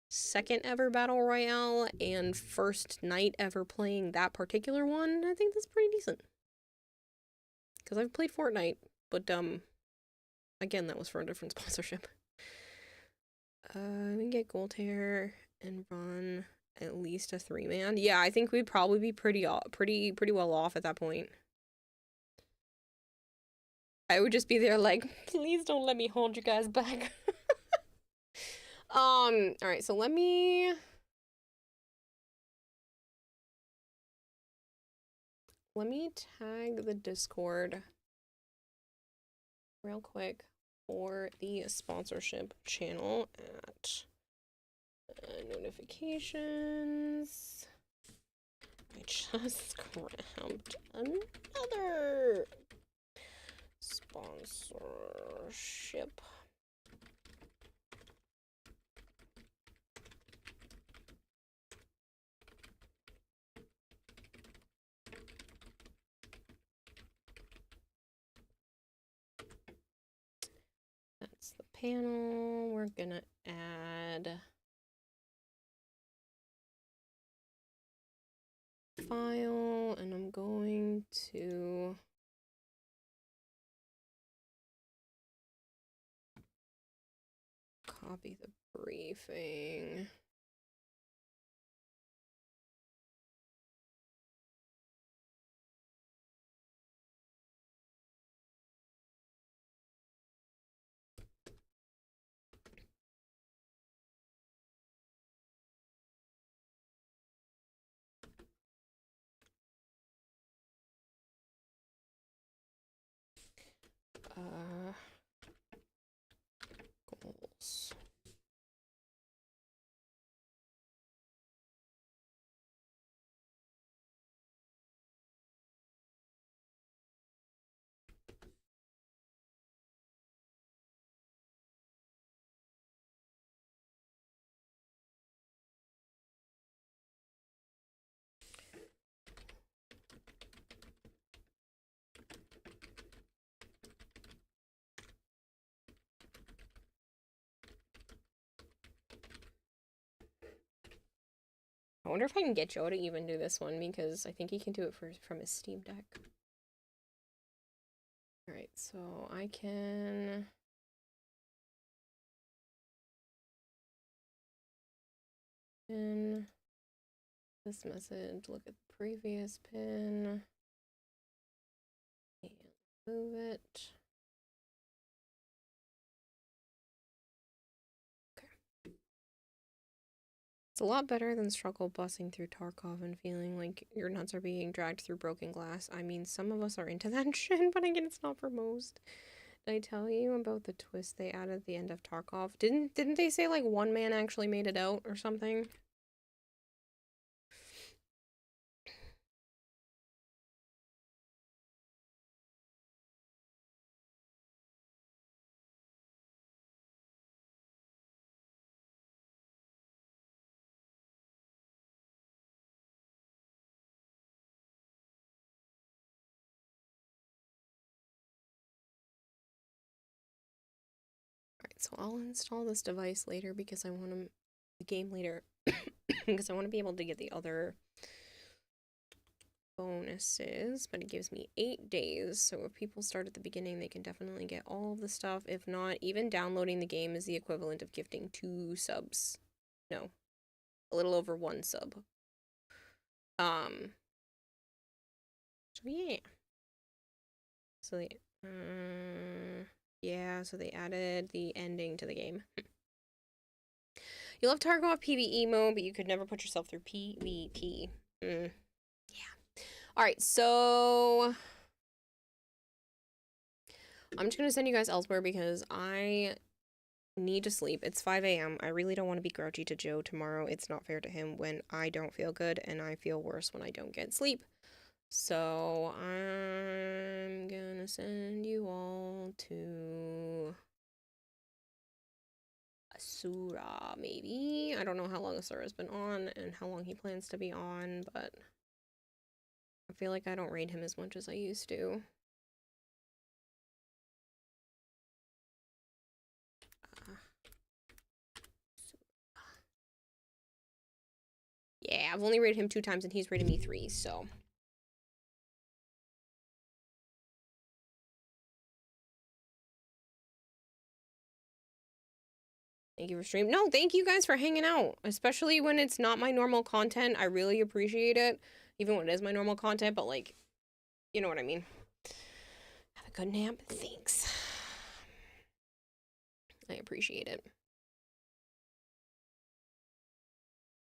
second ever Battle Royale and first night ever playing that particular one, I think that's pretty decent. Because I've played Fortnite, but, again, that was for a different sponsorship. We can get gold hair and run at least a 3-man. Yeah, I think we'd probably be pretty well off at that point. I would just be there like, please don't let me hold you guys back. Alright, so let me tag the Discord real quick for the sponsorship channel at notifications. I just grabbed another sponsorship. That's the panel. We're gonna add file, and I'm going to copy the briefing. Goals. I wonder if I can get Joe to even do this one, because I think he can do it from his Steam Deck. Alright, so I can... pin this message, look at the previous pin, and move it. It's a lot better than struggle busing through Tarkov and feeling like your nuts are being dragged through broken glass. I mean, some of us are into that shit, but again, it's not for most. Did I tell you about the twist they added at the end of Tarkov? Didn't they say like one man actually made it out or something? Alright, so I'll install this device later because I want to... the game later. Because I want to be able to get the other bonuses, but it gives me 8 days, so if people start at the beginning, they can definitely get all of the stuff. If not, even downloading the game is the equivalent of gifting 2 subs. No. A little over 1 sub. So yeah. So they, yeah, so they added the ending to the game. You'll have Tarkov PvE mode, but you could never put yourself through PvP. Yeah. Alright, so... I'm just gonna send you guys elsewhere because I need to sleep. It's 5 a.m. I really don't want to be grouchy to Joe tomorrow. It's not fair to him when I don't feel good, and I feel worse when I don't get sleep. So, I'm gonna send you all to... Asura, maybe? I don't know how long Asura's been on and how long he plans to be on, but I feel like I don't raid him as much as I used to. Yeah, I've only raided him 2 times and he's raided me 3, so... Thank you for streaming. No, thank you guys for hanging out. Especially when it's not my normal content. I really appreciate it. Even when it is my normal content, but like, you know what I mean. Have a good nap. Thanks. I appreciate it.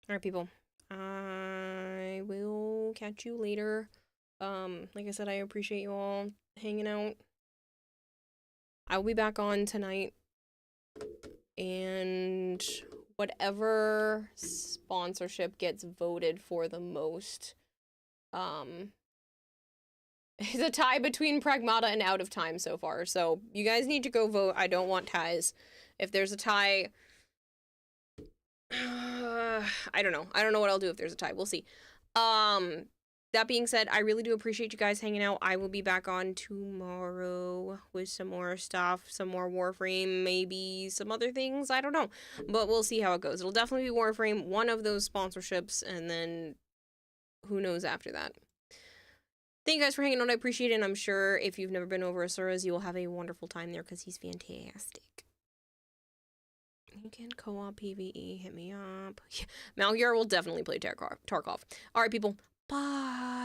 Alright, people. I will catch you later. Like I said, I appreciate you all hanging out. I will be back on tonight. And whatever sponsorship gets voted for the most, is a tie between Pragmata and Out of Time so far. So you guys need to go vote. I don't want ties. If there's a tie, I don't know. I don't know what I'll do if there's a tie. We'll see. That being said, I really do appreciate you guys hanging out. I will be back on tomorrow with some more stuff, some more Warframe, maybe some other things. I don't know, but we'll see how it goes. It'll definitely be Warframe, one of those sponsorships, and then who knows after that. Thank you guys for hanging out. I appreciate it, and I'm sure if you've never been over Asura's, you will have a wonderful time there because he's fantastic. You can co-op PvE, hit me up. Malgier will definitely play Tarkov. All right, people. Bye.